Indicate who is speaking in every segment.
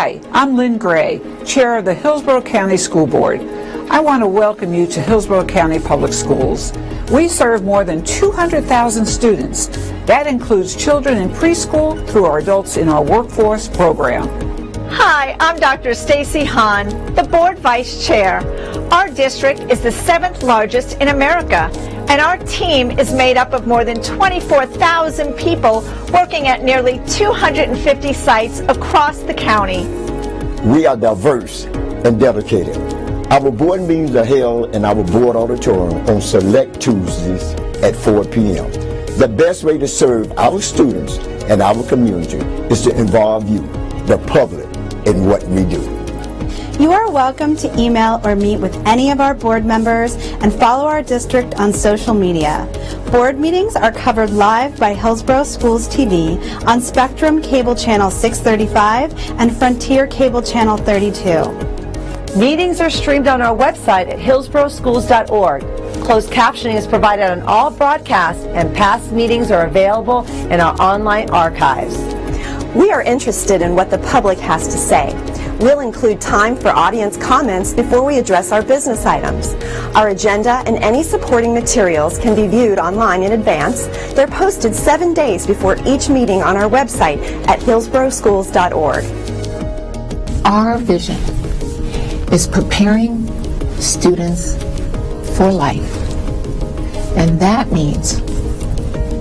Speaker 1: Hi, I'm Lynn Gray, Chair of the Hillsborough County School Board. I want to welcome you to Hillsborough County Public Schools. We serve more than 200,000 students. That includes children in preschool through our Adults in Our Workforce program.
Speaker 2: Hi, I'm Dr. Stacy Hahn, the Board Vice Chair. Our district is the 7th largest in America, and our team is made up of more than 24,000 people working at nearly 250 sites across the county.
Speaker 3: We are diverse and dedicated. Our board meetings are held in our board auditorium on select Tuesdays at 4 p.m. The best way to serve our students and our community is to involve you, the public, in what we do.
Speaker 4: You are welcome to email or meet with any of our board members and follow our district on social media. Board meetings are covered live by Hillsborough Schools TV on Spectrum Cable Channel 635 and Frontier Cable Channel 32.
Speaker 2: Meetings are streamed on our website at hillsboroughschools.org. Closed captioning is provided on all broadcasts, and past meetings are available in our online archives.
Speaker 5: We are interested in what the public has to say. We'll include time for audience comments before we address our business items. Our agenda and any supporting materials can be viewed online in advance. They're posted 7 days before each meeting on our website at hillsboroughschools.org.
Speaker 6: Our vision is preparing students for life, and that means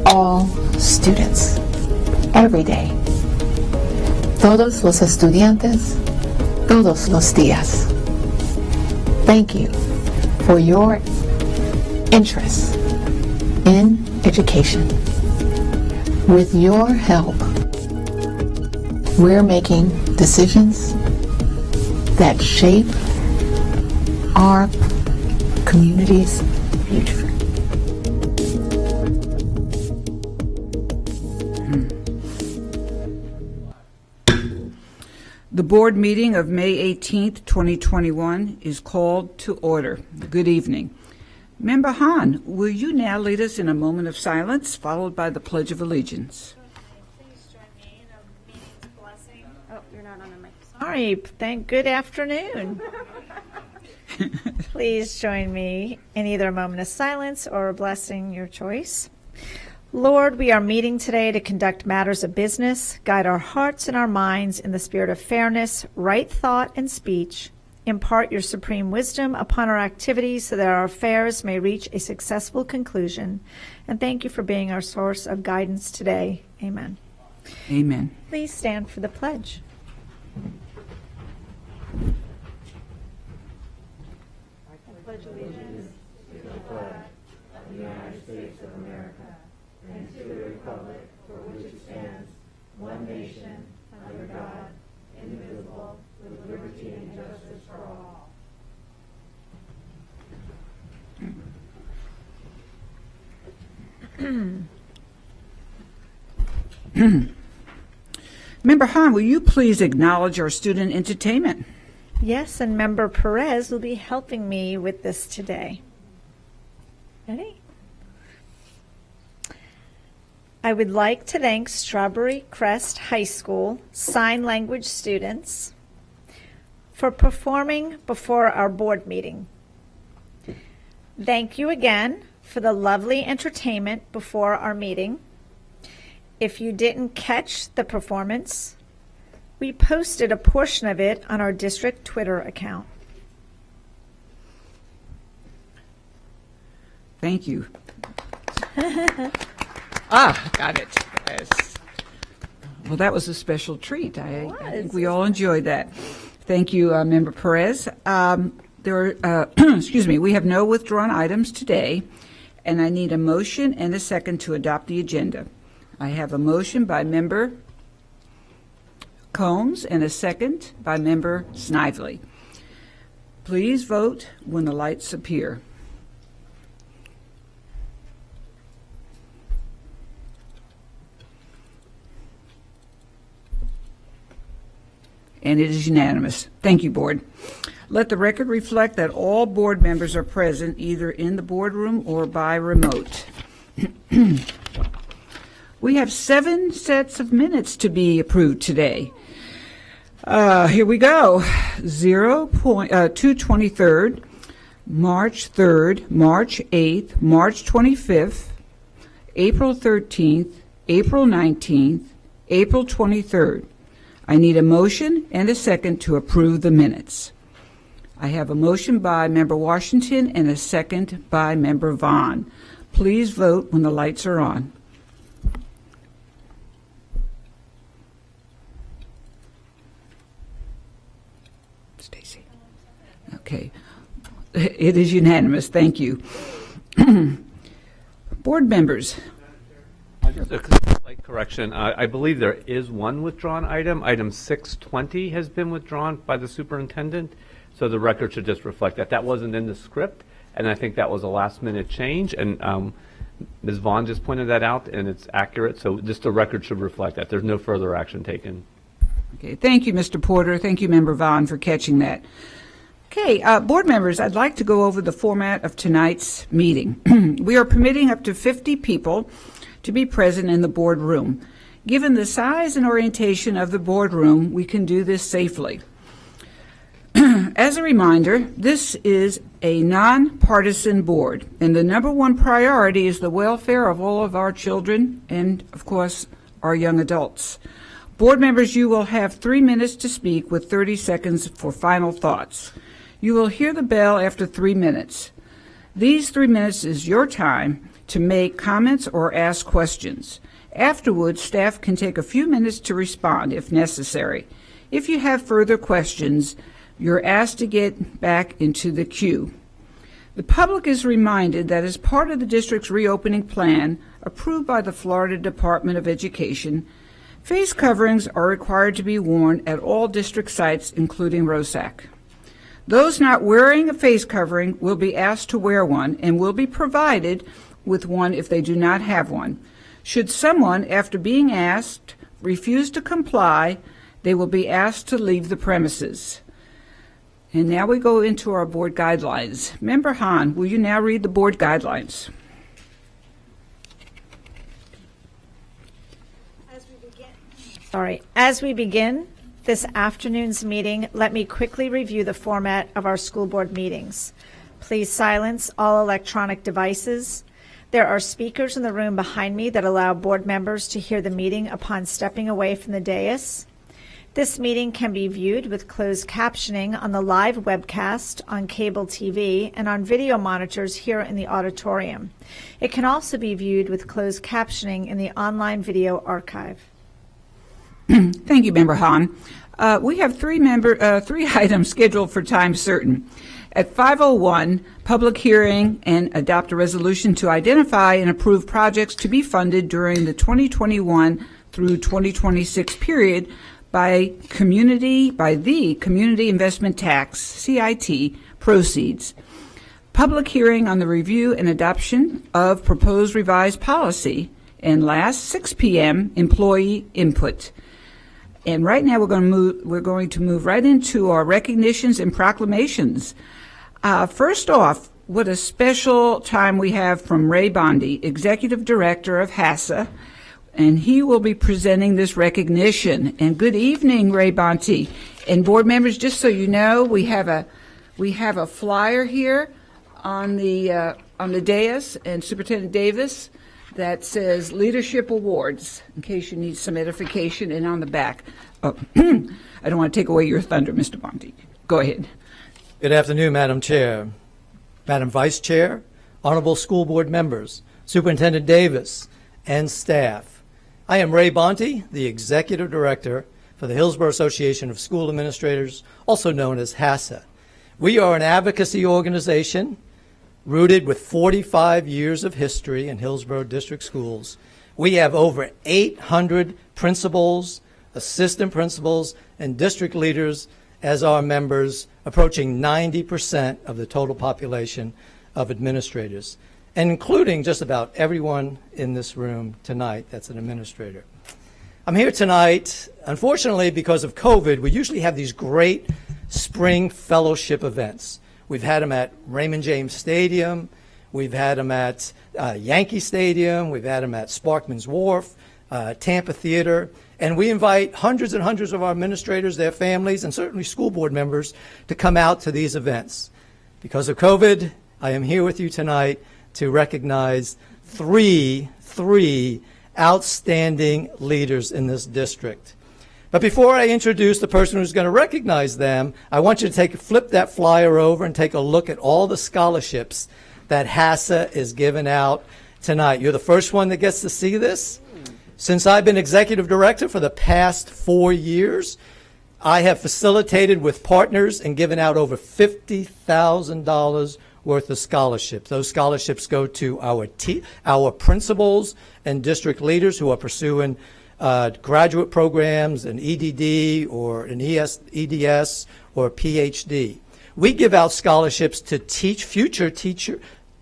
Speaker 6: all students, every day. Todos los estudiantes, todos los días. Thank you for your interest in education. With your help, we're making decisions that shape our community's future.
Speaker 1: The board meeting of May 18th, 2021 is called to order. Good evening. Member Hahn, will you now lead us in a moment of silence, followed by the Pledge of Allegiance?
Speaker 2: Please join me in a meeting's blessing. Oh, you're not on the mic. Sorry. Good afternoon. Please join me in either a moment of silence or a blessing, your choice. Lord, we are meeting today to conduct matters of business, guide our hearts and our minds in the spirit of fairness, right thought, and speech. Impart your supreme wisdom upon our activities so that our affairs may reach a successful conclusion. And thank you for being our source of guidance today. Amen.
Speaker 1: Amen.
Speaker 2: Please stand for the pledge. I pledge allegiance to the flag of the United States of America and to the republic for which it stands, one nation, under God, indivisible, with liberty and justice for all.
Speaker 1: Member Hahn, will you please acknowledge our student entertainment?
Speaker 2: Yes, and Member Perez will be helping me with this today. Ready? I would like to thank Strawberry Crest High School sign language students for performing before our board meeting. Thank you again for the lovely entertainment before our meeting. If you didn't catch the performance, we posted a portion of it on our district Twitter account.
Speaker 1: Thank you. Got it. Yes. Well, that was a special treat. I think we all enjoyed that. Thank you, Member Perez. Excuse me, we have no withdrawn items today, and I need a motion and a second to adopt the agenda. I have a motion by Member Combs and a second by Member Snively. Please vote when the lights appear. And it is unanimous. Thank you, Board. Let the record reflect that all board members are present either in the boardroom or by remote. We have 7 sets of minutes to be approved today. Here we go. 2/23rd, March 3rd, March 8th, March 25th, April 13th, April 19th, April 23rd. I need a motion and a second to approve the minutes. I have a motion by Member Washington and a second by Member Vaughn. Please vote when the lights are on. Stacy. Okay. It is unanimous. Thank you. Board members.
Speaker 7: Just a slight correction. I believe there is one withdrawn item. Item 620 has been withdrawn by the superintendent, so the record should just reflect that. That wasn't in the script, and I think that was a last-minute change, and Ms. Vaughn just pointed that out, and it's accurate, so just the record should reflect that. There's no further action taken.
Speaker 1: Okay. Thank you, Mr. Porter. Thank you, Member Vaughn, for catching that. Okay, board members, I'd like to go over the format of tonight's meeting. We are permitting up to 50 people to be present in the boardroom. Given the size and orientation of the boardroom, we can do this safely. As a reminder, this is a nonpartisan board, and the number one priority is the welfare of all of our children and, of course, our young adults. Board members, you will have 3 minutes to speak with 30 seconds for final thoughts. You will hear the bell after 3 minutes. These 3 minutes is your time to make comments or ask questions. Afterwards, staff can take a few minutes to respond if necessary. If you have further questions, you're asked to get back into the queue. The public is reminded that as part of the district's reopening plan approved by the Florida Department of Education, face coverings are required to be worn at all district sites, including ROSAC. Those not wearing a face covering will be asked to wear one and will be provided with one if they do not have one. Should someone, after being asked, refuse to comply, they will be asked to leave the premises. And now we go into our board guidelines. Member Hahn, will you now read the board guidelines?
Speaker 2: As we begin this afternoon's meeting, let me quickly review the format of our school board meetings. Please silence all electronic devices. There are speakers in the room behind me that allow board members to hear the meeting upon stepping away from the dais. This meeting can be viewed with closed captioning on the live webcast, on cable TV, and on video monitors here in the auditorium. It can also be viewed with closed captioning in the online video archive.
Speaker 1: Thank you, Member Hahn. We have three items scheduled for time certain. At 5:01, public hearing and adopt a resolution to identify and approve projects to be funded during the 2021 through 2026 period by the Community Investment Tax, CIT, proceeds. Public hearing on the review and adoption of proposed revised policy. And last, 6 p.m., employee input. And right now we're going to move right into our recognitions and proclamations. First off, what a special time we have from Ray Bondi, Executive Director of HASA, and he will be presenting this recognition. And good evening, Ray Bondi. And board members, just so you know, we have a flyer here on the dais, and Superintendent Davis, that says Leadership Awards, in case you need some edification, and on the back. Oh, I don't want to take away your thunder, Mr. Bondi. Go ahead.
Speaker 8: Good afternoon, Madam Chair, Madam Vice Chair, honorable school board members, Superintendent Davis, and staff. I am Ray Bondi, the Executive Director for the Hillsborough Association of School Administrators, also known as HASA. We are an advocacy organization rooted with 45 years of history in Hillsborough District Schools. We have over 800 principals, assistant principals, and district leaders as our members, approaching 90% of the total population of administrators, and including just about everyone in this room tonight that's an administrator. I'm here tonight, unfortunately, because of COVID. We usually have these great spring fellowship events. We've had them at Raymond James Stadium. We've had them at Yankee Stadium. We've had them at Sparkman's Wharf. Tampa Theater, and we invite hundreds and hundreds of our administrators, their families, and certainly school board members to come out to these events. Because of COVID, I am here with you tonight to recognize three outstanding leaders in this district. But before I introduce the person who's going to recognize them, I want you to flip that flyer over and take a look at all the scholarships that HASA is giving out tonight. You're the first one that gets to see this. Since I've been executive director for the past 4 years, I have facilitated with partners and given out over $50,000 worth of scholarships. Those scholarships go to our principals and district leaders who are pursuing graduate programs, an EDD or an EDS or a PhD. We give out scholarships to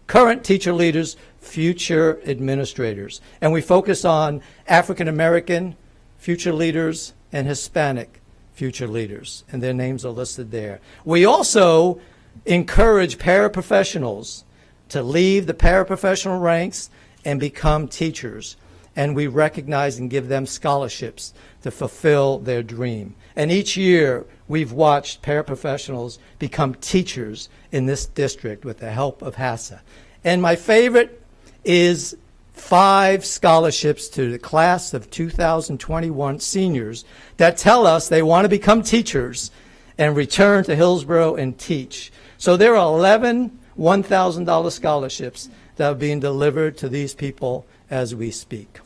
Speaker 8: current teacher leaders, future administrators. And we focus on African American future leaders and Hispanic future leaders. And their names are listed there. We also encourage paraprofessionals to leave the paraprofessional ranks and become teachers. And we recognize and give them scholarships to fulfill their dream. And each year, we've watched paraprofessionals become teachers in this district with the help of HASA. And my favorite is 5 scholarships to the class of 2021 seniors that tell us they want to become teachers and return to Hillsborough and teach. So there are 11 $1,000 scholarships that are being delivered to these people as we speak.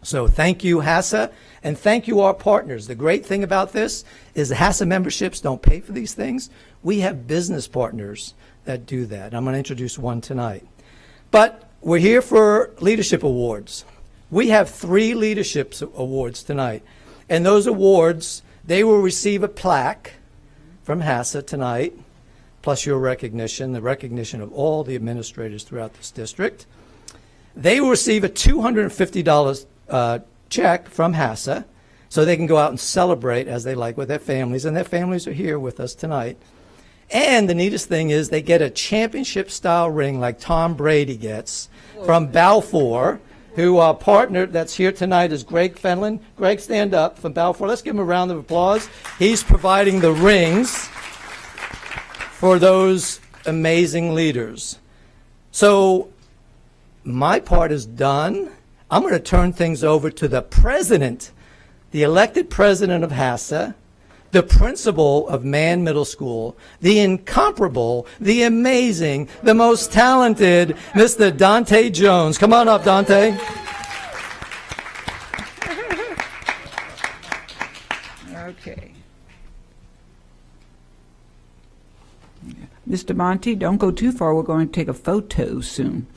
Speaker 8: So thank you, HASA, and thank you, our partners. The great thing about this is the HASA memberships don't pay for these things. We have business partners that do that. I'm going to introduce one tonight. But we're here for leadership awards. We have 3 leadership awards tonight. And those awards, they will receive a plaque from HASA tonight, plus your recognition, the recognition of all the administrators throughout this district. They will receive a $250 check from HASA so they can go out and celebrate as they like with their families, and their families are here with us tonight. And the neatest thing is they get a championship-style ring like Tom Brady gets from Balfour, who our partner that's here tonight is Greg Fenlon. Greg, stand up from Balfour. Let's give him a round of applause. He's providing the rings for those amazing leaders. So my part is done. I'm going to turn things over to the president, the elected president of HASA, the principal of Mann Middle School, the incomparable, the amazing, the most talented, Mr. Dante Jones. Come on up, Dante.
Speaker 1: Okay. Mr. Monty, don't go too far. We're going to take a photo soon.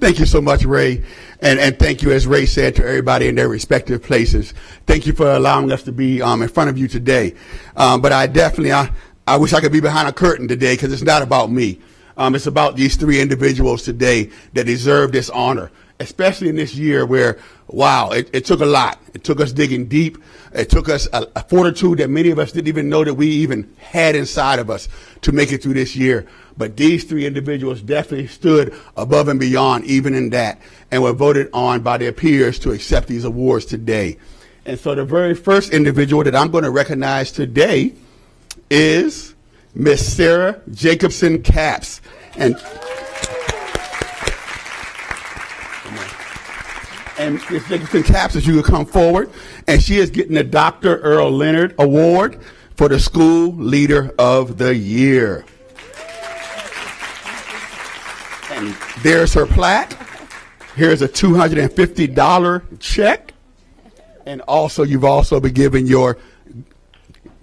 Speaker 9: Thank you so much, Ray. And thank you, as Ray said, to everybody in their respective places. Thank you for allowing us to be in front of you today. But I definitely, I wish I could be behind a curtain today, because it's not about me. It's about these 3 individuals today that deserve this honor, especially in this year where, wow, it took a lot. It took us digging deep. It took us a fortitude that many of us didn't even know that we even had inside of us to make it through this year. But these 3 individuals definitely stood above and beyond even in that, and were voted on by their peers to accept these awards today. And so the very first individual that I'm going to recognize today is Miss Sarah Jacobson Capps. And Ms. Jacobson Capps, as you could come forward, and she is getting the Dr. Earl Leonard Award for the School Leader of the Year. And there's her plaque. Here's a $250 check. And also, you've also been given your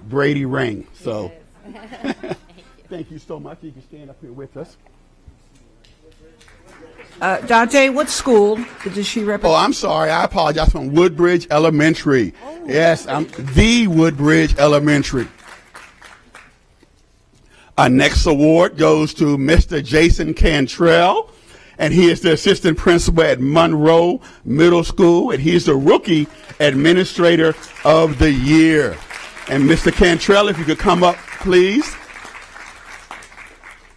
Speaker 9: Brady ring. So, thank you so much. You can stand up here with us.
Speaker 1: Dante, what school does she represent?
Speaker 9: Oh, I'm sorry. I apologize. From Woodbridge Elementary. Oh. Yes, I'm the Woodbridge Elementary. Our next award goes to Mr. Jason Cantrell, and he is the assistant principal at Monroe Middle School, and he's the Rookie Administrator of the Year. And Mr. Cantrell, if you could come up, please.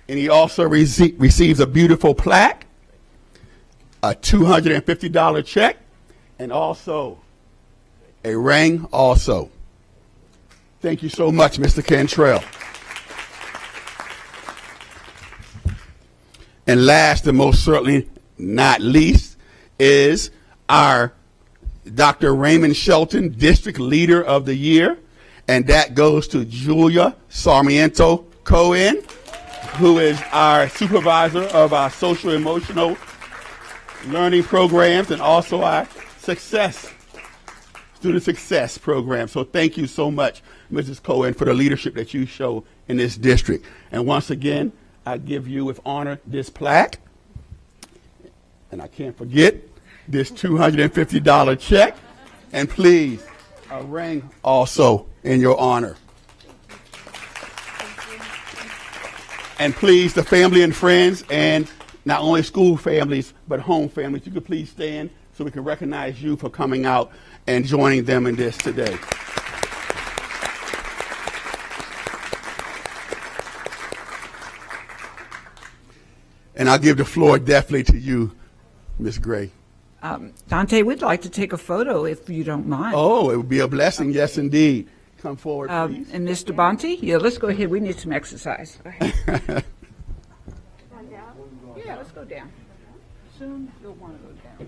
Speaker 9: And he also receives a beautiful plaque, a $250 check, and also a ring also. Thank you so much, Mr. Cantrell. And last and most certainly not least is our Dr. Raymond Shelton, District Leader of the Year. And that goes to Julia Sarmiento Cohen, who is our supervisor of our social emotional learning programs and also our student success program. So thank you so much, Mrs. Cohen, for the leadership that you show in this district. And once again, I give you with honor this plaque. And I can't forget this $250 check. And please, a ring also in your honor. And please, the family and friends, and not only school families, but home families, you could please stand so we can recognize you for coming out and joining them in this today. And I'll give the floor definitely to you, Ms. Gray.
Speaker 1: Dante, we'd like to take a photo if you don't mind.
Speaker 9: Oh, it would be a blessing, yes, indeed. Come forward, please.
Speaker 1: And Mr. Bonte, yeah, let's go ahead. We need some exercise. Go ahead. Yeah, let's go down. Soon you'll want to go down.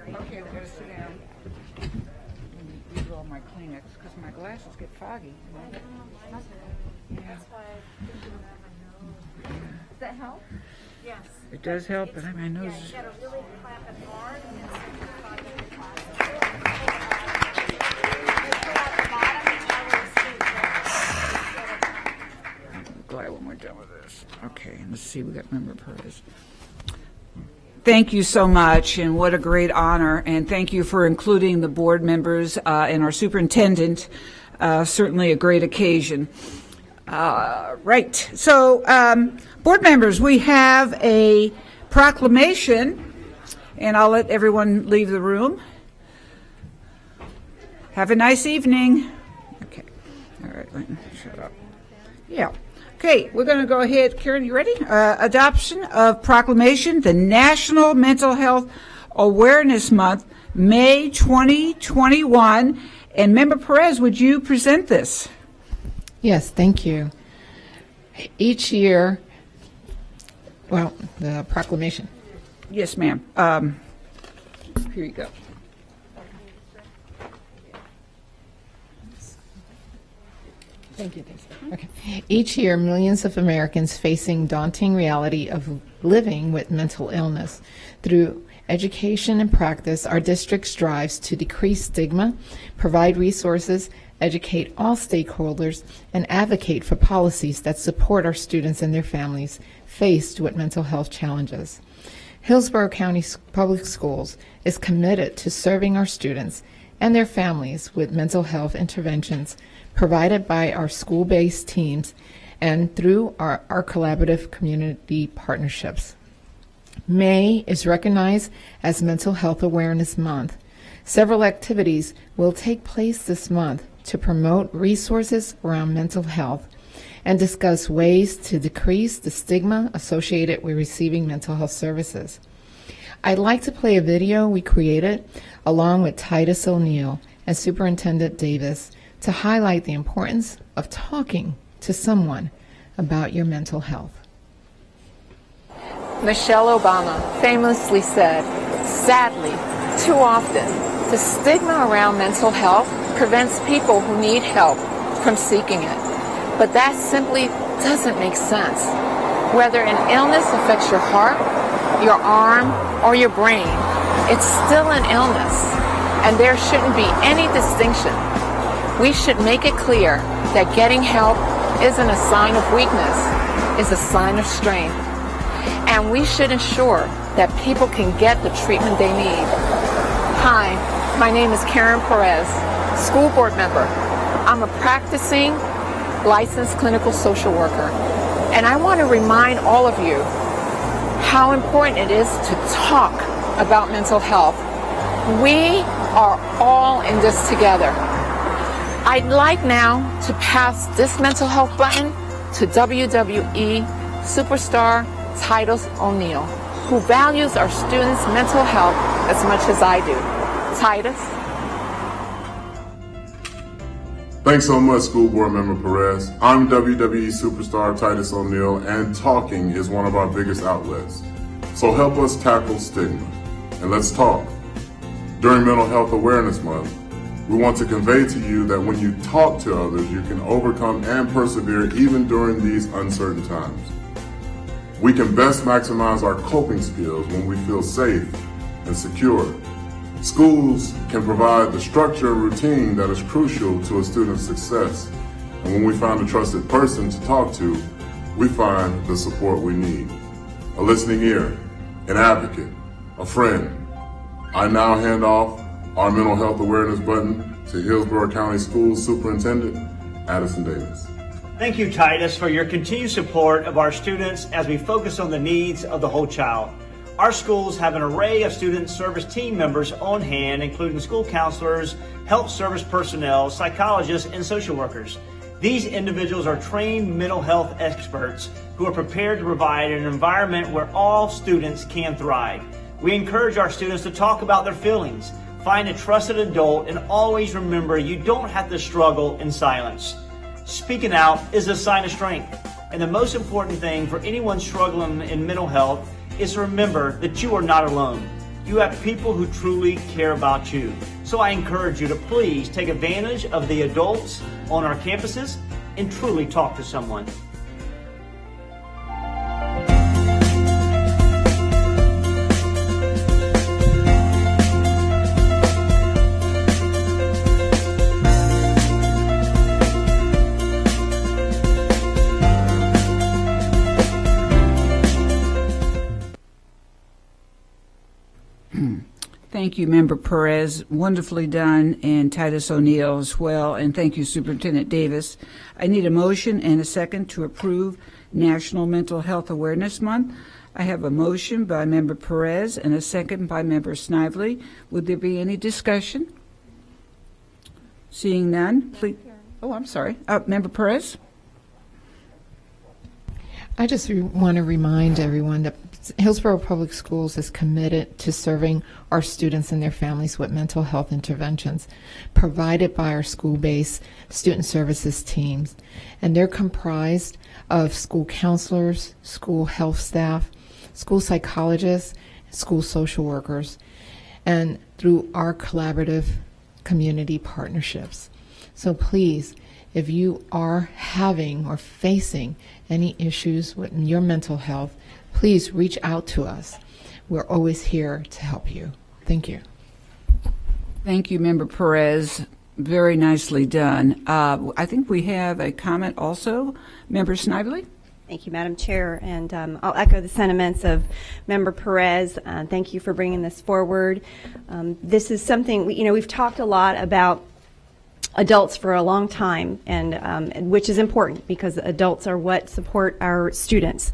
Speaker 1: Okay, we gotta sit down. Use all my Kleenex because my glasses get foggy. Yeah.
Speaker 10: Does that help? Yes.
Speaker 1: It does help, but my nose is...
Speaker 10: You gotta really clap it hard and then
Speaker 1: I'm glad when we're done with this. Okay, let's see, we got member Perez. Thank you so much, and what a great honor, and thank you for including the board members and our superintendent. Certainly a great occasion. Right, so board members, we have a proclamation, and I'll let everyone leave the room. Have a nice evening. Okay, all right, shut up. Yeah. Okay, we're going to go ahead. Karen, you ready? Adoption of proclamation, the National Mental Health Awareness Month, May 2021. And Member Perez, would you present this?
Speaker 6: Yes, thank you. Each year, well, the proclamation.
Speaker 1: Yes, ma'am. Here you go.
Speaker 6: Thank you. Okay. Each year, millions of Americans facing daunting reality of living with mental illness. Through education and practice, our district strives to decrease stigma, provide resources, educate all stakeholders, and advocate for policies that support our students and their families faced with mental health challenges. Hillsborough County Public Schools is committed to serving our students and their families with mental health interventions provided by our school-based teams and through our collaborative community partnerships. May is recognized as Mental Health Awareness Month. Several activities will take place this month to promote resources around mental health and discuss ways to decrease the stigma associated with receiving mental health services. I'd like to play a video we created along with Titus O'Neill and Superintendent Davis to highlight the importance of talking to someone about your mental health.
Speaker 11: Michelle Obama famously said, sadly, too often, the stigma around mental health prevents people who need help from seeking it. But that simply doesn't make sense. Whether an illness affects your heart, your arm, or your brain, it's still an illness, and there shouldn't be any distinction. We should make it clear that getting help isn't a sign of weakness, it's a sign of strength. And we should ensure that people can get the treatment they need. Hi, my name is Karen Perez, school board member. I'm a practicing licensed clinical social worker, and I want to remind all of you how important it is to talk about mental health. We are all in this together. I'd like now to pass this mental health button to WWE superstar Titus O'Neill, who values our students' mental health as much as I do. Titus?
Speaker 12: Thanks so much, School Board Member Perez. I'm WWE superstar Titus O'Neill, and talking is one of our biggest outlets. So help us tackle stigma, and let's talk. During Mental Health Awareness Month, we want to convey to you that when you talk to others, you can overcome and persevere even during these uncertain times. We can best maximize our coping skills when we feel safe and secure. Schools can provide the structure and routine that is crucial to a student's success. And when we find a trusted person to talk to, we find the support we need. A listening ear, an advocate, a friend. I now hand off our mental health awareness button to Hillsborough County Schools Superintendent Addison Davis.
Speaker 13: Thank you, Titus, for your continued support of our students as we focus on the needs of the whole child. Our schools have an array of student service team members on hand, including school counselors, health service personnel, psychologists, and social workers. These individuals are trained mental health experts who are prepared to provide an environment where all students can thrive. We encourage our students to talk about their feelings, find a trusted adult, and always remember you don't have to struggle in silence. Speaking out is a sign of strength, and the most important thing for anyone struggling in mental health is to remember that you are not alone. You have people who truly care about you. So I encourage you to please take advantage of the adults on our campuses and truly talk to someone.
Speaker 1: Thank you, Member Perez. Wonderfully done, and Titus O'Neill as well. And thank you, Superintendent Davis. I need a motion and a second to approve National Mental Health Awareness Month. I have a motion by Member Perez and a second by Member Snively. Would there be any discussion? Seeing none, please. Oh, I'm sorry. Member Perez?
Speaker 6: I just want to remind everyone that Hillsborough Public Schools is committed to serving our students and their families with mental health interventions provided by our school-based student services teams. And they're comprised of school counselors, school health staff, school psychologists, school social workers, and through our collaborative community partnerships. So please, if you are having or facing any issues with your mental health, please reach out to us. We're always here to help you. Thank you.
Speaker 1: Thank you, Member Perez. Very nicely done. I think we have a comment also. Member Snively?
Speaker 5: Thank you, Madam Chair, and I'll echo the sentiments of Member Perez. Thank you for bringing this forward. This is something, we've talked a lot about adults for a long time, and which is important because adults are what support our students.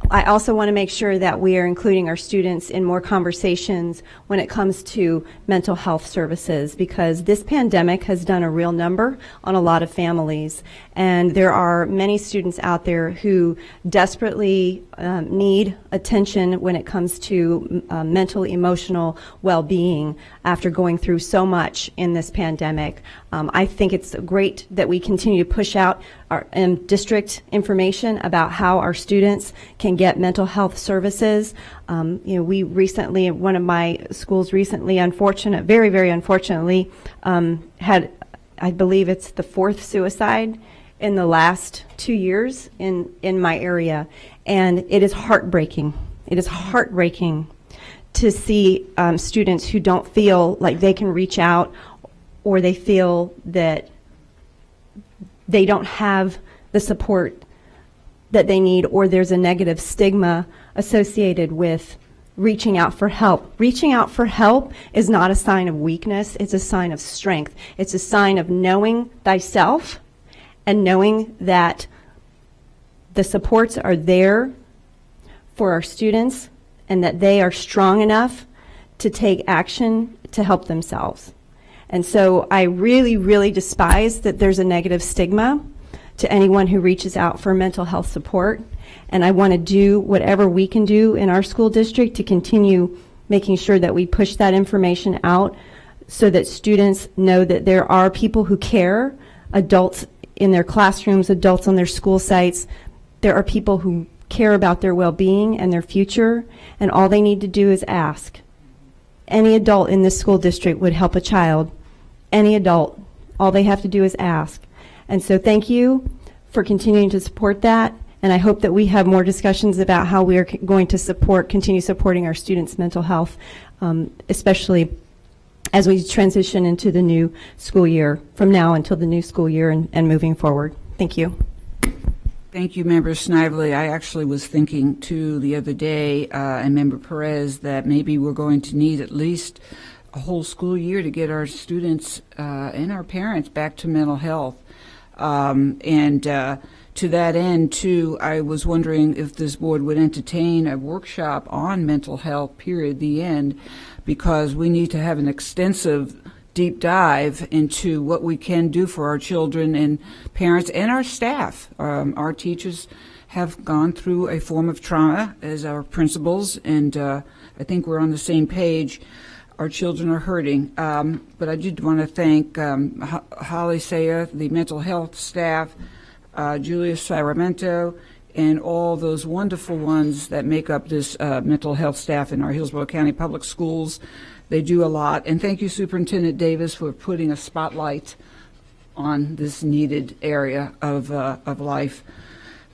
Speaker 5: I also want to make sure that we are including our students in more conversations when it comes to mental health services, because this pandemic has done a real number on a lot of families, and there are many students out there who desperately need attention when it comes to mental, emotional well-being after going through so much in this pandemic. I think it's great that we continue to push out our district information about how our students can get mental health services. We recently, one of my schools recently, very, very unfortunately, had, I believe it's the 4th suicide in the last 2 years in my area. And it is heartbreaking. It is heartbreaking to see students who don't feel like they can reach out, or they feel that they don't have the support that they need, or there's a negative stigma associated with reaching out for help. Reaching out for help is not a sign of weakness, it's a sign of strength. It's a sign of knowing thyself and knowing that the supports are there for our students and that they are strong enough to take action to help themselves. And so I really, really despise that there's a negative stigma to anyone who reaches out for mental health support. And I want to do whatever we can do in our school district to continue making sure that we push that information out so that students know that there are people who care, adults in their classrooms, adults on their school sites. There are people who care about their well-being and their future, and all they need to do is ask. Any adult in this school district would help a child. Any adult. All they have to do is ask. And so thank you for continuing to support that, and I hope that we have more discussions about how we are going to continue supporting our students' mental health, especially as we transition into the new school year, from now until the new school year and moving forward. Thank you.
Speaker 1: Thank you, Member Snively. I actually was thinking, too, the other day, and Member Perez, that maybe we're going to need at least a whole school year to get our students and our parents back to mental health. To that end, too, I was wondering if this board would entertain a workshop on mental health, period, the end, because we need to have an extensive deep dive into what we can do for our children and parents and our staff. Our teachers have gone through a form of trauma as our principals, and I think we're on the same page. Our children are hurting. But I did want to thank Holly Saya, the mental health staff, Julia Saramento, and all those wonderful ones that make up this mental health staff in our Hillsborough County Public Schools. They do a lot. And thank you, Superintendent Davis, for putting a spotlight on this needed area of life.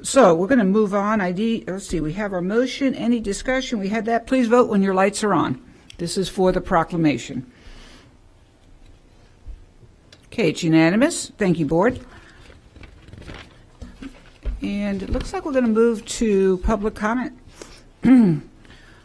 Speaker 1: So we're going to move on. Let's see, we have our motion. Any discussion? We had that. Please vote when your lights are on. This is for the proclamation. Okay, it's unanimous. Thank you, Board. And it looks like we're going to move to public comment.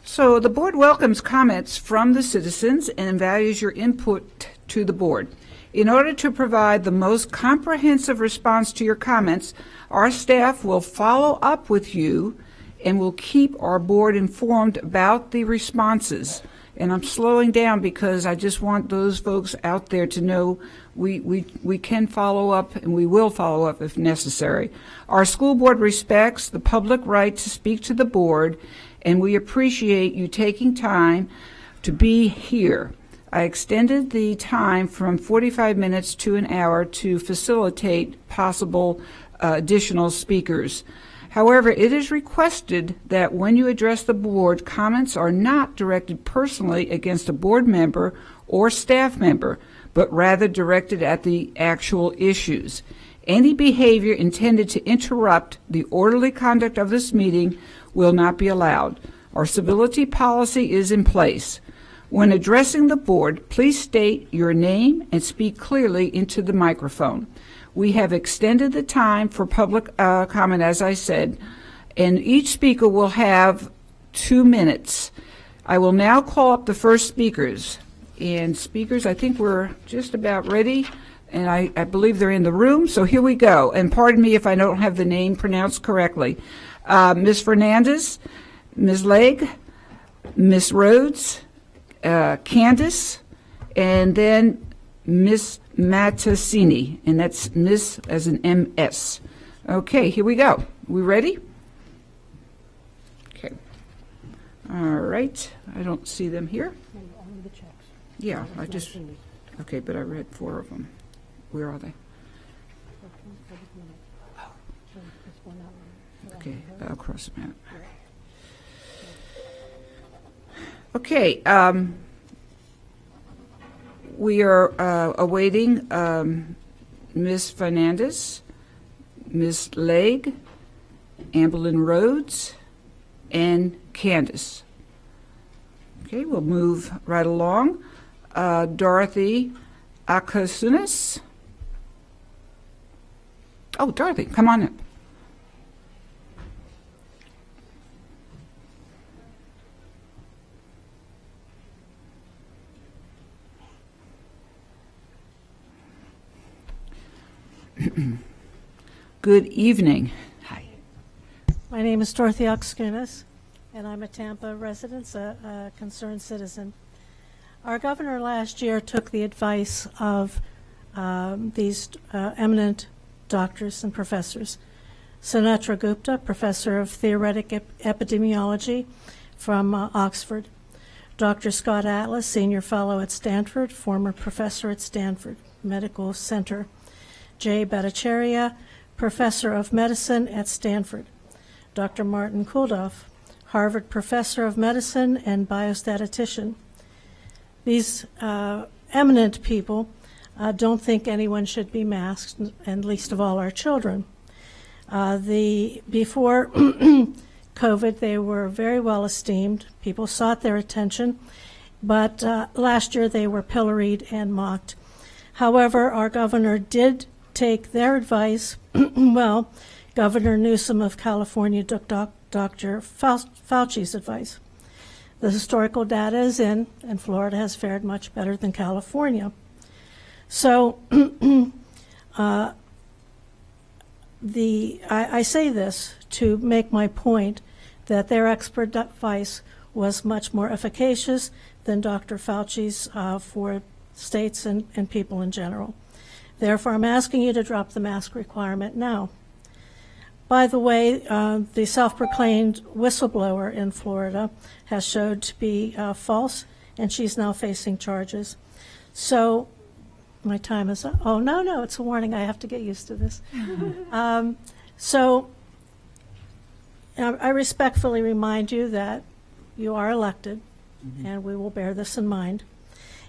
Speaker 1: So the Board welcomes comments from the citizens and values your input to the Board. In order to provide the most comprehensive response to your comments, our staff will follow up with you and will keep our Board informed about the responses. And I'm slowing down because I just want those folks out there to know we can follow up, and we will follow up if necessary. Our school board respects the public right to speak to the board, and we appreciate you taking time to be here. I extended the time from 45 minutes to an hour to facilitate possible additional speakers. However, it is requested that when you address the board, comments are not directed personally against a board member or staff member, but rather directed at the actual issues. Any behavior intended to interrupt the orderly conduct of this meeting will not be allowed. Our civility policy is in place. When addressing the board, please state your name and speak clearly into the microphone. We have extended the time for public comment, as I said, and each speaker will have 2 minutes. I will now call up the first speakers. And speakers, I think we're just about ready, and I believe they're in the room, so here we go. And pardon me if I don't have the name pronounced correctly. Ms. Fernandez, Ms. Legg, Ms. Rhodes, Candace, and then Ms. Mattasini, and that's Miss as an MS. Okay, here we go. We ready? Okay. All right. I don't see them here. Yeah, I just, okay, but I read 4 of them. Where are they? Okay, I'll cross them out. Okay, we are awaiting Ms. Fernandez, Ms. Legg, Amberlyn Rhodes, and Candace. Okay, we'll move right along. Dorothy Akasunis. Oh, Dorothy, come on up. Good evening. Hi.
Speaker 14: My name is Dorothy Oxkunis, and I'm a Tampa resident, a concerned citizen. Our governor last year took the advice of these eminent doctors and professors. Sunetra Gupta, professor of theoretic epidemiology from Oxford. Dr. Scott Atlas, senior fellow at Stanford, former professor at Stanford Medical Center. Jay Bhattacharya, professor of medicine at Stanford. Dr. Martin Kulldorff, Harvard professor of medicine and biostatistician. These eminent people don't think anyone should be masked, and least of all our children. Before COVID, they were very well esteemed. People sought their attention, but last year they were pilloried and mocked. However, our governor did take their advice. Well, Governor Newsom of California took Dr. Fauci's advice. The historical data is in, and Florida has fared much better than California. So I say this to make my point that their expert advice was much more efficacious than Dr. Fauci's for states and people in general. Therefore, I'm asking you to drop the mask requirement now. By the way, the self-proclaimed whistleblower in Florida has showed to be false, and she's now facing charges. So my time is up. Oh, no, it's a warning. I have to get used to this. So I respectfully remind you that you are elected, and we will bear this in mind.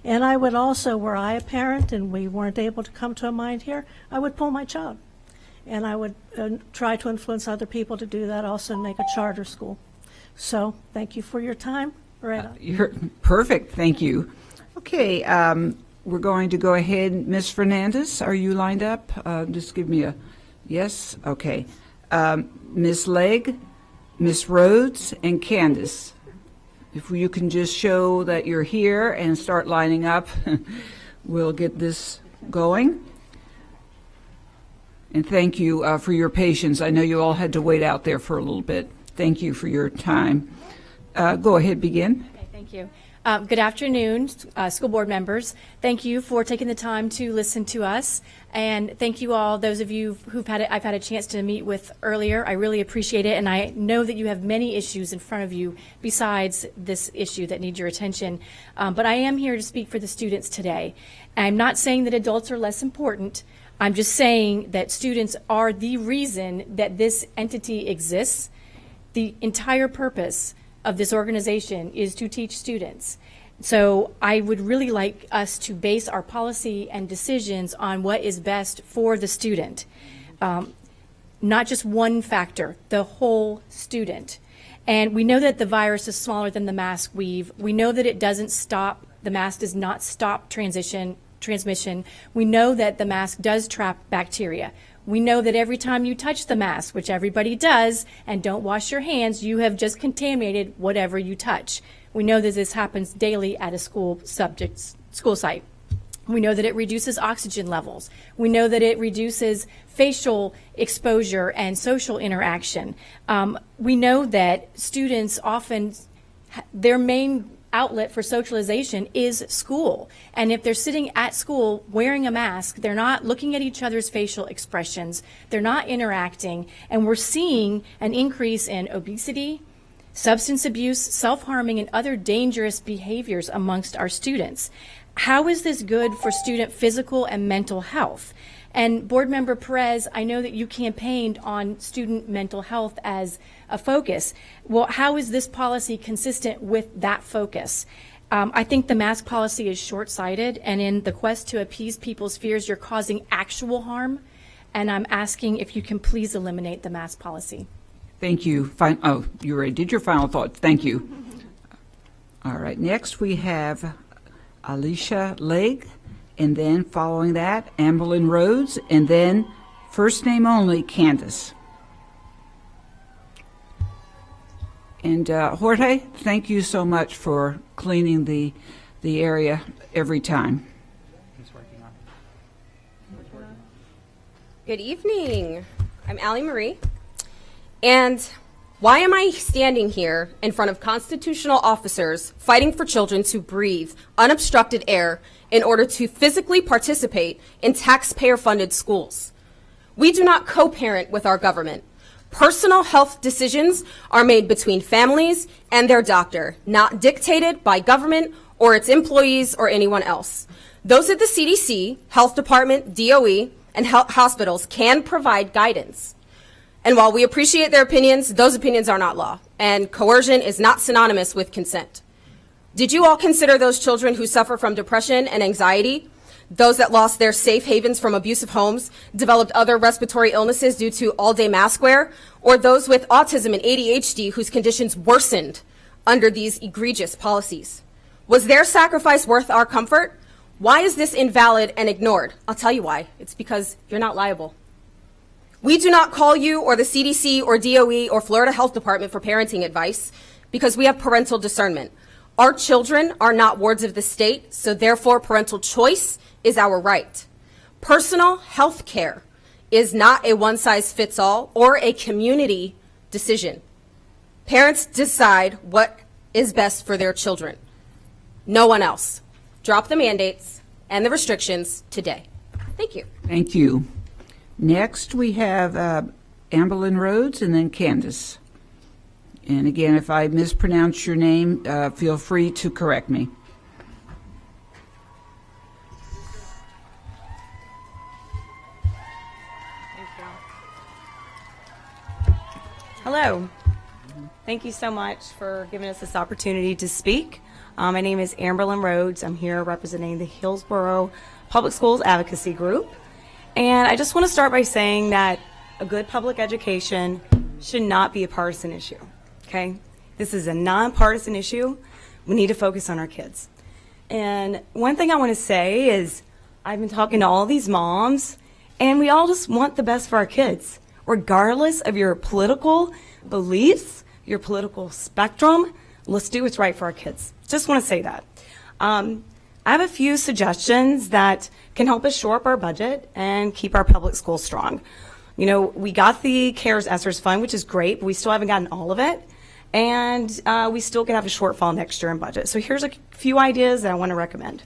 Speaker 14: And I would also, were I a parent and we weren't able to come to a mind here, I would pull my child. And I would try to influence other people to do that also and make a charter school. So thank you for your time.
Speaker 1: You're perfect. Thank you. Okay, we're going to go ahead. Ms. Fernandez, are you lined up? Just give me a yes. Okay. Ms. Legg, Ms. Rhodes, and Candace. If you can just show that you're here and start lining up, we'll get this going. And thank you for your patience. I know you all had to wait out there for a little bit. Thank you for your time. Go ahead, begin.
Speaker 15: Okay, thank you. Good afternoon, school board members. Thank you for taking the time to listen to us, and thank you all, those of you I've had a chance to meet with earlier. I really appreciate it, and I know that you have many issues in front of you besides this issue that need your attention. But I am here to speak for the students today. I'm not saying that adults are less important. I'm just saying that students are the reason that this entity exists. The entire purpose of this organization is to teach students. So I would really like us to base our policy and decisions on what is best for the student. Not just one factor, the whole student. And we know that the virus is smaller than the mask weave. We know that the mask does not stop transmission. We know that the mask does trap bacteria. We know that every time you touch the mask, which everybody does, and don't wash your hands, you have just contaminated whatever you touch. We know that this happens daily at a school site. We know that it reduces oxygen levels. We know that it reduces facial exposure and social interaction. We know that students often, their main outlet for socialization is school. And if they're sitting at school wearing a mask, they're not looking at each other's facial expressions, they're not interacting, and we're seeing an increase in obesity, substance abuse, self-harming, and other dangerous behaviors amongst our students. How is this good for student physical and mental health? And Board Member Perez, I know that you campaigned on student mental health as a focus. Well, how is this policy consistent with that focus? I think the mask policy is short-sighted, and in the quest to appease people's fears, you're causing actual harm. And I'm asking if you can please eliminate the mask policy.
Speaker 1: Thank you. You already did your final thoughts. Thank you. All right, next we have Alicia Legg. And then following that, Amberlyn Rhodes, and then first name only, Candace. And Jorge, thank you so much for cleaning the area every time.
Speaker 16: Good evening. I'm Allie Marie. And why am I standing here in front of constitutional officers fighting for children to breathe unobstructed air in order to physically participate in taxpayer-funded schools? We do not co-parent with our government. Personal health decisions are made between families and their doctor, not dictated by government or its employees or anyone else. Those at the CDC, Health Department, DOE, and hospitals can provide guidance. And while we appreciate their opinions, those opinions are not law, and coercion is not synonymous with consent. Did you all consider those children who suffer from depression and anxiety, those that lost their safe havens from abusive homes, developed other respiratory illnesses due to all-day mask wear, or those with autism and ADHD whose conditions worsened under these egregious policies? Was their sacrifice worth our comfort? Why is this invalid and ignored? I'll tell you why. It's because you're not liable. We do not call you or the CDC or DOE or Florida Health Department for parenting advice because we have parental discernment. Our children are not wards of the state, so therefore parental choice is our right. Personal health care is not a one-size-fits-all or a community decision. Parents decide what is best for their children. No one else. Drop the mandates and the restrictions today. Thank you.
Speaker 1: Thank you. Next, we have Amberlyn Rhodes and then Candace. And again, if I mispronounce your name, feel free to correct me.
Speaker 17: Hello. Thank you so much for giving us this opportunity to speak. My name is Amberlyn Rhodes. I'm here representing the Hillsborough Public Schools Advocacy Group. And I just want to start by saying that a good public education should not be a partisan issue, okay? This is a nonpartisan issue. We need to focus on our kids. And one thing I want to say is I've been talking to all these moms, and we all just want the best for our kids, regardless of your political beliefs, your political spectrum. Let's do what's right for our kids. Just want to say that. I have a few suggestions that can help us shore up our budget and keep our public schools strong. You know, we got the CARES ESSERS fund, which is great, but we still haven't gotten all of it. and we still could have a shortfall next year in budget. So here's a few ideas that I want to recommend.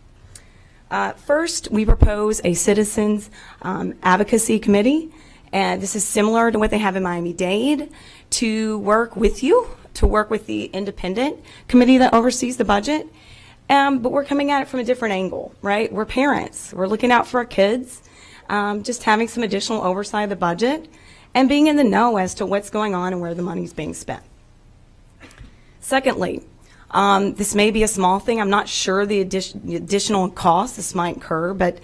Speaker 17: First, we propose a citizens advocacy committee, and this is similar to what they have in Miami-Dade, to work with you, to work with the independent committee that oversees the budget. But we're coming at it from a different angle, right? We're parents. We're looking out for our kids, just having some additional oversight of the budget and being in the know as to what's going on and where the money's being spent. Secondly, this may be a small thing. I'm not sure the additional cost this might incur, but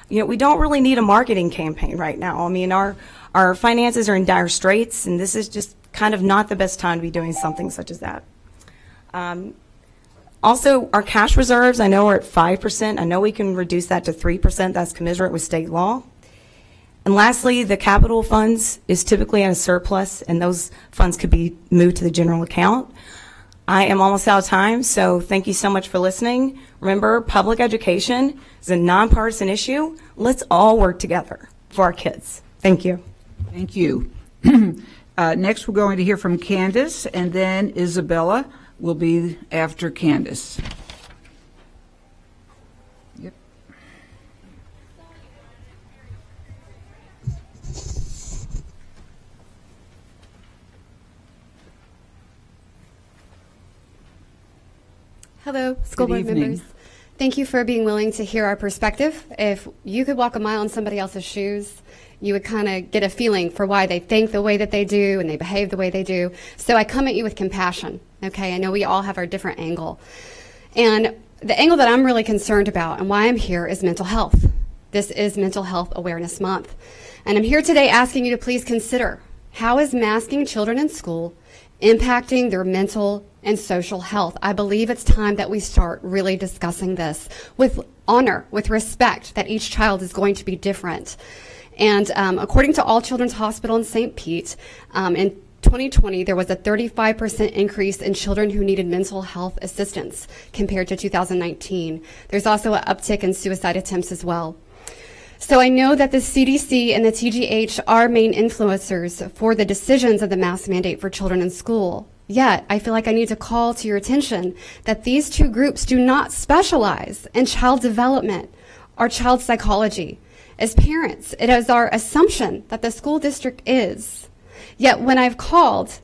Speaker 17: we don't really need a marketing campaign right now. I mean, our finances are in dire straits, and this is just kind of not the best time to be doing something such as that. Also, our cash reserves, I know, are at 5%. I know we can reduce that to 3%. That's commensurate with state law. And lastly, the capital funds is typically at a surplus, and those funds could be moved to the general account. I am almost out of time, so thank you so much for listening. Remember, public education is a nonpartisan issue. Let's all work together for our kids. Thank you.
Speaker 1: Thank you. Next, we're going to hear from Candace, and then Isabella will be after Candace. Yep.
Speaker 18: Hello, school board members. Thank you for being willing to hear our perspective. If you could walk a mile in somebody else's shoes, you would kind of get a feeling for why they think the way that they do and they behave the way they do. So I come at you with compassion, okay? I know we all have our different angle. And the angle that I'm really concerned about and why I'm here is mental health. This is Mental Health Awareness Month. And I'm here today asking you to please consider, how is masking children in school impacting their mental and social health? I believe it's time that we start really discussing this with honor, with respect, that each child is going to be different. And according to All Children's Hospital in St. Pete, in 2020, there was a 35% increase in children who needed mental health assistance compared to 2019. There's also an uptick in suicide attempts as well. So I know that the CDC and the TGH are main influencers for the decisions of the mask mandate for children in school. Yet, I feel like I need to call to your attention that these two groups do not specialize in child development or child psychology. As parents, it is our assumption that the school district is. Yet when I've called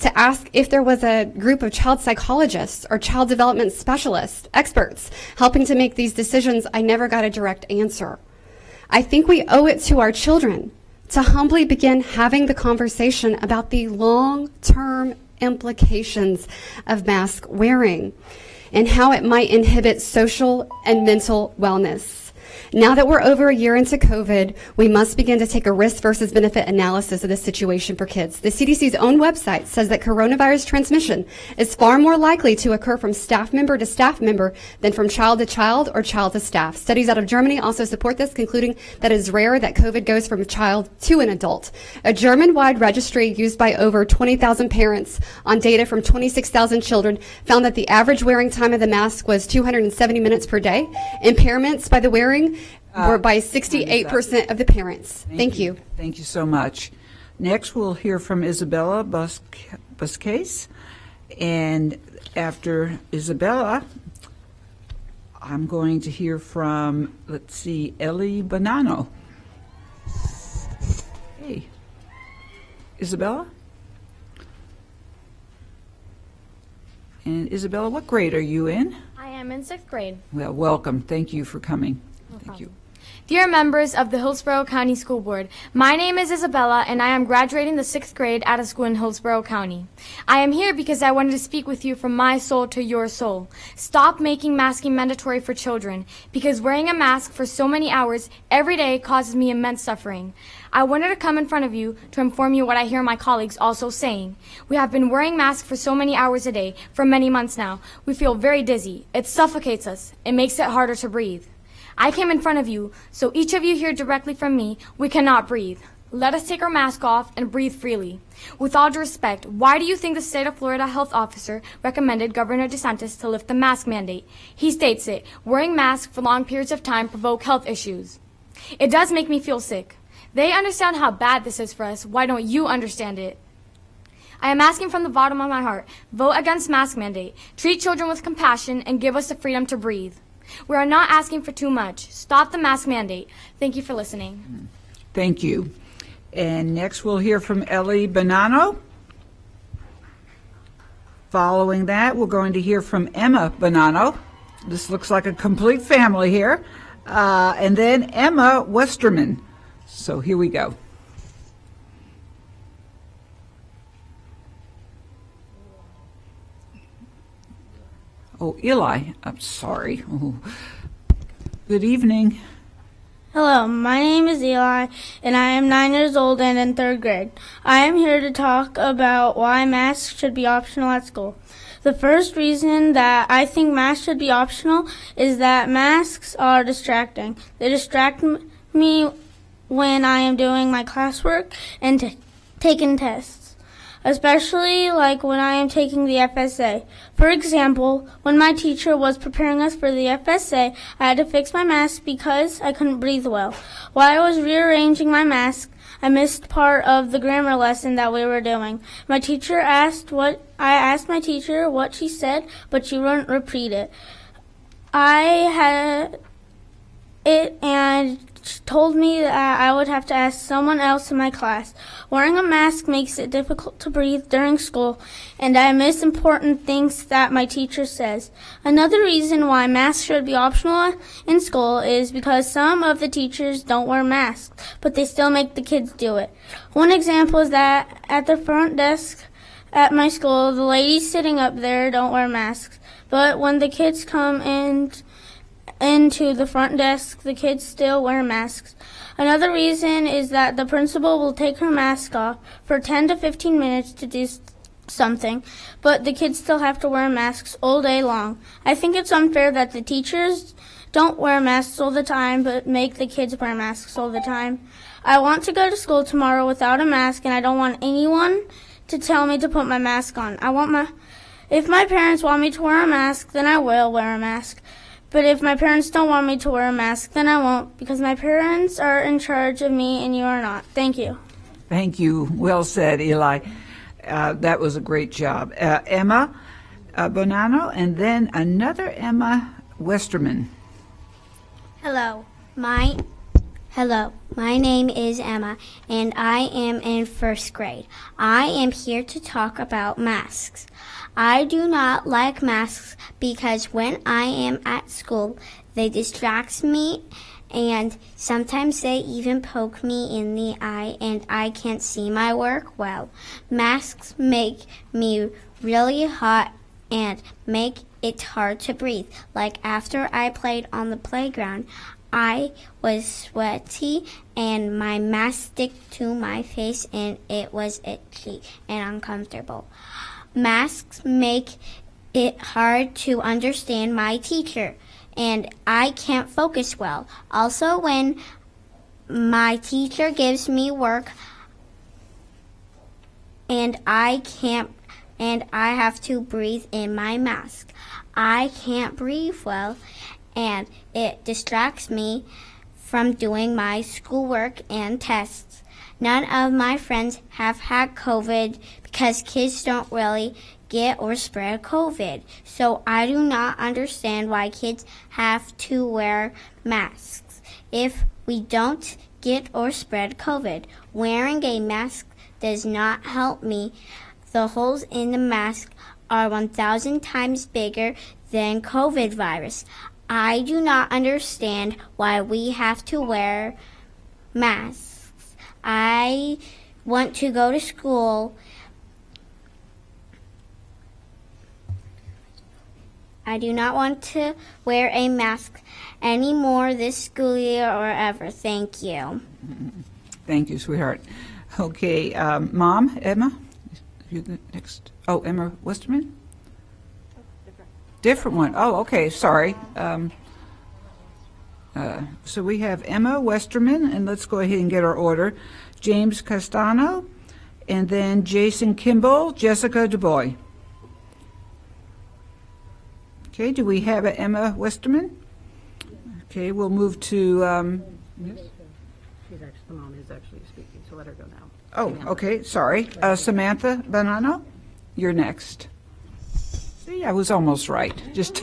Speaker 18: to ask if there was a group of child psychologists or child development specialists, experts, helping to make these decisions, I never got a direct answer. I think we owe it to our children to humbly begin having the conversation about the long-term implications of mask wearing and how it might inhibit social and mental wellness. Now that we're over a year into COVID, we must begin to take a risk versus benefit analysis of the situation for kids. The CDC's own website says that coronavirus transmission is far more likely to occur from staff member to staff member than from child to child or child to staff. Studies out of Germany also support this, concluding that it is rare that COVID goes from a child to an adult. A German-wide registry used by over 20,000 parents on data from 26,000 children found that the average wearing time of the mask was 270 minutes per day. Impairments by the wearing were by 68% of the parents. Thank you.
Speaker 1: Thank you so much. Next, we'll hear from Isabella Buscase. And after Isabella, I'm going to hear from, let's see, Ellie Bonanno. Hey, Isabella? And Isabella, what grade are you in?
Speaker 19: I am in 6th grade.
Speaker 1: Well, welcome. Thank you for coming. Thank you.
Speaker 19: Dear members of the Hillsborough County School Board, my name is Isabella and I am graduating the 6th grade at a school in Hillsborough County. I am here because I wanted to speak with you from my soul to your soul. Stop making masking mandatory for children, because wearing a mask for so many hours every day causes me immense suffering. I wanted to come in front of you to inform you what I hear my colleagues also saying. We have been wearing masks for so many hours a day for many months now. We feel very dizzy. It suffocates us. It makes it harder to breathe. I came in front of you, so each of you hear directly from me, we cannot breathe. Let us take our mask off and breathe freely. With all due respect, why do you think the state of Florida health officer recommended Governor DeSantis to lift the mask mandate? He states it, wearing masks for long periods of time provoke health issues. It does make me feel sick. They understand how bad this is for us. Why don't you understand it? I am asking from the bottom of my heart, vote against mask mandate. Treat children with compassion and give us the freedom to breathe. We are not asking for too much. Stop the mask mandate. Thank you for listening.
Speaker 1: Thank you. And next we'll hear from Ellie Bonanno. Following that, we're going to hear from Emma Bonanno. This looks like a complete family here. And then Emma Westerman. So here we go. Oh, Eli, I'm sorry. Oh. Good evening.
Speaker 20: Hello, my name is Eli, and I am 9 years old and in 3rd grade. I am here to talk about why masks should be optional at school. The first reason that I think masks should be optional is that masks are distracting. They distract me when I am doing my classwork and taking tests, especially like when I am taking the FSA. For example, when my teacher was preparing us for the FSA, I had to fix my mask because I couldn't breathe well. While I was rearranging my mask, I missed part of the grammar lesson that we were doing. I asked my teacher what she said, but she wouldn't repeat it. I had it and she told me that I would have to ask someone else in my class. Wearing a mask makes it difficult to breathe during school, and I miss important things that my teacher says. Another reason why masks should be optional in school is because some of the teachers don't wear masks, but they still make the kids do it. One example is that at the front desk at my school, the ladies sitting up there don't wear masks, but when the kids come into the front desk, the kids still wear masks. Another reason is that the principal will take her mask off for 10 to 15 minutes to do something, but the kids still have to wear masks all day long. I think it's unfair that the teachers don't wear masks all the time, but make the kids wear masks all the time. I want to go to school tomorrow without a mask, and I don't want anyone to tell me to put my mask on. If my parents want me to wear a mask, then I will wear a mask. But if my parents don't want me to wear a mask, then I won't, because my parents are in charge of me and you are not. Thank you.
Speaker 1: Thank you. Well said, Eli. That was a great job. Emma Bonanno, and then another Emma Westerman.
Speaker 21: Hello, my name is Emma, and I am in 1st grade. I am here to talk about masks. I do not like masks because when I am at school, they distract me, and sometimes they even poke me in the eye, and I can't see my work well. Masks make me really hot and make it hard to breathe. Like after I played on the playground, I was sweaty and my mask stuck to my face and it was itchy and uncomfortable. Masks make it hard to understand my teacher and I can't focus well. Also, when my teacher gives me work and I have to breathe in my mask, I can't breathe well and it distracts me from doing my schoolwork and tests. None of my friends have had COVID because kids don't really get or spread COVID. So I do not understand why kids have to wear masks if we don't get or spread COVID. Wearing a mask does not help me. The holes in the mask are 1,000 times bigger than COVID virus. I do not understand why we have to wear masks. I want to go to school. I do not want to wear a mask anymore this school year or ever. Thank you.
Speaker 1: Thank you, sweetheart. Okay, Mom, Emma, you next. Oh, Emma Westerman? Different one. Oh, okay, sorry. So we have Emma Westerman, and let's go ahead and get our order. James Castano, and then Jason Kimball, Jessica DuBois. Okay, do we have an Emma Westerman? Okay, we'll move to...
Speaker 22: She's actually, the mom is actually speaking, so let her go now.
Speaker 1: Oh, okay, sorry. Samantha Bonanno, you're next. See, I was almost right. Just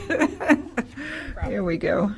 Speaker 1: here we go.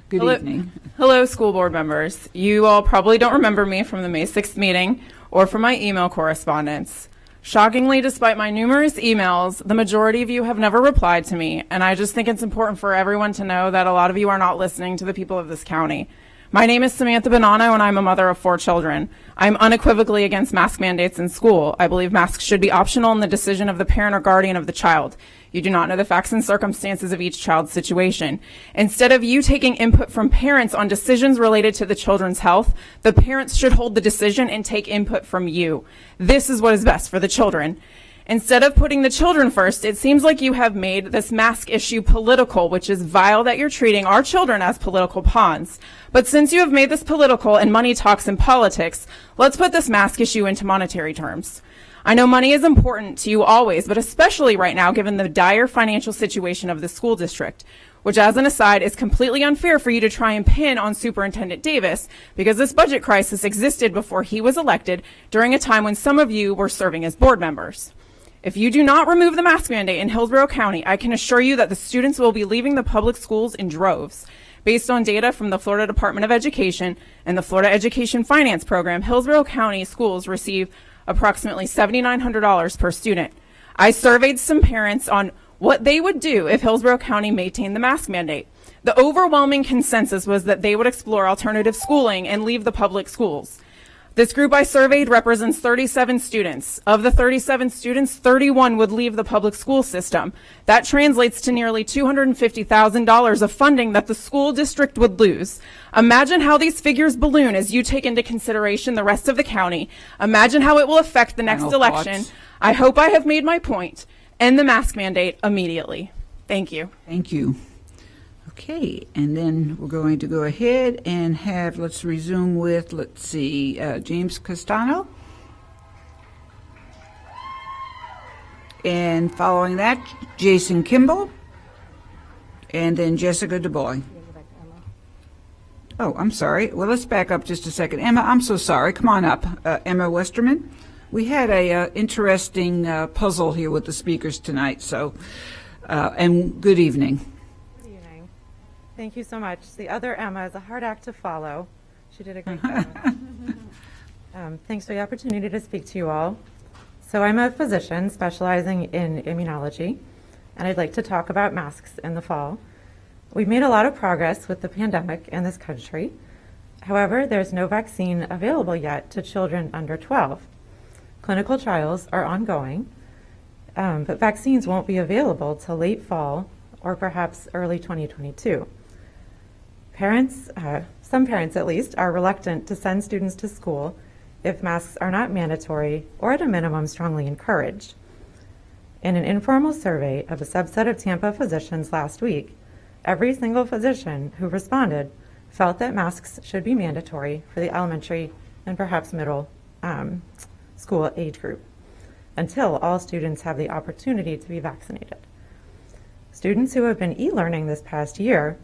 Speaker 1: Good evening.
Speaker 3: Hello, school board members. You all probably don't remember me from the May 6th meeting or from my email correspondence. Shockingly, despite my numerous emails, the majority of you have never replied to me, and I just think it's important for everyone to know that a lot of you are not listening to the people of this county. My name is Samantha Bonanno, and I'm a mother of 4 children. I'm unequivocally against mask mandates in school. I believe masks should be optional in the decision of the parent or guardian of the child. You do not know the facts and circumstances of each child's situation. Instead of you taking input from parents on decisions related to the children's health, the parents should hold the decision and take input from you. This is what is best for the children. Instead of putting the children first, it seems like you have made this mask issue political, which is vile that you're treating our children as political pawns. But since you have made this political and money talks in politics, let's put this mask issue into monetary terms. I know money is important to you always, but especially right now given the dire financial situation of the school district, which as an aside is completely unfair for you to try and pin on Superintendent Davis because this budget crisis existed before he was elected during a time when some of you were serving as board members. If you do not remove the mask mandate in Hillsborough County, I can assure you that the students will be leaving the public schools in droves. Based on data from the Florida Department of Education and the Florida Education Finance Program, Hillsborough County schools receive approximately $7,900 per student. I surveyed some parents on what they would do if Hillsborough County maintained the mask mandate. The overwhelming consensus was that they would explore alternative schooling and leave the public schools. This group I surveyed represents 37 students. Of the 37 students, 31 would leave the public school system. That translates to nearly $250,000 of funding that the school district would lose. Imagine how these figures balloon as you take into consideration the rest of the county. Imagine how it will affect the next election. I hope I have made my point. End the mask mandate immediately. Thank you.
Speaker 1: Thank you. Okay, and then we're going to go ahead and have, let's resume with, James Castano. And following that, Jason Kimball. And then Jessica DuBois. Oh, I'm sorry. Well, let's back up just a second. Emma, I'm so sorry. Come on up. Emma Westerman. We had a interesting puzzle here with the speakers tonight, so, and good evening.
Speaker 22: Thank you so much. The other Emma is a hard act to follow. She did a great job. Thanks for the opportunity to speak to you all. So I'm a physician specializing in immunology, and I'd like to talk about masks in the fall. We've made a lot of progress with the pandemic in this country. However, there's no vaccine available yet to children under 12. Clinical trials are ongoing, but vaccines won't be available till late fall or perhaps early 2022. Parents, some parents at least, are reluctant to send students to school if masks are not mandatory or at a minimum strongly encouraged. In an informal survey of a subset of Tampa physicians last week, every single physician who responded felt that masks should be mandatory for the elementary and perhaps middle school age group until all students have the opportunity to be vaccinated. Students who have been e-learning this past year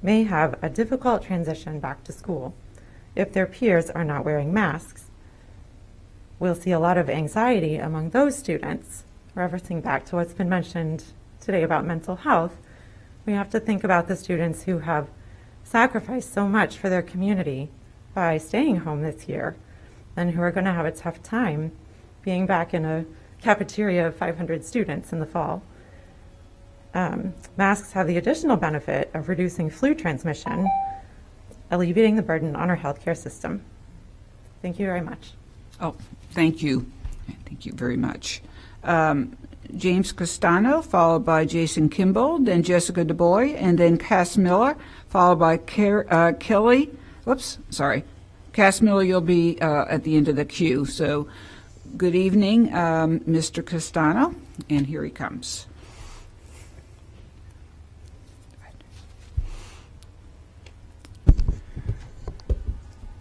Speaker 22: may have a difficult transition back to school if their peers are not wearing masks. We'll see a lot of anxiety among those students. Referencing back to what's been mentioned today about mental health, we have to think about the students who have sacrificed so much for their community by staying home this year and who are going to have a tough time being back in a cafeteria of 500 students in the fall. Masks have the additional benefit of reducing flu transmission, alleviating the burden on our healthcare system. Thank you very much.
Speaker 1: Oh, thank you. Thank you very much. James Castano, followed by Jason Kimball, then Jessica DuBois, and then Cass Miller, followed by Kelly. Whoops, sorry. Cass Miller, you'll be at the end of the queue. So good evening, Mr. Castano, and here he comes.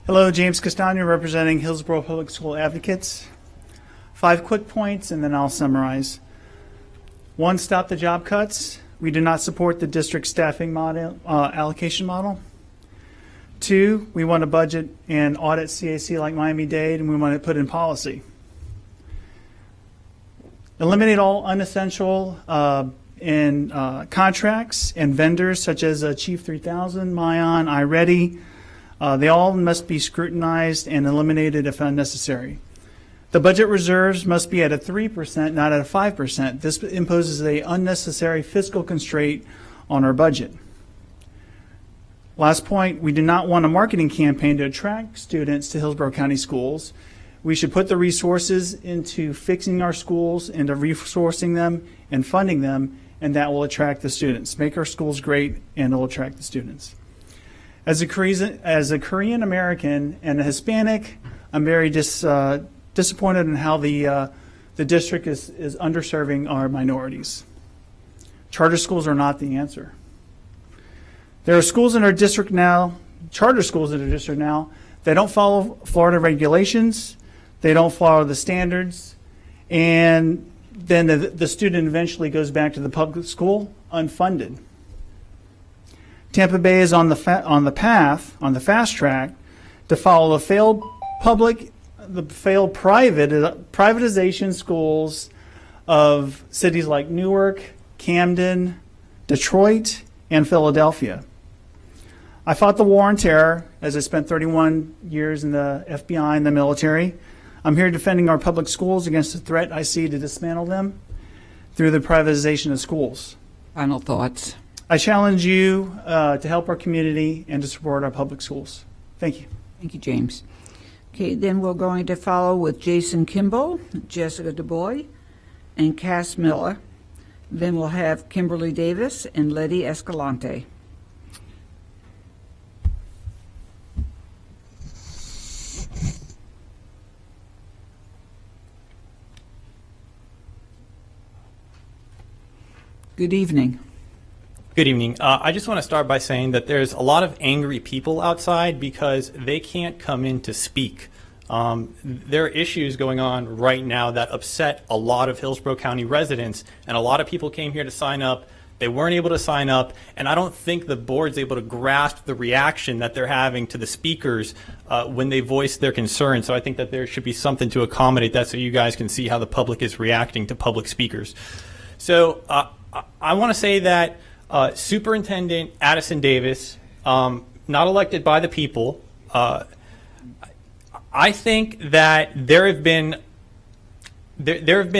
Speaker 23: Hello, James Castano, representing Hillsborough Public School Advocates. 5 quick points, and then I'll summarize. 1, stop the job cuts. We do not support the district staffing model, allocation model. 2, we want to budget and audit CAC like Miami-Dade, and we want to put in policy. Eliminate all unessential contracts and vendors such as Chief 3000, Mion, iReady. They all must be scrutinized and eliminated if unnecessary. The budget reserves must be at a 3%, not at a 5%. This imposes an unnecessary fiscal constraint on our budget. Last point, we do not want a marketing campaign to attract students to Hillsborough County Schools. We should put the resources into fixing our schools, into resourcing them and funding them, and that will attract the students. Make our schools great, and it will attract the students. As a Korean American and a Hispanic, I'm very disappointed in how the district is underserving our minorities. Charter schools are not the answer. There are schools in our district now, charter schools in our district now, they don't follow Florida regulations, they don't follow the standards, and then the student eventually goes back to the public school unfunded. Tampa Bay is on the fast track to follow the failed privatization schools of cities like Newark, Camden, Detroit, and Philadelphia. I fought the war on terror as I spent 31 years in the FBI and the military. I'm here defending our public schools against the threat I see to dismantle them through the privatization of schools.
Speaker 1: Final thoughts.
Speaker 23: I challenge you to help our community and to support our public schools. Thank you.
Speaker 1: Thank you, James. Okay, then we're going to follow with Jason Kimball, Jessica DuBois, and Cass Miller. Then we'll have Kimberly Davis and Letty Escalante. Good evening.
Speaker 2: Good evening. I just want to start by saying that there's a lot of angry people outside because they can't come in to speak. There are issues going on right now that upset a lot of Hillsborough County residents, and a lot of people came here to sign up. They weren't able to sign up, and I don't think the board's able to grasp the reaction that they're having to the speakers when they voice their concerns. So I think that there should be something to accommodate that so you guys can see how the public is reacting to public speakers. So I want to say that Superintendent Addison Davis, not elected by the people, I think that there have been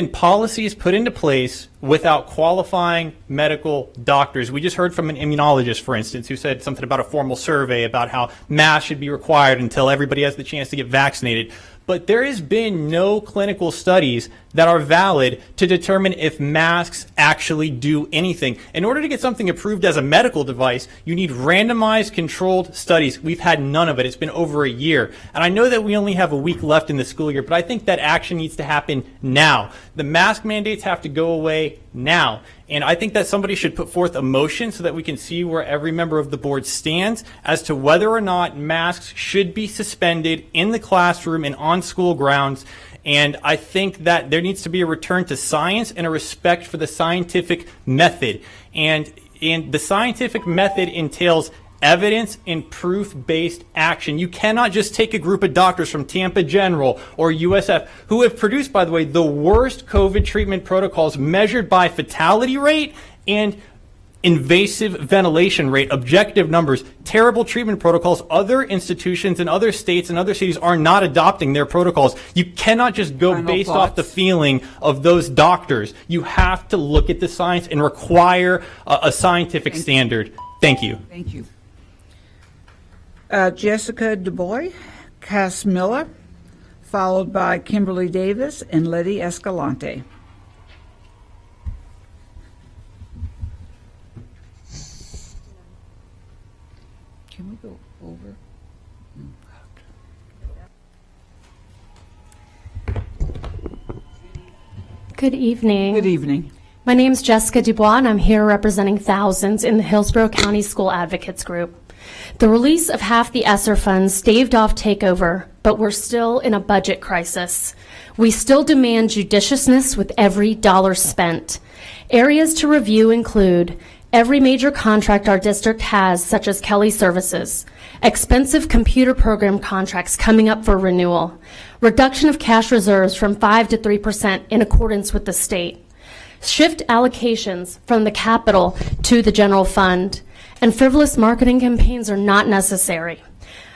Speaker 2: policies put into place without qualifying medical doctors. We just heard from an immunologist, for instance, who said something about a formal survey about how masks should be required until everybody has the chance to get vaccinated. But there has been no clinical studies that are valid to determine if masks actually do anything. In order to get something approved as a medical device, you need randomized controlled studies. We've had none of it. It's been over a year. And I know that we only have a week left in the school year, but I think that action needs to happen now. The mask mandates have to go away now. And I think that somebody should put forth a motion so that we can see where every member of the board stands as to whether or not masks should be suspended in the classroom and on school grounds. And I think that there needs to be a return to science and a respect for the scientific method. And the scientific method entails evidence and proof-based action. You cannot just take a group of doctors from Tampa General or USF who have produced, by the way, the worst COVID treatment protocols measured by fatality rate and invasive ventilation rate, objective numbers, terrible treatment protocols. Other institutions in other states and other cities are not adopting their protocols. You cannot just go based off the feeling of those doctors. You have to look at the science and require a scientific standard. Thank you.
Speaker 1: Thank you. Jessica DuBois, Cass Miller, followed by Kimberly Davis and Letty Escalante. Can we go over?
Speaker 4: Good evening.
Speaker 1: Good evening.
Speaker 4: My name is Jessica DuBois, and I'm here representing thousands in the Hillsborough County School Advocates Group. The release of half the ESSER funds staved off takeover, but we're still in a budget crisis. We still demand judiciousness with every dollar spent. Areas to review include every major contract our district has, such as Kelly Services, expensive computer program contracts coming up for renewal, reduction of cash reserves from 5 to 3% in accordance with the state, shift allocations from the capital to the general fund, and frivolous marketing campaigns are not necessary.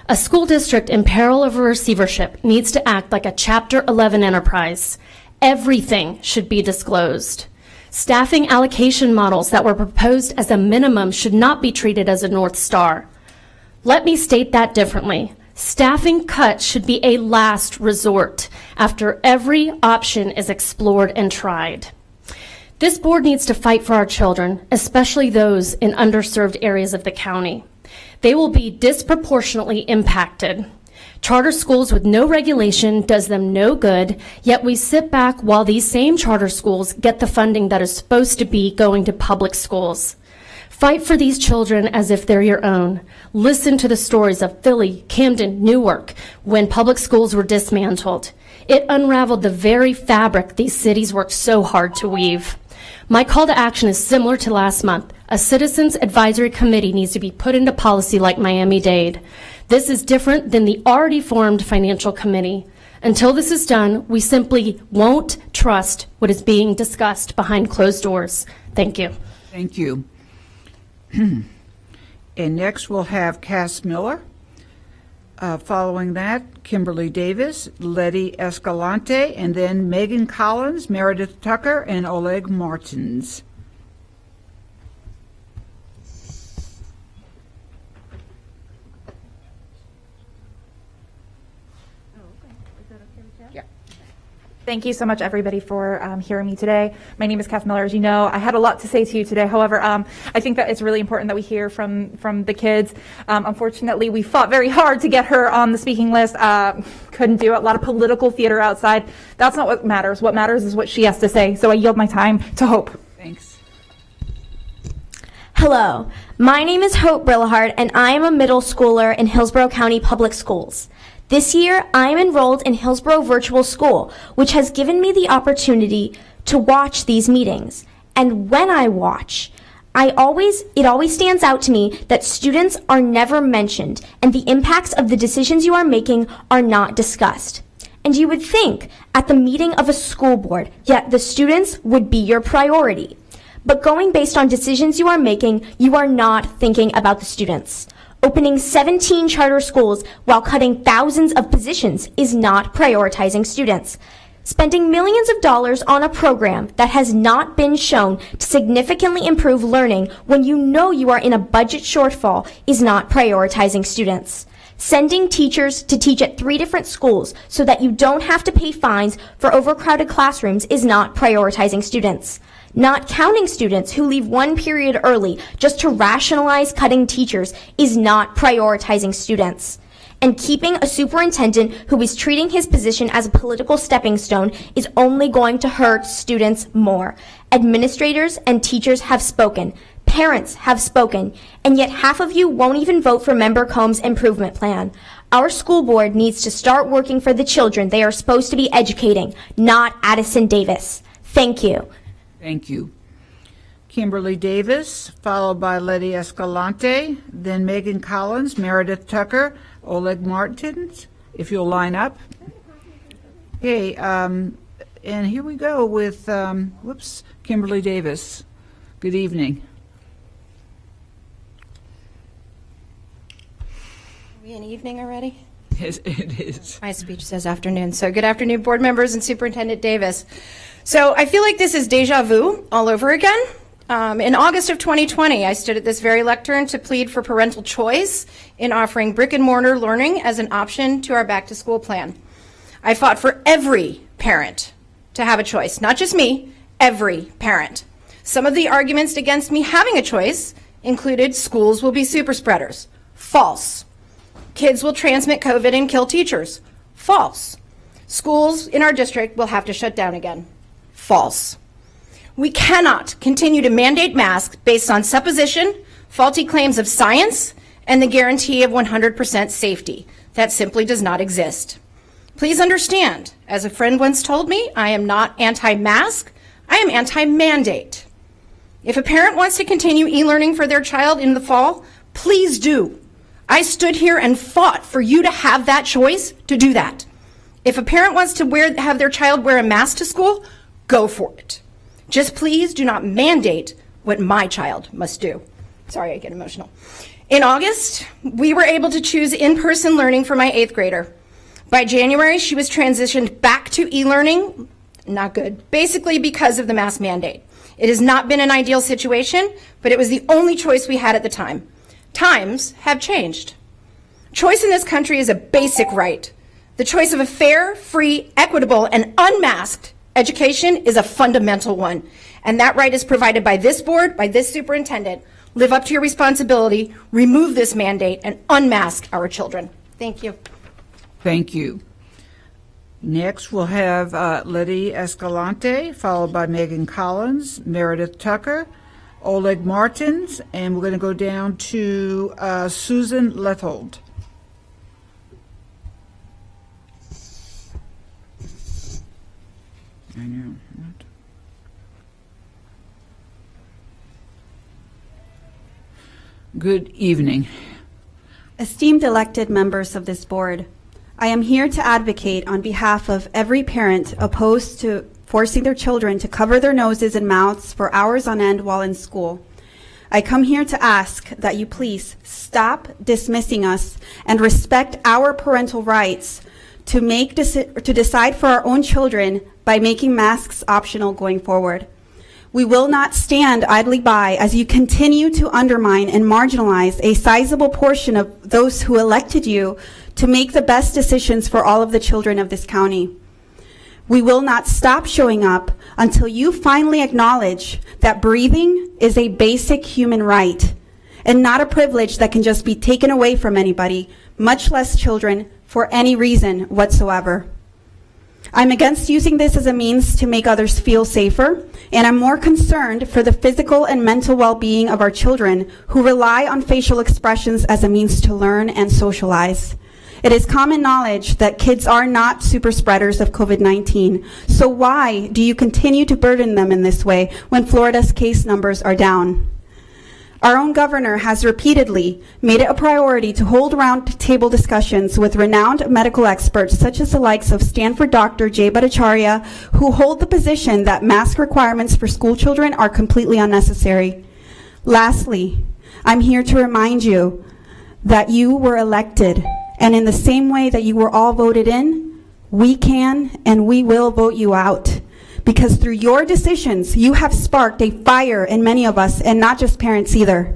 Speaker 4: A school district in peril of a receivership needs to act like a Chapter 11 enterprise. Everything should be disclosed. Staffing allocation models that were proposed as a minimum should not be treated as a North Star. Let me state that differently. Staffing cuts should be a last resort after every option is explored and tried. This board needs to fight for our children, especially those in underserved areas of the county. They will be disproportionately impacted. Charter schools with no regulation does them no good, yet we sit back while these same charter schools get the funding that is supposed to be going to public schools. Fight for these children as if they're your own. Listen to the stories of Philly, Camden, Newark, when public schools were dismantled. It unraveled the very fabric these cities worked so hard to weave. My call to action is similar to last month. A citizens advisory committee needs to be put into policy like Miami-Dade. This is different than the already formed financial committee. Until this is done, we simply won't trust what is being discussed behind closed doors. Thank you.
Speaker 1: Thank you. And next we'll have Cass Miller. Following that, Kimberly Davis, Letty Escalante, and then Megan Collins, Meredith Tucker, and Oleg Martins.
Speaker 7: Thank you so much, everybody, for hearing me today. My name is Kath Miller. As you know, I had a lot to say to you today. However, I think that it's really important that we hear from the kids. Unfortunately, we fought very hard to get her on the speaking list. Couldn't do it. A lot of political theater outside. That's not what matters. What matters is what she has to say. So I yield my time to Hope.
Speaker 1: Thanks.
Speaker 21: Hello, my name is Hope Brillhart, and I am a middle schooler in Hillsborough County Public Schools. This year, I am enrolled in Hillsborough Virtual School, which has given me the opportunity to watch these meetings. And when I watch, it always stands out to me that students are never mentioned and the impacts of the decisions you are making are not discussed. And you would think at the meeting of a school board, yet the students would be your priority. But going based on decisions you are making, you are not thinking about the students. Opening 17 charter schools while cutting thousands of positions is not prioritizing students. Spending millions of dollars on a program that has not been shown to significantly improve learning when you know you are in a budget shortfall is not prioritizing students. Sending teachers to teach at 3 different schools so that you don't have to pay fines for overcrowded classrooms is not prioritizing students. Not counting students who leave one period early just to rationalize cutting teachers is not prioritizing students. And keeping a superintendent who is treating his position as a political stepping stone is only going to hurt students more. Administrators and teachers have spoken. Parents have spoken. And yet half of you won't even vote for Member Combs' improvement plan. Our school board needs to start working for the children they are supposed to be educating, not Addison Davis. Thank you.
Speaker 1: Thank you. Kimberly Davis, followed by Letty Escalante, then Megan Collins, Meredith Tucker, Oleg Martins, if you'll line up. Okay, and here we go with, Kimberly Davis. Good evening.
Speaker 8: Are we in evening already?
Speaker 1: Yes, it is.
Speaker 8: My speech says afternoon. So good afternoon, board members and Superintendent Davis. So I feel like this is deja vu all over again. In August of 2020, I stood at this very lectern to plead for parental choice in offering brick and mortar learning as an option to our back to school plan. I fought for every parent to have a choice, not just me, every parent. Some of the arguments against me having a choice included schools will be super spreaders. False. Kids will transmit COVID and kill teachers. False. Schools in our district will have to shut down again. False. We cannot continue to mandate masks based on supposition, faulty claims of science, and the guarantee of 100% safety. That simply does not exist. Please understand, as a friend once told me, I am not anti-mask, I am anti-mandate. If a parent wants to continue e-learning for their child in the fall, please do. I stood here and fought for you to have that choice to do that. If a parent wants to have their child wear a mask to school, go for it. Just please do not mandate what my child must do. Sorry, I get emotional. In August, we were able to choose in-person learning for my 8th grader. By January, she was transitioned back to e-learning. Not good. Basically because of the mask mandate. It has not been an ideal situation, but it was the only choice we had at the time. Times have changed. Choice in this country is a basic right. The choice of a fair, free, equitable, and unmasked education is a fundamental one. And that right is provided by this board, by this superintendent. Live up to your responsibility, remove this mandate, and unmask our children. Thank you.
Speaker 1: Thank you. Next, we'll have Letty Escalante, followed by Megan Collins, Meredith Tucker, Oleg Martins, and we're going to go down to Susan Lethold. I know. Good evening.
Speaker 9: Esteemed elected members of this board, I am here to advocate on behalf of every parent opposed to forcing their children to cover their noses and mouths for hours on end while in school. I come here to ask that you please stop dismissing us and respect our parental rights to decide for our own children by making masks optional going forward. We will not stand idly by as you continue to undermine and marginalize a sizable portion of those who elected you to make the best decisions for all of the children of this county. We will not stop showing up until you finally acknowledge that breathing is a basic human right and not a privilege that can just be taken away from anybody, much less children, for any reason whatsoever. I'm against using this as a means to make others feel safer, and I'm more concerned for the physical and mental well-being of our children who rely on facial expressions as a means to learn and socialize. It is common knowledge that kids are not super spreaders of COVID-19, so why do you continue to burden them in this way when Florida's case numbers are down? Our own governor has repeatedly made it a priority to hold round-table discussions with renowned medical experts such as the likes of Stanford Dr. Jay Bhattacharya, who hold the position that mask requirements for school children are completely unnecessary. Lastly, I'm here to remind you that you were elected, and in the same way that you were all voted in, we can and we will vote you out. Because through your decisions, you have sparked a fire in many of us, and not just parents either.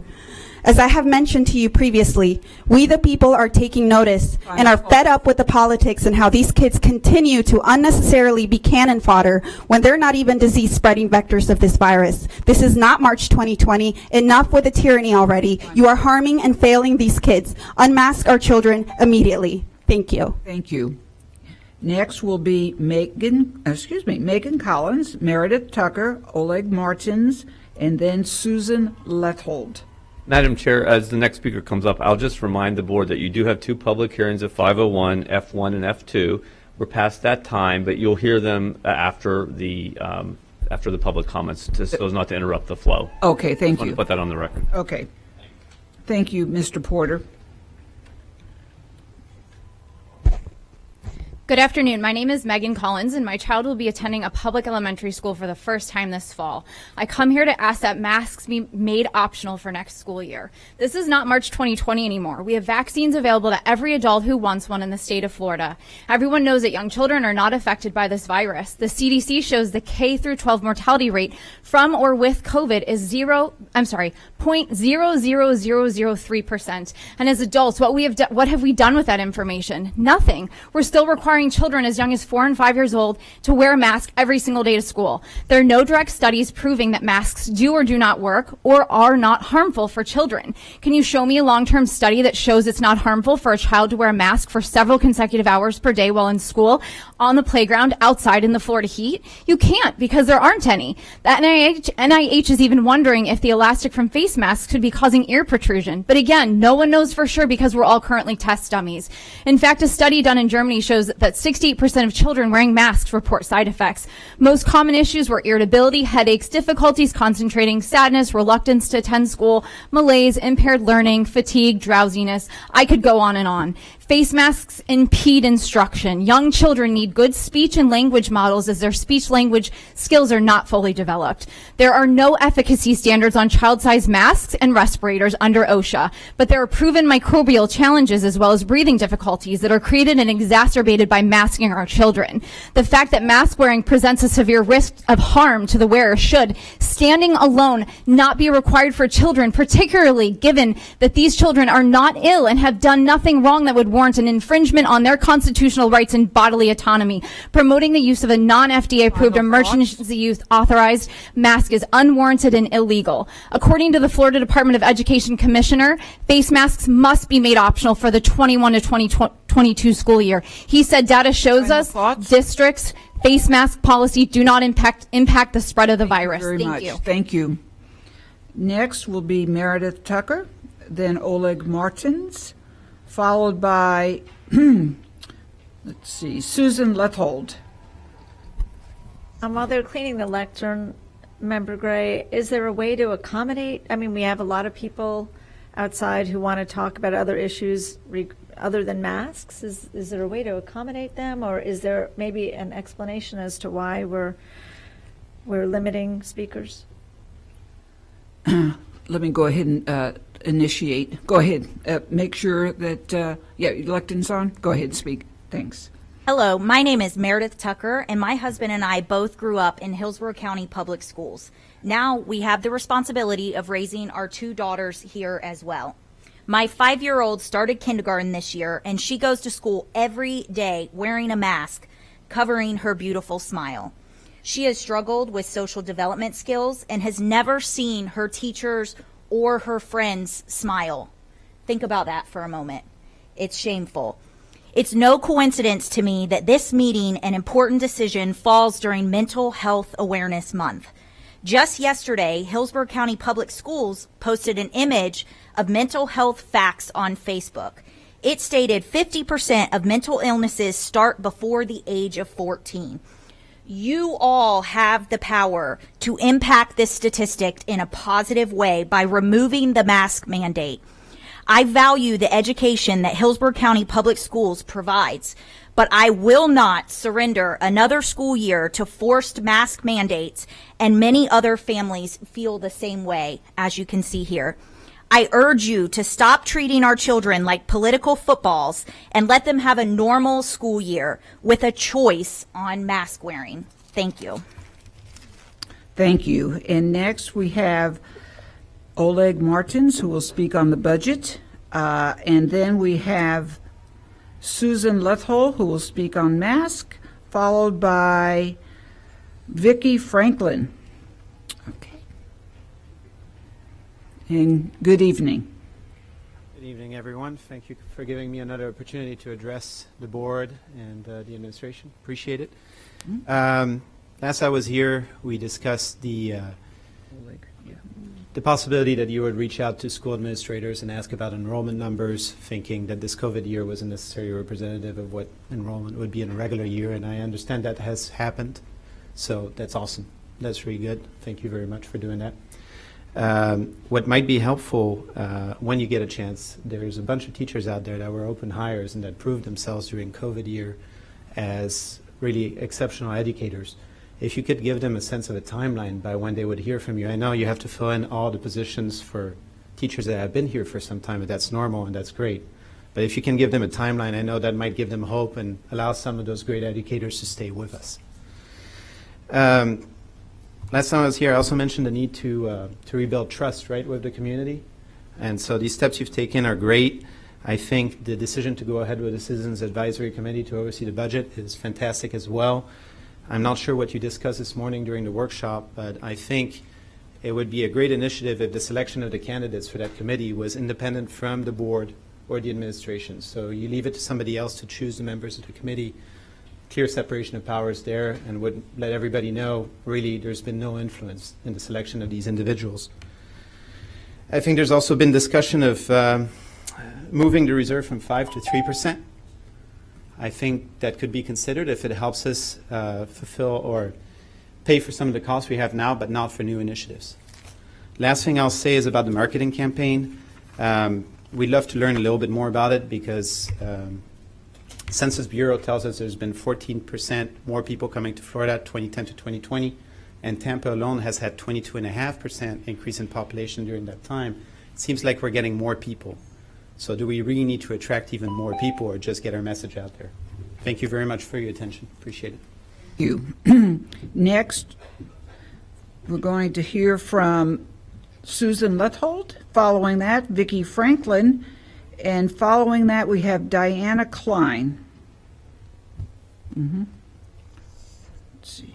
Speaker 9: As I have mentioned to you previously, we the people are taking notice and are fed up with the politics and how these kids continue to unnecessarily be cannon fodder when they're not even disease-spreading vectors of this virus. This is not March 2020. Enough with the tyranny already. You are harming and failing these kids. Unmask our children immediately. Thank you.
Speaker 1: Thank you. Next will be Megan Collins, Meredith Tucker, Oleg Martins, and then Susan Lethold.
Speaker 10: Madam Chair, as the next speaker comes up, I'll just remind the board that you do have 2 public hearings at 5:01, F1 and F2. We're past that time, but you'll hear them after the public comments, just so as not to interrupt the flow.
Speaker 1: Okay, thank you.
Speaker 10: Put that on the record.
Speaker 1: Okay. Thank you, Mr. Porter.
Speaker 11: Good afternoon. My name is Megan Collins, and my child will be attending a public elementary school for the first time this fall. I come here to ask that masks be made optional for next school year. This is not March 2020 anymore. We have vaccines available to every adult who wants one in the state of Florida. Everyone knows that young children are not affected by this virus. The CDC shows the K through 12 mortality rate from or with COVID is 0.00003%. And as adults, what have we done with that information? Nothing. We're still requiring children as young as 4 and 5 years old to wear a mask every single day to school. There are no direct studies proving that masks do or do not work or are not harmful for children. Can you show me a long-term study that shows it's not harmful for a child to wear a mask for several consecutive hours per day while in school, on the playground, outside in the Florida heat? You can't, because there aren't any. The NIH is even wondering if the elastic from face masks could be causing ear protrusion. But again, no one knows for sure because we're all currently test dummies. In fact, a study done in Germany shows that that 68% of children wearing masks report side effects. Most common issues were irritability, headaches, difficulties concentrating, sadness, reluctance to attend school, malaise, impaired learning, fatigue, drowsiness. I could go on and on. Face masks impede instruction. Young children need good speech and language models as their speech language skills are not fully developed. There are no efficacy standards on child-sized masks and respirators under OSHA, but there are proven microbial challenges as well as breathing difficulties that are created and exacerbated by masking our children. The fact that mask wearing presents a severe risk of harm to the wearer should, standing alone, not be required for children, particularly given that these children are not ill and have done nothing wrong that would warrant an infringement on their constitutional rights and bodily autonomy. Promoting the use of a non-FDA approved emergency use authorized mask is unwarranted and illegal. According to the Florida Department of Education Commissioner, face masks must be made optional for the 21 to 2022 school year. He said data shows us districts' face mask policy do not impact the spread of the virus. Thank you.
Speaker 1: Thank you. Next will be Meredith Tucker, then Oleg Martins, followed by, let's see, Susan Lethold.
Speaker 6: While they're cleaning the lectern, Member Gray, is there a way to accommodate? I mean, we have a lot of people outside who want to talk about other issues other than masks. Is there a way to accommodate them, or is there maybe an explanation as to why we're limiting speakers?
Speaker 1: Let me go ahead and initiate. Go ahead. Make sure that, your lectern's on. Go ahead and speak. Thanks.
Speaker 12: Hello, my name is Meredith Tucker, and my husband and I both grew up in Hillsborough County Public Schools. Now we have the responsibility of raising our 2 daughters here as well. My 5-year-old started kindergarten this year, and she goes to school every day wearing a mask, covering her beautiful smile. She has struggled with social development skills and has never seen her teachers or her friends smile. Think about that for a moment. It's shameful. It's no coincidence to me that this meeting and important decision falls during Mental Health Awareness Month. Just yesterday, Hillsborough County Public Schools posted an image of mental health facts on Facebook. It stated 50% of mental illnesses start before the age of 14. You all have the power to impact this statistic in a positive way by removing the mask mandate. I value the education that Hillsborough County Public Schools provides, but I will not surrender another school year to forced mask mandates, and many other families feel the same way, as you can see here. I urge you to stop treating our children like political footballs and let them have a normal school year with a choice on mask wearing. Thank you.
Speaker 1: Thank you. And next we have Oleg Martins, who will speak on the budget. And then we have Susan Lethold, who will speak on mask, followed by Vicki Franklin. Okay. And good evening.
Speaker 13: Good evening, everyone. Thank you for giving me another opportunity to address the board and the administration. Appreciate it. Last I was here, we discussed the possibility that you would reach out to school administrators and ask about enrollment numbers, thinking that this COVID year wasn't necessarily representative of what enrollment would be in a regular year, and I understand that has happened, so that's awesome. That's really good. Thank you very much for doing that. What might be helpful when you get a chance, there's a bunch of teachers out there that were open hires and that proved themselves during COVID year as really exceptional educators. If you could give them a sense of a timeline by when they would hear from you. I know you have to fill in all the positions for teachers that have been here for some time, but that's normal and that's great. But if you can give them a timeline, I know that might give them hope and allow some of those great educators to stay with us. Last time I was here, I also mentioned the need to rebuild trust, right, with the community. And so these steps you've taken are great. I think the decision to go ahead with the Citizens Advisory Committee to oversee the budget is fantastic as well. I'm not sure what you discussed this morning during the workshop, but I think it would be a great initiative if the selection of the candidates for that committee was independent from the board or the administration. So you leave it to somebody else to choose the members of the committee, clear separation of powers there, and would let everybody know really there's been no influence in the selection of these individuals. I think there's also been discussion of moving the reserve from 5% to 3%. I think that could be considered if it helps us fulfill or pay for some of the costs we have now, but not for new initiatives. Last thing I'll say is about the marketing campaign. We'd love to learn a little bit more about it because Census Bureau tells us there's been 14% more people coming to Florida 2010 to 2020, and Tampa alone has had 22.5% increase in population during that time. It seems like we're getting more people. So do we really need to attract even more people or just get our message out there? Thank you very much for your attention. Appreciate it.
Speaker 1: Thank you. Next, we're going to hear from Susan Luthold. Following that, Vicki Franklin. And following that, we have Diana Klein. Let's see.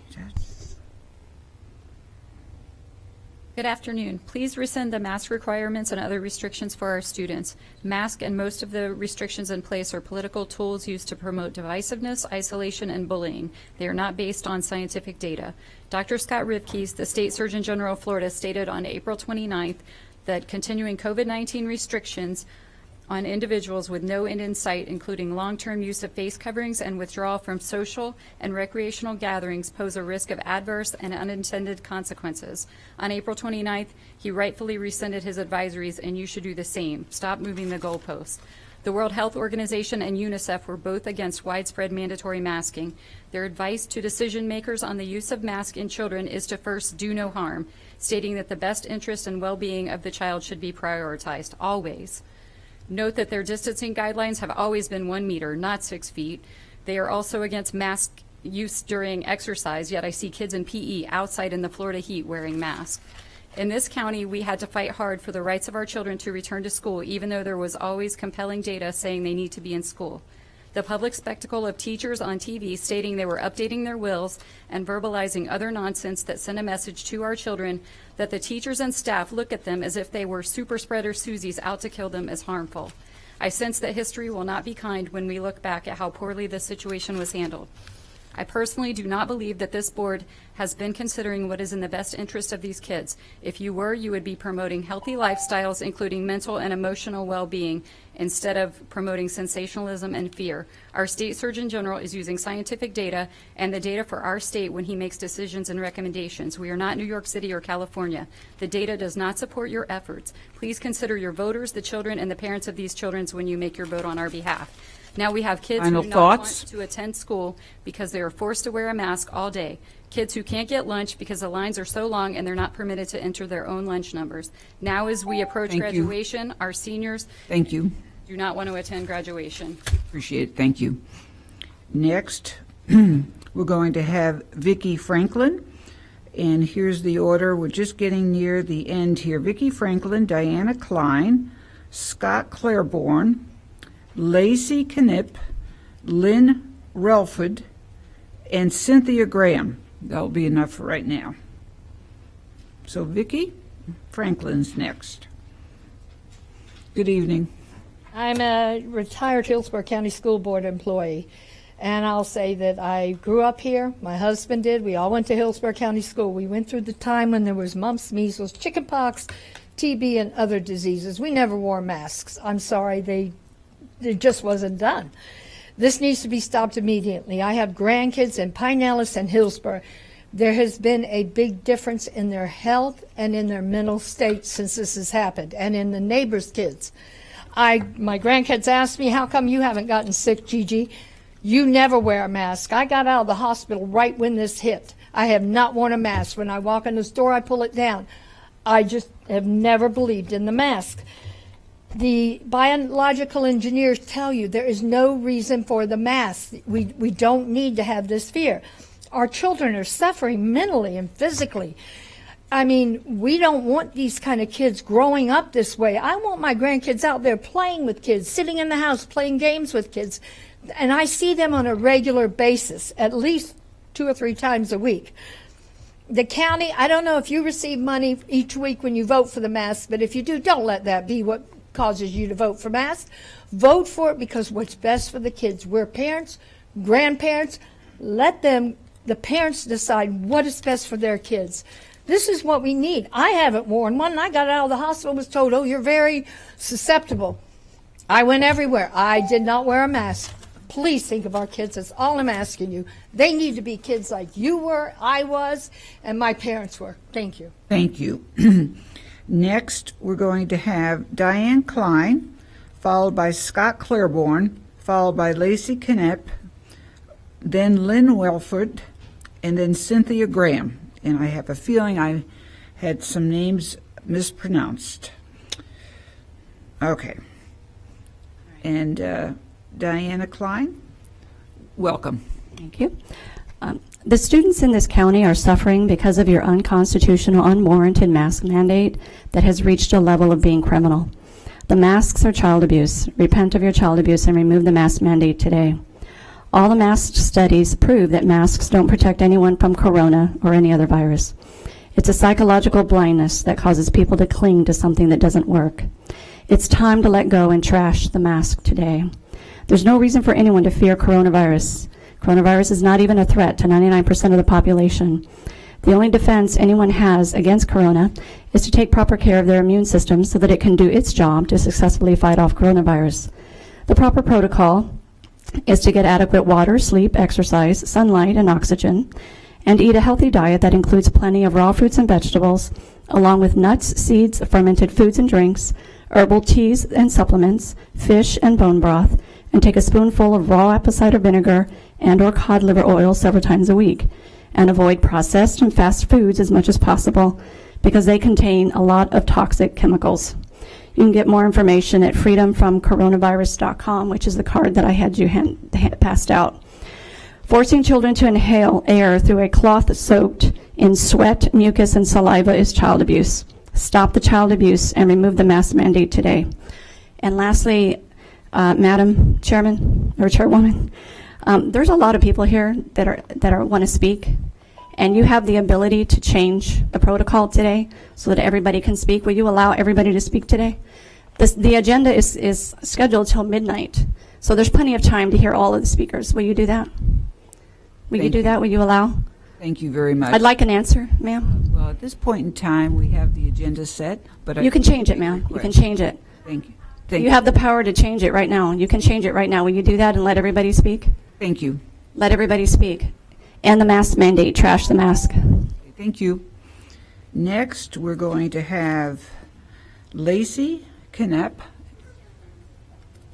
Speaker 5: Good afternoon. Please rescind the mask requirements and other restrictions for our students. Mask and most of the restrictions in place are political tools used to promote divisiveness, isolation, and bullying. They are not based on scientific data. Dr. Scott Rivkees, the State Surgeon General of Florida, stated on April 29th that continuing COVID-19 restrictions on individuals with no end in sight, including long-term use of face coverings and withdrawal from social and recreational gatherings, pose a risk of adverse and unintended consequences. On April 29th, he rightfully rescinded his advisories, and you should do the same. Stop moving the goalposts. The World Health Organization and UNICEF were both against widespread mandatory masking. Their advice to decision makers on the use of masks in children is to first do no harm, stating that the best interest and well-being of the child should be prioritized, always. Note that their distancing guidelines have always been 1 meter, not 6 feet. They are also against mask use during exercise, yet I see kids in PE outside in the Florida heat wearing masks. In this county, we had to fight hard for the rights of our children to return to school, even though there was always compelling data saying they need to be in school. The public spectacle of teachers on TV stating they were updating their wills and verbalizing other nonsense that sent a message to our children that the teachers and staff look at them as if they were super spreader Susies out to kill them is harmful. I sense that history will not be kind when we look back at how poorly this situation was handled. I personally do not believe that this board has been considering what is in the best interest of these kids. If you were, you would be promoting healthy lifestyles, including mental and emotional well-being, instead of promoting sensationalism and fear. Our state surgeon general is using scientific data and the data for our state when he makes decisions and recommendations. We are not New York City or California. The data does not support your efforts. Please consider your voters, the children, and the parents of these children when you make your vote on our behalf. Now we have kids
Speaker 1: Final
Speaker 5: who do
Speaker 1: thoughts?
Speaker 5: not want to attend school because they are forced to wear a mask all day. Kids who can't get lunch because the lines are so long and they're not permitted to enter their own lunch numbers. Now as we approach
Speaker 1: Thank you.
Speaker 5: graduation, our seniors
Speaker 1: Thank you.
Speaker 5: do not want to attend graduation.
Speaker 1: Appreciate it. Thank you. Next, we're going to have Vicki Franklin. And here's the order. We're just getting near the end here. Vicki Franklin, Diana Klein, Scott Claiborne, Lacey Knipp, Lynn Relford, and Cynthia Graham. That'll be enough for right now. So Vicki Franklin's next. Good evening.
Speaker 14: I'm a retired Hillsborough County School Board employee, and I'll say that I grew up here. My husband did. We all went to Hillsborough County School. We went through the time when there was mumps, measles, chickenpox, TB, and other diseases. We never wore masks. I'm sorry, it just wasn't done. This needs to be stopped immediately. I have grandkids in Pinellas and Hillsborough. There has been a big difference in their health and in their mental state since this has happened, and in the neighbors' kids. My grandkids asked me, how come you haven't gotten sick, Gigi? You never wear a mask. I got out of the hospital right when this hit. I have not worn a mask. When I walk in the store, I pull it down. I just have never believed in the mask. The biological engineers tell you there is no reason for the mask. We don't need to have this fear. Our children are suffering mentally and physically. I mean, we don't want these kind of kids growing up this way. I want my grandkids out there playing with kids, sitting in the house playing games with kids. And I see them on a regular basis, at least 2 or 3 times a week. The county, I don't know if you receive money each week when you vote for the mask, but if you do, don't let that be what causes you to vote for masks. Vote for it because what's best for the kids. We're parents, grandparents. Let the parents decide what is best for their kids. This is what we need. I haven't worn one. I got out of the hospital and was told, oh, you're very susceptible. I went everywhere. I did not wear a mask. Please think of our kids. That's all I'm asking you. They need to be kids like you were, I was, and my parents were. Thank you.
Speaker 1: Thank you. Next, we're going to have Diane Klein, followed by Scott Claiborne, followed by Lacey Knepp, then Lynn Welford, and then Cynthia Graham. And I have a feeling I had some names mispronounced. Okay. And Diana Klein, welcome.
Speaker 15: Thank you. The students in this county are suffering because of your unconstitutional, unwarranted mask mandate that has reached a level of being criminal. The masks are child abuse. Repent of your child abuse and remove the mask mandate today. All the mask studies prove that masks don't protect anyone from corona or any other virus. It's a psychological blindness that causes people to cling to something that doesn't work. It's time to let go and trash the mask today. There's no reason for anyone to fear coronavirus. Coronavirus is not even a threat to 99% of the population. The only defense anyone has against corona is to take proper care of their immune system so that it can do its job to successfully fight off coronavirus. The proper protocol is to get adequate water, sleep, exercise, sunlight, and oxygen, and eat a healthy diet that includes plenty of raw fruits and vegetables, along with nuts, seeds, fermented foods and drinks, herbal teas and supplements, fish and bone broth, and take a spoonful of raw apple cider vinegar and or cod liver oil several times a week. And avoid processed and fast foods as much as possible because they contain a lot of toxic chemicals. You can get more information at freedomfromcoronavirus.com, which is the card that I had you passed out. Forcing children to inhale air through a cloth soaked in sweat, mucus, and saliva is child abuse. Stop the child abuse and remove the mask mandate today. And lastly, Madam Chairman or Chairwoman, there's a lot of people here that want to speak, and you have the ability to change the protocol today so that everybody can speak. Will you allow everybody to speak today? The agenda is scheduled till midnight, so there's plenty of time to hear all of the speakers. Will you do that? Will you do that? Will you allow?
Speaker 1: Thank you very much.
Speaker 15: I'd like an answer, ma'am.
Speaker 1: Well, at this point in time, we have the agenda set, but
Speaker 15: You can change it, ma'am. You can change it.
Speaker 1: Thank you.
Speaker 15: You have the power to change it right now. You can change it right now. Will you do that and let everybody speak?
Speaker 1: Thank you.
Speaker 15: Let everybody speak. And the mask mandate. Trash the mask.
Speaker 1: Thank you. Next, we're going to have Lacey Knepp.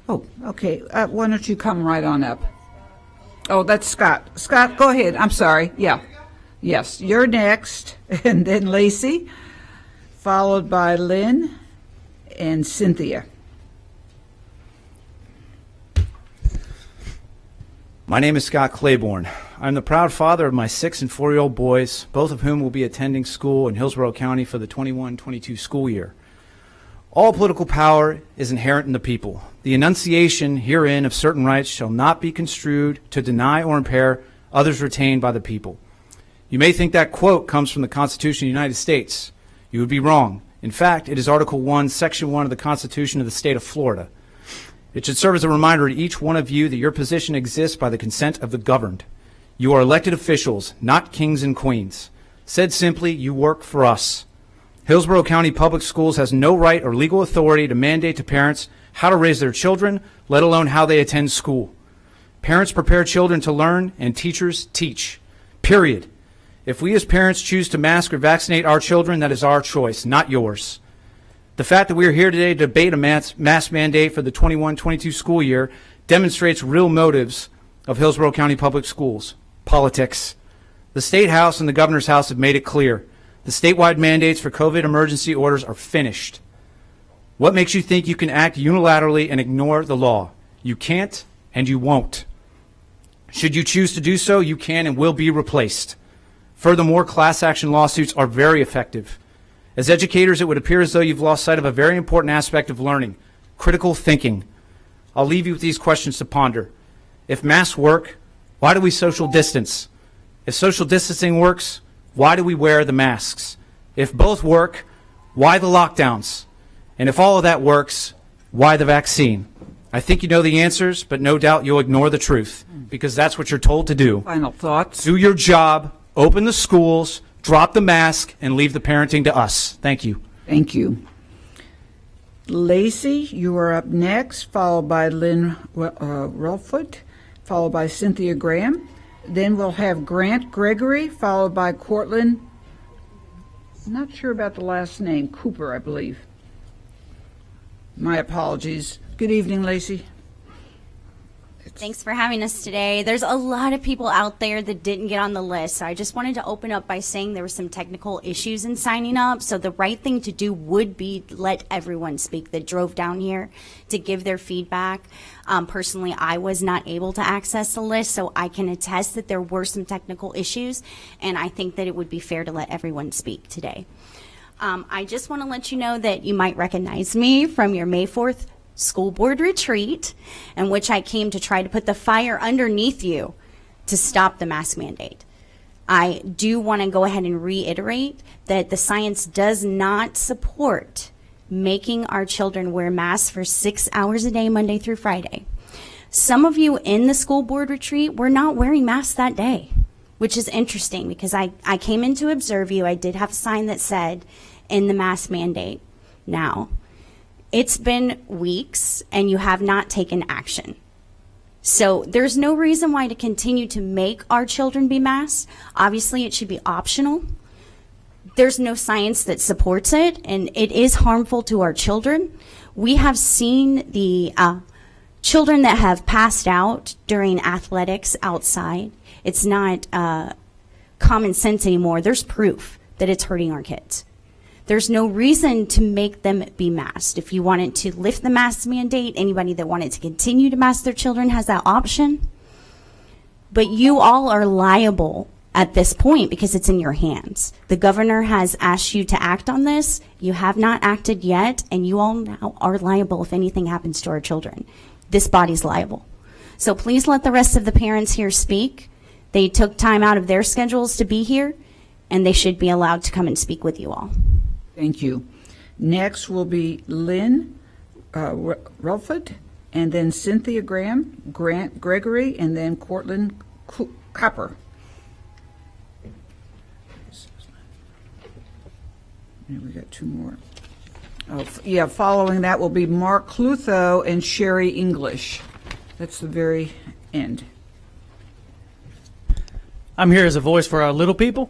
Speaker 1: Oh, okay. Why don't you come right on up? Oh, that's Scott. Scott, go ahead. I'm sorry. Yeah. Yes, you're next. And then Lacey, followed by Lynn and Cynthia.
Speaker 16: My name is Scott Claiborne. I'm the proud father of my 6 and 4-year-old boys, both of whom will be attending school in Hillsborough County for the 21-22 school year. All political power is inherent in the people. The enunciation herein of certain rights shall not be construed to deny or impair others retained by the people. You may think that quote comes from the Constitution of the United States. You would be wrong. In fact, it is Article 1, Section 1 of the Constitution of the State of Florida. It should serve as a reminder to each one of you that your position exists by the consent of the governed. You are elected officials, not kings and queens. Said simply, you work for us. Hillsborough County Public Schools has no right or legal authority to mandate to parents how to raise their children, let alone how they attend school. Parents prepare children to learn, and teachers teach. Period. If we as parents choose to mask or vaccinate our children, that is our choice, not yours. The fact that we are here today to debate a mask mandate for the 21-22 school year demonstrates real motives of Hillsborough County Public Schools: politics. The State House and the Governor's House have made it clear. The statewide mandates for COVID emergency orders are finished. What makes you think you can act unilaterally and ignore the law? You can't, and you won't. Should you choose to do so, you can and will be replaced. Furthermore, class action lawsuits are very effective. As educators, it would appear as though you've lost sight of a very important aspect of learning: critical thinking. I'll leave you with these questions to ponder. If masks work, why do we social distance? If social distancing works, why do we wear the masks? If both work, why the lockdowns? And if all of that works, why the vaccine? I think you know the answers, but no doubt you'll ignore the truth, because that's what you're told to do.
Speaker 1: Final thoughts?
Speaker 16: Do your job, open the schools, drop the mask, and leave the parenting to us. Thank you.
Speaker 1: Thank you. Lacey, you are up next, followed by Lynn Relfoot, followed by Cynthia Graham. Then we'll have Grant Gregory, followed by Cortland, I'm not sure about the last name, Cooper, I believe. My apologies. Good evening, Lacey.
Speaker 17: Thanks for having us today. There's a lot of people out there that didn't get on the list, so I just wanted to open up by saying there were some technical issues in signing up, so the right thing to do would be let everyone speak that drove down here to give their feedback. Personally, I was not able to access the list, so I can attest that there were some technical issues, and I think that it would be fair to let everyone speak today. I just want to let you know that you might recognize me from your May 4th school board retreat, in which I came to try to put the fire underneath you to stop the mask mandate. I do want to go ahead and reiterate that the science does not support making our children wear masks for 6 hours a day, Monday through Friday. Some of you in the school board retreat were not wearing masks that day, which is interesting because I came in to observe you. I did have a sign that said in the mask mandate. Now, it's been weeks and you have not taken action. So there's no reason why to continue to make our children be masked. Obviously, it should be optional. There's no science that supports it, and it is harmful to our children. We have seen the children that have passed out during athletics outside. It's not common sense anymore. There's proof that it's hurting our kids. There's no reason to make them be masked. If you wanted to lift the mask mandate, anybody that wanted to continue to mask their children has that option. But you all are liable at this point because it's in your hands. The governor has asked you to act on this. You have not acted yet, and you all now are liable if anything happens to our children. This body's liable. So please let the rest of the parents here speak. They took time out of their schedules to be here, and they should be allowed to come and speak with you all.
Speaker 1: Thank you. Next will be Lynn Relford, and then Cynthia Graham, Grant Gregory, and then Cortland Copper. And we got two more. Following that will be Mark Clutho and Sherry English. That's the very end.
Speaker 18: I'm here as a voice for our little people.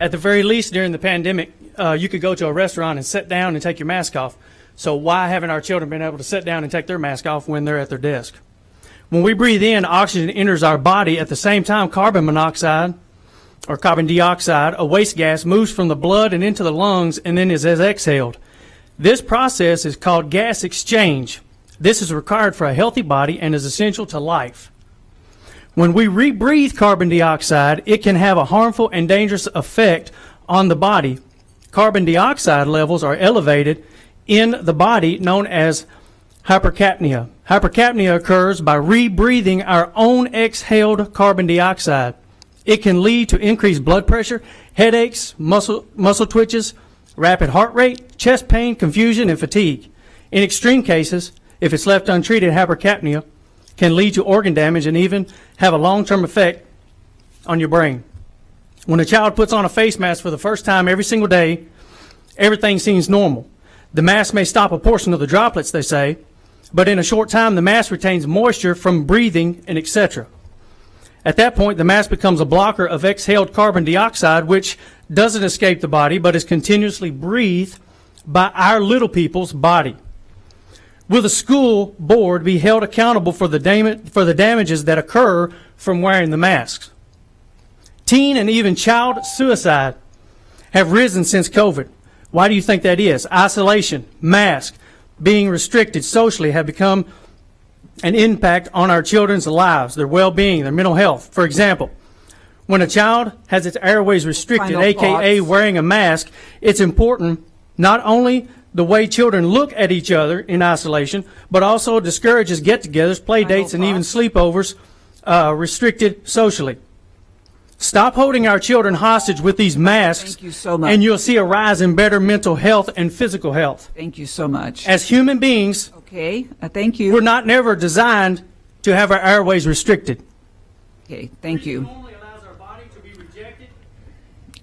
Speaker 18: At the very least, during the pandemic, you could go to a restaurant and sit down and take your mask off. So why haven't our children been able to sit down and take their mask off when they're at their desk? When we breathe in, oxygen enters our body. At the same time, carbon monoxide or carbon dioxide, a waste gas, moves from the blood and into the lungs and then is exhaled. This process is called gas exchange. This is required for a healthy body and is essential to life. When we rebreathe carbon dioxide, it can have a harmful and dangerous effect on the body. Carbon dioxide levels are elevated in the body, known as hypercapnia. Hypercapnia occurs by rebreathing our own exhaled carbon dioxide. It can lead to increased blood pressure, headaches, muscle twitches, rapid heart rate, chest pain, confusion, and fatigue. In extreme cases, if it's left untreated, hypercapnia can lead to organ damage and even have a long-term effect on your brain. When a child puts on a face mask for the first time every single day, everything seems normal. The mask may stop a portion of the droplets, they say, but in a short time, the mask retains moisture from breathing and etc. At that point, the mask becomes a blocker of exhaled carbon dioxide, which doesn't escape the body, but is continuously breathed by our little people's body. Will the school board be held accountable for the damages that occur from wearing the masks? Teen and even child suicide have risen since COVID. Why do you think that is? Isolation, mask, being restricted socially have become an impact on our children's lives, their well-being, their mental health. For example, when a child has its airways restricted, aka wearing a mask, it's important not only the way children look at each other in isolation, but also discourages get-togethers, play dates, and even sleepovers restricted socially. Stop holding our children hostage with these masks,
Speaker 1: Thank you so much.
Speaker 18: And you'll see a rise in better mental health and physical health.
Speaker 1: Thank you so much.
Speaker 18: As human beings,
Speaker 1: thank you.
Speaker 18: We're not never designed to have our airways restricted.
Speaker 1: Okay, thank you.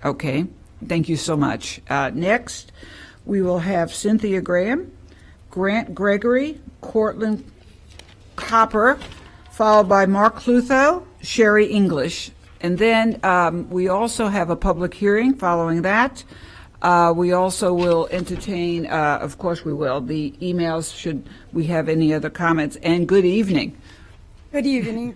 Speaker 1: Okay, thank you so much. Next, we will have Cynthia Graham, Grant Gregory, Cortland Copper, followed by Mark Clutho, Sherry English. And then we also have a public hearing following that. We also will entertain, of course we will, the emails should we have any other comments. And good evening.
Speaker 3: Good evening.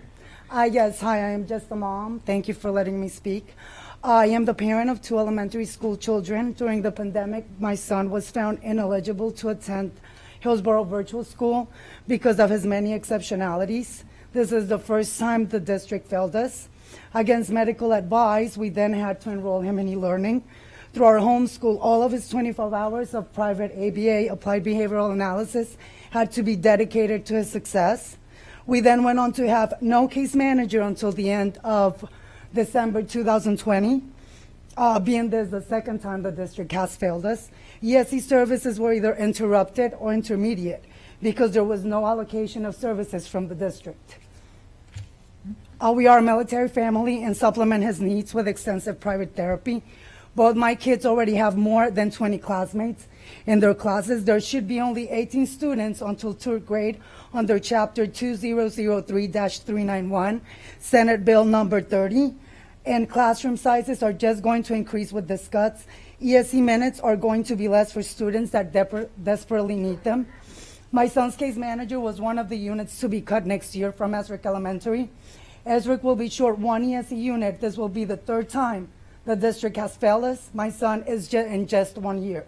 Speaker 3: Yes, hi, I am just a mom. Thank you for letting me speak. I am the parent of 2 elementary school children. During the pandemic, my son was found ineligible to attend Hillsborough Virtual School because of his many exceptionalities. This is the first time the district failed us. Against medical advice, we then had to enroll him in e-learning. Through our homeschool, all of his 25 hours of private ABA, applied behavioral analysis, had to be dedicated to his success. We then went on to have no case manager until the end of December 2020. Being this the second time the district has failed us. ESE services were either interrupted or intermediate because there was no allocation of services from the district. We are a military family and supplement his needs with extensive private therapy. Both my kids already have more than 20 classmates in their classes. There should be only 18 students until 3rd grade under Chapter 2003-391, Senate Bill number 30. And classroom sizes are just going to increase with this cuts. ESE minutes are going to be less for students that desperately need them. My son's case manager was one of the units to be cut next year from Esrick Elementary. Esrick will be short 1 ESE unit. This will be the 3rd time the district has failed us. My son is in just 1 year.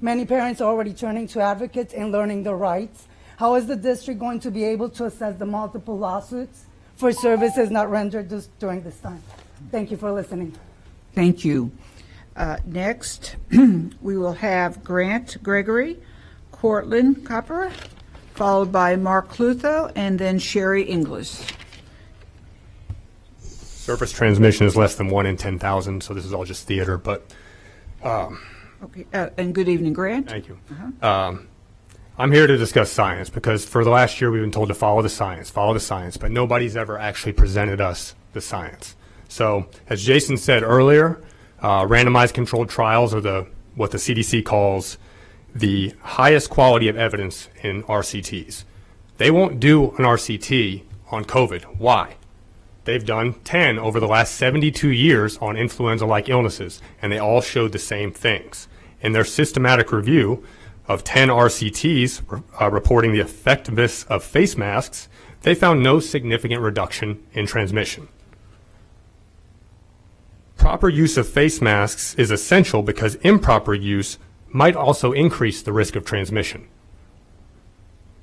Speaker 3: Many parents are already turning to advocates and learning their rights. How is the district going to be able to assess the multiple lawsuits for services not rendered during this time? Thank you for listening.
Speaker 1: Thank you. Next, we will have Grant Gregory, Cortland Copper, followed by Mark Clutho, and then Sherry English.
Speaker 19: Surface transmission is less than 1 in 10,000, so this is all just theater, but...
Speaker 1: Okay, and good evening, Grant.
Speaker 19: Thank you. I'm here to discuss science because for the last year we've been told to follow the science, but nobody's ever actually presented us the science. So, as Jason said earlier, randomized controlled trials are what the CDC calls the highest quality of evidence in RCTs. They won't do an RCT on COVID. Why? They've done 10 over the last 72 years on influenza-like illnesses, and they all showed the same things. In their systematic review of 10 RCTs reporting the effectiveness of face masks, they found no significant reduction in transmission. Proper use of face masks is essential because improper use might also increase the risk of transmission.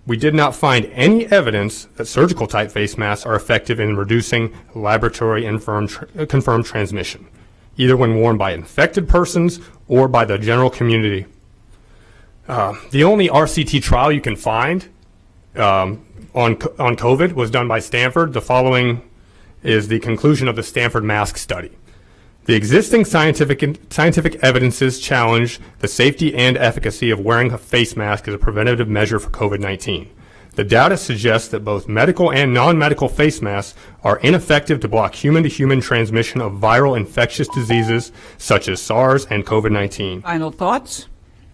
Speaker 19: We did not find any evidence that surgical type face masks are effective in reducing laboratory confirmed transmission, either when worn by infected persons or by the general community. The only RCT trial you can find on COVID was done by Stanford. The following is the conclusion of the Stanford mask study. The existing scientific evidences challenge the safety and efficacy of wearing a face mask as a preventative measure for COVID-19. The data suggests that both medical and non-medical face masks are ineffective to block human-to-human transmission of viral infectious diseases such as SARS and COVID-19.
Speaker 1: Final thoughts?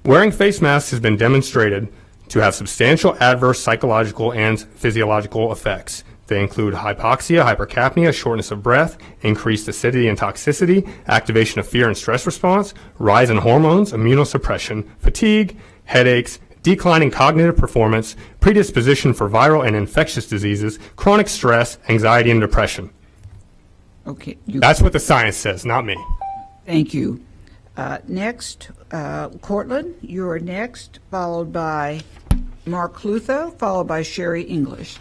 Speaker 19: Wearing face masks has been demonstrated to have substantial adverse psychological and physiological effects. They include hypoxia, hypercapnia, shortness of breath, increased acidity and toxicity, activation of fear and stress response, rise in hormones, immunosuppression, fatigue, headaches, declining cognitive performance, predisposition for viral and infectious diseases, chronic stress, anxiety, and depression.
Speaker 1: Okay.
Speaker 19: That's what the science says, not me.
Speaker 1: Thank you. Next, Cortland, you're next, followed by Mark Clutho, followed by Sherry English.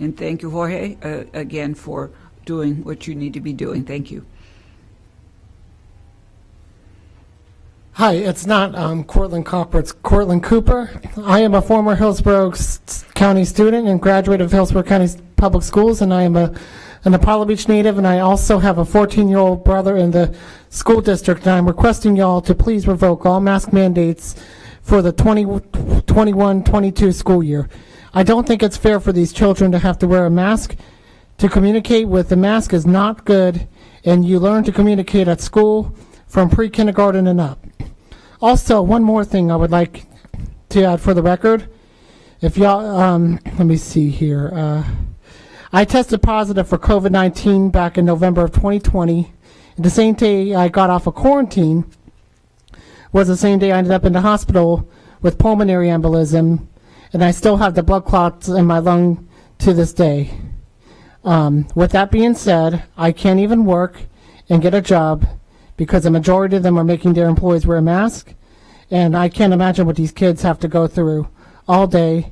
Speaker 1: And thank you, Jorge, again for doing what you need to be doing. Thank you.
Speaker 20: Hi, it's not Cortland Copper, it's Cortland Cooper. I am a former Hillsborough County student and graduate of Hillsborough County Public Schools, and I am an Apollo Beach native, and I also have a 14-year-old brother in the school district, and I'm requesting y'all to please revoke all mask mandates for the 21-22 school year. I don't think it's fair for these children to have to wear a mask. To communicate with the mask is not good, and you learn to communicate at school from pre-kindergarten and up. Also, one more thing I would like to add for the record. If y'all, let me see here. I tested positive for COVID-19 back in November of 2020. And the same day I got off of quarantine was the same day I ended up in the hospital with pulmonary embolism, and I still have the blood clots in my lung to this day. With that being said, I can't even work and get a job because the majority of them are making their employees wear a mask, and I can't imagine what these kids have to go through all day,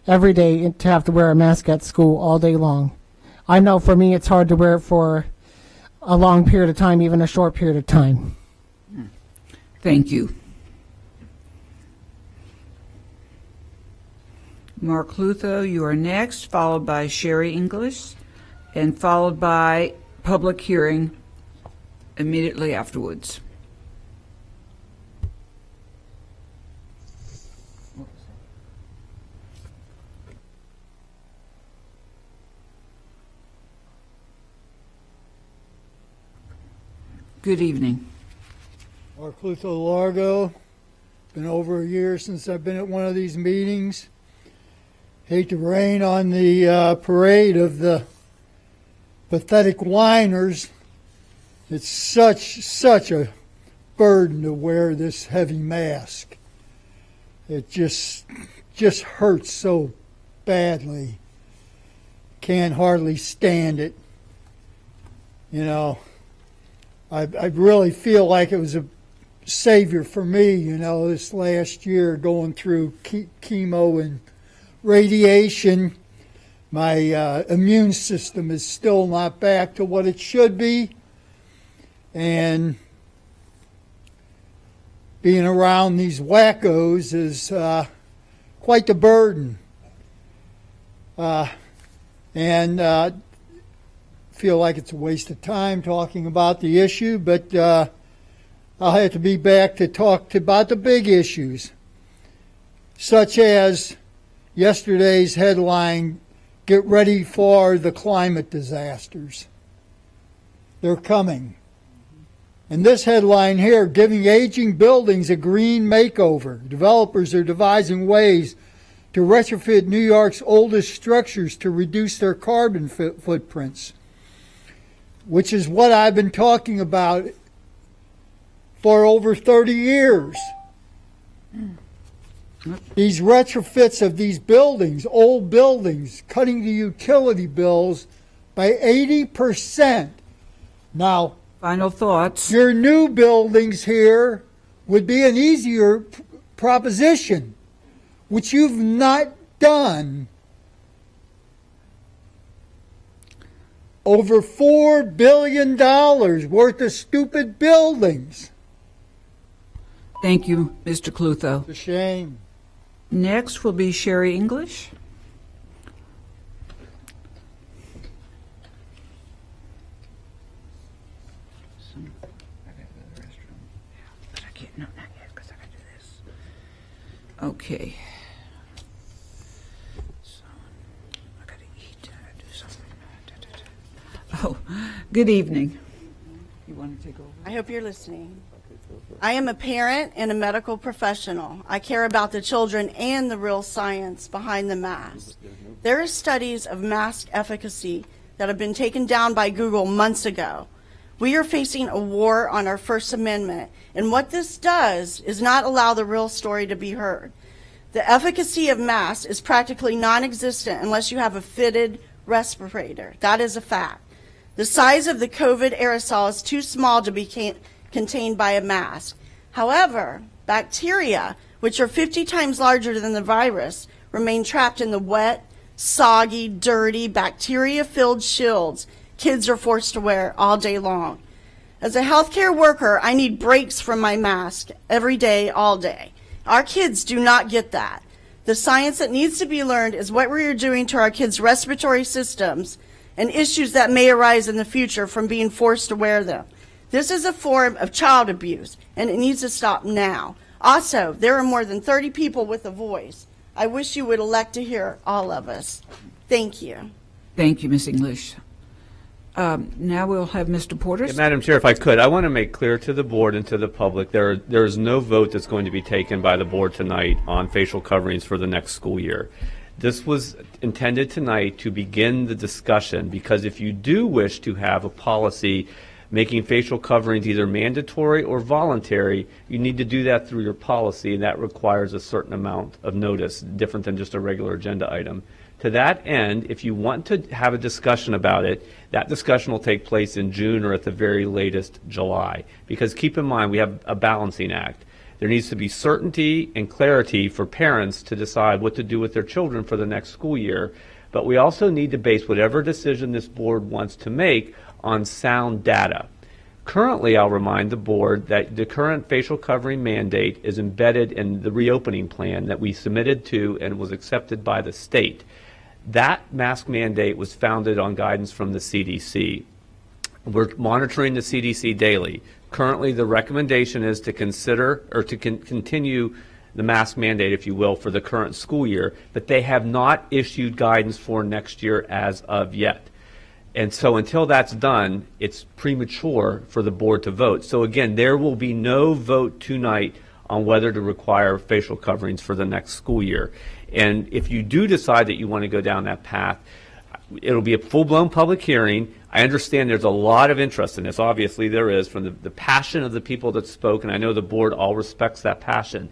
Speaker 20: every day, to have to wear a mask at school all day long. I know for me it's hard to wear it for a long period of time, even a short period of time.
Speaker 1: Thank you. Mark Lutho, you are next, followed by Sherry English, and followed by public hearing immediately afterwards. Good evening.
Speaker 2: Mark Lutho Largo. Been over a year since I've been at one of these meetings. Hate to rain on the parade of the pathetic whiners. It's such a burden to wear this heavy mask. It just hurts so badly. Can't hardly stand it. You know, I really feel like it was a savior for me, you know, this last year going through chemo and radiation. My immune system is still not back to what it should be. And being around these wackos is quite the burden. And feel like it's a waste of time talking about the issue, but I'll have to be back to talk about the big issues, such as yesterday's headline, "Get ready for the climate disasters." They're coming. And this headline here, "Giving aging buildings a green makeover. Developers are devising ways to retrofit New York's oldest structures to reduce their carbon footprints," which is what I've been talking about for over 30 years. These retrofits of these buildings, old buildings, cutting the utility bills by 80%. Now,
Speaker 1: final thoughts.
Speaker 2: Your new buildings here would be an easier proposition, which you've not done. Over $4 billion worth of stupid buildings.
Speaker 1: Thank you, Mr. Clutho.
Speaker 2: It's a shame.
Speaker 1: Next will be Sherry English. Okay. So, I gotta eat. I gotta do something. Oh, good evening. You want to take over?
Speaker 22: I hope you're listening. I am a parent and a medical professional. I care about the children and the real science behind the mask. There are studies of mask efficacy that have been taken down by Google months ago. We are facing a war on our First Amendment, and what this does is not allow the real story to be heard. The efficacy of masks is practically non-existent unless you have a fitted respirator. That is a fact. The size of the COVID aerosol is too small to be contained by a mask. However, bacteria, which are 50 times larger than the virus, remain trapped in the wet, soggy, dirty, bacteria-filled shields kids are forced to wear all day long. As a healthcare worker, I need breaks from my mask every day, all day. Our kids do not get that. The science that needs to be learned is what we are doing to our kids' respiratory systems and issues that may arise in the future from being forced to wear them. This is a form of child abuse, and it needs to stop now. Also, there are more than 30 people with a voice. I wish you would elect to hear all of us. Thank you.
Speaker 1: Thank you, Ms. English. Now we'll have Mr. Porter.
Speaker 10: Yeah, Madam Chair, if I could, I want to make clear to the board and to the public there is no vote that's going to be taken by the board tonight on facial coverings for the next school year. This was intended tonight to begin the discussion, because if you do wish to have a policy making facial coverings either mandatory or voluntary, you need to do that through your policy, and that requires a certain amount of notice, different than just a regular agenda item. To that end, if you want to have a discussion about it, that discussion will take place in June or at the very latest July. Because keep in mind, we have a balancing act. There needs to be certainty and clarity for parents to decide what to do with their children for the next school year. But we also need to base whatever decision this board wants to make on sound data. Currently, I'll remind the board that the current facial covering mandate is embedded in the reopening plan that we submitted to and was accepted by the state. That mask mandate was founded on guidance from the CDC. We're monitoring the CDC daily. Currently, the recommendation is to consider or to continue the mask mandate, if you will, for the current school year, but they have not issued guidance for next year as of yet. And so until that's done, it's premature for the board to vote. So again, there will be no vote tonight on whether to require facial coverings for the next school year. And if you do decide that you want to go down that path, it'll be a full-blown public hearing. I understand there's a lot of interest in this. Obviously there is, from the passion of the people that spoke, and I know the board all respects that passion.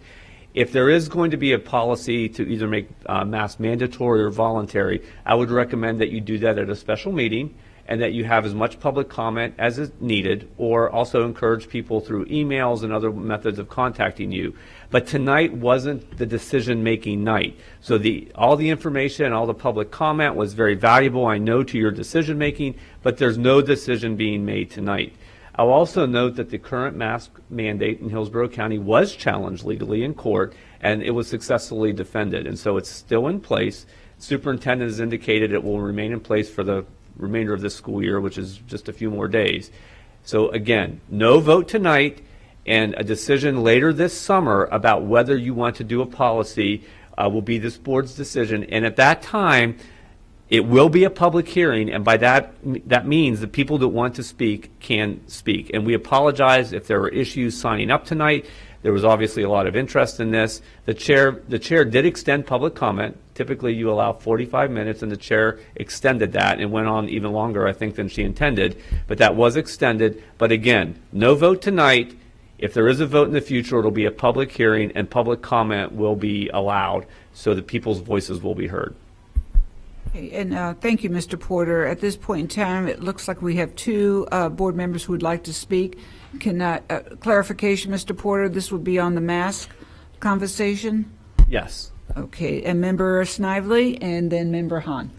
Speaker 10: If there is going to be a policy to either make masks mandatory or voluntary, I would recommend that you do that at a special meeting and that you have as much public comment as is needed, or also encourage people through emails and other methods of contacting you. But tonight wasn't the decision-making night. So all the information and all the public comment was very valuable, I know, to your decision-making, but there's no decision being made tonight. I'll also note that the current mask mandate in Hillsborough County was challenged legally in court, and it was successfully defended. And so it's still in place. Superintendent has indicated it will remain in place for the remainder of this school year, which is just a few more days. So again, no vote tonight, and a decision later this summer about whether you want to do a policy will be this board's decision. And at that time, it will be a public hearing, and by that means the people that want to speak can speak. And we apologize if there were issues signing up tonight. There was obviously a lot of interest in this. The chair did extend public comment. Typically you allow 45 minutes, and the chair extended that and went on even longer, I think, than she intended. But that was extended. But again, no vote tonight. If there is a vote in the future, it'll be a public hearing, and public comment will be allowed so that people's voices will be heard.
Speaker 1: Okay, and thank you, Mr. Porter. At this point in time, it looks like we have two board members who would like to speak. Can clarification, Mr. Porter, this would be on the mask conversation?
Speaker 10: Yes.
Speaker 1: Okay, and Member Snively, and then Member Hahn.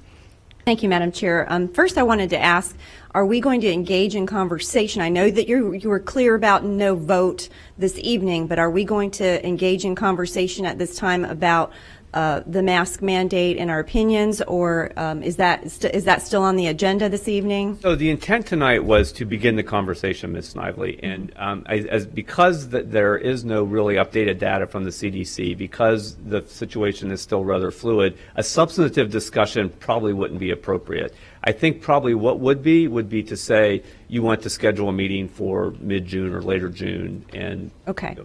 Speaker 4: Thank you, Madam Chair. First, I wanted to ask, are we going to engage in conversation? I know that you were clear about no vote this evening, but are we going to engage in conversation at this time about the mask mandate and our opinions, or is that still on the agenda this evening?
Speaker 10: So the intent tonight was to begin the conversation, Ms. Snively, and because there is no really updated data from the CDC, because the situation is still rather fluid, a substantive discussion probably wouldn't be appropriate. I think probably what would be to say you want to schedule a meeting for mid-June or later June. And
Speaker 4: okay.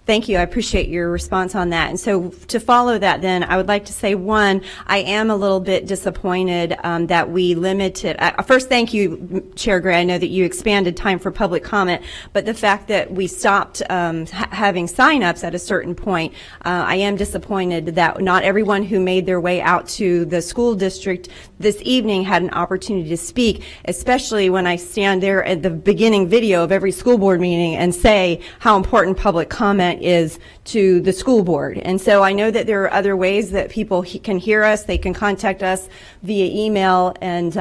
Speaker 4: Thank you. I appreciate your response on that. And so to follow that then, I would like to say, one, I am a little bit disappointed that we limited, first thank you, Chair Gray, I know that you expanded time for public comment, but the fact that we stopped having sign-ups at a certain point, I am disappointed that not everyone who made their way out to the school district this evening had an opportunity to speak, especially when I stand there at the beginning video of every school board meeting and say how important public comment is to the school board. And so I know that there are other ways that people can hear us. They can contact us via email and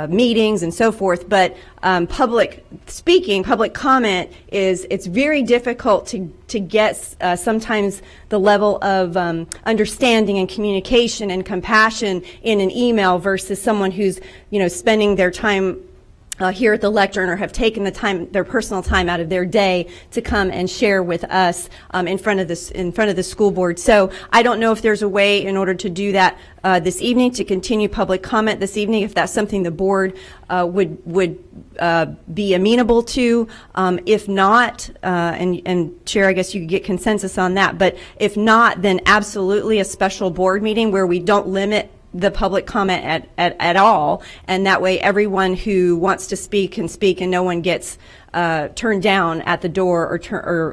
Speaker 4: meetings and so forth, but public speaking, public comment it's very difficult to get sometimes the level of understanding and communication and compassion in an email versus someone who's spending their time here at the lectern or have taken the time, their personal time out of their day to come and share with us in front of the school board. So I don't know if there's a way in order to do that this evening, to continue public comment this evening, if that's something the board would be amenable to. If not, and Chair, I guess you could get consensus on that. But if not, then absolutely a special board meeting where we don't limit the public comment at all, and that way everyone who wants to speak can speak, and no one gets turned down at the door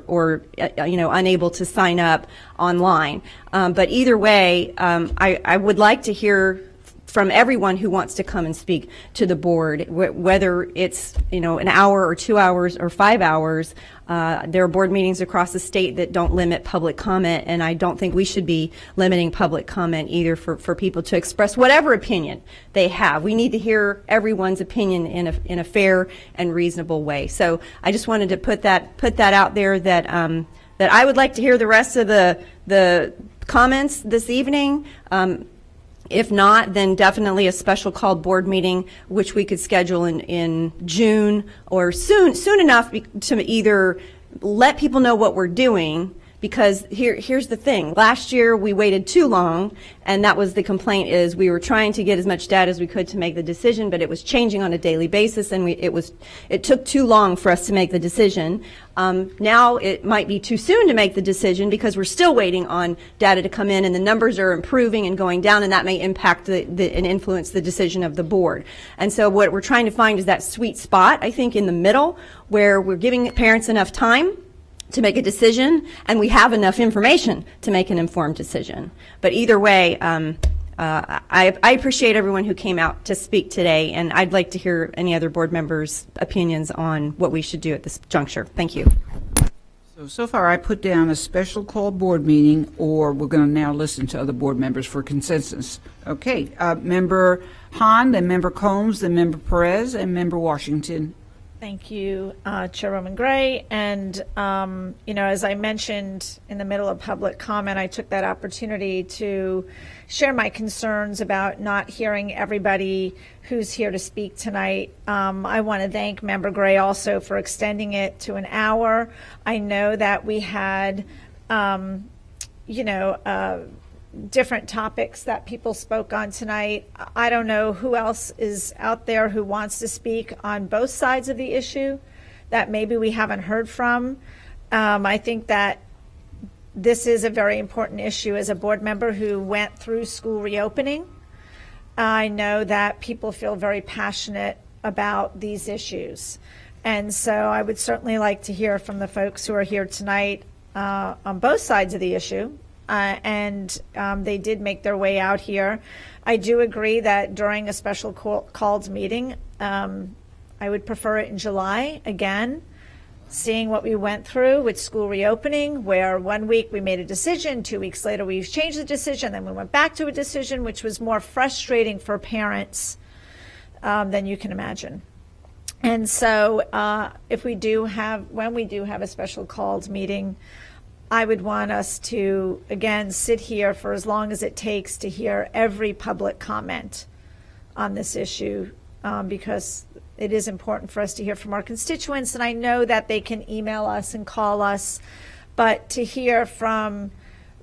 Speaker 4: or unable to sign up online. But either way, I would like to hear from everyone who wants to come and speak to the board, whether it's an hour or 2 hours or 5 hours. There are board meetings across the state that don't limit public comment, and I don't think we should be limiting public comment either for people to express whatever opinion they have. We need to hear everyone's opinion in a fair and reasonable way. So I just wanted to put that out there that I would like to hear the rest of the comments this evening. If not, then definitely a special called board meeting, which we could schedule in June or soon enough to either let people know what we're doing, because here's the thing. Last year we waited too long, and that was the complaint, is we were trying to get as much data as we could to make the decision, but it was changing on a daily basis, and it took too long for us to make the decision. Now it might be too soon to make the decision because we're still waiting on data to come in, and the numbers are improving and going down, and that may impact and influence the decision of the board. And so what we're trying to find is that sweet spot, I think, in the middle, where we're giving parents enough time to make a decision, and we have enough information to make an informed decision. But either way, I appreciate everyone who came out to speak today, and I'd like to hear any other board members' opinions on what we should do at this juncture. Thank you.
Speaker 1: So far I put down a special call board meeting, or we're going to now listen to other board members for consensus. Okay, Member Hahn, then Member Combs, then Member Perez, and Member Washington.
Speaker 6: Thank you, Chairwoman Gray. And, as I mentioned in the middle of public comment, I took that opportunity to share my concerns about not hearing everybody who's here to speak tonight. I want to thank Member Gray also for extending it to an hour. I know that we had, different topics that people spoke on tonight. I don't know who else is out there who wants to speak on both sides of the issue that maybe we haven't heard from. I think that this is a very important issue. As a board member who went through school reopening, I know that people feel very passionate about these issues. And so I would certainly like to hear from the folks who are here tonight on both sides of the issue. They did make their way out here. I do agree that during a special called meeting, I would prefer it in July, again, seeing what we went through with school reopening, where 1 week we made a decision, 2 weeks later we changed the decision, then we went back to a decision, which was more frustrating for parents than you can imagine. And so when we do have a special called meeting, I would want us to, again, sit here for as long as it takes to hear every public comment on this issue, because it is important for us to hear from our constituents. And I know that they can email us and call us, but to hear from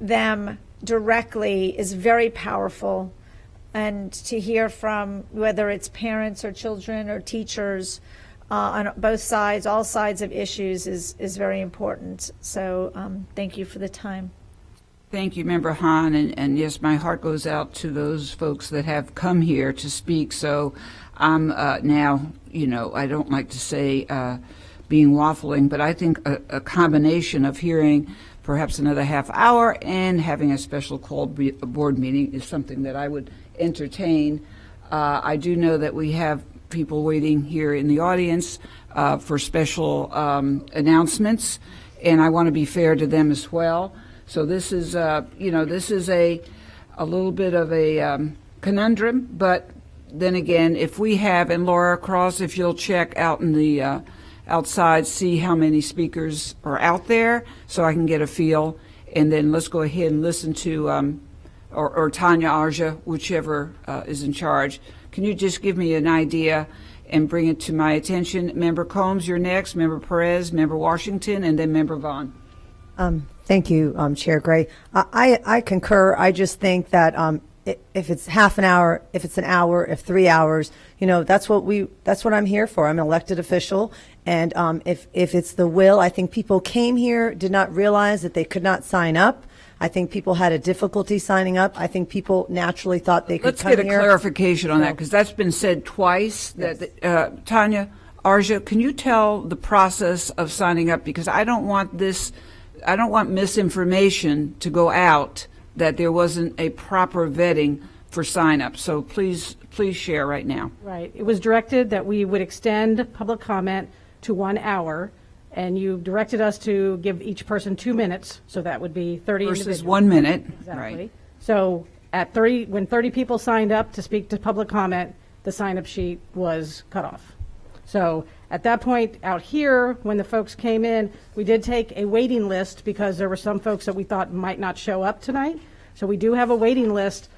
Speaker 6: them directly is very powerful. And to hear from whether it's parents or children or teachers on both sides, all sides of issues is very important. So thank you for the time.
Speaker 1: Thank you, Member Hahn, and yes, my heart goes out to those folks that have come here to speak. So I'm now, I don't like to say being waffling, but I think a combination of hearing perhaps another half hour and having a special called board meeting is something that I would entertain. I do know that we have people waiting here in the audience for special announcements, and I want to be fair to them as well. So this is, this is a little bit of a conundrum, but then again, if we have, and Laura Cross, if you'll check out in the outside, see how many speakers are out there so I can get a feel, and then let's go ahead and listen to, or Tanya Arja, whichever is in charge. Can you just give me an idea and bring it to my attention. Member Combs, you're next. Member Perez, Member Washington, and then Member Vaughn.
Speaker 7: Thank you, Chair Gray. I concur. I just think that if it's half an hour, if it's an hour, if 3 hours, that's what I'm here for. I'm an elected official, and if it's the will, I think people came here, did not realize that they could not sign up. I think people had a difficulty signing up. I think people naturally thought they could
Speaker 1: Let's
Speaker 7: come
Speaker 1: get a
Speaker 7: here.
Speaker 1: clarification on that, because that's been said twice. That Tanya, Arja, can you tell the process of signing up? Because I don't want misinformation to go out that there wasn't a proper vetting for sign up. So please share right now.
Speaker 21: Right. It was directed that we would extend public comment to 1 hour, and you directed us to give each person 2 minutes, so that would be 30
Speaker 1: Versus
Speaker 21: individuals.
Speaker 1: 1 minute.
Speaker 21: Exactly.
Speaker 1: Right.
Speaker 21: So when 30 people signed up to speak to public comment, the sign-up sheet was cut off. So at that point out here, when the folks came in, we did take a waiting list because there were some folks that we thought might not show up tonight. So we do have a waiting list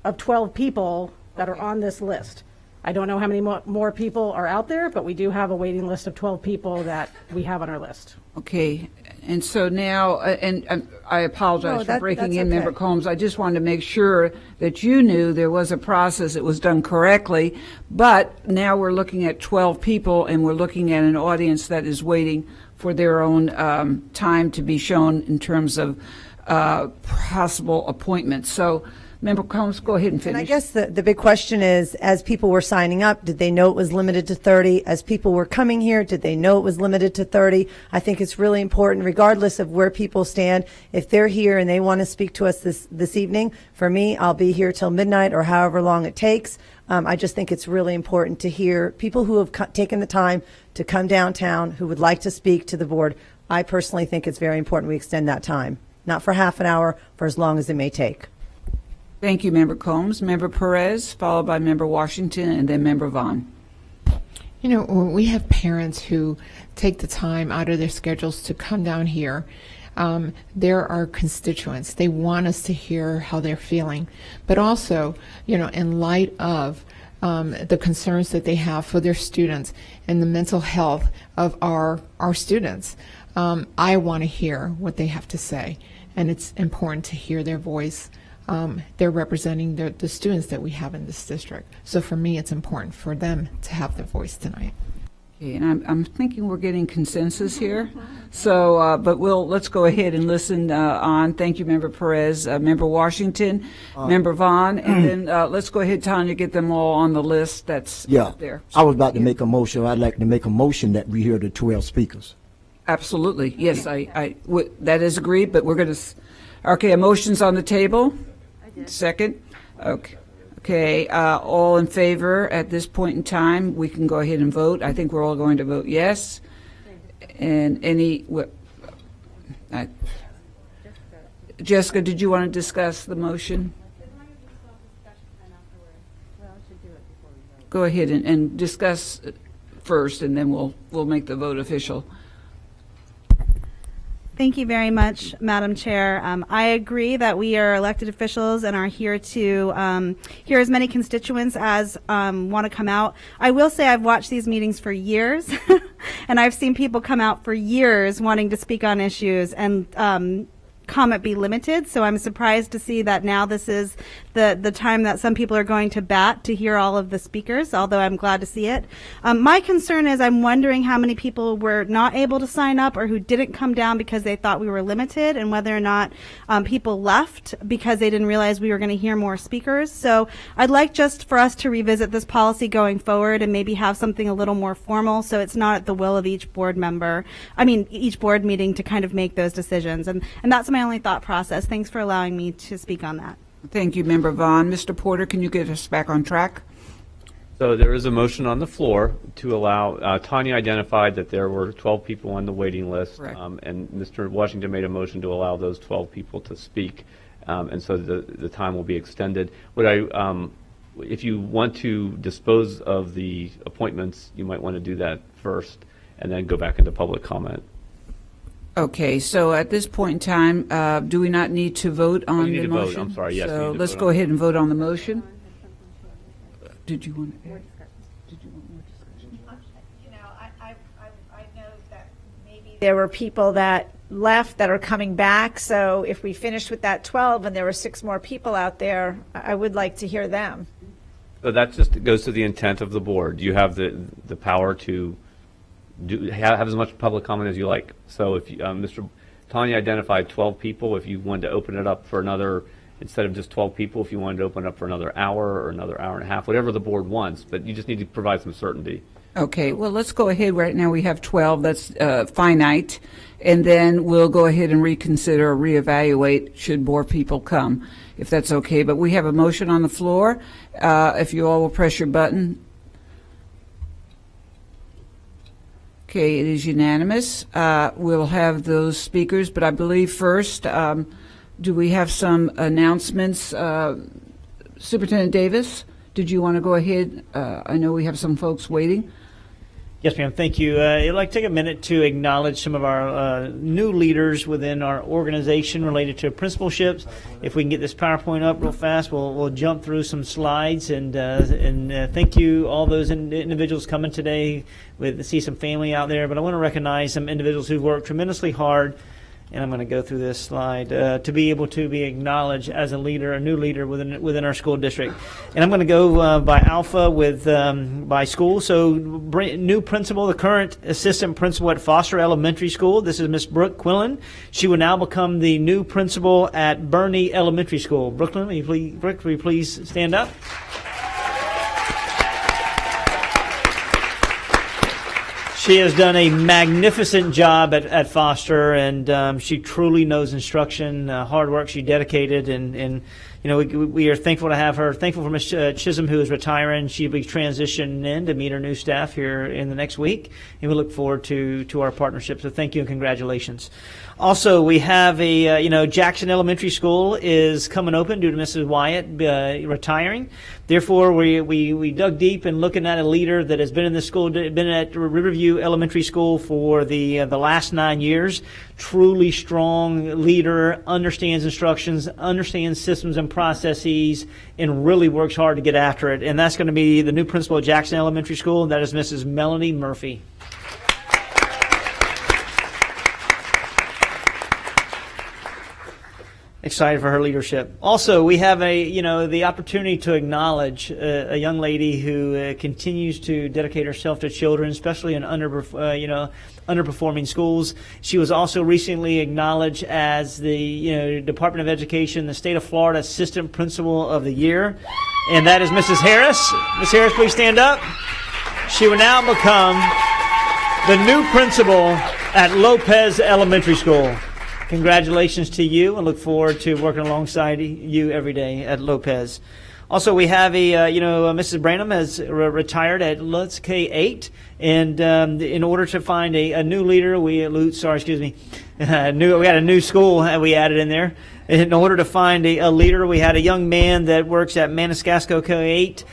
Speaker 21: of 12 people that are on this list. I don't know how many more people are out there, but we do have a waiting list of 12 people that we have on our list.
Speaker 1: Okay, and so now, and I apologize for breaking in, Member Combs. I just wanted to make sure that you knew there was a process, it was done correctly, but now we're looking at 12 people, and we're looking at an audience that is waiting for their own time to be shown in terms of possible appointments. So, Member Combs, go ahead and finish.
Speaker 7: And I guess the big question is, as people were signing up, did they know it was limited to 30? As people were coming here, did they know it was limited to 30? I think it's really important, regardless of where people stand, if they're here and they want to speak to us this evening, for me, I'll be here till midnight or however long it takes. I just think it's really important to hear people who have taken the time to come downtown, who would like to speak to the board. I personally think it's very important we extend that time, not for half an hour, for as long as it may take.
Speaker 1: Thank you, Member Combs. Member Perez, followed by Member Washington, and then Member Vaughn.
Speaker 23: When we have parents who take the time out of their schedules to come down here, they're our constituents. They want us to hear how they're feeling. But also, in light of the concerns that they have for their students and the mental health of our students, I want to hear what they have to say. And it's important to hear their voice. They're representing the students that we have in this district. So for me, it's important for them to have their voice tonight.
Speaker 1: Okay, and I'm thinking we're getting consensus here. So, but let's go ahead and listen on. Thank you, Member Perez, Member Washington, Member Vaughn, and then let's go ahead, Tanya, get them all on the list that's up there.
Speaker 24: I was about to make a motion. I'd like to make a motion that we hear the 12 speakers.
Speaker 1: Absolutely. Yes, that is agreed, but we're going to, okay, a motion's on the table. Second? Okay. All in favor at this point in time, we can go ahead and vote. I think we're all going to vote yes. And Jessica, did you want to discuss the motion? Go ahead and discuss first, and then we'll make the vote official.
Speaker 25: Thank you very much, Madam Chair. I agree that we are elected officials and are here to hear as many constituents as want to come out. I will say I've watched these meetings for years, and I've seen people come out for years wanting to speak on issues, and comment be limited. So I'm surprised to see that now this is the time that some people are going to bat to hear all of the speakers, although I'm glad to see it. My concern is I'm wondering how many people were not able to sign up or who didn't come down because they thought we were limited, and whether or not people left because they didn't realize we were going to hear more speakers. So I'd like just for us to revisit this policy going forward and maybe have something a little more formal, so it's not at the will of each board member, each board meeting to kind of make those decisions. And that's my only thought process. Thanks for allowing me to speak on that.
Speaker 1: Thank you, Member Vaughn. Mr. Porter, can you get us back on track?
Speaker 10: So there is a motion on the floor to allow, Tanya identified that there were 12 people on the waiting list, and Mr. Washington made a motion to allow those 12 people to speak, and so the time will be extended. If you want to dispose of the appointments, you might want to do that first, and then go back into public comment.
Speaker 1: Okay, so at this point in time, do we not need to vote on the motion?
Speaker 10: You need to vote, I'm sorry, yes.
Speaker 1: So let's go ahead and vote on the motion. Did you want more discussion?
Speaker 6: there were people that left that are coming back. So if we finished with that 12 and there were 6 more people out there, I would like to hear them.
Speaker 10: So that just goes to the intent of the board. You have the power to have as much public comment as you like. So if you, Mr. Tanya identified 12 people, if you wanted to open it up for another, instead of just 12 people, if you wanted to open it up for another hour or another hour and a half, whatever the board wants, but you just need to provide some certainty.
Speaker 1: Okay, well, let's go ahead. Right now we have 12. That's finite. And then we'll go ahead and reconsider or reevaluate should more people come, if that's okay. But we have a motion on the floor. If you all will press your button. Okay, it is unanimous. We'll have those speakers, but I believe first, do we have some announcements? Superintendent Davis, did you want to go ahead? I know we have some folks waiting.
Speaker 8: Yes, ma'am. Thank you. I'd like to take a minute to acknowledge some of our new leaders within our organization related to principalships. If we can get this PowerPoint up real fast, we'll jump through some slides. And thank you, all those individuals coming today. We see some family out there, but I want to recognize some individuals who've worked tremendously hard. And I'm going to go through this slide to be able to be acknowledged as a leader, a new leader within our school district. And I'm going to go by alpha with by school. So new principal, the current assistant principal at Foster Elementary School. This is Miss Brooke Quillen. She will now become the new principal at Burney Elementary School. Brooke, will you please stand up? She has done a magnificent job at Foster, and she truly knows instruction, hard work. She dedicated, and you know, we are thankful to have her. Thankful for Ms. Chisholm, who is retiring. She'll be transitioning in to meet her new staff here in the next week, and we look forward to our partnership. So thank you and congratulations. Also, we have a, Jackson Elementary School is coming open due to Mrs. Wyatt retiring. Therefore, we dug deep in looking at a leader that has been in this school, been at Riverview Elementary School for the last 9 years. Truly strong leader, understands instructions, understands systems and processes, and really works hard to get after it. And that's going to be the new principal at Jackson Elementary School, and that is Mrs. Melanie Murphy. Excited for her leadership. Also, we have the opportunity to acknowledge a young lady who continues to dedicate herself to children, especially in underperforming schools. She was also recently acknowledged as the Department of Education, the State of Florida Assistant Principal of the Year, and that is Mrs. Harris. Ms. Harris, please stand up. She will now become the new principal at Lopez Elementary School. Congratulations to you, and look forward to working alongside you every day at Lopez. Also, we have Mrs. Branham has retired at Lutz K-8, and in order to find a new leader, we had a new school we added in there. In order to find a leader, we had a young man that works at Maniscalco K-8.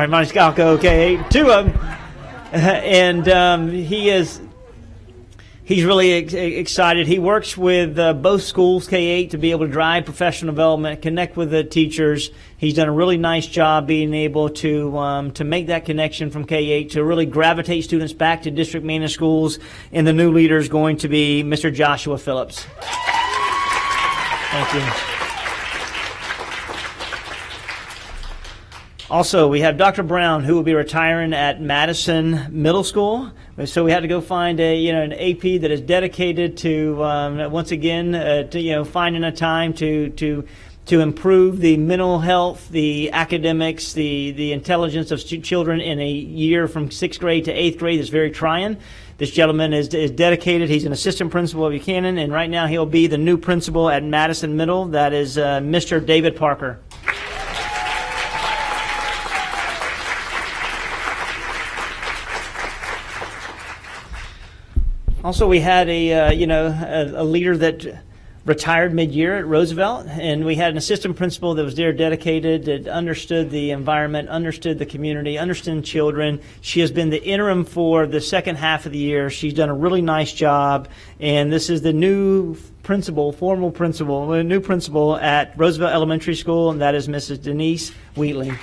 Speaker 8: Maniscalco K-8, 2 of them, and he's really excited. He works with both schools, K-8, to be able to drive professional development, connect with the teachers. He's done a really nice job being able to make that connection from K-8 to really gravitate students back to district managed schools. And the new leader is going to be Mr. Joshua Phillips. Thank you. Also, we have Dr. Brown, who will be retiring at Madison Middle School. So we had to go find an AP that is dedicated to once again finding a time to improve the mental health, the academics, the intelligence of children in a year from 6th grade to 8th grade. That's very trying. This gentleman is dedicated. He's an assistant principal at Buchanan, and right now he'll be the new principal at Madison Middle. That is Mr. David Parker. Also, we had a leader that retired mid-year at Roosevelt, and we had an assistant principal that was there dedicated, that understood the environment, understood the community, understood children. She has been the interim for the second half of the year. She's done a really nice job, and this is the new new principal at Roosevelt Elementary School, and that is Mrs. Denise Wheatley.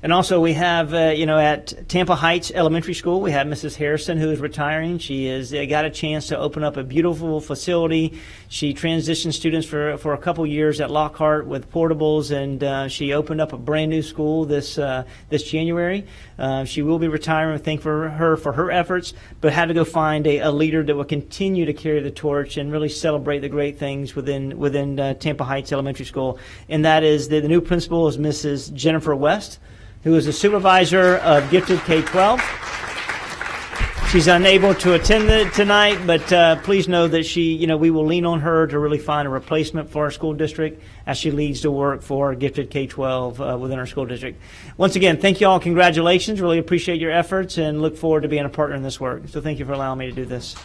Speaker 8: And also we have, at Tampa Heights Elementary School, we have Mrs. Harrison, who is retiring. She has got a chance to open up a beautiful facility. She transitioned students for a couple years at Lockhart with portables, and she opened up a brand new school this January. She will be retiring. We thank her for her efforts, but had to go find a leader that will continue to carry the torch and really celebrate the great things within Tampa Heights Elementary School. And that is the new principal is Mrs. Jennifer West, who is the supervisor of Gifted K-12. She's unable to attend tonight, but please know that we will lean on her to really find a replacement for our school district as she leads the work for Gifted K-12 within our school district. Once again, thank you all. Congratulations. Really appreciate your efforts and look forward to being a partner in this work. So thank you for allowing me to do this.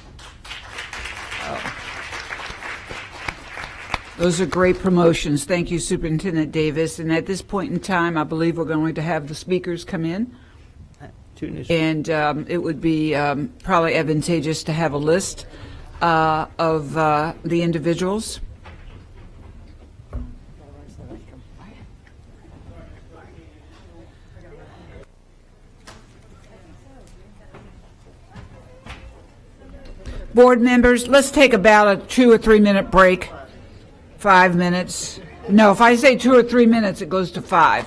Speaker 1: Those are great promotions. Thank you, Superintendent Davis. And at this point in time, I believe we're going to have the speakers come in. And it would be probably advantageous to have a list of the individuals. Board members, let's take about a 2 or 3 minute break. 5 minutes. No, if I say 2 or 3 minutes, it goes to 5.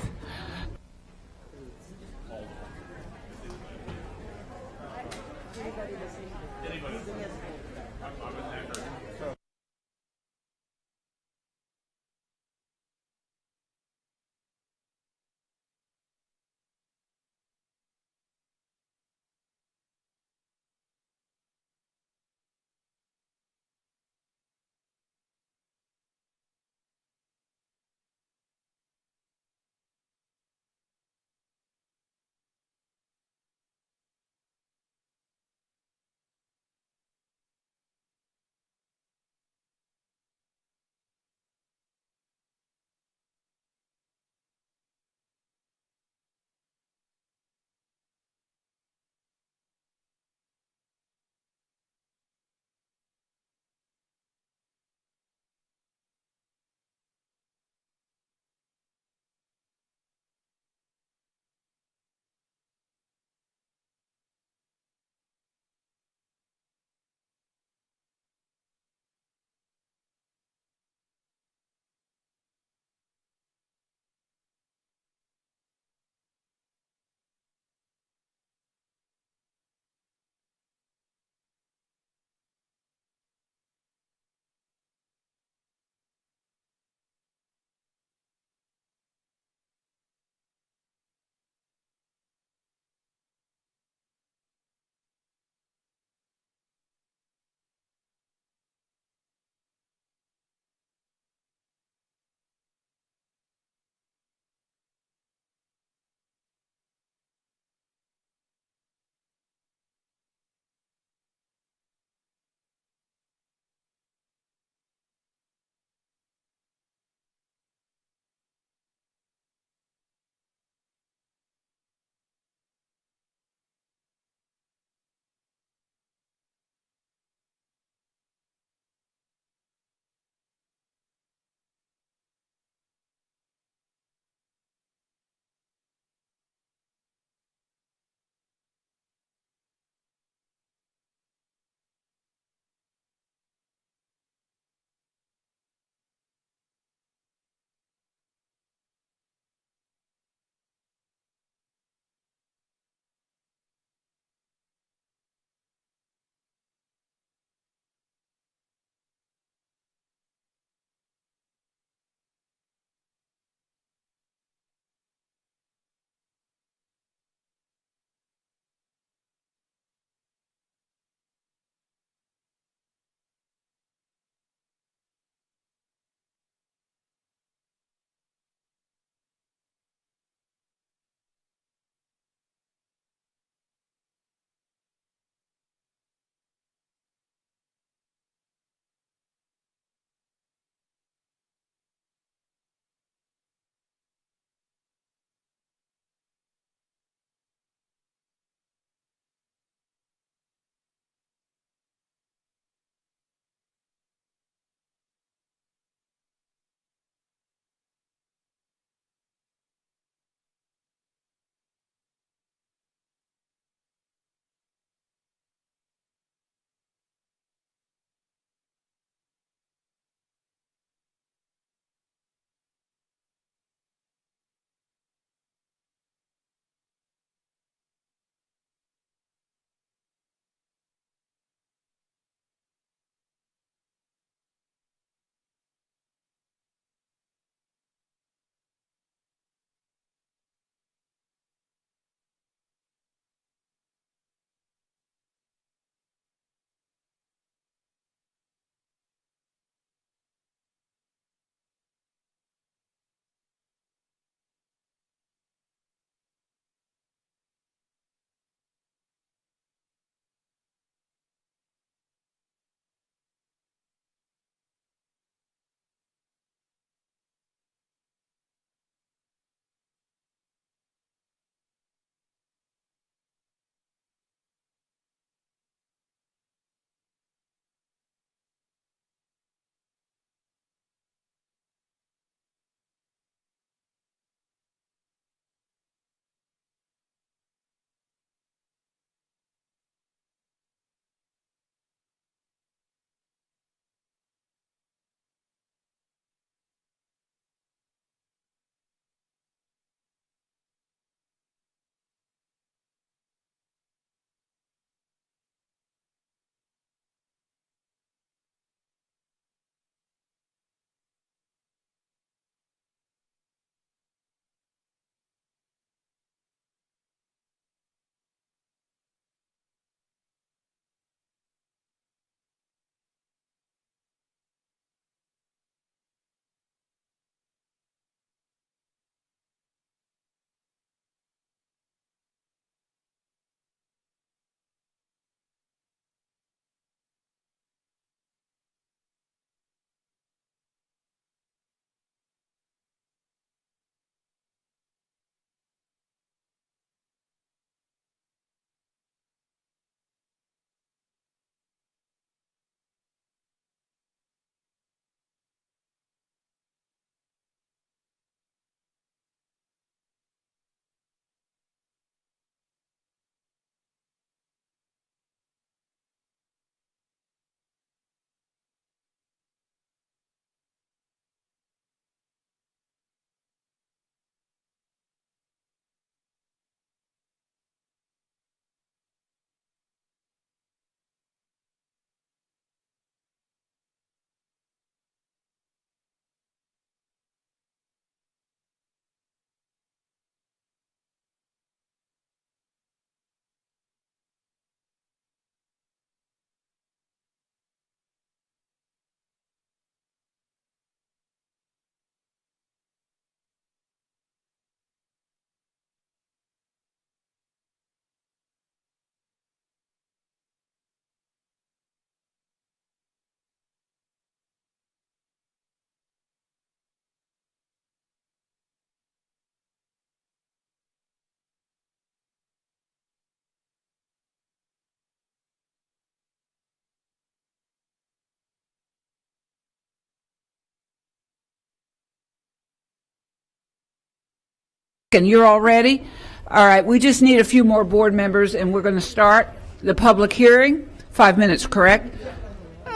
Speaker 1: And you're all ready? All right, we just need a few more board members, and we're going to start the public hearing. 5 minutes, correct?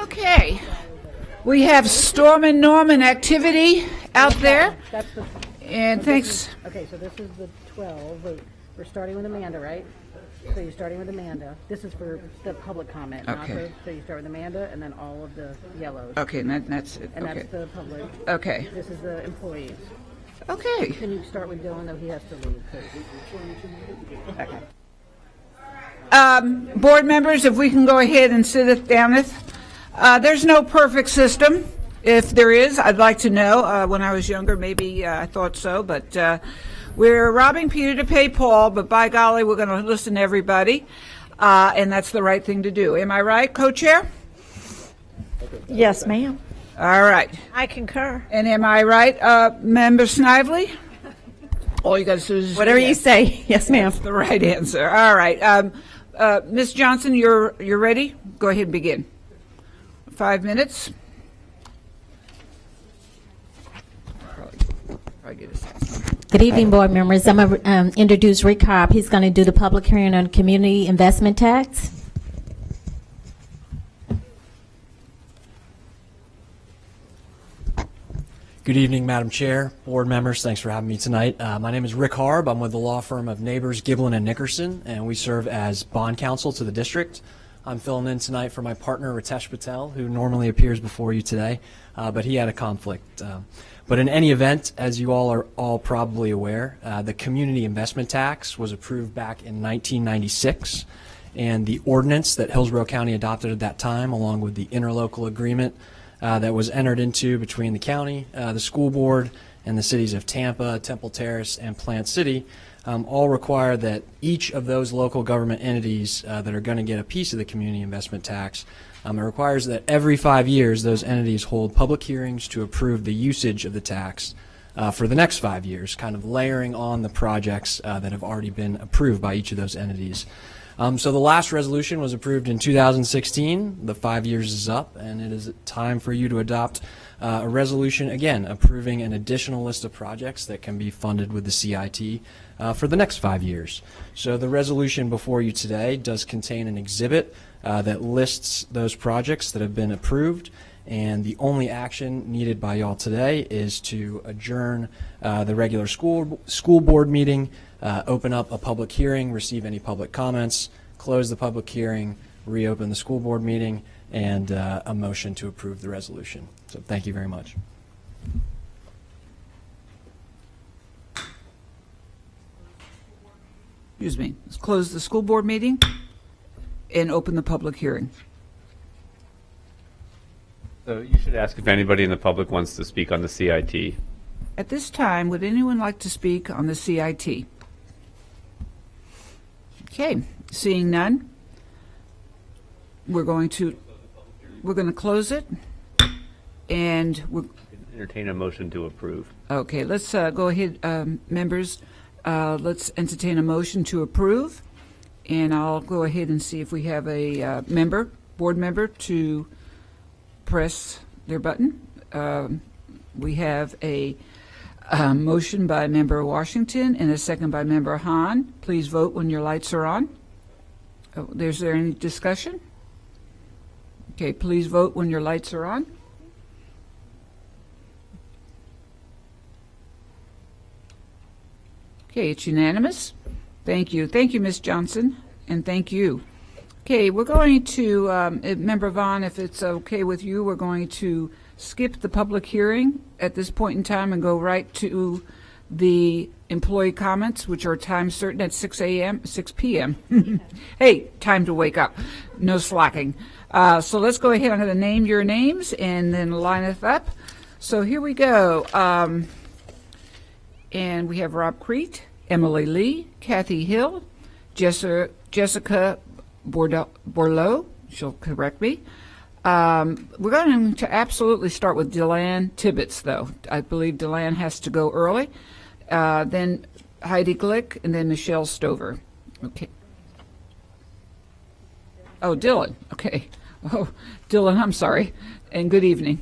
Speaker 1: Okay. We have Storm and Norman activity out there.
Speaker 21: That's the,
Speaker 1: And thanks.
Speaker 21: okay, so this is the 12. We're starting with Amanda, right? So you're starting with Amanda. This is for the public comment. not
Speaker 1: Okay.
Speaker 21: so you start with Amanda and then all of the yellows.
Speaker 1: Okay, and that's it.
Speaker 21: And
Speaker 1: Okay.
Speaker 21: that's the public.
Speaker 1: Okay.
Speaker 21: This is the employees.
Speaker 1: Okay.
Speaker 21: Can you start with Dylan, though he has to leave?
Speaker 1: Okay. Board members, if we can go ahead and sit it down. There's no perfect system. If there is, I'd like to know. When I was younger, maybe I thought so, but we're robbing Peter to pay Paul, but by golly, we're going to listen to everybody, and that's the right thing to do. Am I right, co-chair?
Speaker 6: Yes, ma'am.
Speaker 1: All right.
Speaker 6: I concur.
Speaker 1: And am I right, Member Snively? All you got to do is
Speaker 4: Whatever you say. Yes, ma'am.
Speaker 1: That's the right answer. All right. Ms. Johnson, you're ready? Go ahead and begin. 5 minutes.
Speaker 5: Good evening, board members. I'm going to introduce Rick Cobb. He's going to do the public hearing on community investment tax.
Speaker 9: Good evening, Madam Chair, board members. Thanks for having me tonight. My name is Rick Harb. I'm with the law firm of Neighbors, Giblin, and Nickerson, and we serve as bond counsel to the district. I'm filling in tonight for my partner, Ritesh Patel, who normally appears before you today, but he had a conflict. But in any event, as you all are probably aware, the community investment tax was approved back in 1996, and the ordinance that Hillsborough County adopted at that time, along with the interlocal agreement that was entered into between the county, the school board, and the cities of Tampa, Temple Terrace, and Plant City, all require that each of those local government entities that are going to get a piece of the community investment tax, it requires that every 5 years those entities hold public hearings to approve the usage of the tax for the next 5 years, kind of layering on the projects that have already been approved by each of those entities. So the last resolution was approved in 2016. The 5 years is up, and it is time for you to adopt a resolution, again, approving an additional list of projects that can be funded with the CIT for the next 5 years. So the resolution before you today does contain an exhibit that lists those projects that have been approved, and the only action needed by y'all today is to adjourn the regular school board meeting, open up a public hearing, receive any public comments, close the public hearing, reopen the school board meeting, and a motion to approve the resolution. So thank you very much.
Speaker 1: Excuse me. Let's close the school board meeting and open the public hearing.
Speaker 10: So you should ask if anybody in the public wants to speak on the CIT.
Speaker 1: At this time, would anyone like to speak on the CIT? Okay, seeing none, we're going to close it, and we're
Speaker 10: Entertain a motion to approve.
Speaker 1: okay. Let's go ahead, members. Let's entertain a motion to approve, and I'll go ahead and see if we have a board member to press their button. We have a motion by Member Washington and a second by Member Hahn. Please vote when your lights are on. Oh, is there any discussion? Okay, please vote when your lights are on. Okay, it's unanimous. Thank you. Thank you, Ms. Johnson, and thank you. Okay, we're going to, Member Vaughn, if it's okay with you, we're going to skip the public hearing at this point in time and go right to the employee comments, which are time certain at 6 p.m. Hey, time to wake up. No slacking. So let's go ahead. I'm going to name your names and then line it up. So here we go. And we have Rob Crete, Emily Lee, Kathy Hill, Jessica Borleau. She'll correct me. We're going to absolutely start with Deland Tibbetts, though. I believe Deland has to go early. Then Heidi Glick, and then Michelle Stover. Okay. Oh, Dylan. Okay. Oh, Dylan, I'm sorry. And good evening.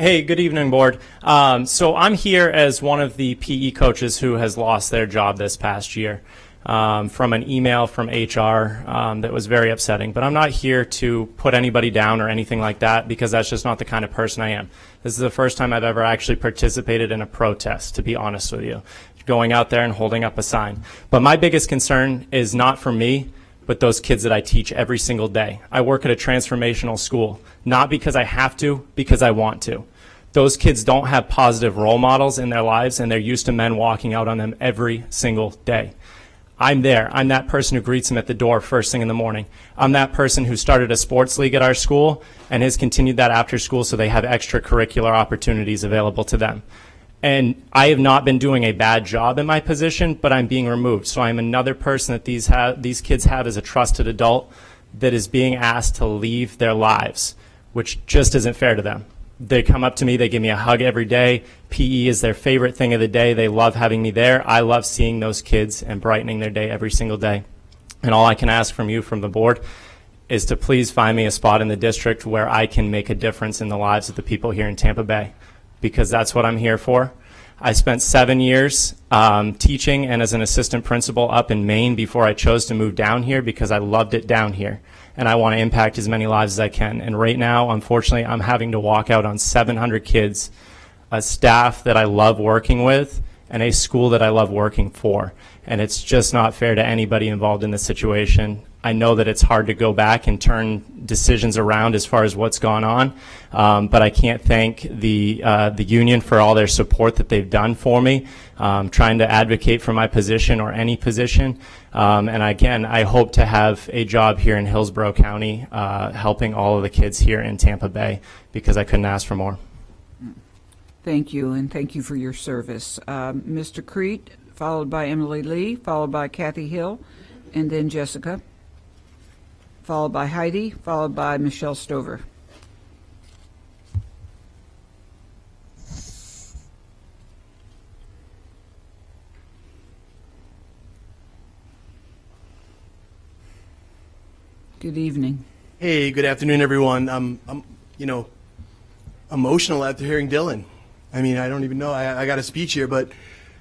Speaker 11: Hey, good evening, board. So I'm here as one of the PE coaches who has lost their job this past year from an email from HR that was very upsetting. But I'm not here to put anybody down or anything like that, because that's just not the kind of person I am. This is the first time I've ever actually participated in a protest, to be honest with you, going out there and holding up a sign. But my biggest concern is not for me, but those kids that I teach every single day. I work at a transformational school, not because I have to, because I want to. Those kids don't have positive role models in their lives, and they're used to men walking out on them every single day. I'm there. I'm that person who greets them at the door first thing in the morning. I'm that person who started a sports league at our school and has continued that after school so they have extracurricular opportunities available to them. And I have not been doing a bad job in my position, but I'm being removed. So I'm another person that these kids have as a trusted adult that is being asked to leave their lives, which just isn't fair to them. They come up to me, they give me a hug every day. PE is their favorite thing of the day. They love having me there. I love seeing those kids and brightening their day every single day. And all I can ask from you, from the board, is to please find me a spot in the district where I can make a difference in the lives of the people here in Tampa Bay, because that's what I'm here for. I spent 7 years teaching and as an assistant principal up in Maine before I chose to move down here, because I loved it down here and I want to impact as many lives as I can. And right now, unfortunately, I'm having to walk out on 700 kids, a staff that I love working with, and a school that I love working for. And it's just not fair to anybody involved in this situation. I know that it's hard to go back and turn decisions around as far as what's gone on, but I can't thank the union for all their support that they've done for me, trying to advocate for my position or any position. And again, I hope to have a job here in Hillsborough County, helping all of the kids here in Tampa Bay, because I couldn't ask for more.
Speaker 1: Thank you, and thank you for your service. Mr. Crete, followed by Emily Lee, followed by Kathy Hill, and then Jessica, followed by Heidi, followed by Michelle Stover. Good evening.
Speaker 12: Hey, good afternoon, everyone. I'm emotional after hearing Dylan. I mean, I don't even know. I got a speech here, but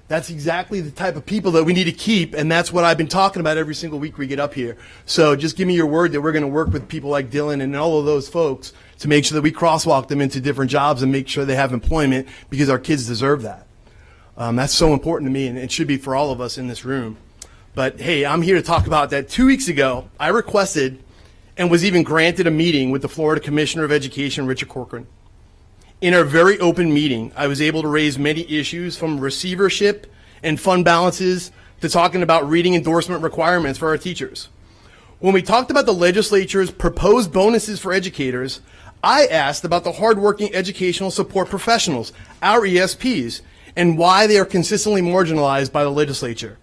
Speaker 12: that's exactly the type of people that we need to keep, and that's what I've been talking about every single week we get up here. So just give me your word that we're going to work with people like Dylan and all of those folks to make sure that we crosswalk them into different jobs and make sure they have employment, because our kids deserve that. That's so important to me, and it should be for all of us in this room. But hey, I'm here to talk about that. 2 weeks ago, I requested and was even granted a meeting with the Florida Commissioner of Education, Richard Corcoran. In our very open meeting, I was able to raise many issues, from receivership and fund balances to talking about reading endorsement requirements for our teachers. When we talked about the legislature's proposed bonuses for educators, I asked about the hardworking educational support professionals, our ESPs, and why they are consistently marginalized by the legislature.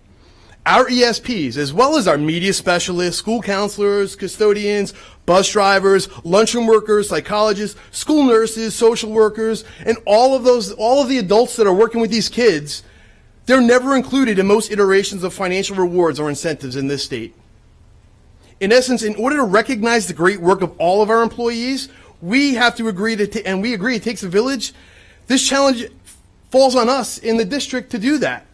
Speaker 12: Our ESPs, as well as our media specialists, school counselors, custodians, bus drivers, lunchroom workers, psychologists, school nurses, social workers, and all of the adults that are working with these kids, they're never included in most iterations of financial rewards or incentives in this state. In essence, in order to recognize the great work of all of our employees, we have to agree and we agree it takes a village. This challenge falls on us in the district to do that.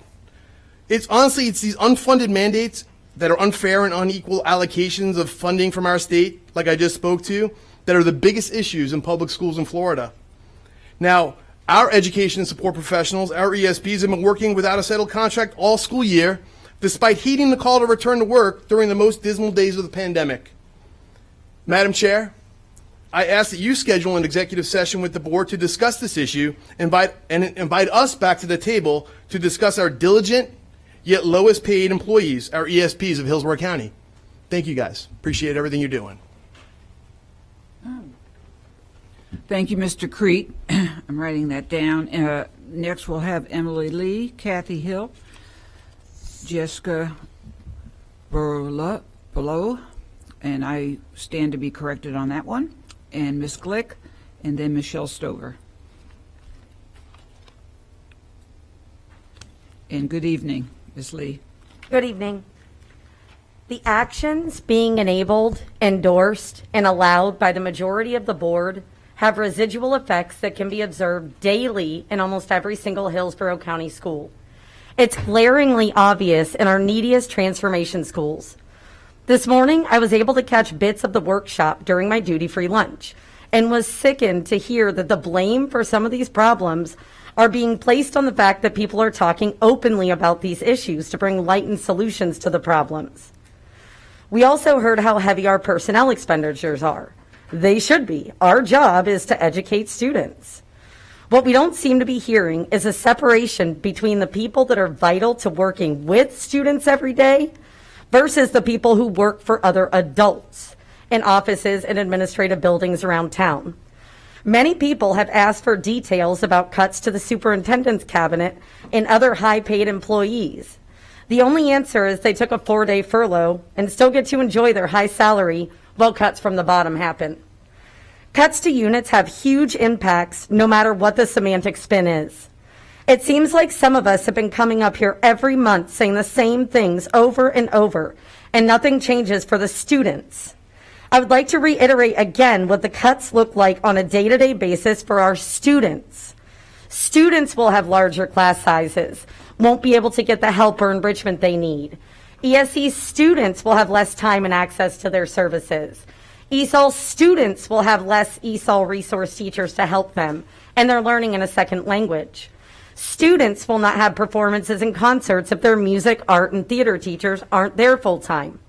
Speaker 12: It's these unfunded mandates that are unfair and unequal allocations of funding from our state, like I just spoke to, that are the biggest issues in public schools in Florida. Now, our education and support professionals, our ESPs, have been working without a settled contract all school year, despite heeding the call to return to work during the most dismal days of the pandemic. Madam Chair, I ask that you schedule an executive session with the board to discuss this issue and invite us back to the table to discuss our diligent yet lowest paid employees, our ESPs of Hillsborough County. Thank you, guys. Appreciate everything you're doing.
Speaker 1: Thank you, Mr. Crete. I'm writing that down. Next, we'll have Emily Lee, Kathy Hill, Jessica Below, and I stand to be corrected on that one, and Ms. Glick, and then Michelle Stover. And good evening, Ms. Lee.
Speaker 13: Good evening. The actions being enabled, endorsed, and allowed by the majority of the board have residual effects that can be observed daily in almost every single Hillsborough County school. It's glaringly obvious in our neediest transformation schools. This morning, I was able to catch bits of the workshop during my duty-free lunch and was sickened to hear that the blame for some of these problems are being placed on the fact that people are talking openly about these issues to bring light and solutions to the problems. We also heard how heavy our personnel expenditures are. They should be. Our job is to educate students. What we don't seem to be hearing is a separation between the people that are vital to working with students every day versus the people who work for other adults in offices and administrative buildings around town. Many people have asked for details about cuts to the superintendent's cabinet and other high-paid employees. The only answer is they took a 4-day furlough and still get to enjoy their high salary while cuts from the bottom happen. Cuts to units have huge impacts no matter what the semantic spin is. It seems like some of us have been coming up here every month saying the same things over and over, and nothing changes for the students. I would like to reiterate again what the cuts look like on a day-to-day basis for our students. Students will have larger class sizes, won't be able to get the help or enrichment they need. ESE students will have less time and access to their services. ESOL students will have less ESOL resource teachers to help them, and they're learning in a second language. Students will not have performances and concerts if their music, art, and theater teachers aren't there full-time.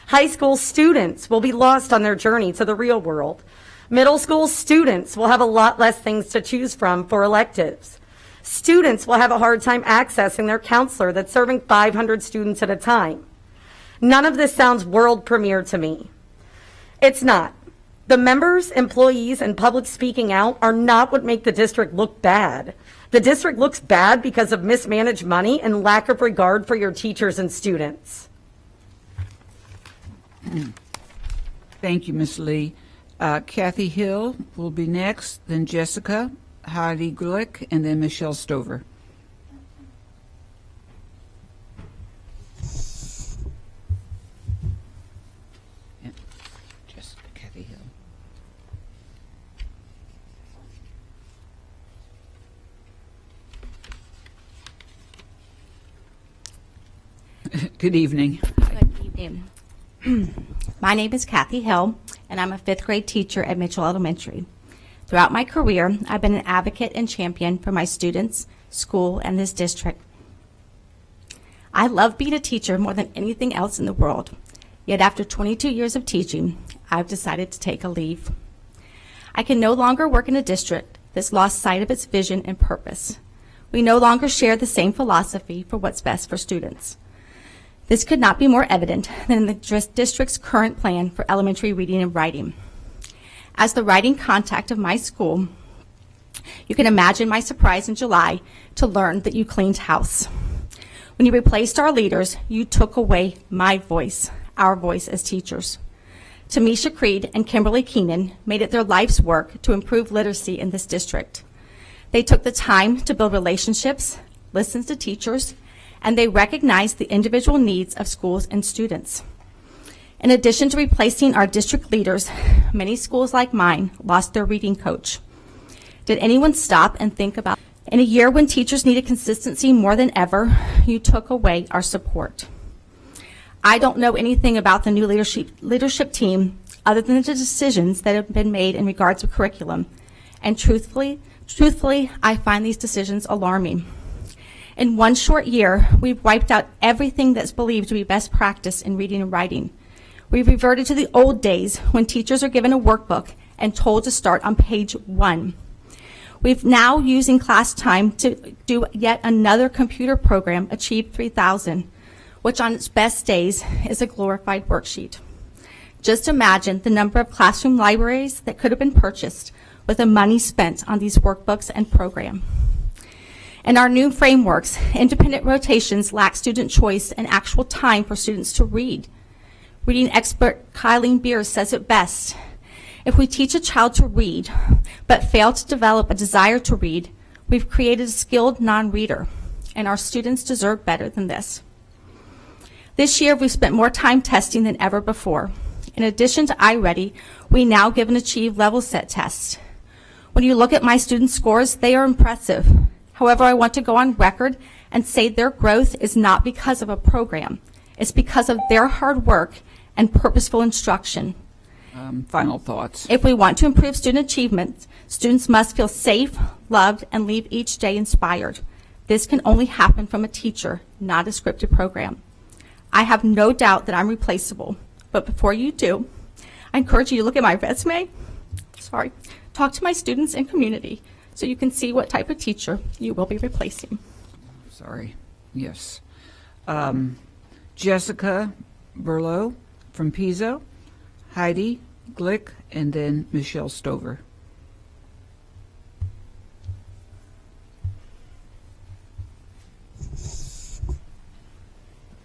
Speaker 13: High school students will be lost on their journey to the real world. Middle school students will have a lot less things to choose from for electives. Students will have a hard time accessing their counselor that's serving 500 students at a time. None of this sounds world premiere to me. It's not. The members, employees, and public speaking out are not what make the district look bad. The district looks bad because of mismanaged money and lack of regard for your teachers and students.
Speaker 1: Thank you, Ms. Lee. Kathy Hill will be next, then Jessica, Heidi Glick, and then Michelle Stover. Jessica, Kathy Hill. Good evening.
Speaker 14: Good evening. My name is Kathy Hill, and I'm a 5th grade teacher at Mitchell Elementary. Throughout my career, I've been an advocate and champion for my students, school, and this district. I love being a teacher more than anything else in the world. Yet after 22 years of teaching, I've decided to take a leave. I can no longer work in a district that's lost sight of its vision and purpose. We no longer share the same philosophy for what's best for students. This could not be more evident than in the district's current plan for elementary reading and writing. As the writing contact of my school, you can imagine my surprise in July to learn that you cleaned house. When you replaced our leaders, you took away my voice, our voice as teachers. Tamisha Creed and Kimberly Keenan made it their life's work to improve literacy in this district. They took the time to build relationships, listen to teachers, and they recognized the individual needs of schools and students. In addition to replacing our district leaders, many schools like mine lost their reading coach. Did anyone stop and think about, in a year when teachers needed consistency more than ever, you took away our support. I don't know anything about the new leadership team other than the decisions that have been made in regards to curriculum. And truthfully, I find these decisions alarming. In one short year, we've wiped out everything that's believed to be best practice in reading and writing. We've reverted to the old days when teachers are given a workbook and told to start on page 1. We've now using class time to do yet another computer program, Achieve 3000, which on its best days is a glorified worksheet. Just imagine the number of classroom libraries that could have been purchased with the money spent on these workbooks and program. In our new frameworks, independent rotations lack student choice and actual time for students to read. Reading expert Kylene Beers says it best. If we teach a child to read, but fail to develop a desire to read, we've created a skilled non-reader, and our students deserve better than this. This year, we've spent more time testing than ever before. In addition to iReady, we now give an Achieve level set test. When you look at my students' scores, they are impressive. However, I want to go on record and say their growth is not because of a program. It's because of their hard work and purposeful instruction.
Speaker 1: Final thoughts.
Speaker 14: If we want to improve student achievement, students must feel safe, loved, and leave each day inspired. This can only happen from a teacher, not a scripted program. I have no doubt that I'm replaceable, but before you do, I encourage you to look at my resume, talk to my students and community so you can see what type of teacher you will be replacing.
Speaker 1: Yes. Jessica Berlow from Pizzo, Heidi Glick, and then Michelle Stover.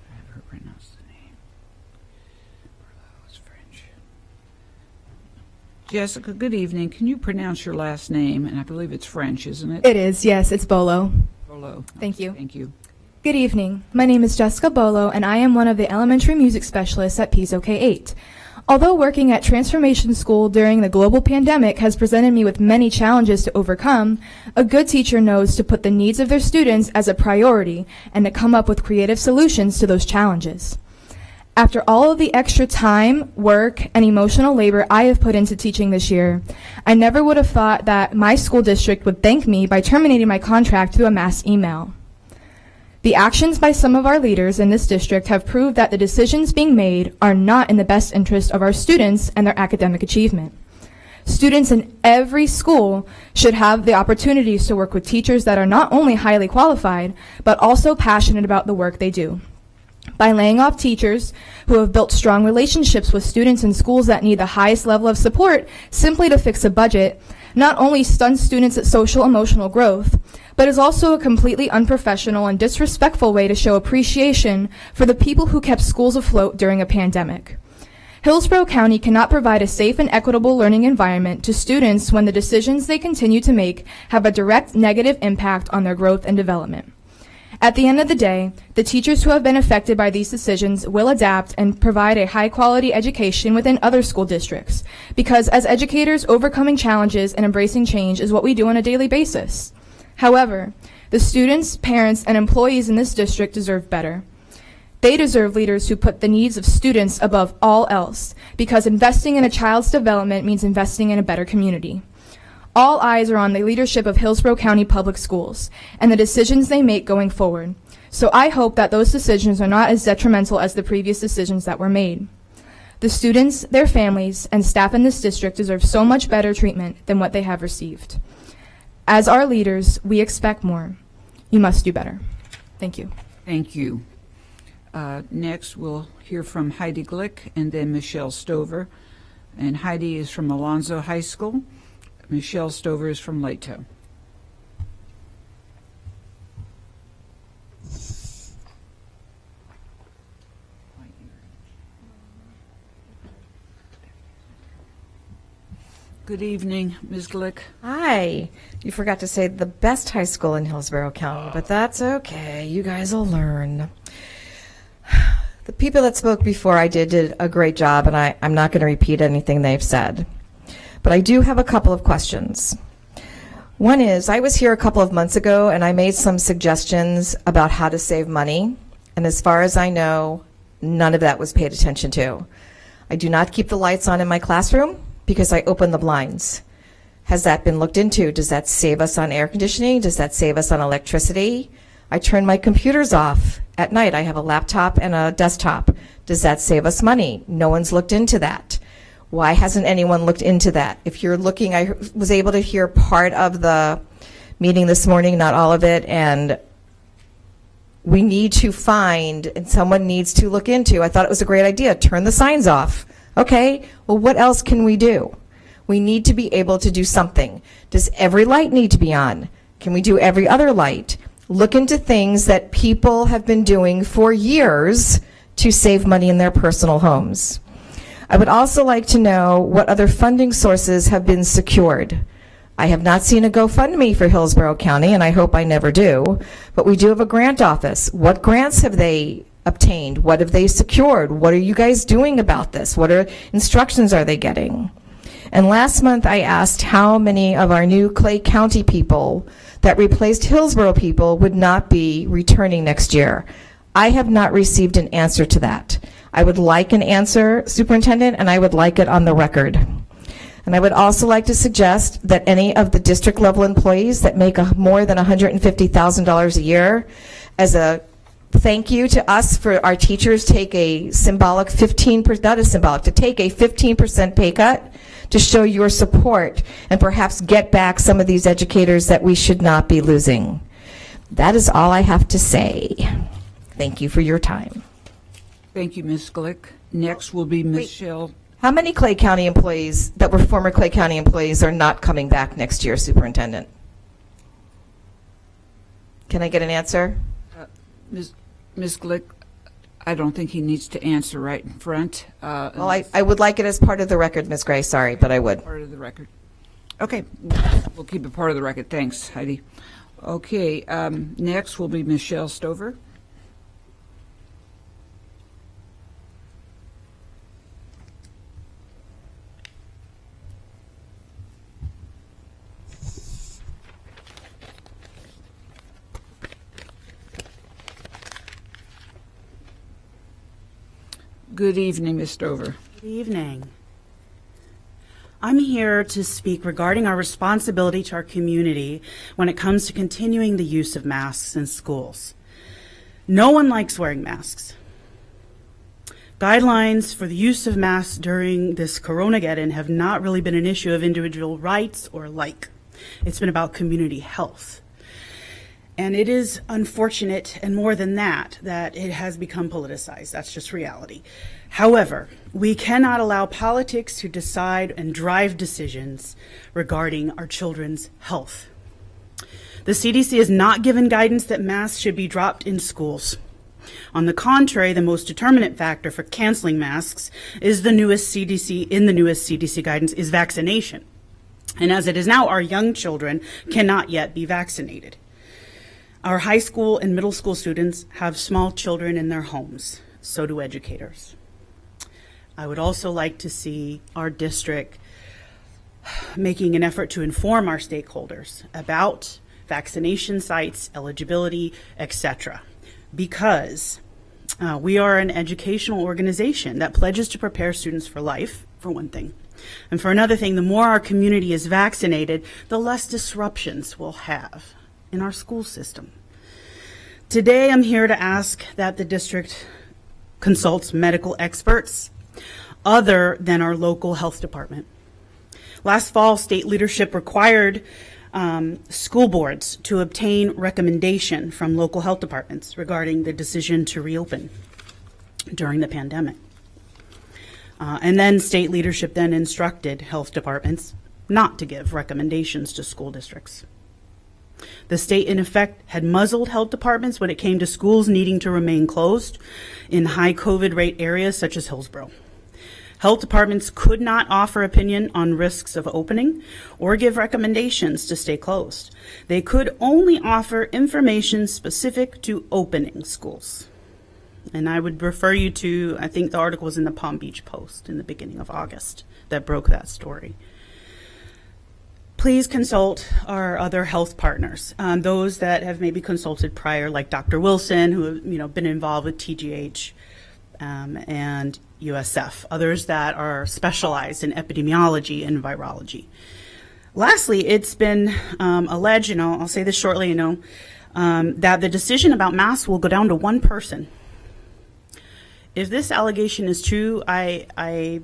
Speaker 1: Have her pronounce the name. Berlow is French. Jessica, good evening. Can you pronounce your last name? And I believe it's French, isn't it?
Speaker 3: It is, yes. It's Bolo.
Speaker 1: Bolo.
Speaker 3: Thank you.
Speaker 1: Thank you.
Speaker 3: Good evening. My name is Jessica Bolo, and I am one of the elementary music specialists at Pizzo K-8. Although working at Transformation School during the global pandemic has presented me with many challenges to overcome, a good teacher knows to put the needs of their students as a priority and to come up with creative solutions to those challenges. After all of the extra time, work, and emotional labor I have put into teaching this year, I never would have thought that my school district would thank me by terminating my contract through a mass email. The actions by some of our leaders in this district have proved that the decisions being made are not in the best interest of our students and their academic achievement. Students in every school should have the opportunities to work with teachers that are not only highly qualified, but also passionate about the work they do. By laying off teachers who have built strong relationships with students in schools that need the highest level of support simply to fix a budget, not only stuns students at social emotional growth, but is also a completely unprofessional and disrespectful way to show appreciation for the people who kept schools afloat during a pandemic. Hillsborough County cannot provide a safe and equitable learning environment to students when the decisions they continue to make have a direct negative impact on their growth and development. At the end of the day, the teachers who have been affected by these decisions will adapt and provide a high-quality education within other school districts, because as educators, overcoming challenges and embracing change is what we do on a daily basis. However, the students, parents, and employees in this district deserve better. They deserve leaders who put the needs of students above all else, because investing in a child's development means investing in a better community. All eyes are on the leadership of Hillsborough County Public Schools and the decisions they make going forward. So I hope that those decisions are not as detrimental as the previous decisions that were made. The students, their families, and staff in this district deserve so much better treatment than what they have received. As our leaders, we expect more. You must do better. Thank you.
Speaker 1: Thank you. Next, we'll hear from Heidi Glick and then Michelle Stover. And Heidi is from Alonzo High School. Michelle Stover is from Lato. Good evening, Ms. Glick.
Speaker 15: Hi. You forgot to say the best high school in Hillsborough County, but that's okay. You guys will learn. The people that spoke before I did a great job, and I'm not going to repeat anything they've said. But I do have a couple of questions. One is, I was here a couple of months ago, and I made some suggestions about how to save money. And as far as I know, none of that was paid attention to. I do not keep the lights on in my classroom because I open the blinds. Has that been looked into? Does that save us on air conditioning? Does that save us on electricity? I turn my computers off at night. I have a laptop and a desktop. Does that save us money? No one's looked into that. Why hasn't anyone looked into that? If you're looking, I was able to hear part of the meeting this morning, not all of it, and we need to find, and someone needs to look into, I thought it was a great idea, turn the signs off. Okay, well, what else can we do? We need to be able to do something. Does every light need to be on? Can we do every other light? Look into things that people have been doing for years to save money in their personal homes. I would also like to know what other funding sources have been secured. I have not seen a GoFundMe for Hillsborough County, and I hope I never do, but we do have a grant office. What grants have they obtained? What have they secured? What are you guys doing about this? What instructions are they getting? And last month I asked how many of our new Clay County people that replaced Hillsborough people would not be returning next year. I have not received an answer to that. I would like an answer, Superintendent, and I would like it on the record. And I would also like to suggest that any of the district level employees that make more than $150,000 a year, as a thank you to us for our teachers, take a symbolic 15%, not a symbolic, to take a 15% pay cut to show your support and perhaps get back some of these educators that we should not be losing. That is all I have to say. Thank you for your time.
Speaker 1: Thank you, Ms. Glick. Next will be Michelle.
Speaker 15: How many Clay County employees that were former Clay County employees are not coming back next year, Superintendent? Can I get an answer?
Speaker 1: Ms. Glick, I don't think he needs to answer right in front.
Speaker 15: Well, I would like it as part of the record, Ms. Gray, sorry, but I would.
Speaker 1: Part of the record. Okay, we'll keep it part of the record. Thanks, Heidi. Okay, next will be Michelle Stover. Good evening, Ms. Stover.
Speaker 16: Good evening. I'm here to speak regarding our responsibility to our community when it comes to continuing the use of masks in schools. No one likes wearing masks. Guidelines for the use of masks during this Coronageddon have not really been an issue of individual rights or like. It's been about community health. And it is unfortunate, and more than that it has become politicized. That's just reality. However, we cannot allow politics to decide and drive decisions regarding our children's health. The CDC has not given guidance that masks should be dropped in schools. On the contrary, the most determinant factor for canceling masks is the newest CDC guidance is vaccination. And as it is now, our young children cannot yet be vaccinated. Our high school and middle school students have small children in their homes. So do educators. I would also like to see our district making an effort to inform our stakeholders about vaccination sites, eligibility, etc. Because we are an educational organization that pledges to prepare students for life, for one thing. And for another thing, the more our community is vaccinated, the less disruptions we'll have in our school system. Today, I'm here to ask that the district consults medical experts other than our local health department. Last fall, state leadership required school boards to obtain recommendation from local health departments regarding the decision to reopen during the pandemic. And then state leadership then instructed health departments not to give recommendations to school districts. The state, in effect, had muzzled health departments when it came to schools needing to remain closed in high COVID rate areas such as Hillsborough. Health departments could not offer opinion on risks of opening or give recommendations to stay closed. They could only offer information specific to opening schools. And I would refer you to, I think the article was in the Palm Beach Post in the beginning of August that broke that story. Please consult our other health partners, those that have maybe consulted prior, like Dr. Wilson, who have been involved with TGH and USF, others that are specialized in epidemiology and virology. Lastly, it's been alleged, and I'll say this shortly, that the decision about masks will go down to one person. If this allegation is true, I'm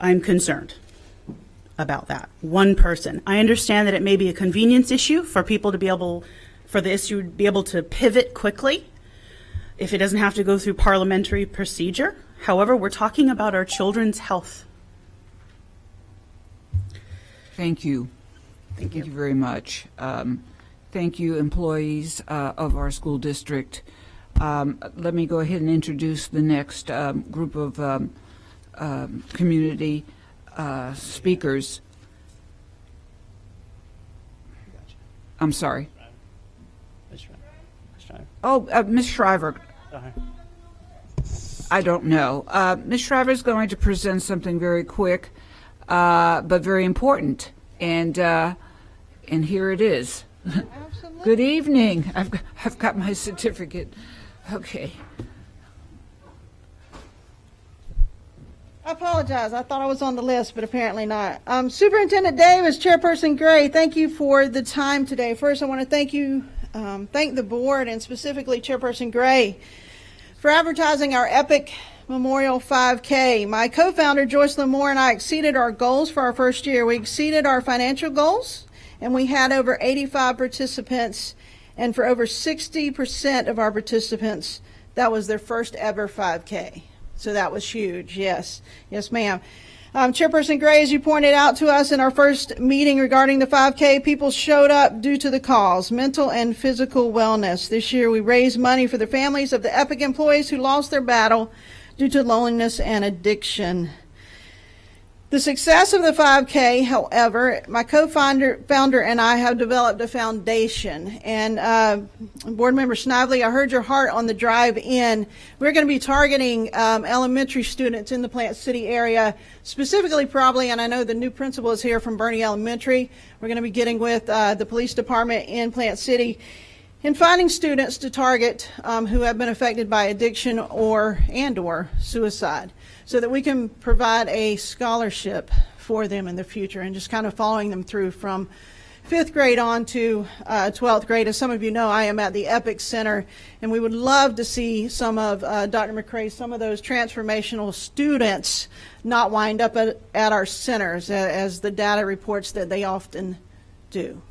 Speaker 16: concerned about that. One person. I understand that it may be a convenience issue for people to be able, for the issue to be able to pivot quickly if it doesn't have to go through parliamentary procedure. However, we're talking about our children's health.
Speaker 1: Thank you. Thank you very much. Thank you, employees of our school district. Let me go ahead and introduce the next group of community speakers. I'm sorry. Oh, Ms. Shriver. I don't know. Ms. Shriver is going to present something very quick, but very important, and here it is. Good evening. I've got my certificate. Okay.
Speaker 2: I apologize. I thought I was on the list, but apparently not. Superintendent Davis, Chairperson Gray, thank you for the time today. First, I want to thank the board and specifically Chairperson Gray for advertising our Epic Memorial 5K. My co-founder, Joycelyn Moore, and I exceeded our goals for our first year. We exceeded our financial goals, and we had over 85 participants, and for over 60% of our participants, that was their first ever 5K. So that was huge. Yes, ma'am. Chairperson Gray, as you pointed out to us in our first meeting regarding the 5K, people showed up due to the cause, mental and physical wellness. This year we raised money for the families of the Epic employees who lost their battle due to loneliness and addiction. The success of the 5K, however, my co-founder and I have developed a foundation. And Board Member Snively, I heard your heart on the drive in. We're going to be targeting elementary students in the Plant City area, specifically probably, and I know the new principal is here from Bernie Elementary. We're going to be getting with the police department in Plant City and finding students to target who have been affected by addiction or suicide, so that we can provide a scholarship for them in the future and just kind of following them through from 5th grade on to 12th grade. As some of you know, I am at the Epic Center, and we would love to see some of Dr. McCrae, some of those transformational students not wind up at our centers, as the data reports that they often do.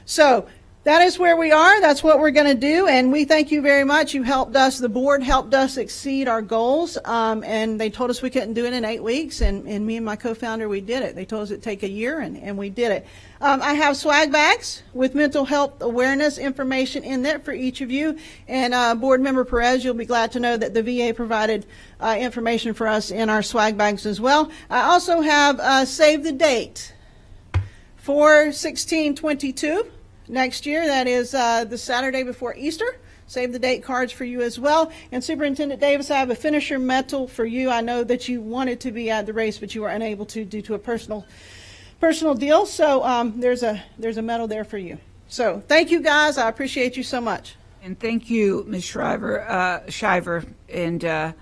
Speaker 2: So that is where we are. That's what we're going to do. And we thank you very much. You helped us. The board helped us exceed our goals. And they told us we couldn't do it in 8 weeks. And me and my co-founder, we did it. They told us it'd take a year, and we did it. I have swag bags with mental health awareness information in there for each of you. And Board Member Perez, you'll be glad to know that the VA provided information for us in our swag bags as well. I also have save the date for 16/22. Next year, that is the Saturday before Easter. Save the date cards for you as well. And Superintendent Davis, I have a finisher medal for you. I know that you wanted to be at the race, but you were unable to due to a personal deal. So there's a medal there for you. So thank you, guys. I appreciate you so much.
Speaker 1: And thank you, Ms. Shiver. And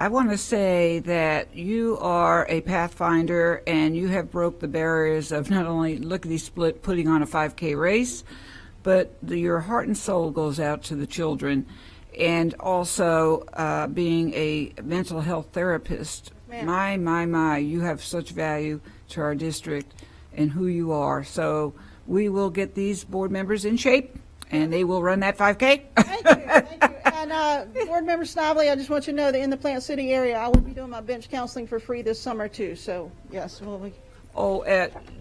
Speaker 1: I want to say that you are a pathfinder, and you have broke the barriers of not only lickety-split putting on a 5K race, but your heart and soul goes out to the children, and also being a mental health therapist. My, you have such value to our district and who you are. So we will get these board members in shape, and they will run that 5K.
Speaker 2: Thank you. And Board Member Snively, I just want you to know that in the Plant City area, I will be doing my bench counseling for free this summer too. So yes,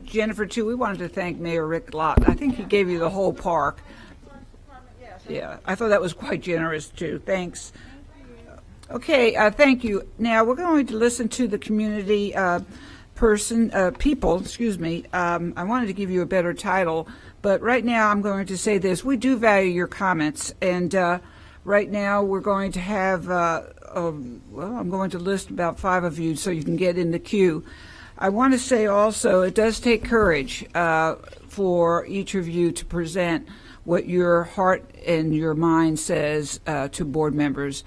Speaker 1: Jennifer, too, we wanted to thank Mayor Rick Lott. I think he gave you the whole park. Yeah, I thought that was quite generous too. Thanks. Okay, thank you. Now we're going to listen to the community people. Excuse me. I wanted to give you a better title, but right now I'm going to say this: we do value your comments, and right now we're going to have. I'm going to list about 5 of you so you can get in the queue. I want to say also, it does take courage for each of you to present what your heart and your mind says to board members.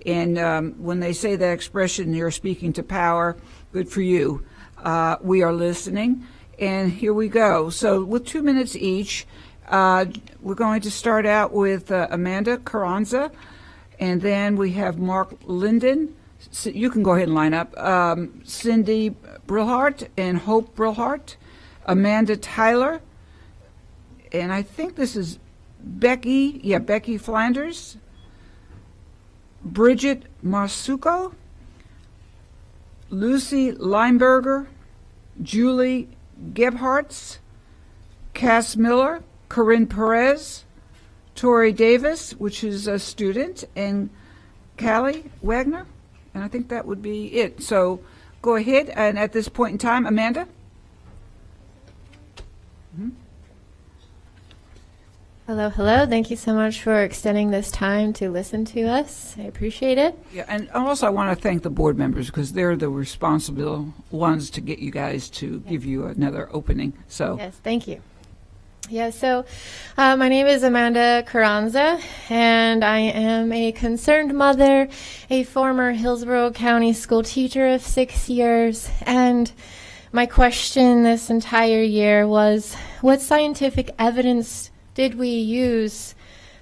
Speaker 1: And when they say that expression, you're speaking to power, good for you. We are listening, and here we go. So with 2 minutes each, we're going to start out with Amanda Carranza, and then we have Mark Linden. You can go ahead and line up. Cindy Brillhart and Hope Brillhart, Amanda Tyler, and I think this is Becky Flanders, Bridget Marsuko, Lucy Lineberger, Julie Gebhardt, Cass Miller, Corinne Perez, Tori Davis, which is a student, and Callie Wagner. And I think that would be it. So go ahead, and at this point in time, Amanda?
Speaker 17: Hello, hello. Thank you so much for extending this time to listen to us. I appreciate it.
Speaker 1: Yeah, and also I want to thank the board members because they're the responsible ones to get you guys to give you another opening. So
Speaker 17: Yes, thank you. Yeah, so my name is Amanda Carranza, and I am a concerned mother, a former Hillsborough County school teacher of 6 years, and my question this entire year was, what scientific evidence did we use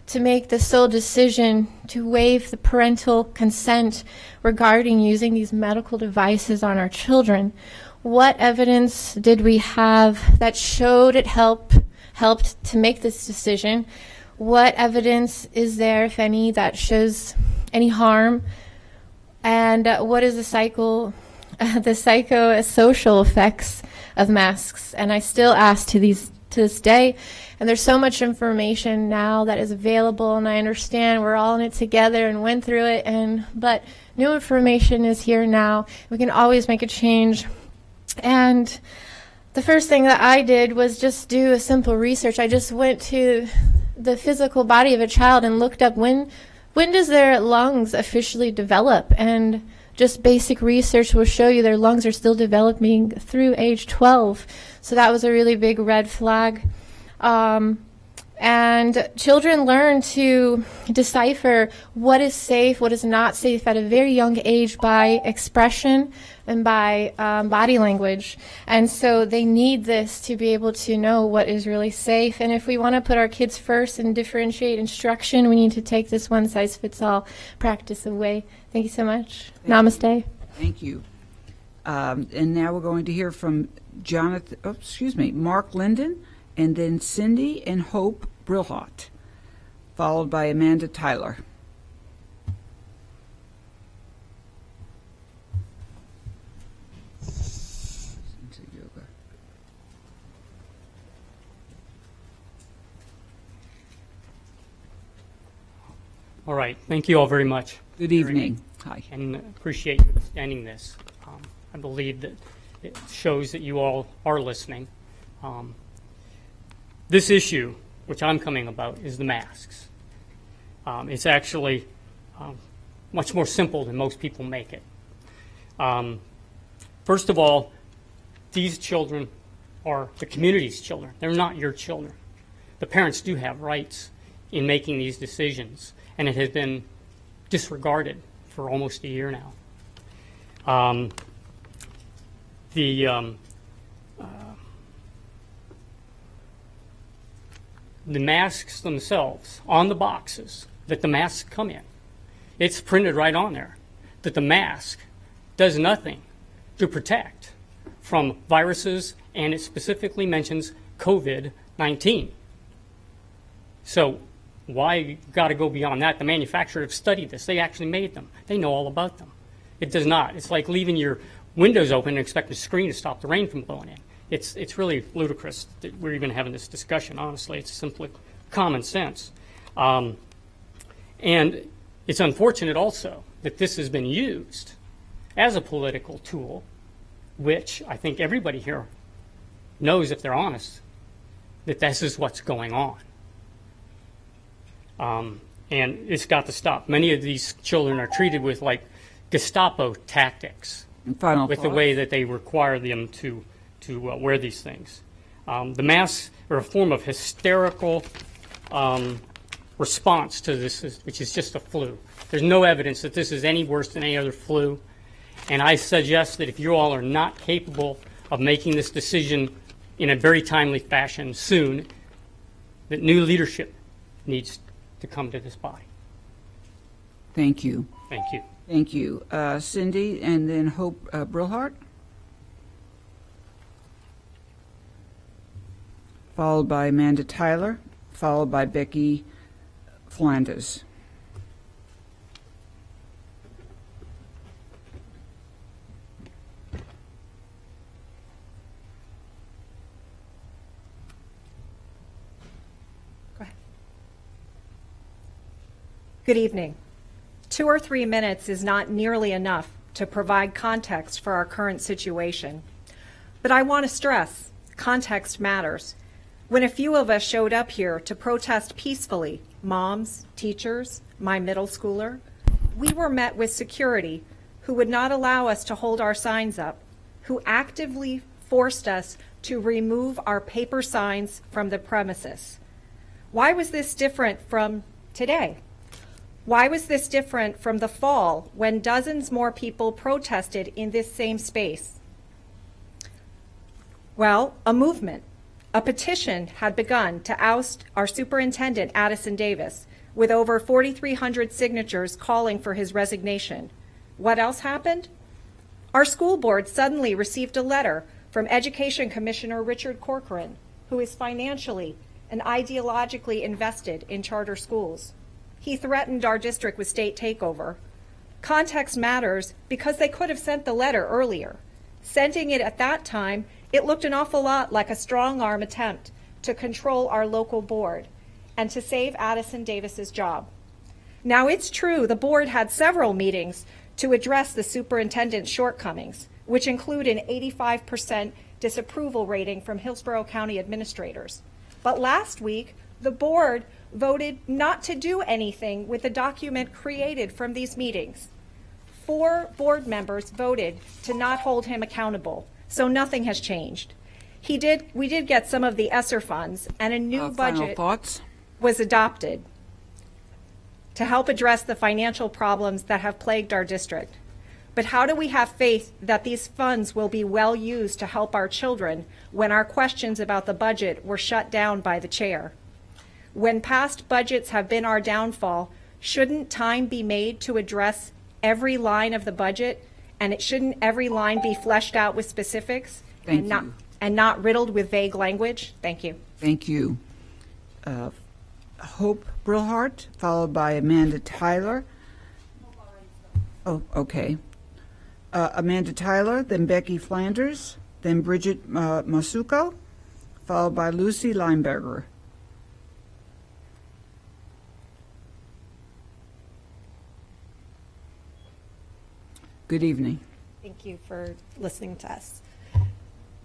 Speaker 17: to make the sole decision to waive the parental consent regarding using these medical devices on our children? What evidence did we have that showed it helped to make this decision? What evidence is there, if any, that shows any harm? And what is the psychosocial effects of masks? And I still ask to this day, and there's so much information now that is available, and I understand we're all in it together and went through it, but new information is here now. We can always make a change. And the first thing that I did was just do a simple research. I just went to the physical body of a child and looked up when does their lungs officially develop, and just basic research will show you their lungs are still developing through age 12. So that was a really big red flag. And children learn to decipher what is safe, what is not safe at a very young age by expression and by body language. And so they need this to be able to know what is really safe. And if we want to put our kids first and differentiate instruction, we need to take this one-size-fits-all practice away. Thank you so much. Namaste.
Speaker 1: thank you. And now we're going to hear from Mark Linden, and then Cindy and Hope Brilhot, followed by Amanda Tyler.
Speaker 18: All right. Thank you all very much.
Speaker 1: Good evening. Hi.
Speaker 18: And appreciate you extending this. I believe that it shows that you all are listening. This issue, which I'm coming about, is the masks. It's actually much more simple than most people make it. First of all, these children are the community's children. They're not your children. The parents do have rights in making these decisions, and it has been disregarded for almost a year now. The masks themselves, on the boxes that the masks come in, it's printed right on there that the mask does nothing to protect from viruses, and it specifically mentions COVID-19. So why you got to go beyond that? The manufacturer have studied this. They actually made them. They know all about them. It does not. It's like leaving your windows open and expecting a screen to stop the rain from blowing in. It's really ludicrous that we're even having this discussion, honestly. It's simply common sense. And it's unfortunate also that this has been used as a political tool, which I think everybody here knows, if they're honest, that this is what's going on. And it's got to stop. Many of these children are treated with like Gestapo tactics with the way that they require them to wear these things. The masks are a form of hysterical response to this, which is just a flu. There's no evidence that this is any worse than any other flu. And I suggest that if you all are not capable of making this decision in a very timely fashion soon, that new leadership needs to come to this body.
Speaker 1: Thank you.
Speaker 18: Thank you.
Speaker 1: Thank you. Cindy, and then Hope Brilhart, followed by Amanda Tyler, followed by Becky Flanders.
Speaker 19: Good evening. 2 or 3 minutes is not nearly enough to provide context for our current situation. But I want to stress, context matters. When a few of us showed up here to protest peacefully, moms, teachers, my middle schooler, we were met with security who would not allow us to hold our signs up, who actively forced us to remove our paper signs from the premises. Why was this different from today? Why was this different from the fall when dozens more people protested in this same space? Well, a movement, a petition had begun to oust our superintendent, Addison Davis, with over 4,300 signatures calling for his resignation. What else happened? Our school board suddenly received a letter from Education Commissioner Richard Corcoran, who is financially and ideologically invested in charter schools. He threatened our district with state takeover. Context matters because they could have sent the letter earlier. Sending it at that time, it looked an awful lot like a strong-arm attempt to control our local board and to save Addison Davis's job. Now, it's true the board had several meetings to address the superintendent's shortcomings, which include an 85% disapproval rating from Hillsborough County administrators. But last week, the board voted not to do anything with the document created from these meetings. 4 board members voted to not hold him accountable, so nothing has changed. We did get some of the ESSER funds, and a new budget was adopted to help address the financial problems that have plagued our district. But how do we have faith that these funds will be well used to help our children when our questions about the budget were shut down by the chair? When past budgets have been our downfall, shouldn't time be made to address every line of the budget, and shouldn't every line be fleshed out with specifics and not riddled with vague language? Thank you.
Speaker 1: Thank you. Hope Brillhart, followed by Amanda Tyler. Oh, okay. Amanda Tyler, then Becky Flanders, then Bridget Masuko, followed by Lucy Lineberger. Good evening.
Speaker 7: Thank you for listening to us.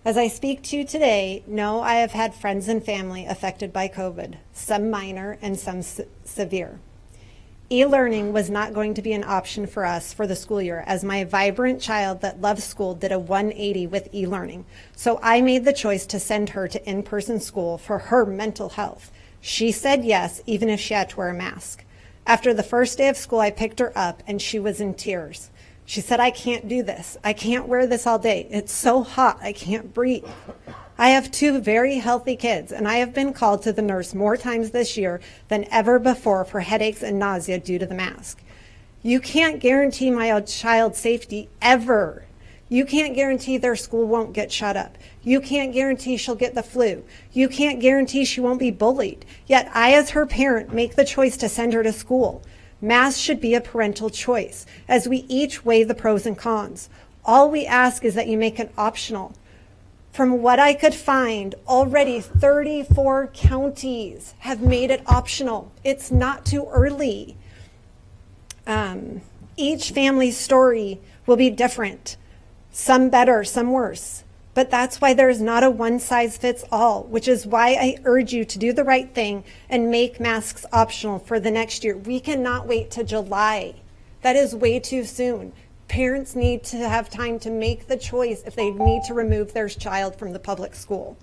Speaker 7: As I speak to you today, no, I have had friends and family affected by COVID, some minor and some severe. E-learning was not going to be an option for us for the school year, as my vibrant child that loves school did a 180 with e-learning. So I made the choice to send her to in-person school for her mental health. She said yes, even if she had to wear a mask. After the first day of school, I picked her up and she was in tears. She said, I can't do this. I can't wear this all day. It's so hot. I can't breathe. I have 2 very healthy kids, and I have been called to the nurse more times this year than ever before for headaches and nausea due to the mask. You can't guarantee my child's safety ever. You can't guarantee their school won't get shut up. You can't guarantee she'll get the flu. You can't guarantee she won't be bullied. Yet I, as her parent, make the choice to send her to school. Masks should be a parental choice, as we each weigh the pros and cons. All we ask is that you make it optional. From what I could find, already 34 counties have made it optional. It's not too early. Each family's story will be different, some better, some worse. But that's why there's not a one-size-fits-all, which is why I urge you to do the right thing and make masks optional for the next year. We cannot wait till July. That is way too soon. Parents need to have time to make the choice if they need to remove their child from the public school.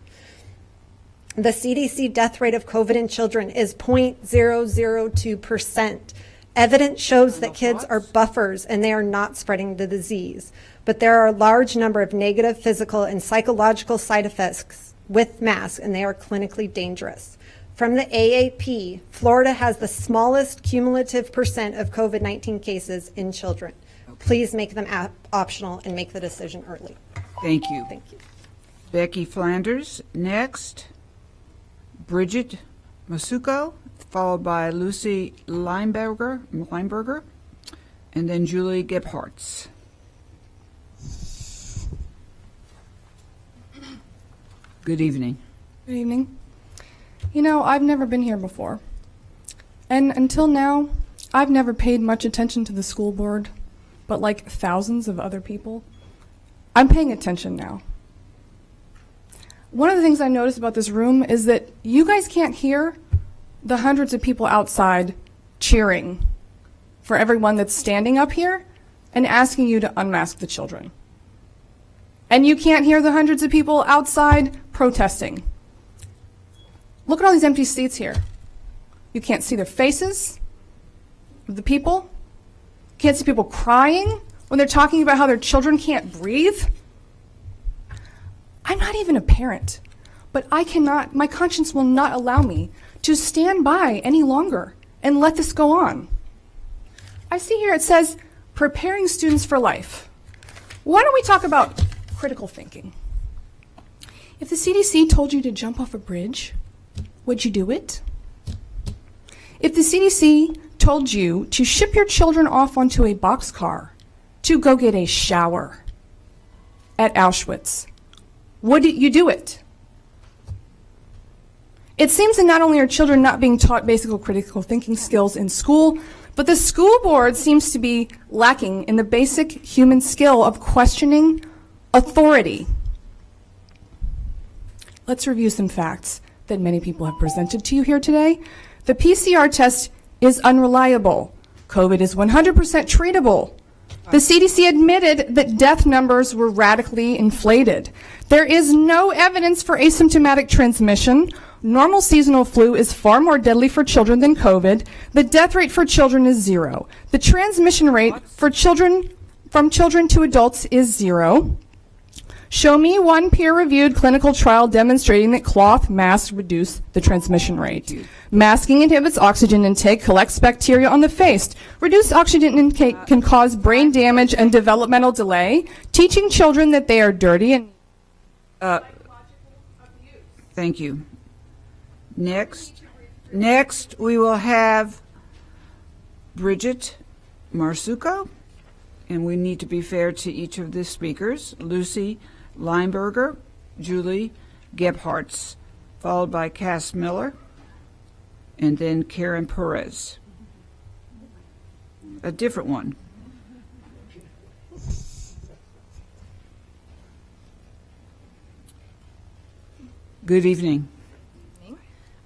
Speaker 7: The CDC death rate of COVID in children is 0.002%. Evidence shows that kids are buffers and they are not spreading the disease. But there are a large number of negative physical and psychological side effects with masks, and they are clinically dangerous. From the AAP, Florida has the smallest cumulative percent of COVID-19 cases in children. Please make them optional and make the decision early.
Speaker 1: Thank you.
Speaker 7: Thank you.
Speaker 1: Becky Flanders, next. Bridget Masuko, followed by Lucy Lineberger, and then Julie Gebhardt. Good evening.
Speaker 20: Good evening. You know, I've never been here before. And until now, I've never paid much attention to the school board, but like thousands of other people, I'm paying attention now. one of the things I noticed about this room is that you guys can't hear the hundreds of people outside cheering for everyone that's standing up here and asking you to unmask the children. And you can't hear the hundreds of people outside protesting. Look at all these empty seats here. You can't see their faces of the people. You can't see people crying when they're talking about how their children can't breathe. I'm not even a parent, but my conscience will not allow me to stand by any longer and let this go on. I see here it says, preparing students for life. Why don't we talk about critical thinking? If the CDC told you to jump off a bridge, would you do it? If the CDC told you to ship your children off onto a boxcar to go get a shower at Auschwitz, would you do it? It seems that not only are children not being taught basic critical thinking skills in school, but the school board seems to be lacking in the basic human skill of questioning authority. Let's review some facts that many people have presented to you here today. The PCR test is unreliable. COVID is 100% treatable. The CDC admitted that death numbers were radically inflated. There is no evidence for asymptomatic transmission. Normal seasonal flu is far more deadly for children than COVID. The death rate for children is 0. The transmission rate for children from children to adults is 0. Show me one peer-reviewed clinical trial demonstrating that cloth masks reduce the transmission rate. Masking inhibits oxygen intake, collects bacteria on the face. Reduced oxygen intake can cause brain damage and developmental delay. Teaching children that they are dirty and...
Speaker 1: Thank you. Next, we will have Bridget Marsuko, and we need to be fair to each of the speakers. Lucy Lineberger, Julie Gebhardt, followed by Cass Miller, and then Karen Perez. A different one. Good evening.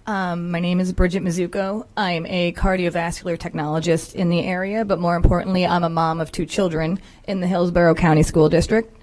Speaker 8: My name is Bridget Mizuko. I'm a cardiovascular technologist in the area, but more importantly, I'm a mom of 2 children in the Hillsborough County School District.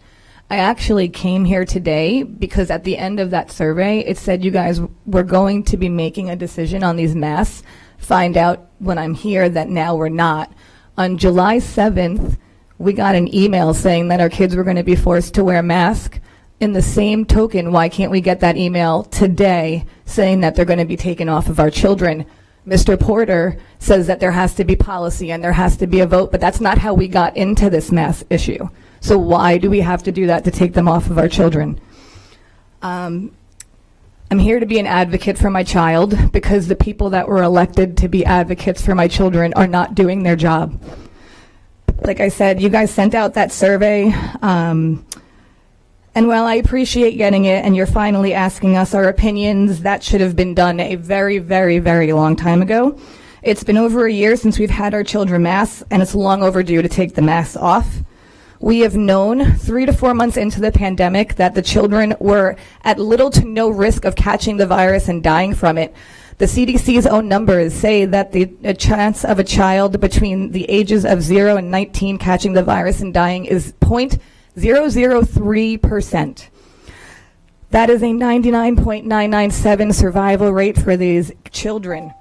Speaker 8: I actually came here today because at the end of that survey, it said you guys were going to be making a decision on these masks. Find out when I'm here that now we're not. On July 7th, we got an email saying that our kids were going to be forced to wear masks. In the same token, why can't we get that email today saying that they're going to be taken off of our children? Mr. Porter says that there has to be policy and there has to be a vote, but that's not how we got into this mask issue. So why do we have to do that to take them off of our children? I'm here to be an advocate for my child because the people that were elected to be advocates for my children are not doing their job. Like I said, you guys sent out that survey. And while I appreciate getting it and you're finally asking us our opinions, that should have been done a very, very, very long time ago. It's been over a year since we've had our children masks, and it's long overdue to take the masks off. We have known 3 to 4 months into the pandemic that the children were at little to no risk of catching the virus and dying from it. The CDC's own numbers say that the chance of a child between the ages of 0 and 19 catching the virus and dying is 0.003%. That is a 99.997 survival rate for these children.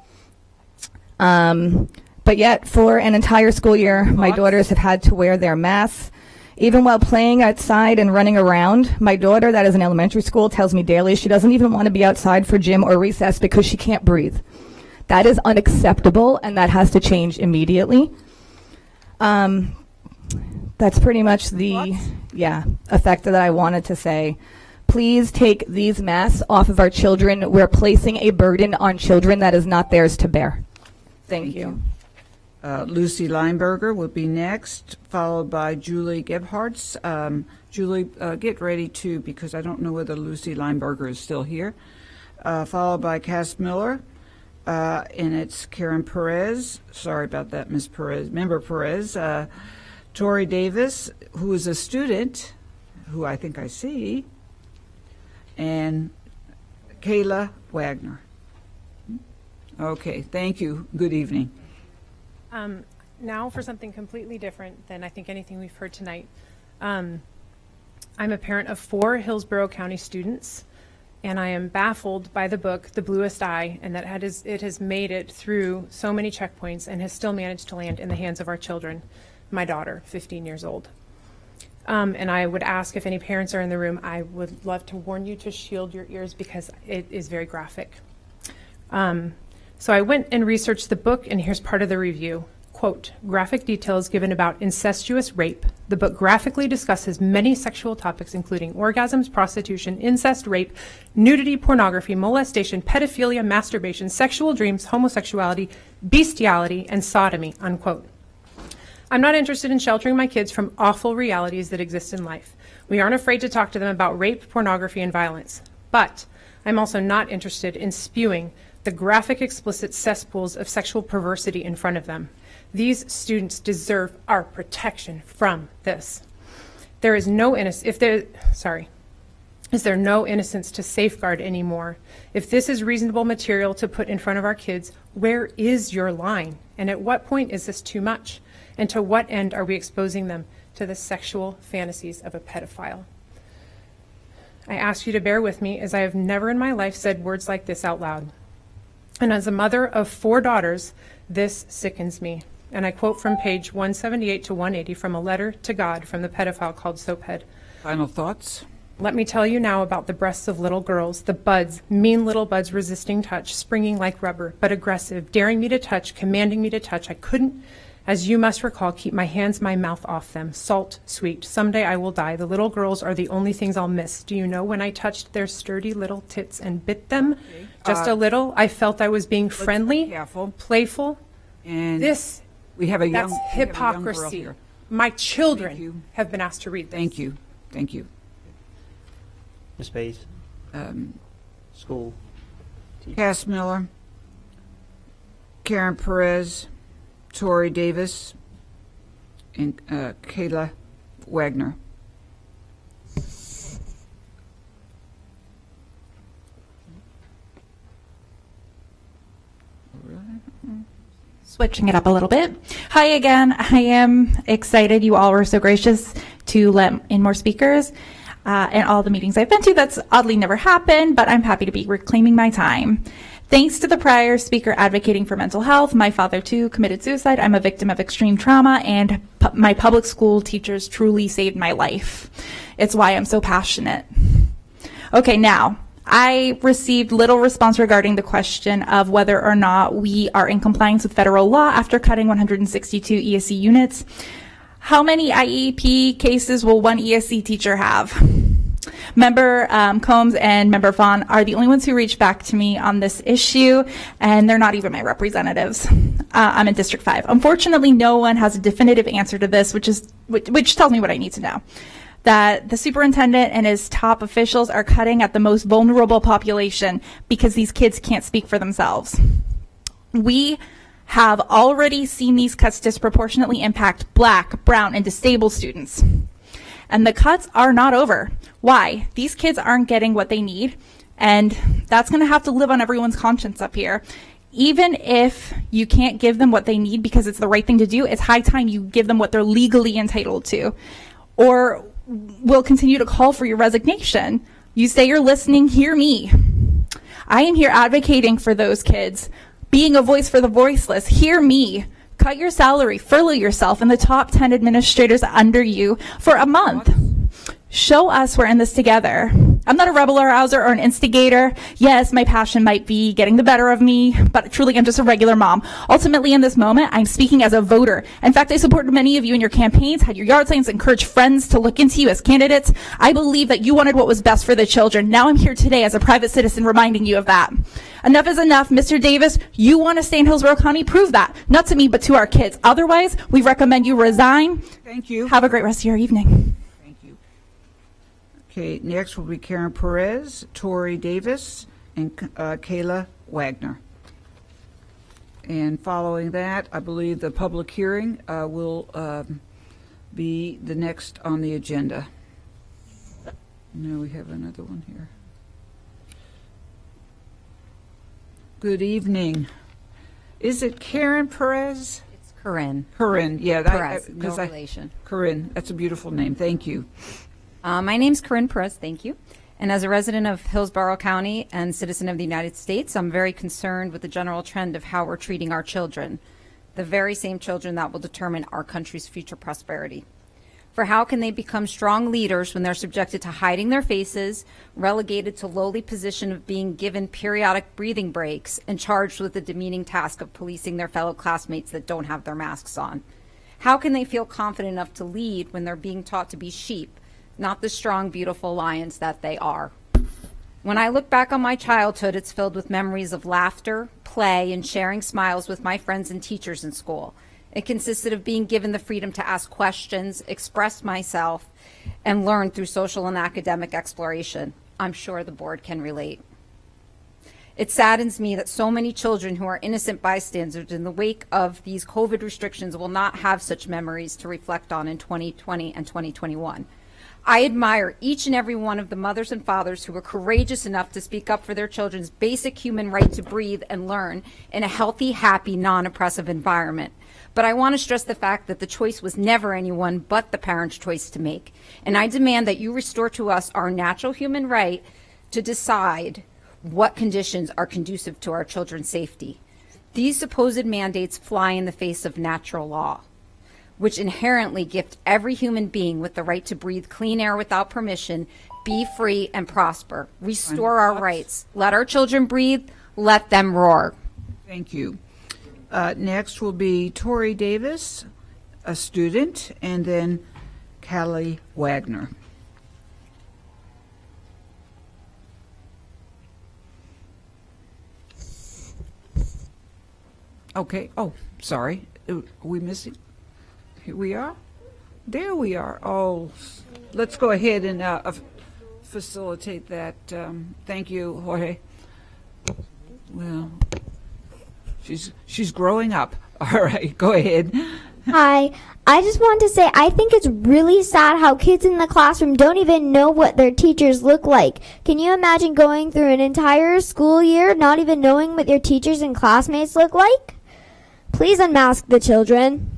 Speaker 8: But yet, for an entire school year, my daughters have had to wear their masks. Even while playing outside and running around, my daughter, that is in elementary school, tells me daily she doesn't even want to be outside for gym or recess because she can't breathe. That is unacceptable, and that has to change immediately. That's pretty much the effect that I wanted to say. Please take these masks off of our children. We're placing a burden on children that is not theirs to bear. Thank you.
Speaker 1: Lucy Lineberger will be next, followed by Julie Gebhardt. Julie, get ready too, because I don't know whether Lucy Lineberger is still here. Followed by Cass Miller, and it's Karen Perez. Sorry about that, Ms. Perez. Member Perez. Tori Davis, who is a student, who I think I see, and Kayla Wagner. Okay, thank you. Good evening.
Speaker 21: Now for something completely different than I think anything we've heard tonight. I'm a parent of 4 Hillsborough County students, and I am baffled by the book, The Bluest Eye, and that it has made it through so many checkpoints and has still managed to land in the hands of our children. My daughter, 15 years old. And I would ask if any parents are in the room, I would love to warn you to shield your ears because it is very graphic. So I went and researched the book, and here's part of the review. Quote, graphic details given about incestuous rape. The book graphically discusses many sexual topics, including orgasms, prostitution, incest, rape, nudity, pornography, molestation, pedophilia, masturbation, sexual dreams, homosexuality, bestiality, and sodomy, unquote. I'm not interested in sheltering my kids from awful realities that exist in life. We aren't afraid to talk to them about rape, pornography, and violence. But I'm also not interested in spewing the graphic, explicit cesspools of sexual perversity in front of them. These students deserve our protection from this. There is no innocence, is there no innocence to safeguard anymore? If this is reasonable material to put in front of our kids, where is your line? And at what point is this too much? And to what end are we exposing them to the sexual fantasies of a pedophile? I ask you to bear with me, as I have never in my life said words like this out loud. And as a mother of 4 daughters, this sickens me. And I quote from page 178 to 180 from a letter to God from the pedophile called Soaphead.
Speaker 1: Final thoughts?
Speaker 21: Let me tell you now about the breasts of little girls, the buds, mean little buds resisting touch, springing like rubber, but aggressive, daring me to touch, commanding me to touch. I couldn't, as you must recall, keep my hands, my mouth off them. Salt, sweet. Someday I will die. The little girls are the only things I'll miss. Do you know when I touched their sturdy little tits and bit them? Okay. Just a little. I felt I was being friendly, playful.
Speaker 1: And
Speaker 21: this,
Speaker 1: we have a young,
Speaker 21: that's hypocrisy. My children have been asked to read this.
Speaker 1: Thank you. Thank you.
Speaker 22: Ms. Bays? School.
Speaker 1: Cass Miller, Karen Perez, Tori Davis, and Kayla Wagner.
Speaker 23: Switching it up a little bit. Hi again. I am excited you all were so gracious to let in more speakers. And all the meetings I've been to, that's oddly never happened, but I'm happy to be reclaiming my time. Thanks to the prior speaker advocating for mental health, my father too committed suicide. I'm a victim of extreme trauma, and my public school teachers truly saved my life. It's why I'm so passionate. Okay, now, I received little response regarding the question of whether or not we are in compliance with federal law after cutting 162 ESC units. How many IEP cases will one ESC teacher have? Member Combs and Member Vaughn are the only ones who reached back to me on this issue, and they're not even my representatives. I'm in District 5. Unfortunately, no one has a definitive answer to this, which tells me what I need to know. That the superintendent and his top officials are cutting at the most vulnerable population because these kids can't speak for themselves. We have already seen these cuts disproportionately impact Black, brown, and disabled students. And the cuts are not over. Why? These kids aren't getting what they need, and that's going to have to live on everyone's conscience up here. Even if you can't give them what they need because it's the right thing to do, it's high time you give them what they're legally entitled to. Or we'll continue to call for your resignation. You say you're listening, hear me. I am here advocating for those kids, being a voice for the voiceless. Hear me. Cut your salary, furlough yourself and the top 10 administrators under you for a month. Show us we're in this together. I'm not a rebel arouser or an instigator. Yes, my passion might be getting the better of me, but truly I'm just a regular mom. Ultimately, in this moment, I'm speaking as a voter. In fact, I supported many of you in your campaigns, had your yard signs, encouraged friends to look into you as candidates. I believe that you wanted what was best for the children. Now I'm here today as a private citizen reminding you of that. Enough is enough. Mr. Davis, you want to stay in Hillsborough County? Prove that. Not to me, but to our kids. Otherwise, we recommend you resign.
Speaker 1: Thank you.
Speaker 23: Have a great rest of your evening.
Speaker 1: Okay, next will be Karen Perez, Tori Davis, and Kayla Wagner. And following that, I believe the public hearing will be the next on the agenda. No, we have another one here. Good evening. Is it Karen Perez?
Speaker 4: It's Corinne.
Speaker 1: Corinne, yeah.
Speaker 4: Perez, no relation.
Speaker 1: Corinne, that's a beautiful name. Thank you.
Speaker 4: My name's Corinne Perez, thank you. And as a resident of Hillsborough County and citizen of the United States, I'm very concerned with the general trend of how we're treating our children, the very same children that will determine our country's future prosperity. For how can they become strong leaders when they're subjected to hiding their faces, relegated to lowly position of being given periodic breathing breaks, and charged with the demeaning task of policing their fellow classmates that don't have their masks on? How can they feel confident enough to lead when they're being taught to be sheep, not the strong, beautiful lions that they are? When I look back on my childhood, it's filled with memories of laughter, play, and sharing smiles with my friends and teachers in school. It consisted of being given the freedom to ask questions, express myself, and learn through social and academic exploration. I'm sure the board can relate. It saddens me that so many children who are innocent bystanders in the wake of these COVID restrictions will not have such memories to reflect on in 2020 and 2021. I admire each and every one of the mothers and fathers who were courageous enough to speak up for their children's basic human right to breathe and learn in a healthy, happy, non-oppressive environment. But I want to stress the fact that the choice was never anyone but the parent's choice to make. And I demand that you restore to us our natural human right to decide what conditions are conducive to our children's safety. These supposed mandates fly in the face of natural law, which inherently gift every human being with the right to breathe clean air without permission, be free, and prosper. Restore our rights. Let our children breathe. Let them roar.
Speaker 1: Thank you. Next will be Tori Davis, a student, and then Callie Wagner. Okay. Oh, sorry. Are we missing? Here we are. There we are. Oh, let's go ahead and facilitate that. Thank you, Jorge. Well, she's growing up. All right, go ahead.
Speaker 5: Hi. I just want to say I think it's really sad how kids in the classroom don't even know what their teachers look like. Can you imagine going through an entire school year not even knowing what your teachers and classmates look like? Please unmask the children.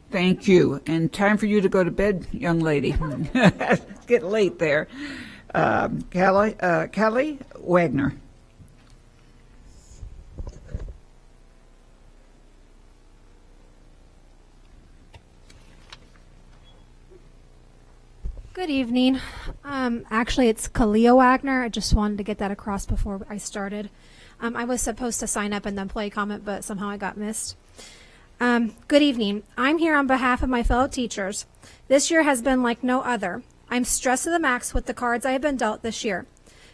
Speaker 1: Thank you. And time for you to go to bed, young lady. It's getting late there. Callie Wagner.
Speaker 6: Good evening. Actually, it's Kalia Wagner. I just wanted to get that across before I started. I was supposed to sign up and then play a comment, but somehow I got missed. Good evening. I'm here on behalf of my fellow teachers. This year has been like no other. I'm stressed to the max with the cards I have been dealt this year.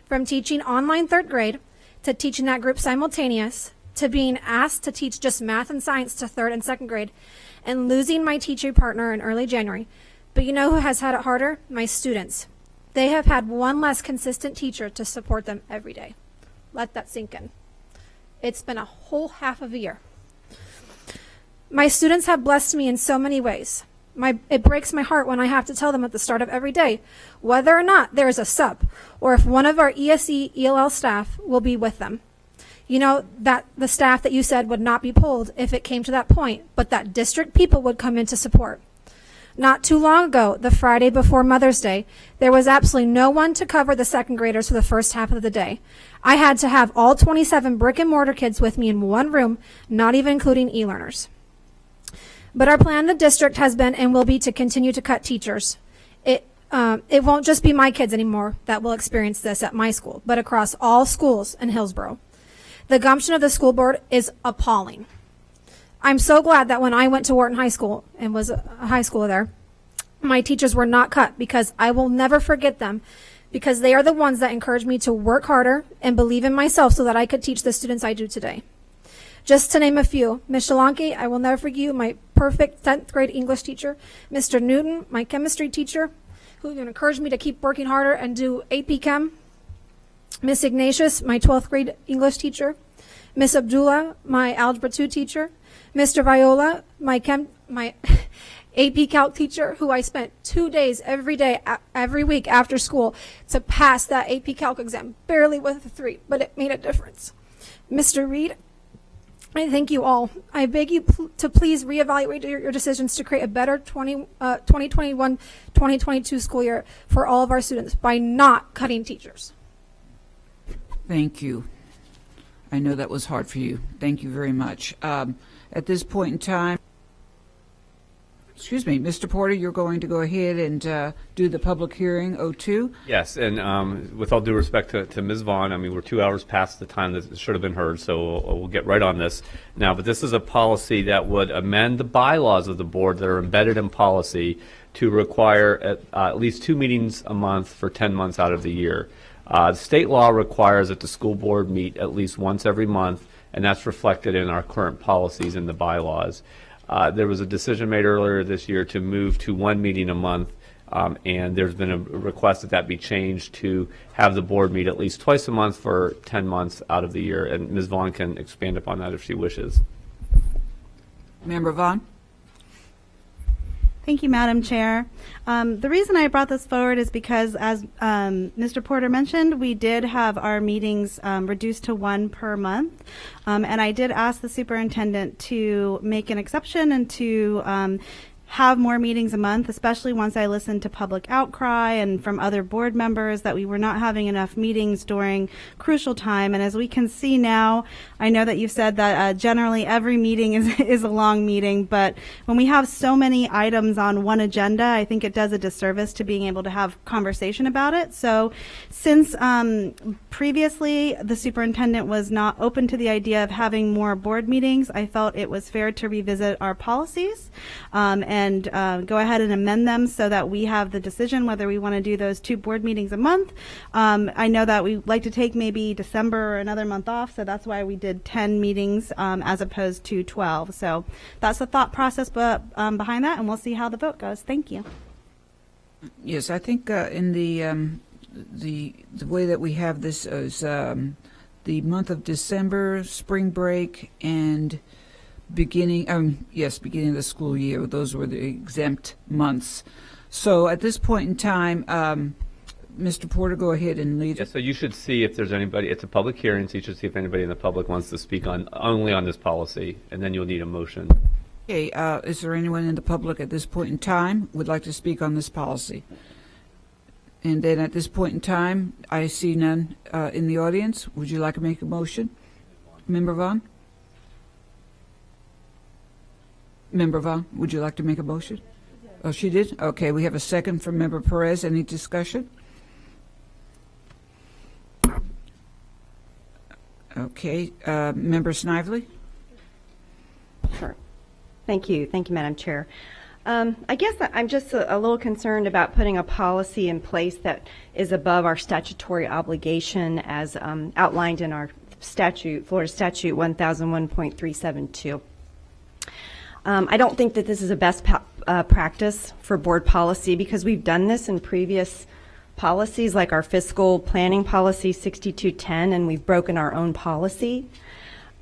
Speaker 6: From teaching online third grade, to teaching that group simultaneous, to being asked to teach just math and science to third and second grade, and losing my teaching partner in early January. But you know who has had it harder? My students. They have had one less consistent teacher to support them every day. Let that sink in. It's been a whole half of a year. My students have blessed me in so many ways. It breaks my heart when I have to tell them at the start of every day whether or not there is a sub or if one of our ESE ELL staff will be with them. You know, that the staff that you said would not be pulled if it came to that point, but that district people would come in to support. Not too long ago, the Friday before Mother's Day, there was absolutely no one to cover the second graders for the first half of the day. I had to have all 27 brick and mortar kids with me in one room, not even including e-learners. But our plan in the district has been and will be to continue to cut teachers. It won't just be my kids anymore that will experience this at my school, but across all schools in Hillsborough. The gumption of the school board is appalling. I'm so glad that when I went to Wharton High School and was a high schooler there, my teachers were not cut, because I will never forget them, because they are the ones that encouraged me to work harder and believe in myself so that I could teach the students I do today. Just to name a few, Ms. Shalanki, I will never forget you, my perfect 10th grade English teacher. Mr. Newton, my chemistry teacher, who encouraged me to keep working harder and do AP Chem. Miss Ignatius, my 12th grade English teacher. Miss Abdullah, my Algebra 2 teacher. Mr. Viola, my AP Calc teacher who I spent 2 days every day, every week after school to pass that AP Calc exam, barely with a 3, but it made a difference. Mr. Reed, I thank you all. I beg you to please reevaluate your decisions to create a better 2021-2022 school year for all of our students by not cutting teachers.
Speaker 1: Thank you. I know that was hard for you. Thank you very much. At this point in time, excuse me, Mr. Porter, you're going to go ahead and do the public hearing 02.
Speaker 9: Yes, and with all due respect to Ms. Vaughn, I mean, we're 2 hours past the time that it should have been heard, so we'll get right on this now. But this is a policy that would amend the bylaws of the board that are embedded in policy to require at least 2 meetings a month for 10 months out of the year. State law requires that the school board meet at least once every month, and that's reflected in our current policies in the bylaws. There was a decision made earlier this year to move to 1 meeting a month, and there's been a request that that be changed to have the board meet at least twice a month for 10 months out of the year, and Ms. Vaughn can expand upon that if she wishes.
Speaker 1: Member Vaughn?
Speaker 10: Thank you, Madam Chair. The reason I brought this forward is because, as Mr. Porter mentioned, we did have our meetings reduced to 1 per month. And I did ask the superintendent to make an exception and to have more meetings a month, especially once I listened to public outcry and from other board members that we were not having enough meetings during crucial time. And as we can see now, I know that you've said that generally every meeting is a long meeting, but when we have so many items on one agenda, I think it does a disservice to being able to have conversation about it. So since previously the superintendent was not open to the idea of having more board meetings, I felt it was fair to revisit our policies and go ahead and amend them so that we have the decision whether we want to do those 2 board meetings a month. I know that we like to take maybe December or another month off, so that's why we did 10 meetings as opposed to 12. So that's the thought process behind that, and we'll see how the vote goes. Thank you.
Speaker 1: Yes, I think in the way that we have this is the month of December, spring break, and beginning of the school year. Those were the exempt months. So at this point in time, Mr. Porter, go ahead and lead.
Speaker 9: Yeah, so you should see if there's anybody, it's a public hearing, so you should see if anybody in the public wants to speak only on this policy, and then you'll need a motion.
Speaker 1: Okay, is there anyone in the public at this point in time who would like to speak on this policy? And then at this point in time, I see none in the audience. Would you like to make a motion? Member Vaughn? Member Vaughn, would you like to make a motion? Oh, she did? Okay, we have a second from Member Perez. Any discussion? Okay, Member Snively?
Speaker 11: Sure. Thank you, Madam Chair. I guess I'm just a little concerned about putting a policy in place that is above our statutory obligation as outlined in our statute, Florida Statute 1001.372. I don't think that this is a best practice for board policy because we've done this in previous policies like our fiscal planning policy 6210, and we've broken our own policy.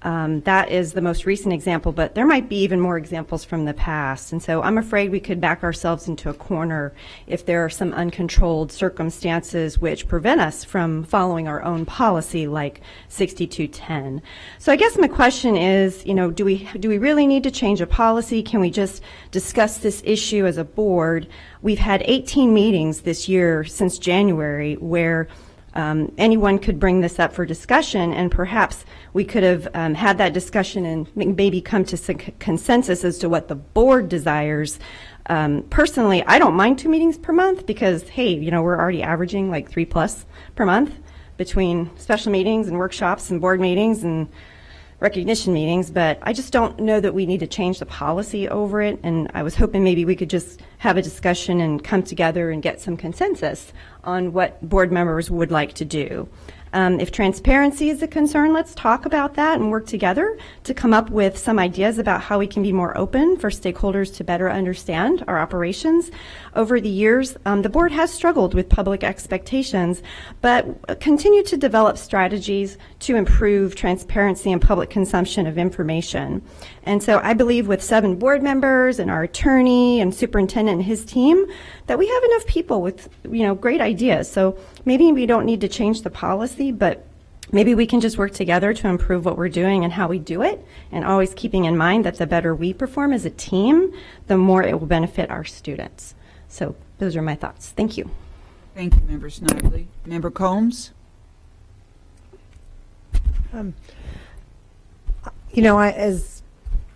Speaker 11: That is the most recent example, but there might be even more examples from the past. And so I'm afraid we could back ourselves into a corner if there are some uncontrolled circumstances which prevent us from following our own policy like 6210. So I guess my question is, do we really need to change a policy? Can we just discuss this issue as a board? We've had 18 meetings this year since January where anyone could bring this up for discussion, and perhaps we could have had that discussion and maybe come to consensus as to what the board desires. Personally, I don't mind 2 meetings per month because, hey, we're already averaging like 3+ per month between special meetings and workshops and board meetings and recognition meetings, but I just don't know that we need to change the policy over it, and I was hoping maybe we could just have a discussion and come together and get some consensus on what board members would like to do. If transparency is a concern, let's talk about that and work together to come up with some ideas about how we can be more open for stakeholders to better understand our operations. Over the years, the board has struggled with public expectations, but continue to develop strategies to improve transparency and public consumption of information. And so I believe with 7 board members and our attorney and superintendent and his team that we have enough people with, great ideas. So maybe we don't need to change the policy, but maybe we can just work together to improve what we're doing and how we do it, and always keeping in mind that the better we perform as a team, the more it will benefit our students. So those are my thoughts. Thank you.
Speaker 1: Thank you, Member Snively. Member Combs?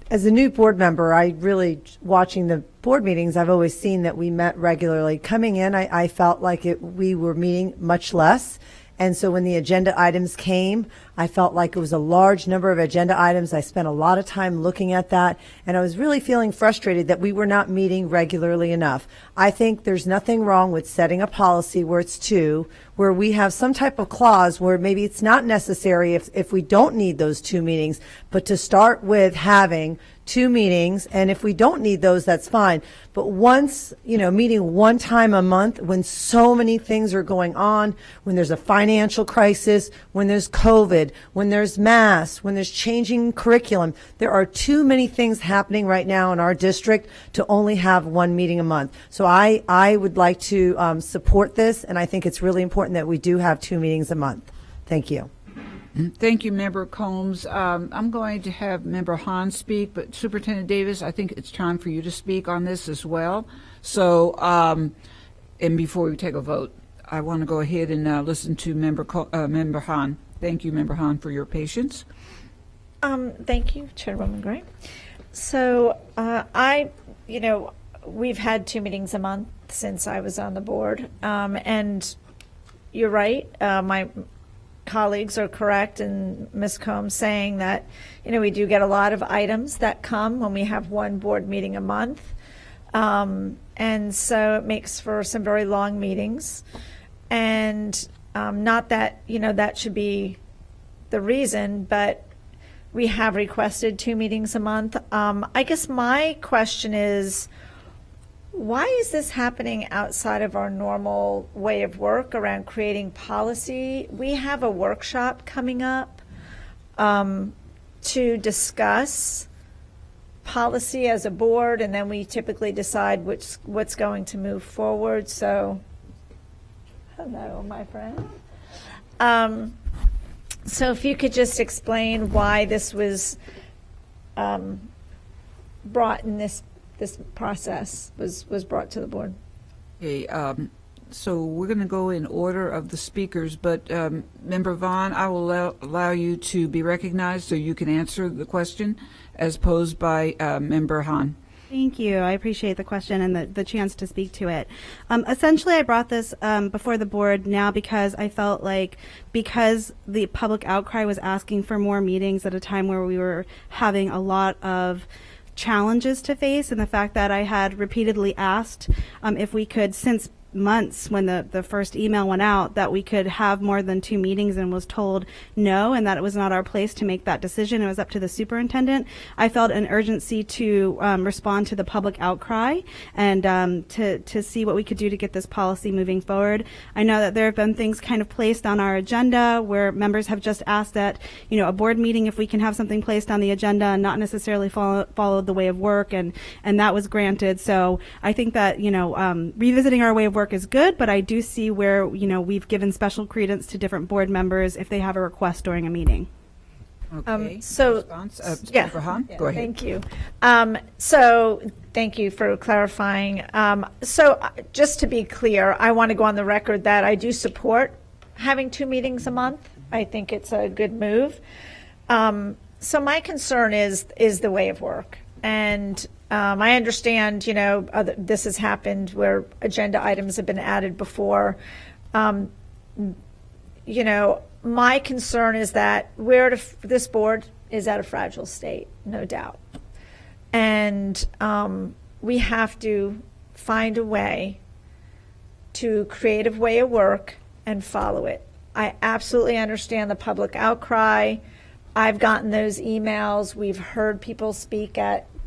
Speaker 12: As a new board member, I really, watching the board meetings, I've always seen that we met regularly. Coming in, I felt like we were meeting much less. And so when the agenda items came, I felt like it was a large number of agenda items. I spent a lot of time looking at that, and I was really feeling frustrated that we were not meeting regularly enough. I think there's nothing wrong with setting a policy where it's 2, where we have some type of clause where maybe it's not necessary if we don't need those 2 meetings, but to start with having 2 meetings, and if we don't need those, that's fine. But once, meeting one time a month when so many things are going on, when there's a financial crisis, when there's COVID, when there's masks, when there's changing curriculum, there are too many things happening right now in our district to only have 1 meeting a month. So I would like to support this, and I think it's really important that we do have 2 meetings a month. Thank you.
Speaker 1: Thank you, Member Combs. I'm going to have Member Hahn speak, but Superintendent Davis, I think it's time for you to speak on this as well. So, and before we take a vote, I want to go ahead and listen to Member Hahn. Thank you, Member Hahn, for your patience.
Speaker 13: Thank you, Chairwoman Gray. So, we've had 2 meetings a month since I was on the board, and you're right. My colleagues are correct, and Ms. Combs saying that, we do get a lot of items that come when we have 1 board meeting a month. And so it makes for some very long meetings. And not that, that should be the reason, but we have requested 2 meetings a month. I guess my question is, why is this happening outside of our normal way of work around creating policy? We have a workshop coming up to discuss policy as a board, and then we typically decide what's going to move forward. So, hello, my friend. So if you could just explain why this was brought in this process was brought to the board.
Speaker 1: Okay, so we're going to go in order of the speakers, but Member Vaughn, I will allow you to be recognized so you can answer the question as posed by Member Hahn.
Speaker 10: Thank you. I appreciate the question and the chance to speak to it. Essentially, I brought this before the board now because I felt like because the public outcry was asking for more meetings at a time where we were having a lot of challenges to face, and the fact that I had repeatedly asked if we could, since months when the first email went out, that we could have more than 2 meetings, and was told no, and that it was not our place to make that decision. It was up to the superintendent. I felt an urgency to respond to the public outcry and to see what we could do to get this policy moving forward. I know that there have been things kind of placed on our agenda where members have just asked that, a board meeting, if we can have something placed on the agenda and not necessarily followed the way of work, and that was granted. So I think that, revisiting our way of work is good, but I do see where, we've given special credence to different board members if they have a request during a meeting.
Speaker 1: Okay.
Speaker 13: Yeah.
Speaker 1: Hahn, go ahead.
Speaker 13: Thank you. So thank you for clarifying. So just to be clear, I want to go on the record that I do support having 2 meetings a month. I think it's a good move. So my concern is the way of work. And I understand, this has happened where agenda items have been added before. My concern is that this board is at a fragile state, no doubt. And we have to find a way to creative way of work and follow it. I absolutely understand the public outcry. I've gotten those emails. We've heard people speak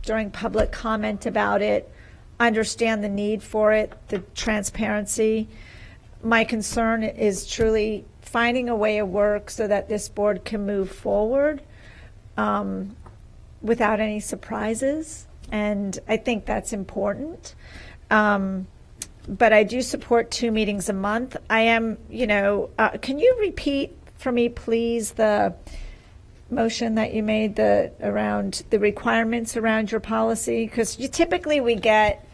Speaker 13: during public comment about it. understand the need for it, the transparency. My concern is truly finding a way of work so that this board can move forward without any surprises. And I think that's important. But I do support 2 meetings a month. I am, can you repeat for me, please, the motion that you made around the requirements around your policy? Because typically we get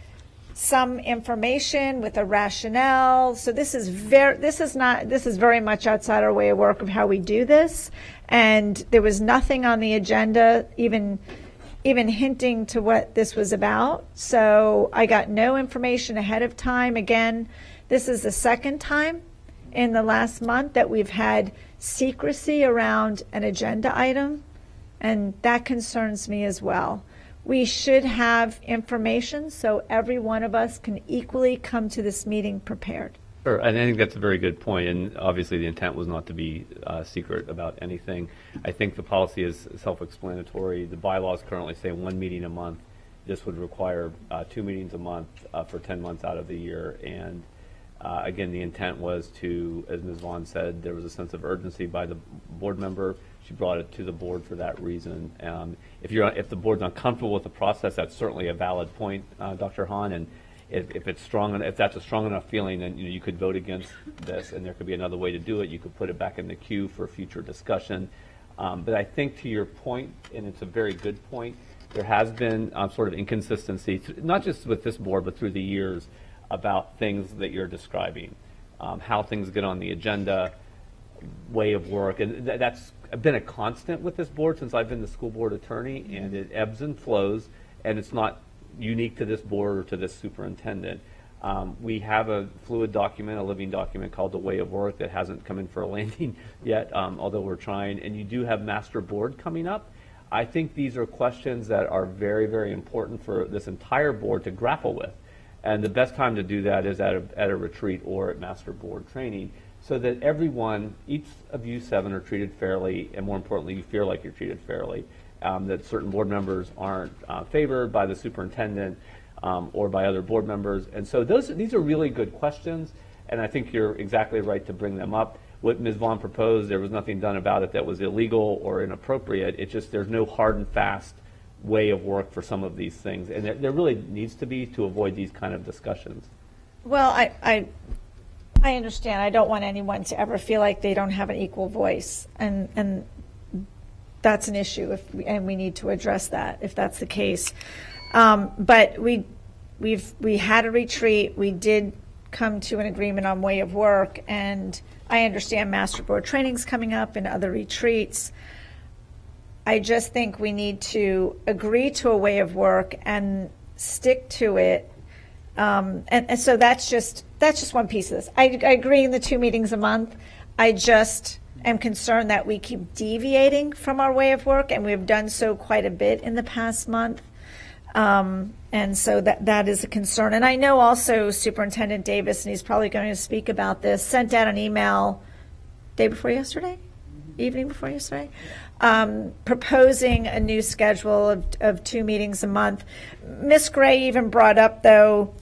Speaker 13: some information with a rationale. So this is very much outside our way of work of how we do this. And there was nothing on the agenda even hinting to what this was about. So I got no information ahead of time. Again, this is the second time in the last month that we've had secrecy around an agenda item, and that concerns me as well. We should have information so every one of us can equally come to this meeting prepared.
Speaker 9: Sure, and I think that's a very good point, and obviously the intent was not to be secret about anything. I think the policy is self-explanatory. The bylaws currently say 1 meeting a month. This would require 2 meetings a month for 10 months out of the year, and again, the intent was to, as Ms. Vaughn said, there was a sense of urgency by the board member. She brought it to the board for that reason. If the board's uncomfortable with the process, that's certainly a valid point, Dr. Hahn, and if that's a strong enough feeling, then you could vote against this, and there could be another way to do it. You could put it back in the queue for future discussion. But I think to your point, and it's a very good point, there has been sort of inconsistency, not just with this board, but through the years, about things that you're describing, how things get on the agenda, way of work, and that's been a constant with this board since I've been the school board attorney, and it ebbs and flows, and it's not unique to this board or to this superintendent. We have a fluid document, a living document called the Way of Work that hasn't come in for a landing yet, although we're trying, and you do have master board coming up. I think these are questions that are very, very important for this entire board to grapple with. And the best time to do that is at a retreat or at master board training, so that everyone, each of you 7 are treated fairly, and more importantly, you feel like you're treated fairly, that certain board members aren't favored by the superintendent or by other board members. And so these are really good questions, and I think you're exactly right to bring them up. What Ms. Vaughn proposed, there was nothing done about it that was illegal or inappropriate. It's just there's no hard and fast way of work for some of these things, and there really needs to be, to avoid these kind of discussions.
Speaker 13: Well, I understand. I don't want anyone to ever feel like they don't have an equal voice, and that's an issue, and we need to address that if that's the case. But we had a retreat. We did come to an agreement on way of work, and I understand master board training's coming up and other retreats. I just think we need to agree to a way of work and stick to it. And so that's just one piece of this. I agree in the 2 meetings a month. I just am concerned that we keep deviating from our way of work, and we've done so quite a bit in the past month. And so that is a concern. And I know also Superintendent Davis, and he's probably going to speak about this, sent out an email evening before yesterday, proposing a new schedule of 2 meetings a month. Ms. Gray even brought up, though,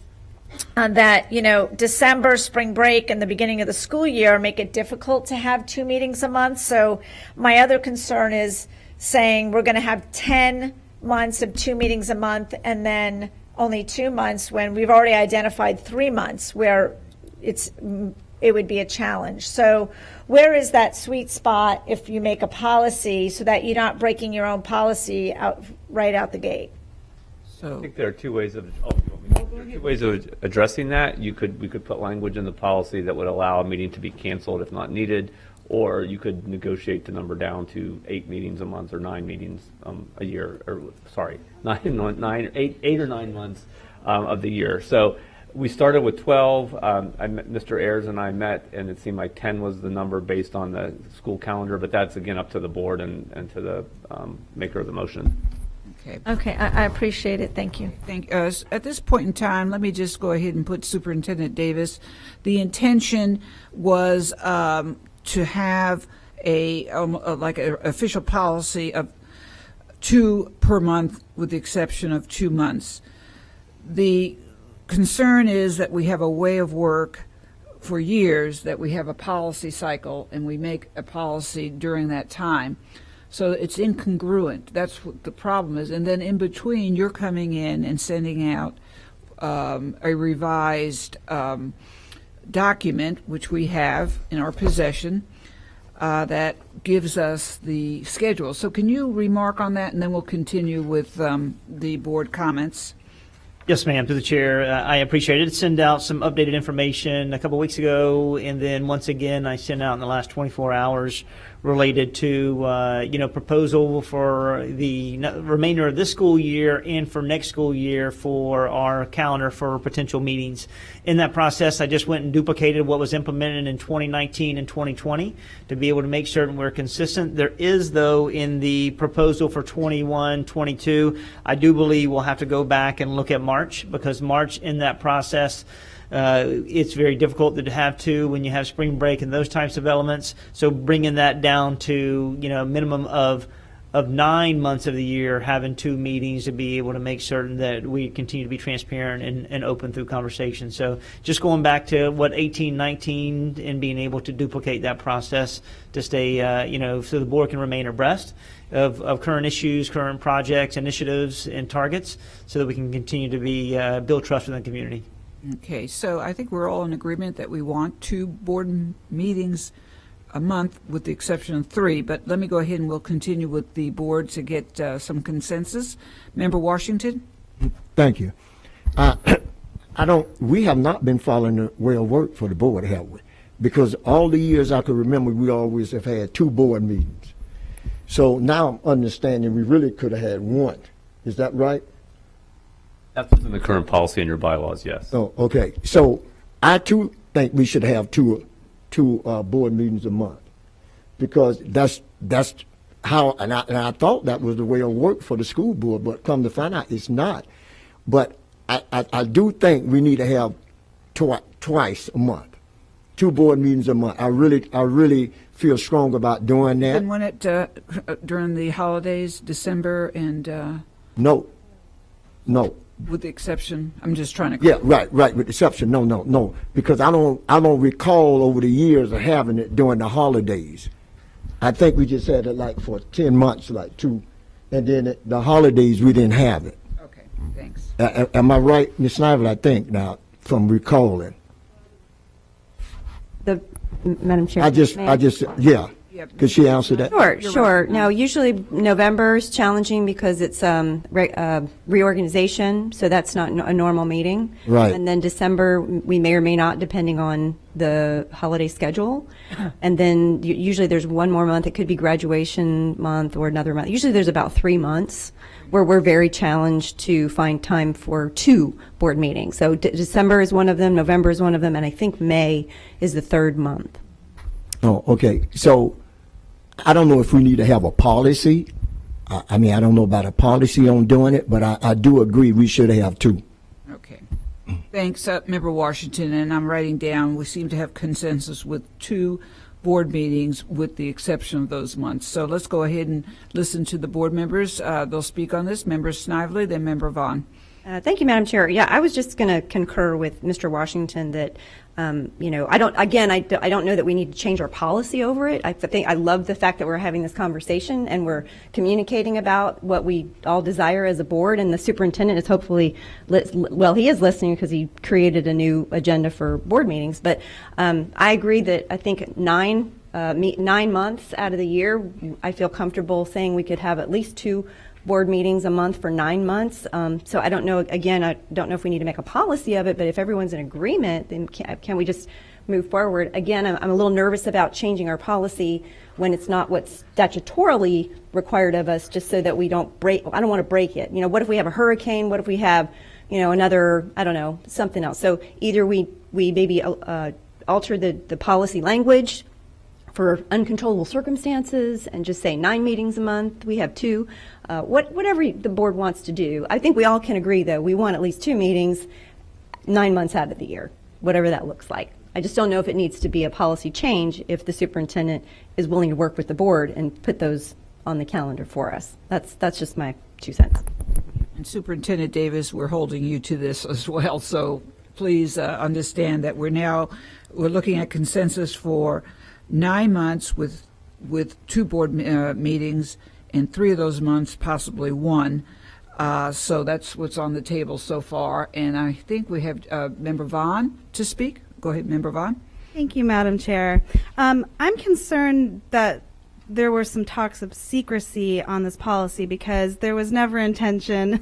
Speaker 13: that, December, spring break, and the beginning of the school year make it difficult to have 2 meetings a month. So my other concern is saying we're going to have 10 months of 2 meetings a month and then only 2 months when we've already identified 3 months where it would be a challenge. So where is that sweet spot if you make a policy so that you're not breaking your own policy right out the gate?
Speaker 9: I think there are two ways of addressing that. We could put language in the policy that would allow a meeting to be canceled if not needed, or you could negotiate the number down to 8 meetings a month or 9 meetings a year, or sorry, 8 or 9 months of the year. So we started with 12. Mr. Ayers and I met, and it seemed like 10 was the number based on the school calendar, but that's again up to the board and to the maker of the motion.
Speaker 13: Okay, I appreciate it. Thank you.
Speaker 1: At this point in time, let me just go ahead and put Superintendent Davis. The intention was to have an official policy of 2 per month, with the exception of 2 months. The concern is that we have a way of work for years, that we have a policy cycle and we make a policy during that time. So it's incongruent. That's what the problem is. And then in between, you're coming in and sending out a revised document, which we have in our possession, that gives us the schedule. So can you remark on that, and then we'll continue with the board comments.
Speaker 22: Yes, ma'am, to the chair. I appreciate it. Send out some updated information a couple weeks ago, and then once again, I sent out in the last 24 hours related to, proposal for the remainder of this school year and for next school year for our calendar for potential meetings. In that process, I just went and duplicated what was implemented in 2019 and 2020 to be able to make certain we're consistent. There is, though, in the proposal for 21, 22, I do believe we'll have to go back and look at March, because March in that process, it's very difficult to have two when you have spring break and those types of elements. So bringing that down to, a minimum of 9 months of the year, having two meetings to be able to make certain that we continue to be transparent and open through conversation. So just going back to what 18, 19 and being able to duplicate that process to stay, so the board can remain abreast of current issues, current projects, initiatives, and targets, so that we can continue to be build trust within the community.
Speaker 1: Okay, so I think we're all in agreement that we want 2 board meetings a month, with the exception of 3. But let me go ahead and we'll continue with the board to get some consensus. Member Washington?
Speaker 3: Thank you. We have not been following the way of work for the board, have we? Because all the years I can remember, we always have had 2 board meetings. So now I'm understanding we really could have had 1. Is that right?
Speaker 9: That's within the current policy and your bylaws, yes.
Speaker 3: Oh, okay. So I too think we should have two board meetings a month, because that's how, and I thought that was the way it worked for the school board, but come to find out it's not. But I do think we need to have twice a month, 2 board meetings a month. I really feel strong about doing that.
Speaker 1: And when it during the holidays, December and
Speaker 3: No.
Speaker 1: with the exception, I'm just trying to.
Speaker 3: Yeah, right. With the exception, no, because I don't recall over the years of having it during the holidays. I think we just had it like for 10 months, like 2, and then the holidays we didn't have it.
Speaker 1: Okay, thanks.
Speaker 3: Am I right, Ms. Snivel? I think now from recalling.
Speaker 11: Madam Chair.
Speaker 3: I just, yeah. Could she answer that?
Speaker 11: Sure. Now, usually November is challenging because it's reorganization, so that's not a normal meeting.
Speaker 3: Right.
Speaker 11: And then December, we may or may not, depending on the holiday schedule. And then usually there's one more month. It could be graduation month or another month. Usually there's about 3 months where we're very challenged to find time for 2 board meetings. So December is one of them, November is one of them, and I think May is the 3rd month.
Speaker 3: Oh, okay. So I don't know if we need to have a policy. I mean, I don't know about a policy on doing it, but I do agree we should have 2.
Speaker 1: Okay. Thanks, Member Washington. And I'm writing down, we seem to have consensus with 2 board meetings with the exception of those months. So let's go ahead and listen to the board members. They'll speak on this. Member Snively, then Member Vaughn.
Speaker 11: Thank you, Madam Chair. Yeah, I was just going to concur with Mr. Washington that, I don't know that we need to change our policy over it. I love the fact that we're having this conversation and we're communicating about what we all desire as a board, and the superintendent is hopefully, he is listening because he created a new agenda for board meetings. But I agree that I think 9 months out of the year, I feel comfortable saying we could have at least 2 board meetings a month for 9 months. So I don't know, again, I don't know if we need to make a policy of it, but if everyone's in agreement, then can we just move forward? Again, I'm a little nervous about changing our policy when it's not what's statutorily required of us, just so that we don't break, I don't want to break it. What if we have a hurricane? What if we have, another, I don't know, something else? So either we maybe alter the policy language for uncontrollable circumstances and just say 9 meetings a month. We have 2. Whatever the board wants to do. I think we all can agree, though, we want at least 2 meetings 9 months out of the year, whatever that looks like. I just don't know if it needs to be a policy change if the superintendent is willing to work with the board and put those on the calendar for us. That's just my 2 cents.
Speaker 1: And Superintendent Davis, we're holding you to this as well, so please understand that we're looking at consensus for 9 months with 2 board meetings, and 3 of those months possibly 1. So that's what's on the table so far, and I think we have Member Vaughn to speak. Go ahead, Member Vaughn.
Speaker 10: Thank you, Madam Chair. I'm concerned that there were some talks of secrecy on this policy because there was never intention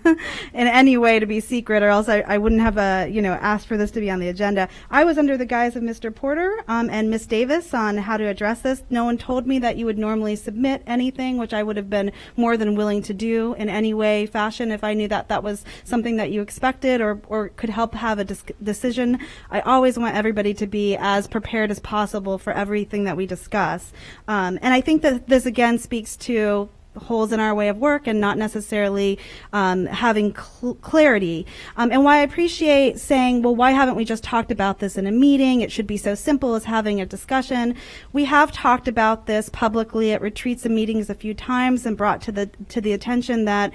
Speaker 10: in any way to be secret, or else I wouldn't have asked for this to be on the agenda. I was under the guise of Mr. Porter and Ms. Davis on how to address this. No one told me that you would normally submit anything, which I would have been more than willing to do in any way, fashion, if I knew that that was something that you expected or could help have a decision. I always want everybody to be as prepared as possible for everything that we discuss. And I think that this again speaks to holes in our way of work and not necessarily having clarity. And why I appreciate saying, well, why haven't we just talked about this in a meeting? It should be so simple as having a discussion. We have talked about this publicly at retreats and meetings a few times and brought to the attention that,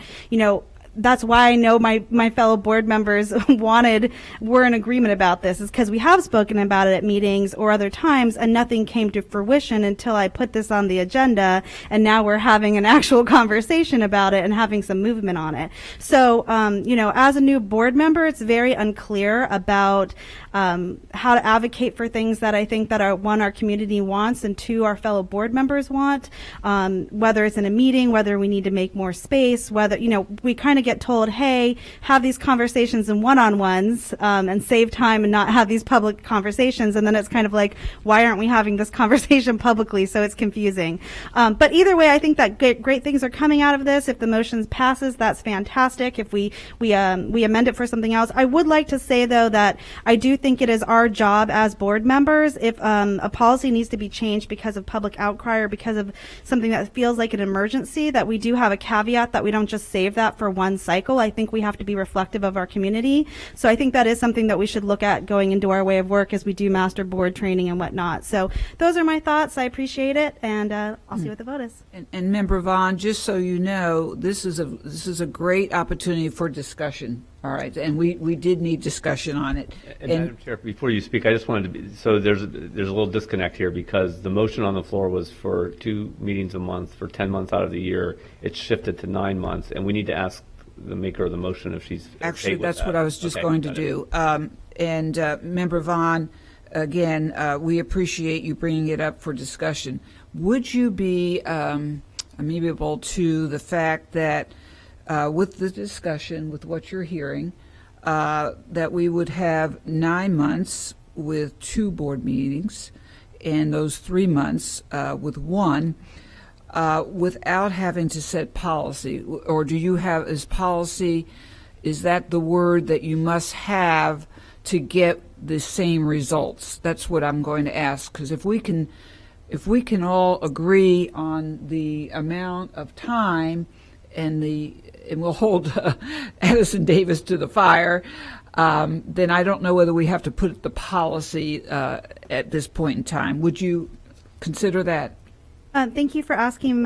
Speaker 10: that's why I know my fellow board members were in agreement about this, is because we have spoken about it at meetings or other times, and nothing came to fruition until I put this on the agenda, and now we're having an actual conversation about it and having some movement on it. So, as a new board member, it's very unclear about how to advocate for things that I think that our community wants, and 2, our fellow board members want, whether it's in a meeting, whether we need to make more space, whether, we kind of get told, hey, have these conversations in one-on-ones and save time and not have these public conversations. And then it's kind of like, why aren't we having this conversation publicly? So it's confusing. But either way, I think that great things are coming out of this. If the motion passes, that's fantastic. If we amend it for something else. I would like to say, though, that I do think it is our job as board members, if a policy needs to be changed because of public outcry or because of something that feels like an emergency, that we do have a caveat that we don't just save that for one cycle. I think we have to be reflective of our community. So I think that is something that we should look at going into our way of work as we do master board training and whatnot. So those are my thoughts. I appreciate it, and I'll see what the vote is.
Speaker 1: And Member Vaughn, just so you know, this is a great opportunity for discussion. All right, and we did need discussion on it.
Speaker 9: And Madam Chair, before you speak, I just wanted to be, so there's a little disconnect here, because the motion on the floor was for 2 meetings a month for 10 months out of the year. It's shifted to 9 months, and we need to ask the maker of the motion if she's
Speaker 1: actually
Speaker 9: okay with
Speaker 1: that's
Speaker 9: that.
Speaker 1: what I was just going to do. And Member Vaughn, again, we appreciate you bringing it up for discussion. Would you be amenable to the fact that with the discussion, with what you're hearing, that we would have 9 months with 2 board meetings, and those 3 months with 1, without having to set policy? Or do you have, is that the word that you must have to get the same results? That's what I'm going to ask, because if we can all agree on the amount of time and we'll hold Addison Davis to the fire, then I don't know whether we have to put the policy at this point in time. Would you consider that?
Speaker 10: Thank you for asking,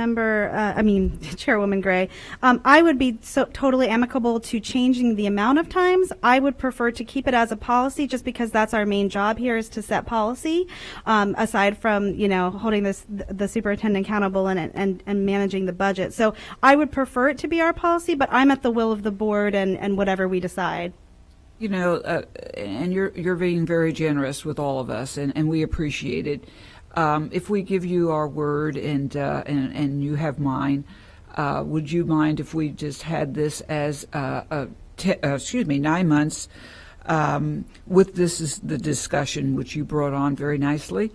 Speaker 10: Chairwoman Gray. I would be totally amicable to changing the amount of times. I would prefer to keep it as a policy, just because that's our main job here, is to set policy, aside from, holding the superintendent accountable and managing the budget. So I would prefer it to be our policy, but I'm at the will of the board and whatever we decide.
Speaker 1: And you're being very generous with all of us, and we appreciate it. If we give you our word and you have mine, would you mind if we just had this as 9 months? With this is the discussion which you brought on very nicely,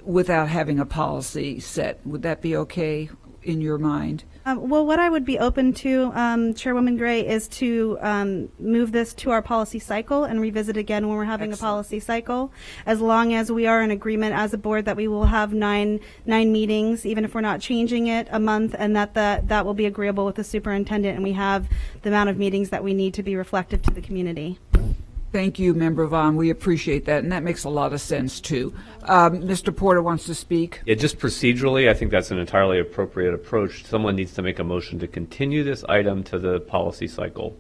Speaker 1: without having a policy set. Would that be okay in your mind?
Speaker 10: Well, what I would be open to, Chairwoman Gray, is to move this to our policy cycle and revisit again when we're having a policy cycle, as long as we are in agreement as a board that we will have nine meetings, even if we're not changing it, a month, and that will be agreeable with the superintendent, and we have the amount of meetings that we need to be reflective to the community.
Speaker 1: Thank you, Member Vaughn. We appreciate that, and that makes a lot of sense, too. Mr. Porter wants to speak.
Speaker 9: Yeah, just procedurally, I think that's an entirely appropriate approach. Someone needs to make a motion to continue this item to the policy cycle.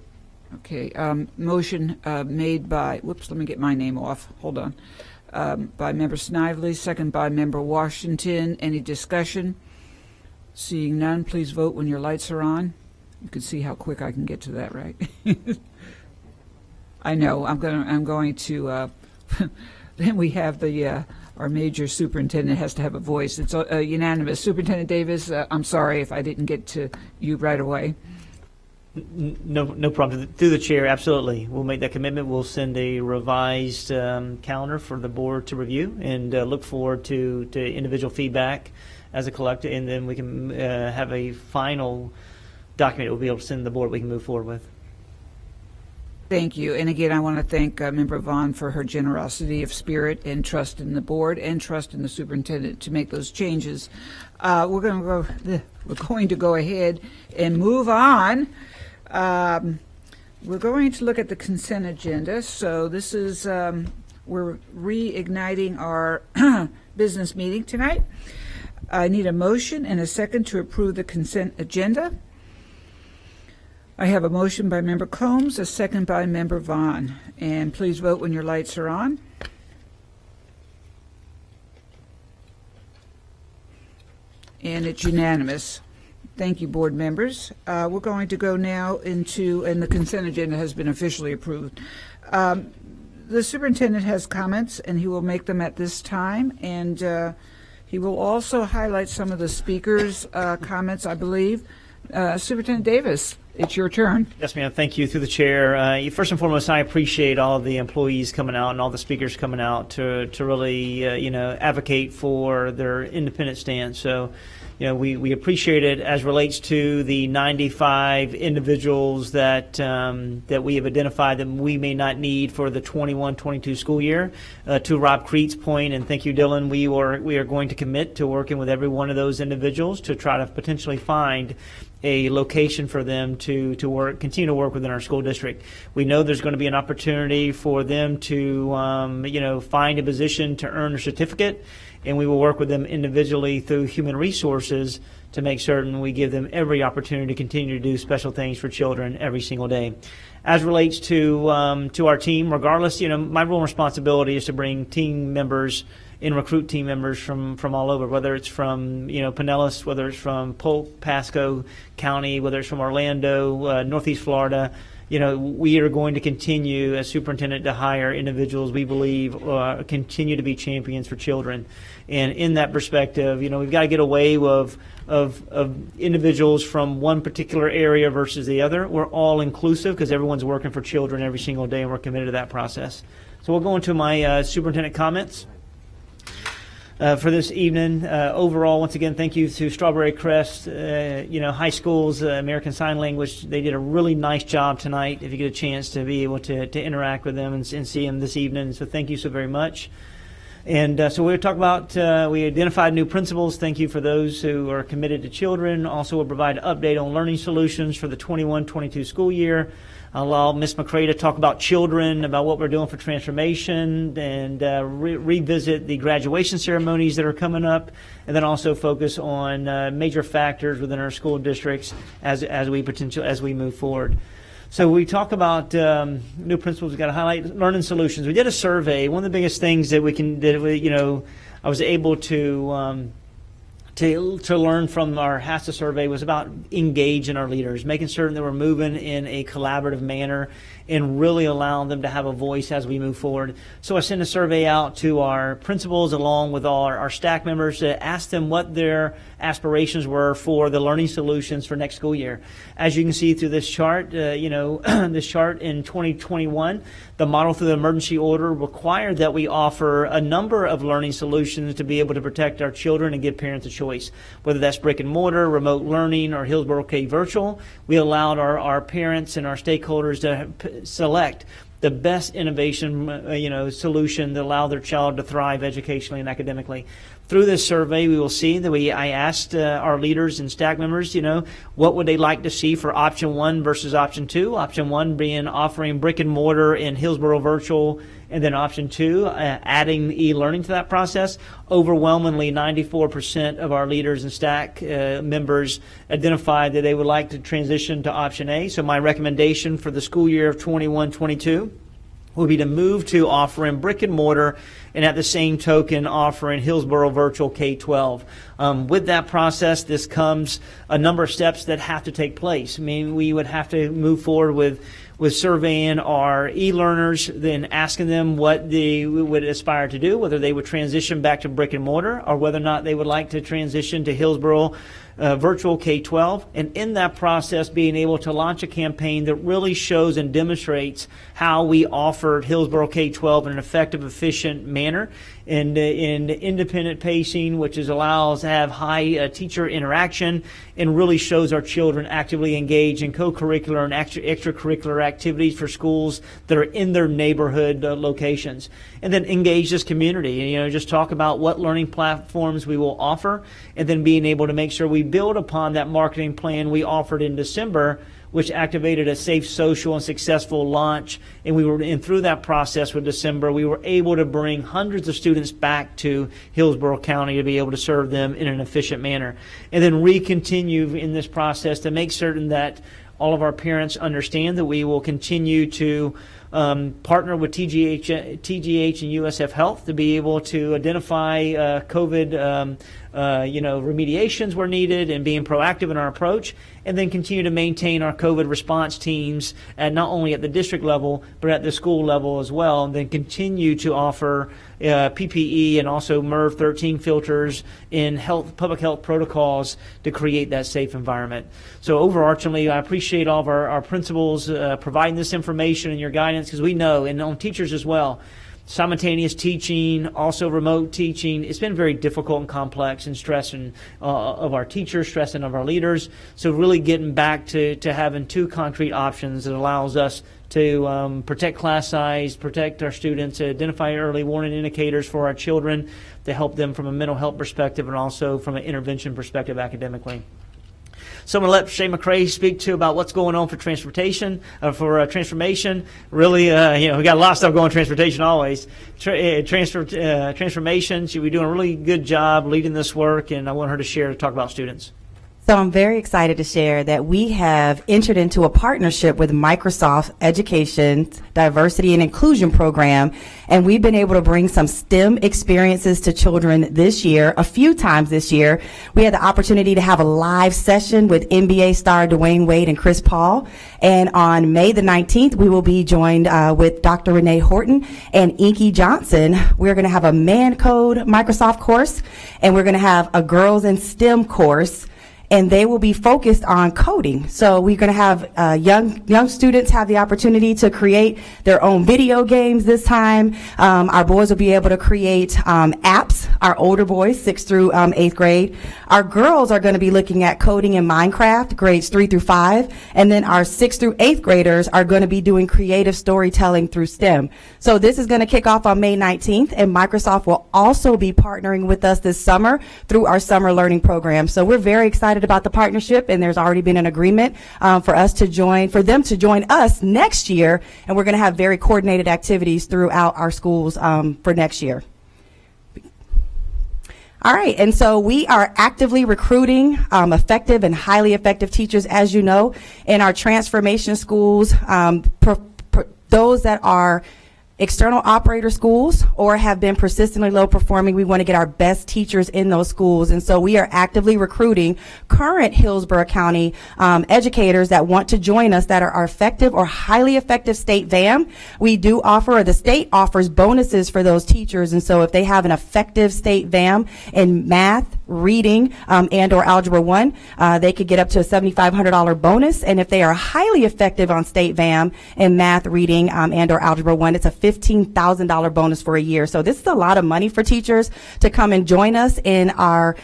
Speaker 1: Okay, motion made by, whoops, let me get my name off. Hold on. By Member Snively, second by Member Washington. Any discussion? Seeing none, please vote when your lights are on. You can see how quick I can get to that, right? I know. I'm going to. Then we have the our major superintendent has to have a voice. It's unanimous. Superintendent Davis, I'm sorry if I didn't get to you right away.
Speaker 22: No problem. Through the chair, absolutely. We'll make that commitment. We'll send a revised calendar for the board to review and look forward to individual feedback as a collective, and then we can have a final document we'll be able to send to the board we can move forward with.
Speaker 1: Thank you. And again, I want to thank Member Vaughn for her generosity of spirit and trust in the board and trust in the superintendent to make those changes. We're going to go ahead and move on. We're going to look at the consent agenda. So this is, we're reigniting our business meeting tonight. I need a motion and a second to approve the consent agenda. I have a motion by Member Combs, a second by Member Vaughn. And please vote when your lights are on. And it's unanimous. Thank you, board members. We're going to go now into, and the consent agenda has been officially approved. The superintendent has comments, and he will make them at this time. And he will also highlight some of the speakers' comments, I believe. Superintendent Davis, it's your turn.
Speaker 22: Yes, ma'am. Thank you. Through the chair. First and foremost, I appreciate all of the employees coming out and all the speakers coming out to really, advocate for their independent stance. So, we appreciate it as relates to the 95 individuals that we have identified that we may not need for the 21-22 school year. To Rob Creet's point, and thank you, Dylan, we are going to commit to working with every one of those individuals to try to potentially find a location for them to continue to work within our school district. We know there's going to be an opportunity for them to find a position to earn a certificate, and we will work with them individually through human resources to make certain we give them every opportunity to continue to do special things for children every single day. As relates to our team, regardless, my role and responsibility is to bring team members and recruit team members from all over, whether it's from Pinellas, whether it's from Polk, Pasco County, whether it's from Orlando, Northeast Florida. We are going to continue as superintendent to hire individuals we believe continue to be champions for children. And in that perspective, we've got to get away of individuals from one particular area versus the other. We're all inclusive because everyone's working for children every single day, and we're committed to that process. So we'll go into my superintendent comments. For this evening. Overall, once again, thank you to Strawberry Crest, high schools, American Sign Language. They did a really nice job tonight. If you get a chance to be able to interact with them and see them this evening. So thank you so very much. And so we'll talk about, we identified new principals. Thank you for those who are committed to children. Also, we'll provide an update on learning solutions for the 21-22 school year. I'll allow Ms. McCray to talk about children, about what we're doing for transformation, and revisit the graduation ceremonies that are coming up, and then also focus on major factors within our school districts as we move forward. So we talk about new principals. We've got to highlight learning solutions. We did a survey. One of the biggest things that I was able to learn from our HASA survey was about engaging our leaders, making certain that we're moving in a collaborative manner and really allowing them to have a voice as we move forward. So I sent a survey out to our principals along with all our staff members to ask them what their aspirations were for the learning solutions for next school year. As you can see through this chart, this chart in 2021, the model through the emergency order required that we offer a number of learning solutions to be able to protect our children and give parents a choice. Whether that's brick and mortar, remote learning, or Hillsborough K virtual, we allowed our parents and our stakeholders to select the best innovation, solution to allow their child to thrive educationally and academically. Through this survey, we will see that I asked our leaders and staff members, what would they like to see for option 1 versus option 2? Option 1 being offering brick and mortar in Hillsborough virtual, and then option 2, adding e-learning to that process. Overwhelmingly, 94% of our leaders and staff members identified that they would like to transition to option A. So my recommendation for the school year of 21-22 would be to move to offering brick and mortar, and at the same token offering Hillsborough Virtual K-12. With that process, this comes a number of steps that have to take place. I mean, we would have to move forward with surveying our e-learners, then asking them what they would aspire to do, whether they would transition back to brick and mortar or whether or not they would like to transition to Hillsborough Virtual K-12. And in that process, being able to launch a campaign that really shows and demonstrates how we offered Hillsborough K-12 in an effective, efficient manner, and in independent pacing, which allows to have high teacher interaction, and really shows our children actively engaged in co-curricular and extracurricular activities for schools that are in their neighborhood locations. And then engage this community, just talk about what learning platforms we will offer, and then being able to make sure we build upon that marketing plan we offered in December, which activated a safe, social, and successful launch. And through that process with December, we were able to bring hundreds of students back to Hillsborough County to be able to serve them in an efficient manner. And then continue in this process to make certain that all of our parents understand that we will continue to partner with TGH and USF Health to be able to identify COVID remediations where needed, and being proactive in our approach, and then continue to maintain our COVID response teams not only at the district level but at the school level as well, and then continue to offer PPE and also MERV 13 filters in public health protocols to create that safe environment. So overarchingly, I appreciate all of our principals providing this information and your guidance, because we know, and on teachers as well, simultaneous teaching, also remote teaching, it's been very difficult and complex, and stressing of our teachers, stressing of our leaders. So really getting back to having two concrete options that allows us to protect class size, protect our students, identify early warning indicators for our children, to help them from a mental health perspective and also from an intervention perspective academically. So I'm going to let Shay McCray speak to about what's going on for transportation, transformation. Really, we got a lot of stuff going on transportation always. Transformation, she'll be doing a really good job leading this work, and I want her to talk about students.
Speaker 14: So I'm very excited to share that we have entered into a partnership with Microsoft Education Diversity and Inclusion Program, and we've been able to bring some STEM experiences to children this year, a few times this year. We had the opportunity to have a live session with NBA star Dwayne Wade and Chris Paul, and on May the 19th, we will be joined with Dr. Renee Horton and Inky Johnson. We're going to have a Man Code Microsoft course, and we're going to have a Girls in STEM course, and they will be focused on coding. So we're going to have young students have the opportunity to create their own video games this time. Our boys will be able to create apps, our older boys, 6th through 8th grade. Our girls are going to be looking at coding in Minecraft, grades 3 through 5. And then our 6th through 8th graders are going to be doing creative storytelling through STEM. So this is going to kick off on May 19th, and Microsoft will also be partnering with us this summer through our summer learning program. So we're very excited about the partnership, and there's already been an agreement for them to join us next year, and we're going to have very coordinated activities throughout our schools for next year. All right, and so we are actively recruiting effective and highly effective teachers, as you know, in our transformation schools, those that are external operator schools or have been persistently low performing. We want to get our best teachers in those schools, and so we are actively recruiting current Hillsborough County educators that want to join us that are effective or highly effective state VAM. We do offer, or the state offers, bonuses for those teachers, and so if they have an effective state VAM in math, reading, and or Algebra 1, they could get up to a $7,500 bonus, and if they are highly effective on state VAM in math, reading, and or Algebra 1, it's a $15,000 bonus for a year. So this is a lot of money for teachers to come and join us in our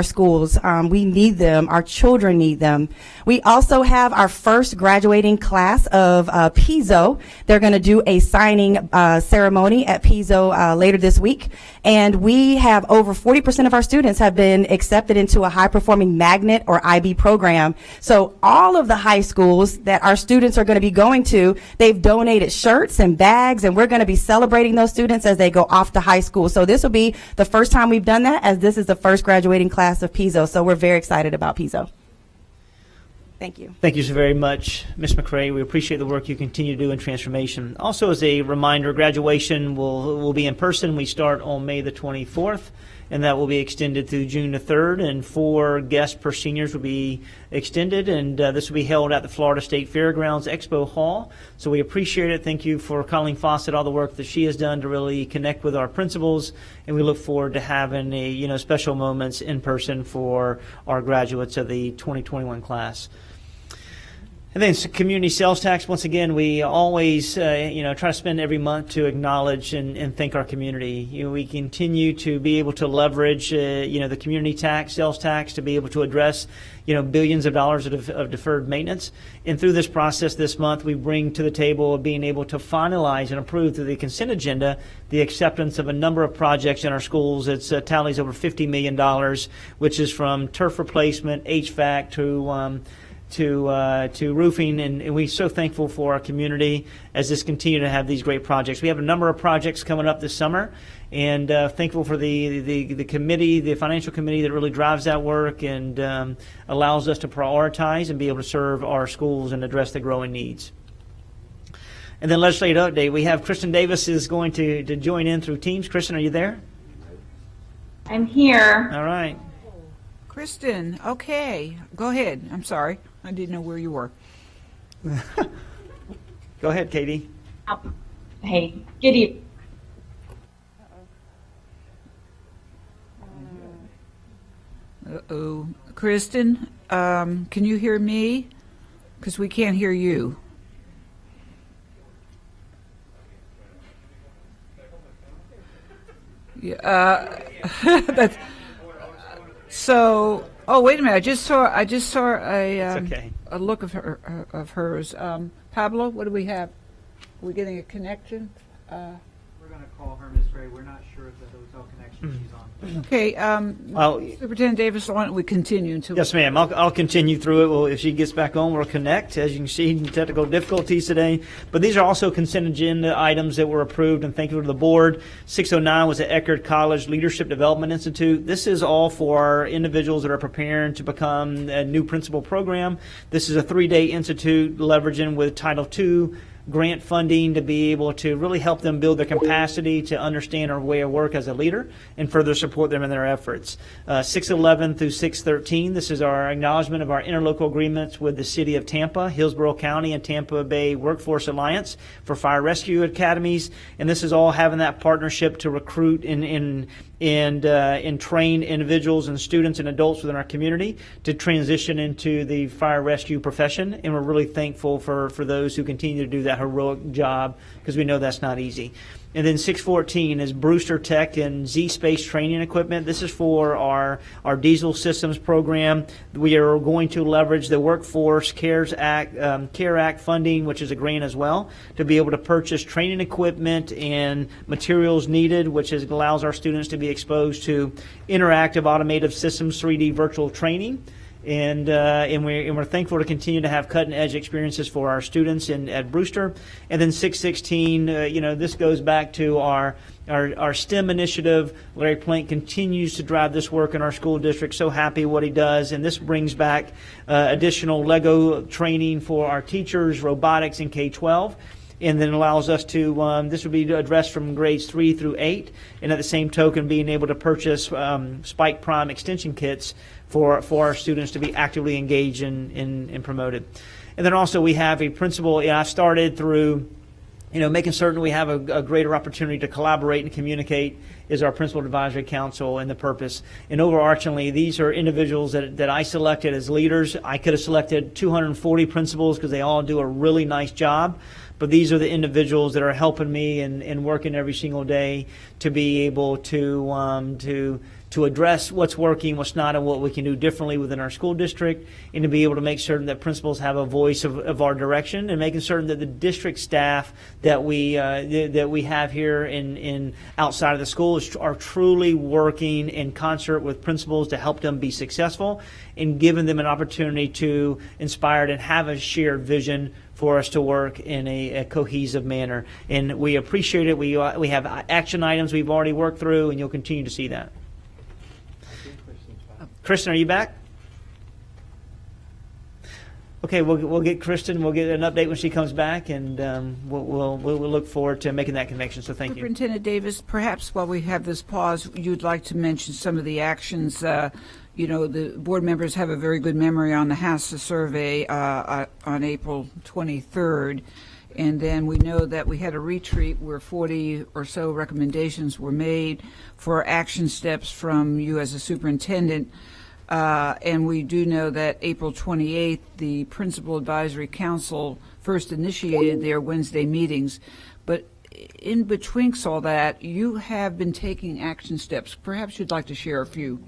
Speaker 14: schools. We need them. Our children need them. We also have our first graduating class of Piso. They're going to do a signing ceremony at Piso later this week. And we have over 40% of our students have been accepted into a high-performing magnet or IB program. So all of the high schools that our students are going to be going to, they've donated shirts and bags, and we're going to be celebrating those students as they go off to high school. So this will be the first time we've done that, as this is the first graduating class of Piso. So we're very excited about Piso. Thank you.
Speaker 22: Thank you so very much, Ms. McCray. We appreciate the work you continue to do in transformation. Also, as a reminder, graduation will be in person. We start on May the 24th, and that will be extended through June the 3rd, and 4 guests per seniors will be extended, and this will be held at the Florida State Fairgrounds Expo Hall. So we appreciate it. Thank you for Colleen Fawcett, all the work that she has done to really connect with our principals, and we look forward to having special moments in person for our graduates of the 2021 class. And then community sales tax. Once again, we always, try to spend every month to acknowledge and thank our community. We continue to be able to leverage, the community tax, sales tax, to be able to address, billions of dollars of deferred maintenance. And through this process this month, we bring to the table of being able to finalize and approve through the consent agenda the acceptance of a number of projects in our schools. It's tallies over $50 million, which is from turf replacement, HVAC to roofing, and we're so thankful for our community as this continue to have these great projects. We have a number of projects coming up this summer, and thankful for the committee, the financial committee that really drives that work and allows us to prioritize and be able to serve our schools and address the growing needs. And then legislative update, we have Kristen Davis is going to join in through Teams. Kristen, are you there?
Speaker 2: I'm here.
Speaker 22: All right.
Speaker 1: Kristen, okay. Go ahead. I'm sorry. I didn't know where you were.
Speaker 22: Go ahead, Katie.
Speaker 2: Hey, good evening.
Speaker 1: Uh-oh. Kristen, can you hear me? Because we can't hear you. Yeah, that's, so. Oh, wait a minute! I just saw a look of hers. Pablo, what do we have? Are we getting a connection?
Speaker 22: We're going to call her, Ms. Gray. We're not sure if the hotel connection she's on.
Speaker 1: Okay, Superintendent Davis, why don't we continue until?
Speaker 22: Yes, ma'am. I'll continue through it. Well, if she gets back on, we'll connect. As you can see, technical difficulties today. But these are also consent agenda items that were approved, and thank you to the board. 609 was the Eckerd College Leadership Development Institute. This is all for our individuals that are preparing to become a new principal program. This is a 3-day institute leveraging with Title II grant funding to be able to really help them build their capacity to understand our way of work as a leader and further support them in their efforts. 611 through 613, this is our acknowledgement of our interlocal agreements with the City of Tampa, Hillsborough County, and Tampa Bay Workforce Alliance for fire rescue academies. And this is all having that partnership to recruit and train individuals and students and adults within our community to transition into the fire rescue profession. And we're really thankful for those who continue to do that heroic job, because we know that's not easy. And then 614 is Brewster Tech and Z-Space training equipment. This is for our diesel systems program. We are going to leverage the Workforce CARE Act funding, which is a grant as well, to be able to purchase training equipment and materials needed, which allows our students to be exposed to interactive automated systems 3D virtual training. And we're thankful to continue to have cutting edge experiences for our students at Brewster. And then 616, this goes back to our STEM initiative. Larry Plank continues to drive this work in our school district. So happy what he does. And this brings back additional Lego training for our teachers, robotics in K-12. And then allows us to, this would be addressed from grades 3 through 8. And at the same token, being able to purchase Spike Prime extension kits for our students to be actively engaged and promoted. And then also we have a principal, I started through, making certain we have a greater opportunity to collaborate and communicate is our Principal Advisory Council and the purpose. And overarchingly, these are individuals that I selected as leaders. I could have selected 240 principals because they all do a really nice job. but these are the individuals that are helping me and working every single day to be able to address what's working, what's not, and what we can do differently within our school district, and to be able to make certain that principals have a voice of our direction, and making certain that the district staff that we have here in outside of the school are truly working in concert with principals to help them be successful, and giving them an opportunity to inspire and have a shared vision for us to work in a cohesive manner. And we appreciate it. We have action items we've already worked through, and you'll continue to see that. Kristen, are you back? Okay, we'll get Kristen. We'll get an update when she comes back, and we'll look forward to making that connection. So thank you.
Speaker 1: Superintendent Davis, perhaps while we have this pause, you'd like to mention some of the actions. The board members have a very good memory on the HASA survey on April 23rd. And then we know that we had a retreat where 40 or so recommendations were made for action steps from you as a superintendent. And we do know that April 28th, the Principal Advisory Council first initiated their Wednesday meetings. But in betwixt all that, you have been taking action steps. Perhaps you'd like to share a few.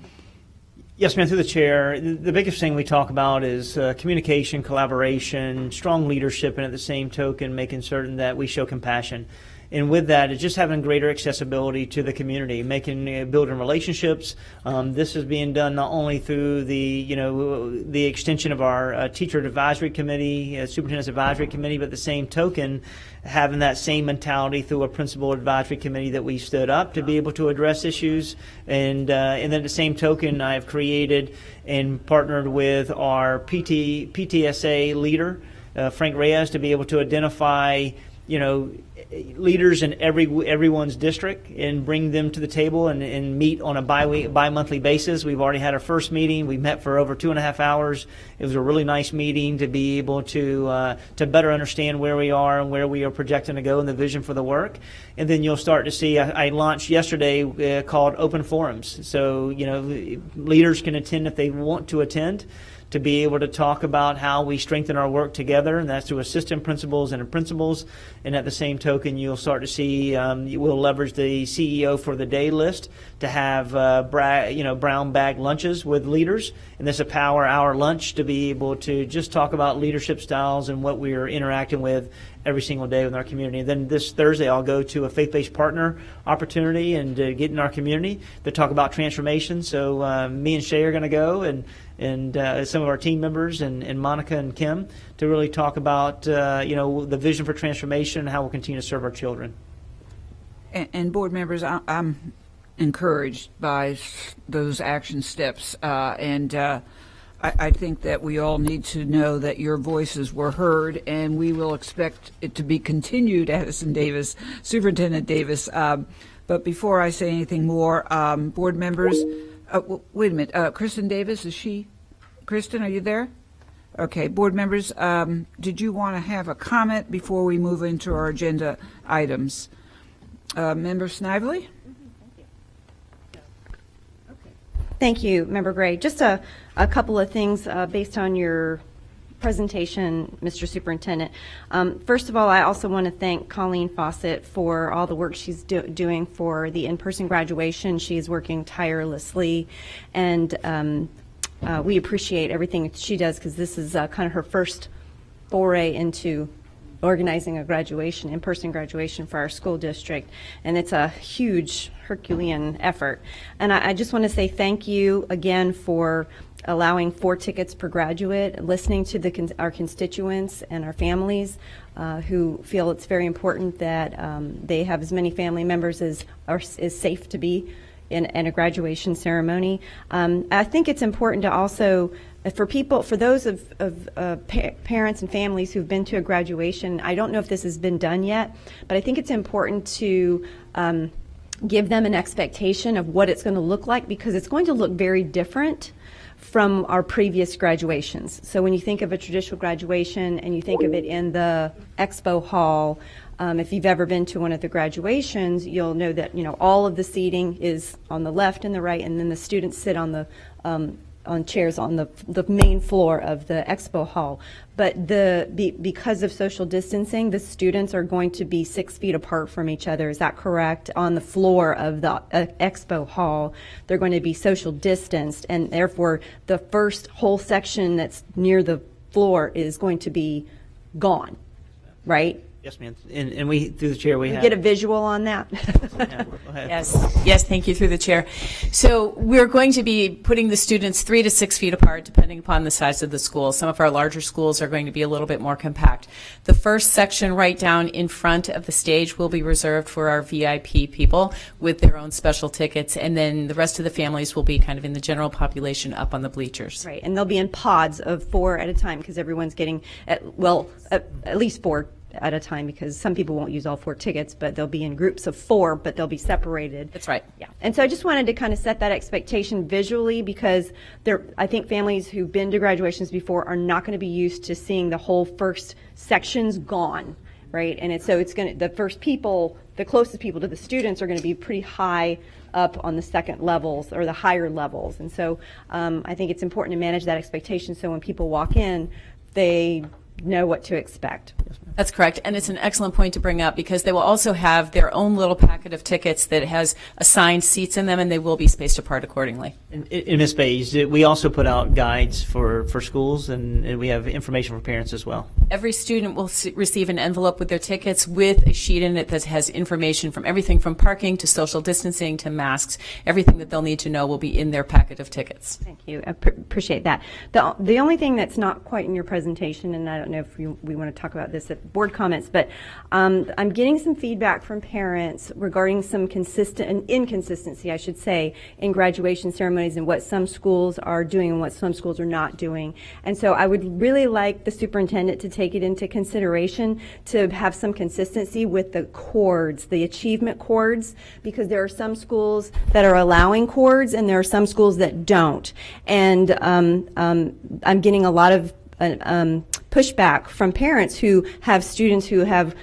Speaker 22: Yes, ma'am, through the chair. The biggest thing we talk about is communication, collaboration, strong leadership, and at the same token, making certain that we show compassion. And with that, it's just having greater accessibility to the community, building relationships. This is being done not only through the extension of our teacher advisory committee, superintendent's advisory committee, but at the same token, having that same mentality through a principal advisory committee that we stood up to be able to address issues. And then at the same token, I've created and partnered with our PTSA leader, Frank Reyes, to be able to identify leaders in everyone's district and bring them to the table and meet on a bi-monthly basis. We've already had our first meeting. We met for over 2.5 hours. It was a really nice meeting to be able to better understand where we are and where we are projecting to go and the vision for the work. And then you'll start to see, I launched yesterday called Open Forums. So, leaders can attend if they want to attend, to be able to talk about how we strengthen our work together, and that's through assistant principals and principals. And at the same token, you'll start to see we'll leverage the CEO for the day list to have brown bag lunches with leaders, and this is a power hour lunch to be able to just talk about leadership styles and what we are interacting with every single day with our community. And then this Thursday, I'll go to a faith-based partner opportunity and get in our community to talk about transformation. So me and Shay are going to go, and some of our team members and Monica and Kim, to really talk about the vision for transformation and how we'll continue to serve our children.
Speaker 1: And board members, I'm encouraged by those action steps, and I think that we all need to know that your voices were heard, and we will expect it to be continued, Addison Davis, Superintendent Davis. But before I say anything more, board members, wait a minute, Kristen Davis, is she? Kristen, are you there? Okay, board members, did you want to have a comment before we move into our agenda items? Member Snively?
Speaker 11: Thank you, Member Gray. Just a couple of things based on your presentation, Mr. Superintendent. First of all, I also want to thank Colleen Fawcett for all the work she's doing for the in-person graduation. She's working tirelessly, and we appreciate everything she does, because this is kind of her first foray into organizing a graduation, in-person graduation for our school district, and it's a huge Herculean effort. And I just want to say thank you again for allowing 4 tickets per graduate, listening to our constituents and our families who feel it's very important that they have as many family members as is safe to be in a graduation ceremony. I think it's important to also, for those of parents and families who've been to a graduation, I don't know if this has been done yet, but I think it's important to give them an expectation of what it's going to look like, because it's going to look very different from our previous graduations. So when you think of a traditional graduation and you think of it in the expo hall, if you've ever been to one of the graduations, you'll know that all of the seating is on the left and the right, and then the students sit on the on chairs on the main floor of the expo hall. But because of social distancing, the students are going to be 6 feet apart from each other. Is that correct? On the floor of the expo hall, they're going to be social distanced, and therefore the first whole section that's near the floor is going to be gone, right?
Speaker 22: Yes, ma'am. And we, through the chair, we have.
Speaker 11: Get a visual on that.
Speaker 22: Yeah, go ahead.
Speaker 15: Yes, thank you through the chair. So we're going to be putting the students 3 to 6 feet apart depending upon the size of the school. Some of our larger schools are going to be a little bit more compact. The first section right down in front of the stage will be reserved for our VIP people with their own special tickets, and then the rest of the families will be kind of in the general population up on the bleachers.
Speaker 11: Right, and they'll be in pods of 4 at a time because everyone's getting, at least 4 at a time, because some people won't use all 4 tickets, but they'll be in groups of 4, but they'll be separated.
Speaker 15: That's right.
Speaker 11: Yeah, and so I just wanted to kind of set that expectation visually, because I think families who've been to graduations before are not going to be used to seeing the whole first sections gone, right? And it's going to, the first people, the closest people to the students are going to be pretty high up on the second levels or the higher levels. And so I think it's important to manage that expectation so when people walk in, they know what to expect.
Speaker 15: That's correct, and it's an excellent point to bring up because they will also have their own little packet of tickets that has assigned seats in them, and they will be spaced apart accordingly.
Speaker 22: And Ms. Bays, we also put out guides for schools, and we have information for parents as well.
Speaker 15: Every student will receive an envelope with their tickets with a sheet in it that has information from everything from parking to social distancing to masks. Everything that they'll need to know will be in their packet of tickets.
Speaker 11: Thank you. I appreciate that. The only thing that's not quite in your presentation, and I don't know if we want to talk about this at board comments, but I'm getting some feedback from parents regarding some inconsistency, I should say, in graduation ceremonies and what some schools are doing and what some schools are not doing. And so I would really like the superintendent to take it into consideration to have some consistency with the cords, the achievement cords, because there are some schools that are allowing cords and there are some schools that don't. And I'm getting a lot of pushback from parents who have students who have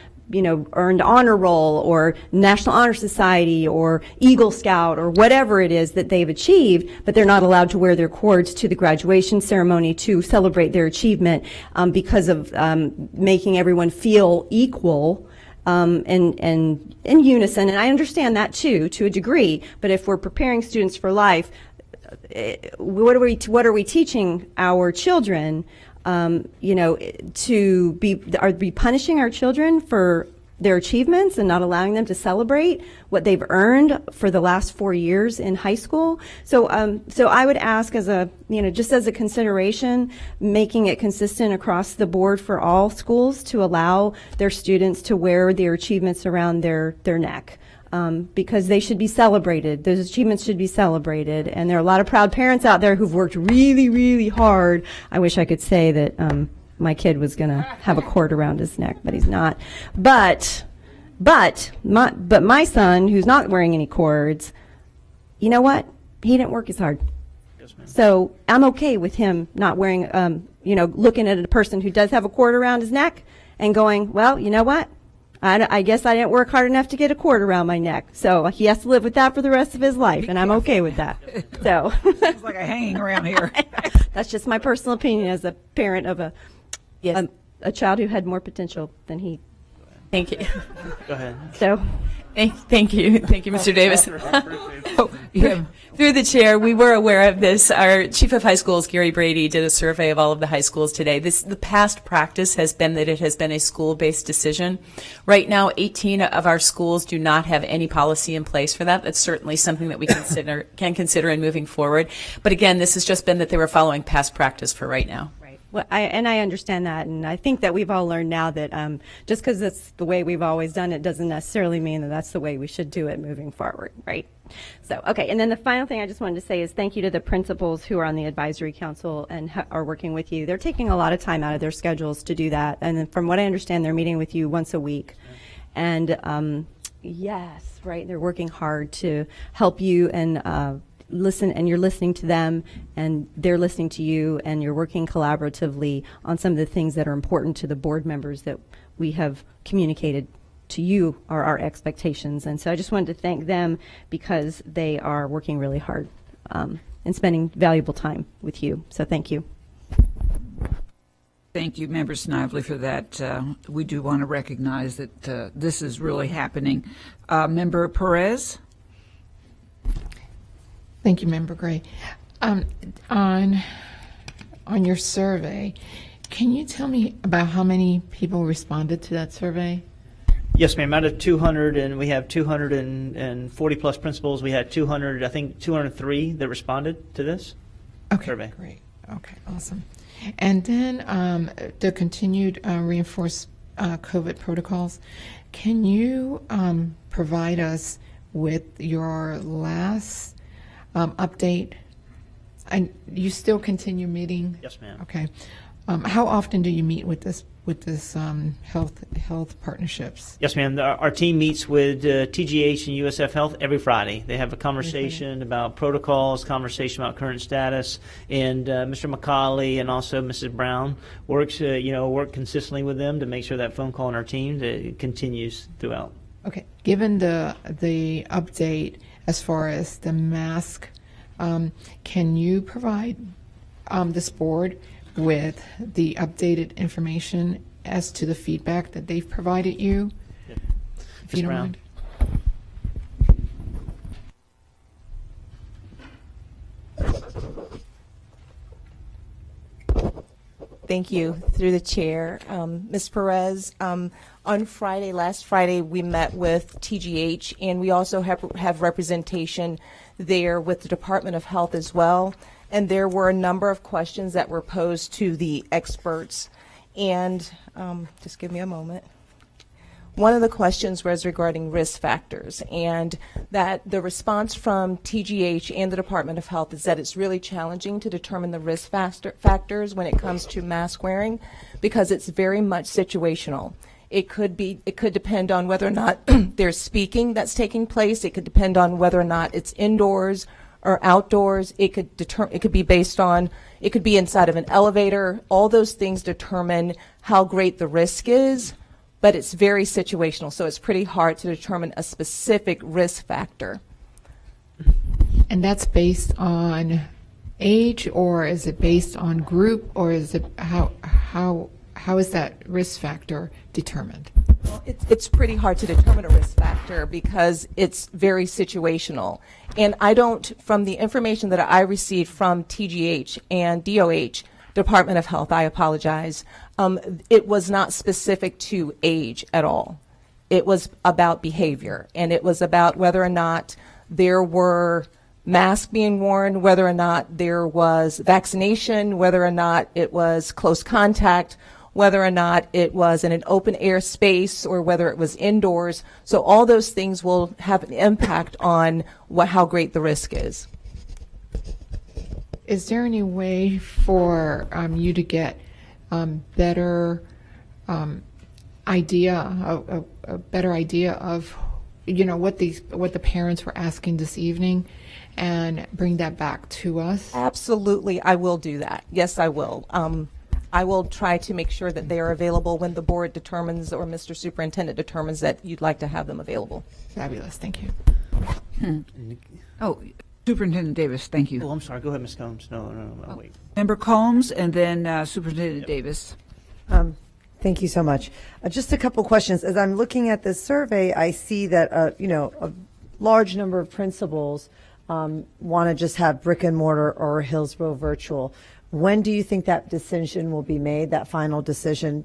Speaker 11: earned honor roll or National Honor Society or Eagle Scout or whatever it is that they've achieved, but they're not allowed to wear their cords to the graduation ceremony to celebrate their achievement because of making everyone feel equal and in unison. And I understand that too, to a degree, but if we're preparing students for life, what are we teaching our children? Are we punishing our children for their achievements and not allowing them to celebrate what they've earned for the last 4 years in high school? So I would ask just as a consideration, making it consistent across the board for all schools to allow their students to wear their achievements around their neck. Because they should be celebrated. Those achievements should be celebrated. And there are a lot of proud parents out there who've worked really, really hard. I wish I could say that my kid was going to have a cord around his neck, but he's not. But my son, who's not wearing any cords, you know what? He didn't work as hard.
Speaker 22: Yes, ma'am.
Speaker 11: So I'm okay with him not wearing, looking at a person who does have a cord around his neck and going, well, you know what? I guess I didn't work hard enough to get a cord around my neck. So he has to live with that for the rest of his life, and I'm okay with that. So
Speaker 1: It's like a hanging around here.
Speaker 11: that's just my personal opinion as a parent of a child who had more potential than he.
Speaker 15: Thank you.
Speaker 22: Go ahead.
Speaker 11: So.
Speaker 15: Thank you, Mr. Davis. Through the chair, we were aware of this. Our chief of high schools, Gary Brady, did a survey of all of the high schools today. The past practice has been that it has been a school-based decision. Right now, 18 of our schools do not have any policy in place for that. That's certainly something that we can consider in moving forward. But again, this has just been that they were following past practice for right now.
Speaker 11: Well, I understand that, and I think that we've all learned now that just because it's the way we've always done it doesn't necessarily mean that that's the way we should do it moving forward, right? So, okay, and then the final thing I just wanted to say is thank you to the principals who are on the advisory council and are working with you. They're taking a lot of time out of their schedules to do that, and then from what I understand, they're meeting with you once a week. And yes, right, they're working hard to help you and listen, and you're listening to them and they're listening to you, and you're working collaboratively on some of the things that are important to the board members that we have communicated to you are our expectations. And so I just wanted to thank them because they are working really hard and spending valuable time with you. So thank you.
Speaker 1: Thank you, Member Snively, for that. We do want to recognize that this is really happening. Member Perez?
Speaker 16: Thank you, Member Gray. On your survey, can you tell me about how many people responded to that survey?
Speaker 22: Yes, ma'am. Out of 200, and we have 240 plus principals, we had 203 that responded to this survey.
Speaker 16: Great. Okay, awesome. And then the continued reinforced COVID protocols. Can you provide us with your last update? And you still continue meeting?
Speaker 22: Yes, ma'am.
Speaker 16: Okay. How often do you meet with this health partnerships?
Speaker 22: Yes, ma'am. Our team meets with TGH and USF Health every Friday. They have a conversation about protocols, conversation about current status, and Mr. McCauley and also Mrs. Brown work consistently with them to make sure that phone call on our team continues throughout.
Speaker 16: Okay. Given the update as far as the mask, can you provide this board with the updated information as to the feedback that they've provided you?
Speaker 22: Yeah.
Speaker 16: If you don't mind.
Speaker 17: Thank you. Through the chair. Ms. Perez, on last Friday, we met with TGH, and we also have representation there with the Department of Health as well. And there were a number of questions that were posed to the experts. And just give me a moment. One of the questions was regarding risk factors, and that the response from TGH and the Department of Health is that it's really challenging to determine the risk factors when it comes to mask wearing, because it's very much situational. It could depend on whether or not there's speaking that's taking place. It could depend on whether or not it's indoors or outdoors. It could be based on, it could be inside of an elevator. All those things determine how great the risk is, but it's very situational, so it's pretty hard to determine a specific risk factor.
Speaker 16: And that's based on age, or is it based on group, or is it how is that risk factor determined?
Speaker 17: Well, it's pretty hard to determine a risk factor because it's very situational. And from the information that I received from TGH and DOH, Department of Health, I apologize, it was not specific to age at all. It was about behavior, and it was about whether or not there were masks being worn, whether or not there was vaccination, whether or not it was close contact, whether or not it was in an open air space or whether it was indoors. So all those things will have an impact on how great the risk is.
Speaker 16: Is there any way for you to get better idea of what the parents were asking this evening, and bring that back to us?
Speaker 17: Absolutely, I will do that. Yes, I will. I will try to make sure that they are available when the board determines or Mr. Superintendent determines that you'd like to have them available.
Speaker 16: Fabulous, thank you.
Speaker 1: Oh, Superintendent Davis, thank you.
Speaker 22: Oh, I'm sorry. Go ahead, Ms. Combs. No, wait.
Speaker 1: Member Combs, and then Superintendent Davis.
Speaker 12: Thank you so much. Just a couple questions. As I'm looking at this survey, I see that a large number of principals want to just have brick and mortar or Hillsborough virtual. When do you think that decision will be made, that final decision?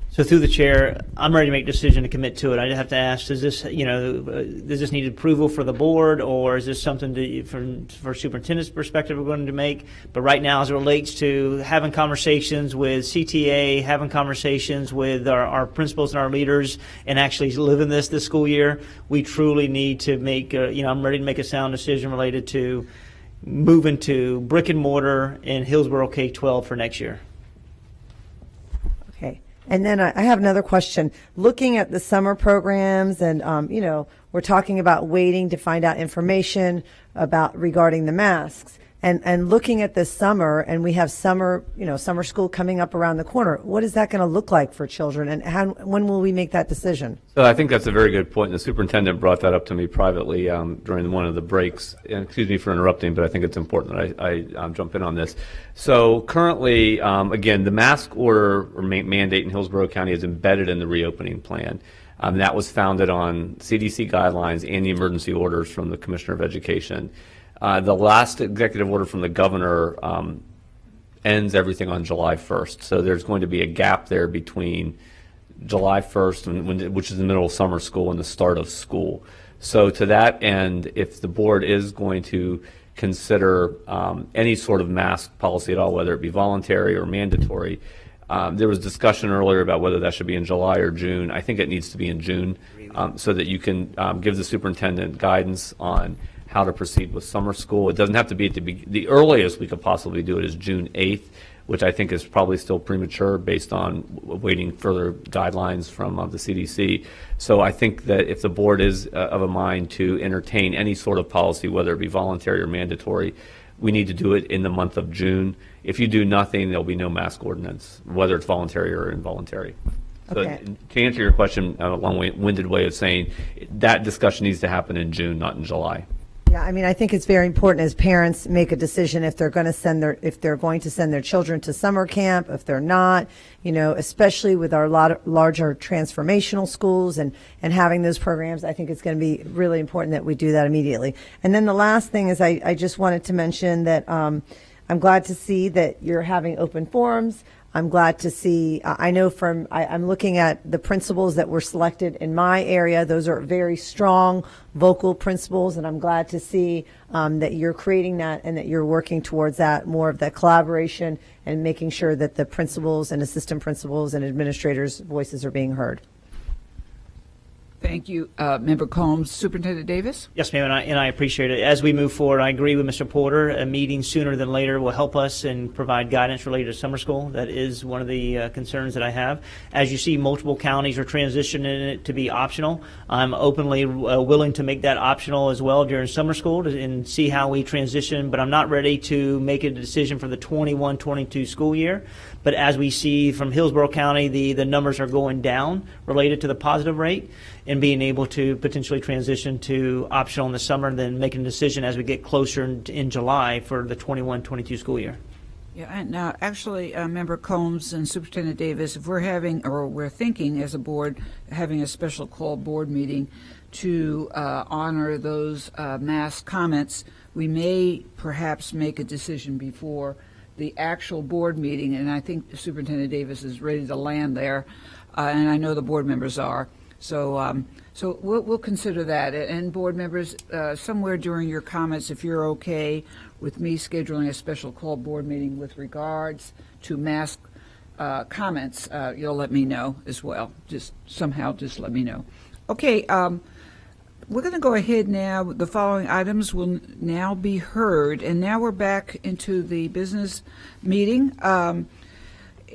Speaker 22: So through the chair, I'm ready to make a decision to commit to it. I have to ask, does this need approval for the board, or is this something for superintendent's perspective we're going to make? But right now, as it relates to having conversations with CTA, having conversations with our principals and our leaders, and actually living this school year, we truly need to make, I'm ready to make a sound decision related to moving to brick and mortar in Hillsborough K-12 for next year.
Speaker 12: Okay. And then I have another question. Looking at the summer programs, and we're talking about waiting to find out information regarding the masks. And looking at this summer, and we have summer school coming up around the corner, what is that going to look like for children, and when will we make that decision?
Speaker 9: So I think that's a very good point. And the superintendent brought that up to me privately during one of the breaks. And excuse me for interrupting, but I think it's important that I jump in on this. So currently, again, the mask order or mandate in Hillsborough County is embedded in the reopening plan. That was founded on CDC guidelines and the emergency orders from the Commissioner of Education. The last executive order from the governor ends everything on July 1st. So there's going to be a gap there between July 1st, which is the middle of summer school, and the start of school. So to that end, if the board is going to consider any sort of mask policy at all, whether it be voluntary or mandatory, there was discussion earlier about whether that should be in July or June. I think it needs to be in June so that you can give the superintendent guidance on how to proceed with summer school. It doesn't have to be at the earliest we could possibly do it is June 8th, which I think is probably still premature based on waiting further guidelines from the CDC. So I think that if the board is of a mind to entertain any sort of policy, whether it be voluntary or mandatory, we need to do it in the month of June. If you do nothing, there'll be no mask ordinance, whether it's voluntary or involuntary.
Speaker 12: Okay.
Speaker 9: So to answer your question, a long-winded way of saying that discussion needs to happen in June, not in July.
Speaker 12: Yeah, I mean, I think it's very important as parents make a decision if they're going to send their children to summer camp, if they're not, especially with our larger transformational schools and having those programs. I think it's going to be really important that we do that immediately. And then the last thing is I just wanted to mention that I'm glad to see that you're having open forums. I'm glad to see, I'm looking at the principals that were selected in my area. Those are very strong, vocal principals, and I'm glad to see that you're creating that and that you're working towards that, more of that collaboration and making sure that the principals and assistant principals and administrators' voices are being heard.
Speaker 1: Thank you, Member Combs. Superintendent Davis?
Speaker 22: Yes, ma'am, and I appreciate it. As we move forward, I agree with Mr. Porter. A meeting sooner than later will help us and provide guidance related to summer school. That is one of the concerns that I have. As you see, multiple counties are transitioning it to be optional. I'm openly willing to make that optional as well during summer school and see how we transition, but I'm not ready to make a decision for the 21-22 school year. But as we see from Hillsborough County, the numbers are going down related to the positive rate, and being able to potentially transition to optional in the summer and then making a decision as we get closer in July for the 21-22 school year.
Speaker 1: Yeah, and actually, Member Combs and Superintendent Davis, if we're thinking as a board, having a special call board meeting to honor those mask comments, we may perhaps make a decision before the actual board meeting, and I think Superintendent Davis is ready to land there, and I know the board members are. So we'll consider that. And board members, somewhere during your comments, if you're okay with me scheduling a special call board meeting with regards to mask comments, you'll let me know as well. Just let me know. Okay, we're going to go ahead now. The following items will now be heard. And now we're back into the business meeting.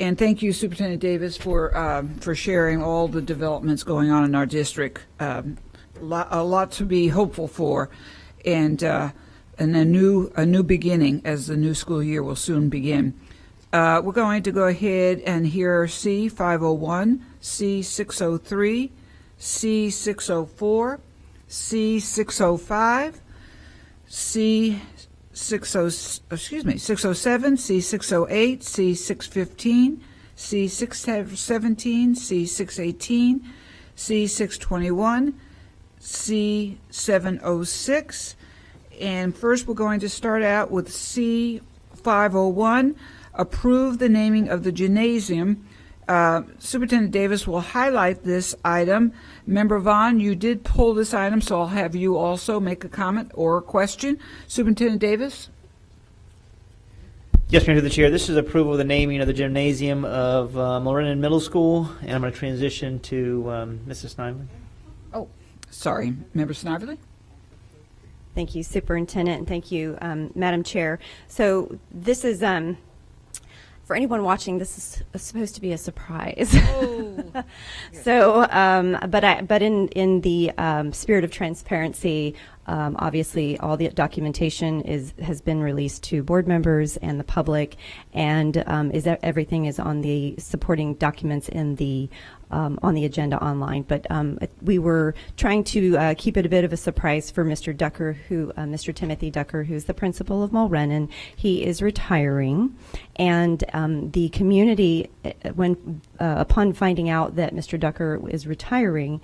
Speaker 1: And thank you, Superintendent Davis, for sharing all the developments going on in our district. A lot to be hopeful for, and a new beginning as the new school year will soon begin. We're going to go ahead and hear C501, C603, C604, C605, C607, C608, C615, C617, C618, C621, C706. And first we're going to start out with C501, approve the naming of the gymnasium. Superintendent Davis will highlight this item. Member Vaughn, you did pull this item, so I'll have you also make a comment or a question. Superintendent Davis?
Speaker 22: Yes, Mr. Through the Chair. This is approval of the naming of the gymnasium of Morenon Middle School, and I'm going to transition to Mrs. Snively.
Speaker 1: Oh, sorry. Member Snively?
Speaker 11: Thank you, Superintendent, and thank you, Madam Chair. So this is, for anyone watching, this is supposed to be a surprise.
Speaker 1: Oh.
Speaker 11: So, but in the spirit of transparency, Obviously, all the documentation has been released to board members and the public, and everything is on the supporting documents in the on the agenda online. But we were trying to keep it a bit of a surprise for Mr. Ducker, Mr. Timothy Ducker, who's the principal of Mulrennan. He is retiring, and the community, upon finding out that Mr. Ducker is retiring,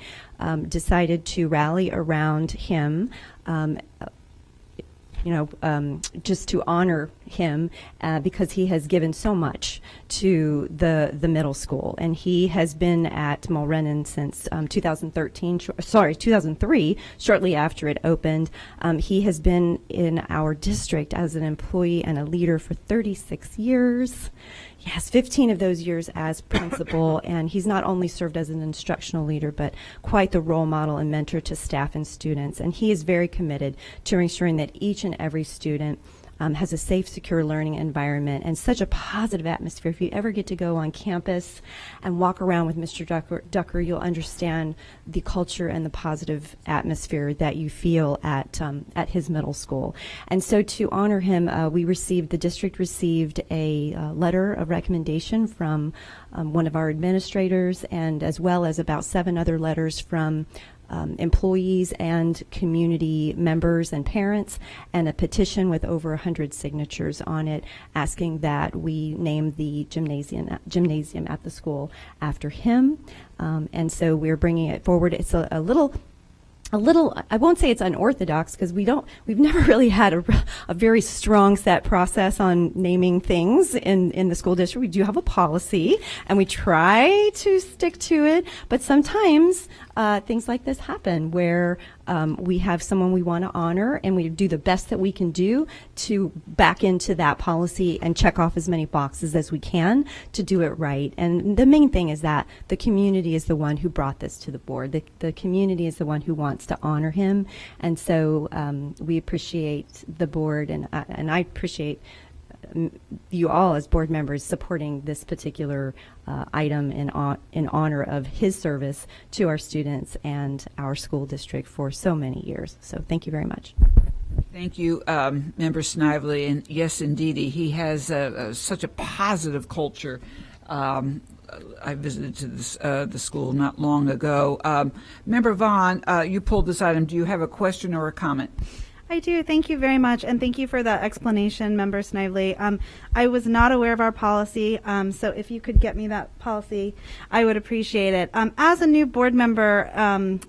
Speaker 11: decided to rally around him. Just to honor him because he has given so much to the middle school, and he has been at Mulrennan since 2003, shortly after it opened. He has been in our district as an employee and a leader for 36 years. Yes, 15 of those years as principal, and he's not only served as an instructional leader, but quite the role model and mentor to staff and students. And he is very committed to ensuring that each and every student has a safe, secure learning environment and such a positive atmosphere. If you ever get to go on campus and walk around with Mr. Ducker, you'll understand the culture and the positive atmosphere that you feel at his middle school. And so to honor him, the district received a letter of recommendation from one of our administrators, and as well as about 7 other letters from employees and community members and parents, and a petition with over 100 signatures on it asking that we name the gymnasium at the school after him. And so we're bringing it forward. It's a little, I won't say it's unorthodox, because we've never really had a very strong set process on naming things in the school district. We do have a policy, and we try to stick to it, but sometimes things like this happen where we have someone we want to honor, and we do the best that we can do to back into that policy and check off as many boxes as we can to do it right. And the main thing is that the community is the one who brought this to the board. The community is the one who wants to honor him, and so we appreciate the board, and I appreciate you all as board members supporting this particular item in honor of his service to our students and our school district for so many years. So thank you very much.
Speaker 1: Thank you, Member Snively. And yes, indeed, he has such a positive culture. I visited the school not long ago. Member Vaughn, you pulled this item. Do you have a question or a comment?
Speaker 10: I do. Thank you very much, and thank you for that explanation, Member Snively. I was not aware of our policy, so if you could get me that policy, I would appreciate it. As a new board member,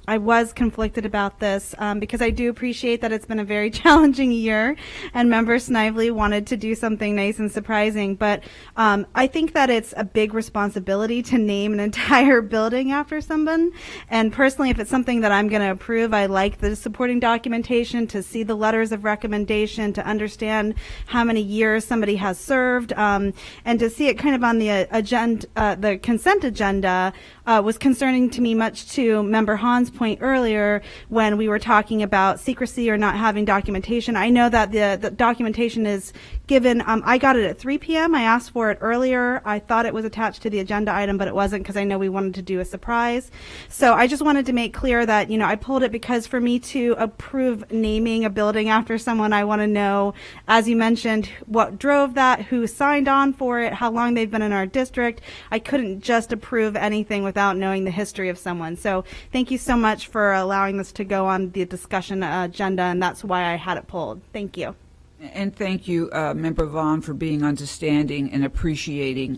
Speaker 10: I was conflicted about this because I do appreciate that it's been a very challenging year, and Member Snively wanted to do something nice and surprising, but I think that it's a big responsibility to name an entire building after someone, and personally, if it's something that I'm going to approve, I like the supporting documentation to see the letters of recommendation, to understand how many years somebody has served, and to see it kind of on the agenda, the consent agenda, was concerning to me, much to Member Hahn's point earlier when we were talking about secrecy or not having documentation. I know that the documentation is given. I got it at 3 p.m. I asked for it earlier. I thought it was attached to the agenda item, but it wasn't, because I know we wanted to do a surprise. So I just wanted to make clear that, I pulled it because for me to approve naming a building after someone, I want to know, as you mentioned, what drove that, who signed on for it, how long they've been in our district. I couldn't just approve anything without knowing the history of someone. So thank you so much for allowing this to go on the discussion agenda, and that's why I had it pulled. Thank you.
Speaker 1: And thank you, Member Vaughn, for being understanding and appreciating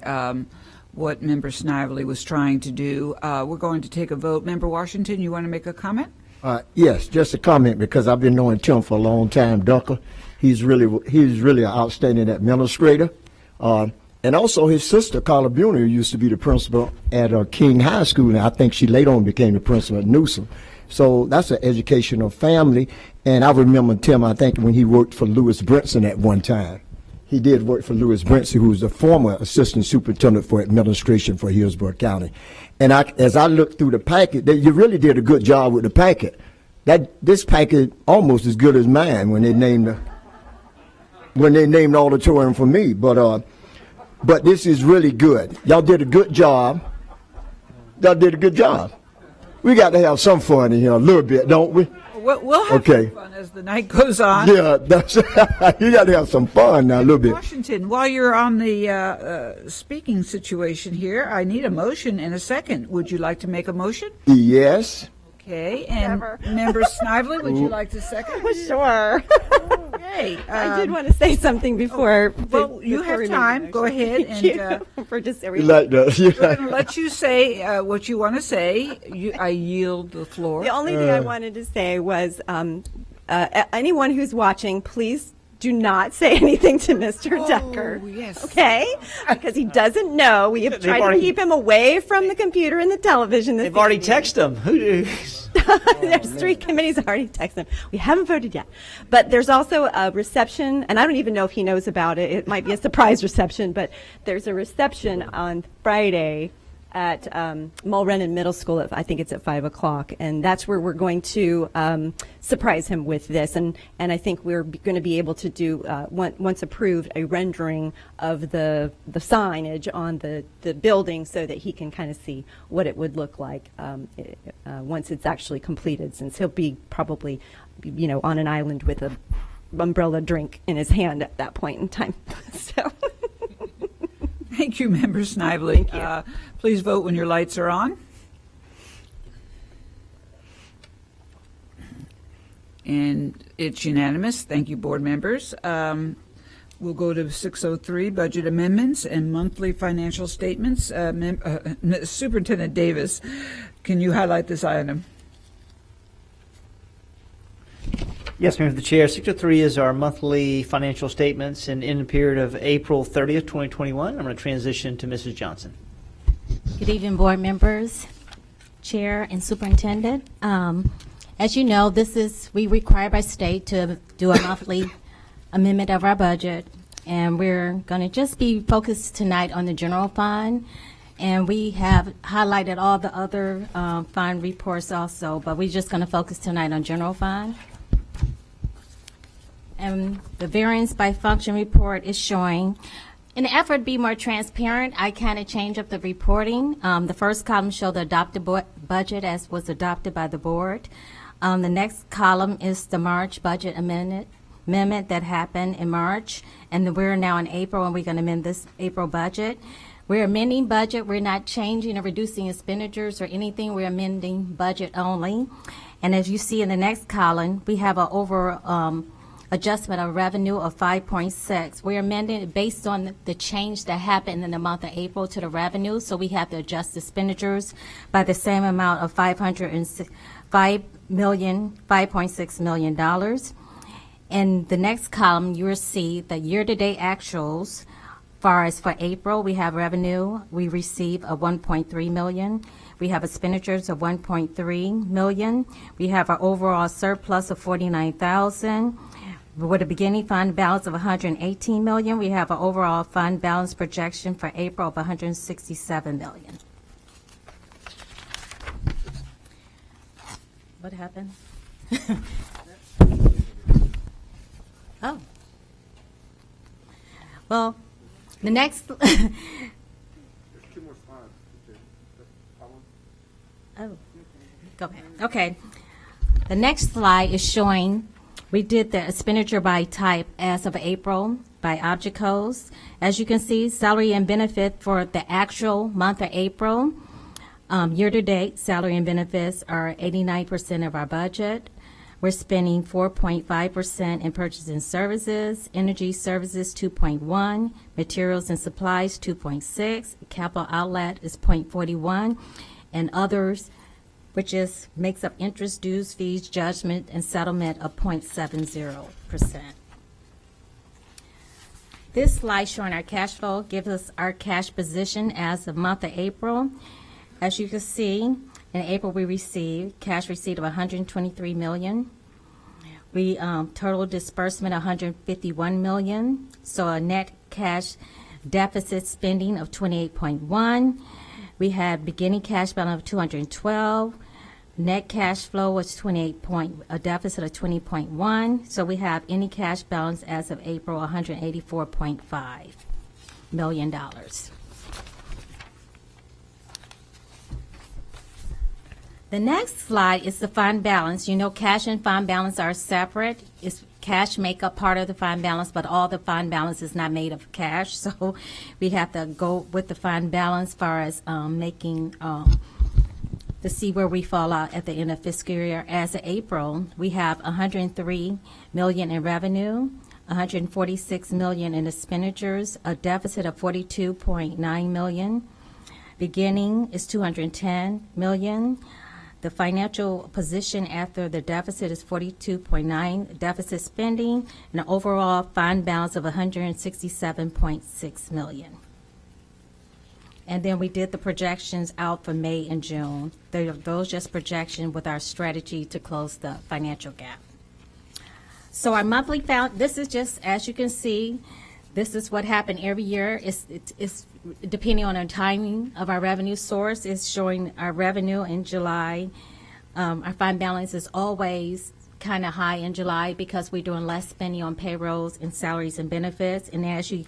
Speaker 1: what Member Snively was trying to do. We're going to take a vote. Member Washington, you want to make a comment?
Speaker 3: Yes, just a comment, because I've been knowing Tim for a long time, Ducker. He's really an outstanding administrator. And also his sister, Carla Buhner, used to be the principal at King High School, and I think she later on became the principal at Newsom. So that's an educational family. And I remember Tim, I think, when he worked for Lewis Brinson at one time. He did work for Lewis Brinson, who was the former assistant superintendent for administration for Hillsborough County. And as I looked through the packet, you really did a good job with the packet. This packet almost as good as mine when they named the auditorium for me. But this is really good. Y'all did a good job. We got to have some fun in here a little bit, don't we?
Speaker 1: we'll have
Speaker 3: Okay.
Speaker 1: some fun as the night goes on.
Speaker 3: Yeah, that's you got to have some fun now a little bit.
Speaker 1: Washington, while you're on the speaking situation here, I need a motion and a second. Would you like to make a motion?
Speaker 3: Yes.
Speaker 1: Okay, and Member Snively, would you like to second?
Speaker 11: Sure.
Speaker 1: Okay.
Speaker 11: I did want to say something before.
Speaker 1: Well, you have time. Go ahead and
Speaker 11: for just
Speaker 3: You like that? You
Speaker 1: we're
Speaker 3: like
Speaker 1: going to let you say what you want to say. I yield the floor.
Speaker 11: The only thing I wanted to say was anyone who's watching, please do not say anything to Mr. Decker.
Speaker 1: Yes.
Speaker 11: Okay? Because he doesn't know. We have
Speaker 22: They've
Speaker 11: tried
Speaker 22: already-
Speaker 11: to keep him away from the computer and the television.
Speaker 22: They've already texted him.
Speaker 11: There's 3 committees already texted him. We haven't voted yet. But there's also a reception, and I don't even know if he knows about it. It might be a surprise reception, but there's a reception on Friday at Mulrennan Middle School. I think it's at 5 o'clock, and that's where we're going to surprise him with this. And I think we're going to be able to do, once approved, a rendering of the signage on the building so that he can kind of see what it would look like once it's actually completed, since he'll be probably, on an island with a umbrella drink in his hand at that point in time. So.
Speaker 1: Thank you, Member Snively.
Speaker 11: Thank you.
Speaker 1: Please vote when your lights are on. And it's unanimous. Thank you, board members. We'll go to 603, budget amendments and monthly financial statements. Superintendent Davis, can you highlight this item?
Speaker 22: Yes, Mr. the Chair. 603 is our monthly financial statements, and in the period of April 30th, 2021, I'm going to transition to Mrs. Johnson.
Speaker 7: Good evening, board members, chair, and superintendent. As you know, we require by state to do a monthly amendment of our budget, and we're going to just be focused tonight on the general fund. And we have highlighted all the other fund reports also, but we're just going to focus tonight on general fund. And the variance by function report is showing. In an effort to be more transparent, I kind of changed up the reporting. The first column showed the adopted budget as was adopted by the board. The next column is the March budget amendment that happened in March, and we're now in April, and we're going to amend this April budget. We're amending budget. We're not changing or reducing expenditures or anything. We're amending budget only. And as you see in the next column, we have an adjustment of revenue of 5.6. We're amending it based on the change that happened in the month of April to the revenue, so we have to adjust expenditures by the same amount of $5.6 million. In the next column, you will see the year-to-date actuals. Far as for April, we have revenue. We receive a 1.3 million. We have expenditures of 1.3 million. We have our overall surplus of 49,000. With a beginning fund balance of 118 million, we have an overall fund balance projection for April of 167 million. What happened? Oh. Well, the next. Oh, go ahead. Okay. The next slide is showing. We did the expenditure by type as of April by object codes. As you can see, salary and benefit for the actual month of April. Year-to-date, salary and benefits are 89% of our budget. We're spending 4.5% in purchase and services, energy services 2.1, materials and supplies 2.6, capital outlet is 0.41, and others, which makes up interest, dues, fees, judgment, and settlement of 0.70%. This slide showing our cash flow gives us our cash position as of month of April. As you can see, in April we received cash receipt of $123 million. We total disbursement $151 million, so a net cash deficit spending of 28.1. We had beginning cash balance of 212. Net cash flow was a deficit of 20.1. So we have any cash balance as of April $184.5 million. The next slide is the fund balance. You know, cash and fund balance are separate. Cash make up part of the fund balance, but all the fund balance is not made of cash. So we have to go with the fund balance as far as making to see where we fall out at the end of fiscal year. As of April, we have $103 million in revenue, $146 million in expenditures, a deficit of $42.9 million. Beginning is $210 million. The financial position after the deficit is 42.9 deficit spending, and an overall fund balance of 167.6 million. And then we did the projections out for May and June. Those just projections with our strategy to close the financial gap. So our monthly this is just, as you can see, this is what happened every year. It's depending on the timing of our revenue source. It's showing our revenue in July. Our fund balance is always kind of high in July because we're doing less spending on payrolls and salaries and benefits. And as you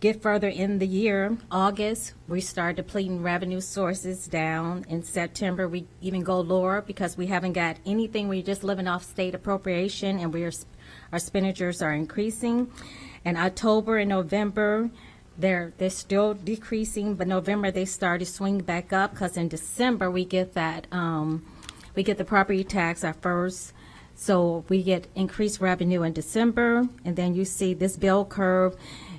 Speaker 7: get further in the year, August, we start depleting revenue sources down. In September, we even go lower because we haven't got anything. We're just living off state appropriation, and our expenditures are increasing. In October and November, they're still decreasing, but November they start to swing back up because in December we get that we get the property tax, our first, so we get increased revenue in December, and then you see this bell curve.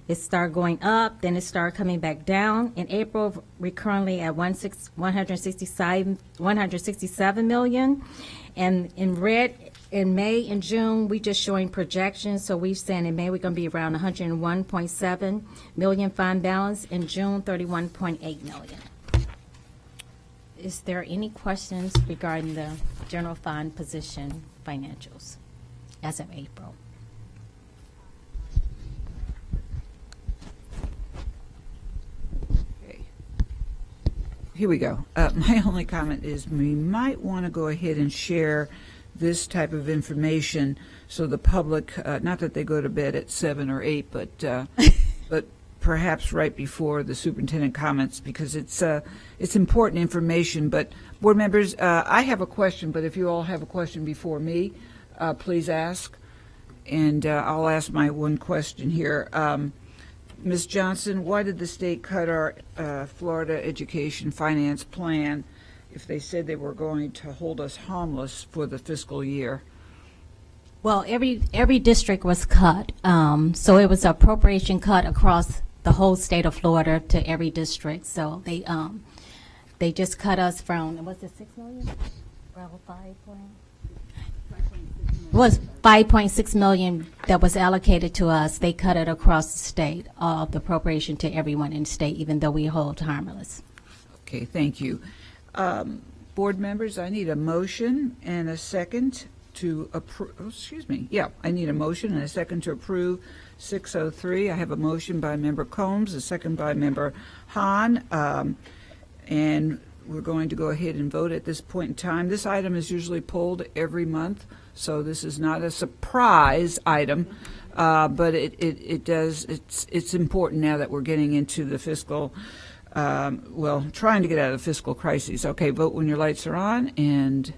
Speaker 7: It start going up, then it start coming back down. In April, we're currently at 167 million, and in red. In May and June, we just showing projections. So we're saying in May, we're going to be around 101.7 million fund balance. In June, 31.8 million. Is there any questions regarding the general fund position financials as of April?
Speaker 1: Here we go. My only comment is we might want to go ahead and share this type of information so the public, not that they go to bed at 7 or 8, but perhaps right before the superintendent comments, because it's important information. But board members, I have a question, but if you all have a question before me, please ask. And I'll ask my one question here. Ms. Johnson, why did the state cut our Florida Education Finance Plan if they said they were going to hold us harmless for the fiscal year?
Speaker 7: Well, every district was cut, so it was an appropriation cut across the whole state of Florida to every district. So they just cut us from, was it 6 million? Well, 5 point. It was 5.6 million that was allocated to us. They cut it across the state, the appropriation to everyone in the state, even though we hold harmless.
Speaker 1: Okay, thank you. Board members, I need a motion and a second to approve, I need a motion and a second to approve 603. I have a motion by Member Combs, a second by Member Hahn, and we're going to go ahead and vote at this point in time. This item is usually pulled every month, so this is not a surprise item, but it's important now that we're getting into the fiscal trying to get out of the fiscal crises. Okay, vote when your lights are on, and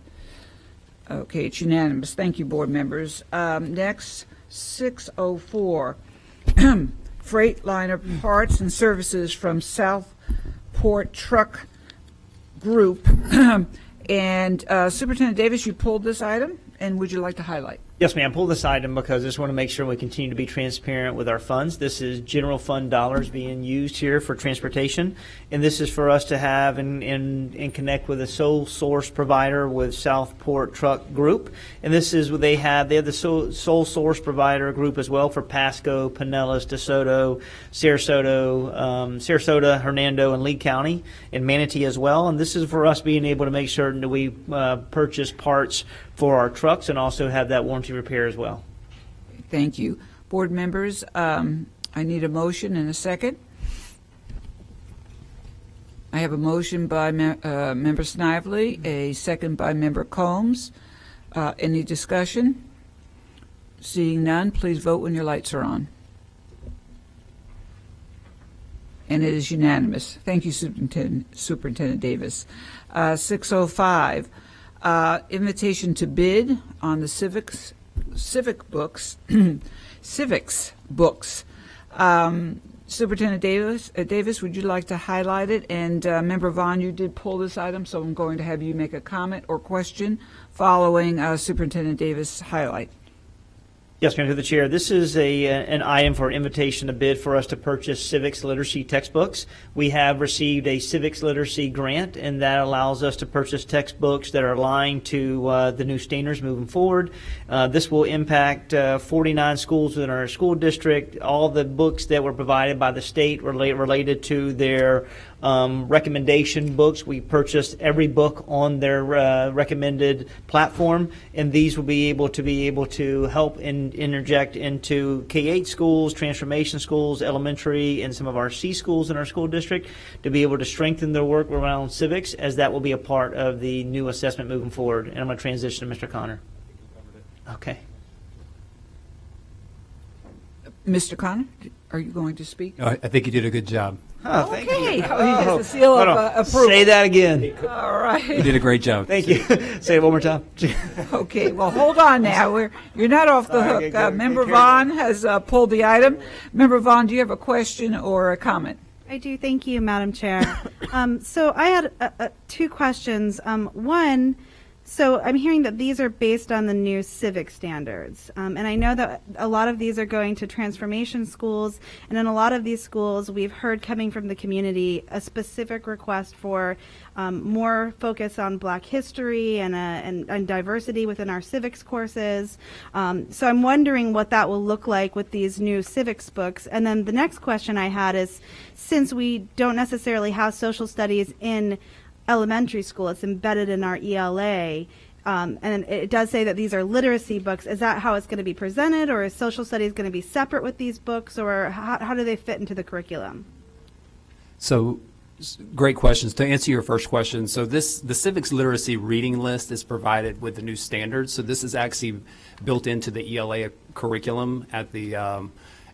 Speaker 1: okay, it's unanimous. Thank you, board members. Next, 604, Freightliner Parts and Services from Southport Truck Group. And Superintendent Davis, you pulled this item, and would you like to highlight?
Speaker 22: Yes, ma'am. Pull this item because I just want to make sure we continue to be transparent with our funds. This is general fund dollars being used here for transportation, and this is for us to have and connect with a sole source provider with Southport Truck Group. And this is what they have the sole source provider group as well for Pasco, Pinellas, DeSoto, Sarasota, Hernando, and Lee County, and Manatee as well. And this is for us being able to make sure that we purchase parts for our trucks and also have that warranty repair as well.
Speaker 1: Thank you. Board members, I need a motion and a second. I have a motion by Member Snively, a second by Member Combs. Any discussion? Seeing none, please vote when your lights are on. And it is unanimous. Thank you, Superintendent Davis. 605, invitation to bid on the civics books. Superintendent Davis, would you like to highlight it? And Member Vaughn, you did pull this item, so I'm going to have you make a comment or question following Superintendent Davis' highlight.
Speaker 22: Yes, ma'am, to the chair. This is an item for invitation to bid for us to purchase civics literacy textbooks. We have received a civics literacy grant, and that allows us to purchase textbooks that are aligned to the new standards moving forward. This will impact 49 schools within our school district. All the books that were provided by the state related to their recommendation books. We purchased every book on their recommended platform, and these will be able to help interject into K-8 schools, transformation schools, elementary, and some of our C schools in our school district to be able to strengthen their work around civics, as that will be a part of the new assessment moving forward. And I'm going to transition to Mr. Connor. Okay.
Speaker 1: Mr. Connor, are you going to speak?
Speaker 18: I think you did a good job.
Speaker 22: Oh, thank you.
Speaker 1: He has the seal of approval.
Speaker 22: Say that again.
Speaker 1: All right.
Speaker 18: You did a great job.
Speaker 22: Thank you. Say it one more time.
Speaker 1: Okay, well, hold on now. You're not off the hook. Member Vaughn has pulled the item. Member Vaughn, do you have a question or a comment?
Speaker 10: I do. Thank you, Madam Chair. So I had two questions. One, so I'm hearing that these are based on the new civic standards. And I know that a lot of these are going to transformation schools. And in a lot of these schools, we've heard coming from the community a specific request for more focus on Black history and diversity within our civics courses. So I'm wondering what that will look like with these new civics books. And then the next question I had is, since we don't necessarily have social studies in elementary school, it's embedded in our ELA, and it does say that these are literacy books. Is that how it's going to be presented, or is social studies going to be separate with these books, or how do they fit into the curriculum?
Speaker 18: So, great questions. To answer your first question, so the civics literacy reading list is provided with the new standards. So this is actually built into the ELA curriculum at the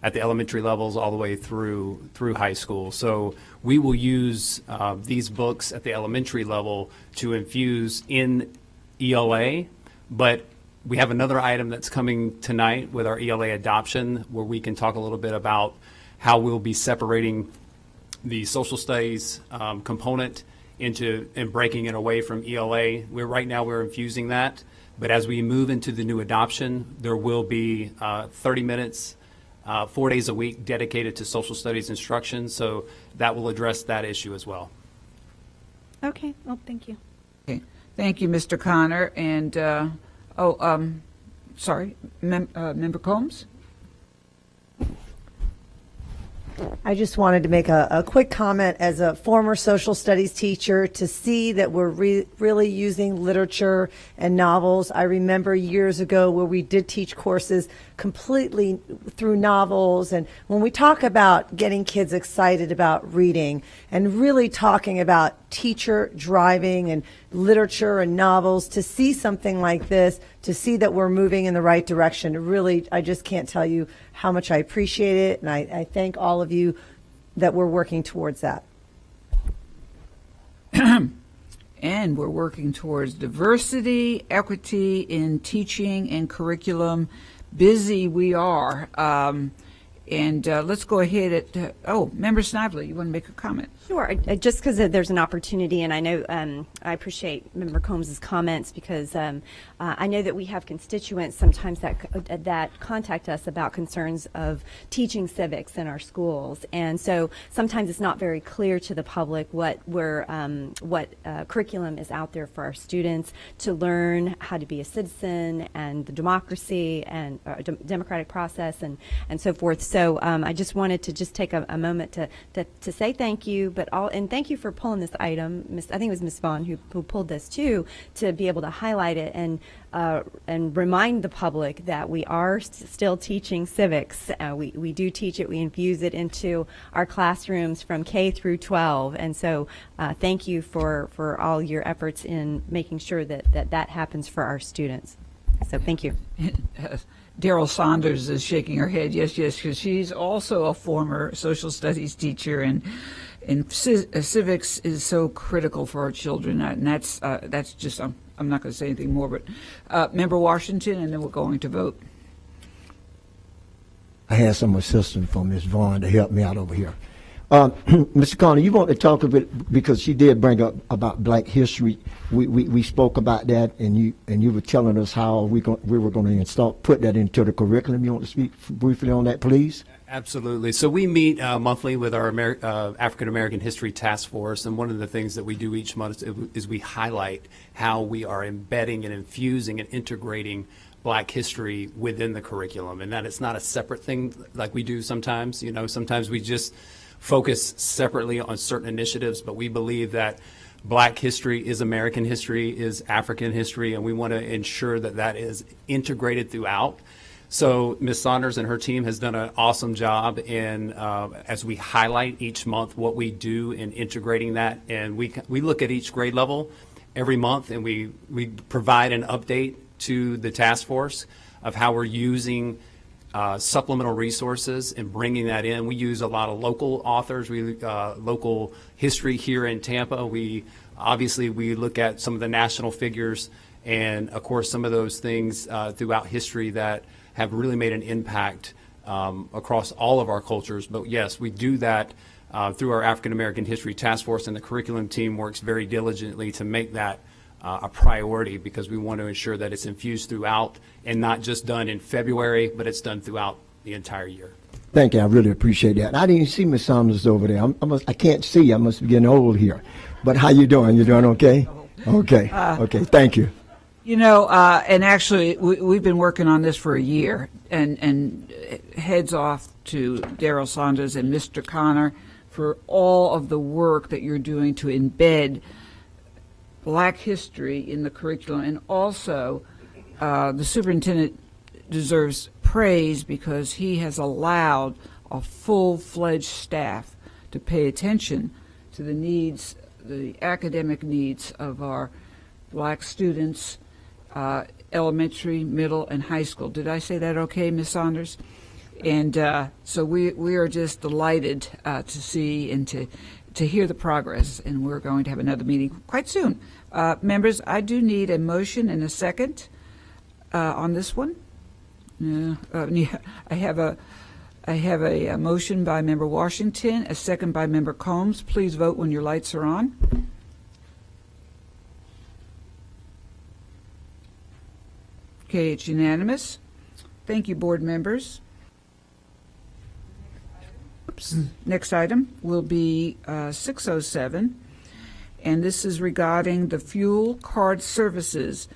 Speaker 18: elementary levels all the way through high school. So we will use these books at the elementary level to infuse in ELA, but we have another item that's coming tonight with our ELA adoption where we can talk a little bit about how we'll be separating the social studies component and breaking it away from ELA. Right now we're infusing that, but as we move into the new adoption, there will be 30 minutes 4 days a week dedicated to social studies instruction, so that will address that issue as well.
Speaker 10: Okay, well, thank you.
Speaker 1: Okay, thank you, Mr. Connor. And, sorry, Member Combs?
Speaker 12: I just wanted to make a quick comment as a former social studies teacher to see that we're really using literature and novels. I remember years ago where we did teach courses completely through novels. And when we talk about getting kids excited about reading and really talking about teacher driving and literature and novels, to see something like this, to see that we're moving in the right direction, really, I just can't tell you how much I appreciate it. And I thank all of you that we're working towards that.
Speaker 1: And we're working towards diversity, equity in teaching and curriculum. Busy we are. And let's go ahead Member Snively, you want to make a comment?
Speaker 11: Sure. Just because there's an opportunity, and I know I appreciate Member Combs' comments, because I know that we have constituents sometimes that contact us about concerns of teaching civics in our schools, and so sometimes it's not very clear to the public what curriculum is out there for our students to learn how to be a citizen and the democracy and democratic process and so forth. So I just wanted to take a moment to say thank you, and thank you for pulling this item. I think it was Ms. Vaughn who pulled this too, to be able to highlight it and remind the public that we are still teaching civics. We do teach it. We infuse it into our classrooms from K through 12. And so thank you for all your efforts in making sure that happens for our students. So thank you.
Speaker 1: Daryl Saunders is shaking her head, yes, because she's also a former social studies teacher, and civics is so critical for our children, and that's just I'm not going to say anything more, but Member Washington, and then we're going to vote.
Speaker 3: I had some assistance from Ms. Vaughn to help me out over here. Mr. Connor, you want to talk a bit, because she did bring up about Black history. We spoke about that, and you were telling us how we were going to put that into the curriculum. You want to speak briefly on that, please?
Speaker 18: Absolutely. So we meet monthly with our African American History Task Force, and one of the things that we do each month is we highlight how we are embedding and infusing and integrating Black history within the curriculum, and that it's not a separate thing like we do sometimes. Sometimes we just focus separately on certain initiatives, but we believe that Black history is American history, is African history, and we want to ensure that that is integrated throughout. So Ms. Saunders and her team has done an awesome job in, as we highlight each month what we do in integrating that, and we look at each grade level every month, and we provide an update to the task force of how we're using supplemental resources and bringing that in. We use a lot of local authors, local history here in Tampa. We look at some of the national figures and, of course, some of those things throughout history that have really made an impact across all of our cultures. But yes, we do that through our African American History Task Force, and the curriculum team works very diligently to make that a priority, because we want to ensure that it's infused throughout and not just done in February, but it's done throughout the entire year.
Speaker 3: Thank you. I really appreciate that. And I didn't see Ms. Saunders over there. I can't see. I must be getting old here. But how you doing? You doing okay? Okay. Okay. Thank you.
Speaker 1: And actually, we've been working on this for a year, and heads off to Daryl Saunders and Mr. Connor for all of the work that you're doing to embed Black history in the curriculum. And also, the superintendent deserves praise because he has allowed a full-fledged staff to pay attention to the needs, the academic needs of our Black students, elementary, middle, and high school. Did I say that okay, Ms. Saunders? And so we are just delighted to see and to hear the progress, and we're going to have another meeting quite soon. Members, I do need a motion and a second on this one. I have a motion by Member Washington, a second by Member Combs. Please vote when your lights are on. Okay, it's unanimous. Thank you, board members. Next item will be 607, and this is regarding the fuel card services.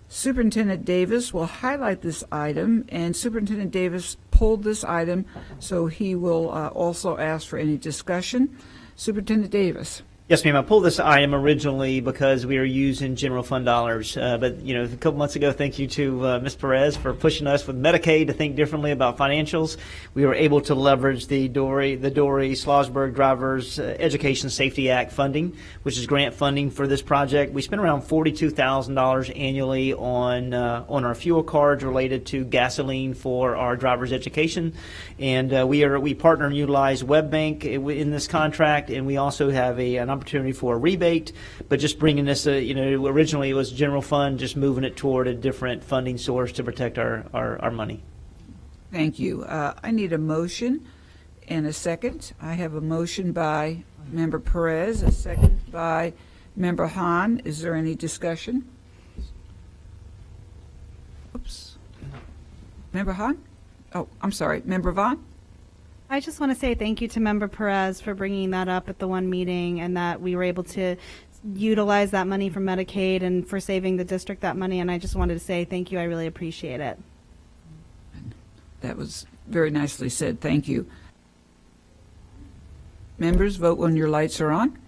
Speaker 1: Superintendent Davis will highlight this item, and Superintendent Davis pulled this item, so he will also ask for any discussion. Superintendent Davis.
Speaker 22: Yes, ma'am. I pulled this item originally because we were using general fund dollars. But, a couple months ago, thank you to Ms. Perez for pushing us with Medicaid to think differently about financials. We were able to leverage the Dory Schlossberg Drivers Education Safety Act funding, which is grant funding for this project. We spent around $42,000 annually on our fuel cards related to gasoline for our driver's education. And we partner and utilize WebBank in this contract, and we also have an opportunity for a rebate, but just bringing this, originally it was general fund, just moving it toward a different funding source to protect our money.
Speaker 1: Thank you. I need a motion and a second. I have a motion by Member Perez, a second by Member Hahn. Is there any discussion? Oops. Member Hahn? Oh, I'm sorry. Member Vaughn?
Speaker 10: I just want to say thank you to Member Perez for bringing that up at the one meeting, and that we were able to utilize that money from Medicaid and for saving the district that money. And I just wanted to say thank you. I really appreciate it.
Speaker 1: That was very nicely said. Thank you. Members, vote when your lights are on.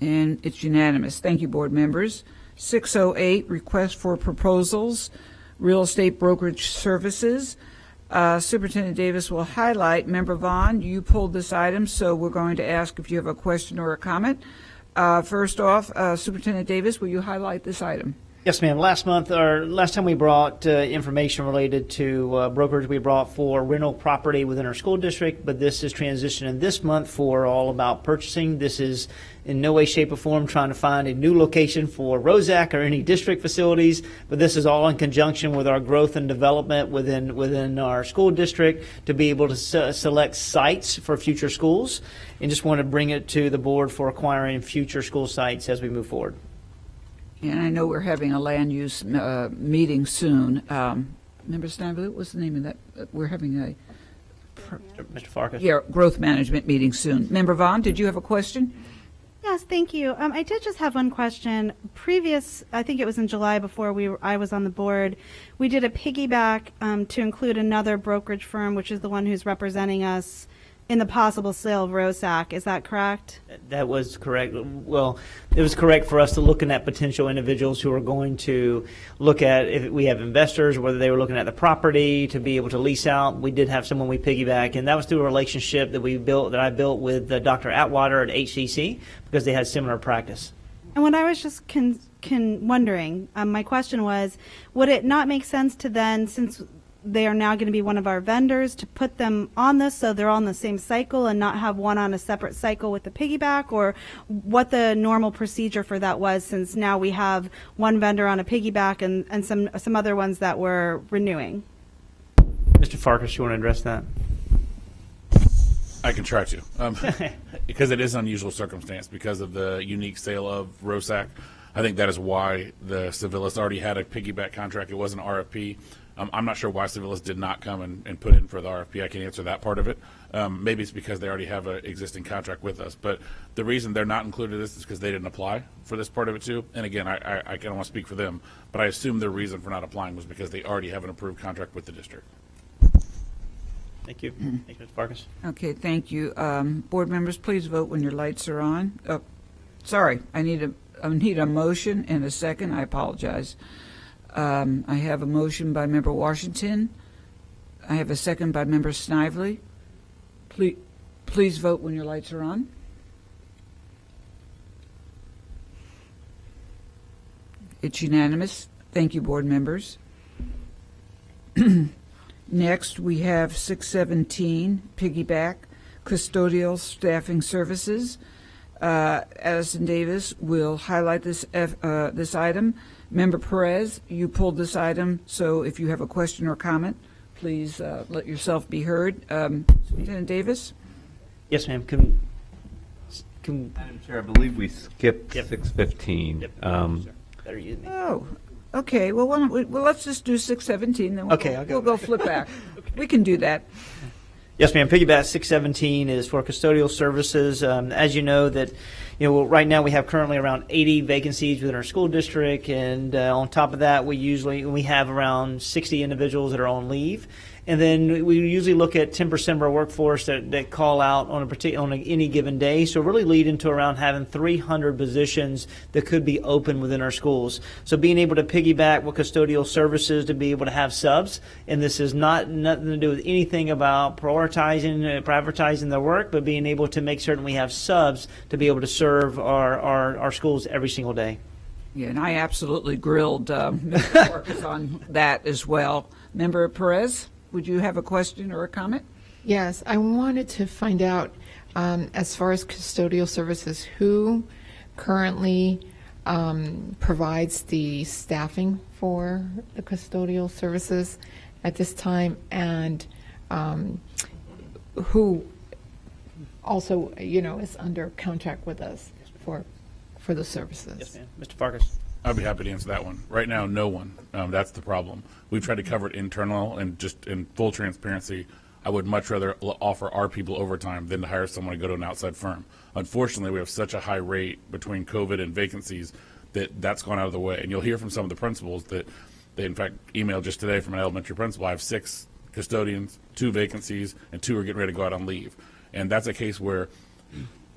Speaker 1: And it's unanimous. Thank you, board members. 608, request for proposals. Real estate brokerage services. Superintendent Davis will highlight. Member Vaughn, you pulled this item, so we're going to ask if you have a question or a comment. First off, Superintendent Davis, will you highlight this item?
Speaker 22: Yes, ma'am. Last time we brought information related to brokerage, we brought for rental property within our school district, but this is transitioning this month for all about purchasing. This is in no way, shape, or form trying to find a new location for ROSAC or any district facilities, but this is all in conjunction with our growth and development within our school district to be able to select sites for future schools, and just want to bring it to the board for acquiring future school sites as we move forward.
Speaker 1: And I know we're having a land use meeting soon. Member Snively, what's the name of that? We're having a
Speaker 22: Mr. Farkas.
Speaker 1: Yeah, growth management meeting soon. Member Vaughn, did you have a question?
Speaker 10: Yes, thank you. I did just have one question. I think it was in July before I was on the board, we did a piggyback to include another brokerage firm, which is the one who's representing us in the possible sale of ROSAC. Is that correct?
Speaker 22: That was correct. Well, it was correct for us to looking at potential individuals who are going to look at if we have investors, whether they were looking at the property to be able to lease out. We did have someone we piggyback, and that was through a relationship that I built with Dr. Atwater at HCC because they had similar practice.
Speaker 10: And what I was just wondering, my question was, would it not make sense to then, since they are now going to be one of our vendors, to put them on this so they're on the same cycle and not have one on a separate cycle with the piggyback, or what the normal procedure for that was, since now we have one vendor on a piggyback and some other ones that we're renewing?
Speaker 22: Mr. Farkas, you want to address that?
Speaker 8: I can try to, because it is an unusual circumstance because of the unique sale of ROSAC. I think that is why the Civilis already had a piggyback contract. It was an RFP. I'm not sure why Civilis did not come and put in for the RFP. I can answer that part of it. Maybe it's because they already have an existing contract with us. But the reason they're not included in this is because they didn't apply for this part of it too. And again, I don't want to speak for them, but I assume their reason for not applying was because they already have an approved contract with the district.
Speaker 22: Thank you. Thank you, Mr. Farkas.
Speaker 1: Okay, thank you. Board members, please vote when your lights are on. Sorry, I need a motion and a second. I apologize. I have a motion by Member Washington. I have a second by Member Snively. Please vote when your lights are on. It's unanimous. Thank you, board members. Next, we have 617, piggyback, custodial staffing services. Addison Davis will highlight this item. Member Perez, you pulled this item, so if you have a question or comment, please let yourself be heard. Superintendent Davis?
Speaker 22: Yes, ma'am.
Speaker 9: Madam Chair, I believe we skipped 615.
Speaker 22: Better use me.
Speaker 1: Oh, okay. Well, let's just do 617, then we'll go flip back. We can do that.
Speaker 22: Yes, ma'am. Piggyback 617 is for custodial services. As you know, right now we have currently around 80 vacancies within our school district, and on top of that, we have around 60 individuals that are on leave. And then we usually look at 10% of our workforce that call out on any given day. So really lead into around having 300 positions that could be open within our schools. So being able to piggyback with custodial services to be able to have subs, and this is nothing to do with anything about privatizing their work, but being able to make certain we have subs to be able to serve our schools every single day.
Speaker 1: Yeah, and I absolutely grilled Mr. Farkas on that as well. Member Perez? Would you have a question or a comment?
Speaker 16: Yes, I wanted to find out, as far as custodial services, who currently provides the staffing for the custodial services at this time, and who also, is under contract with us for the services.
Speaker 22: Yes, ma'am. Mr. Farkas.
Speaker 8: I'd be happy to answer that one. Right now, no one. That's the problem. We've tried to cover it internal, and just in full transparency, I would much rather offer our people overtime than to hire someone to go to an outside firm. Unfortunately, we have such a high rate between COVID and vacancies that's gone out of the way. And you'll hear from some of the principals that they, in fact, emailed just today from an elementary principal. I have 6 custodians, 2 vacancies, and 2 are getting ready to go out on leave. And that's a case where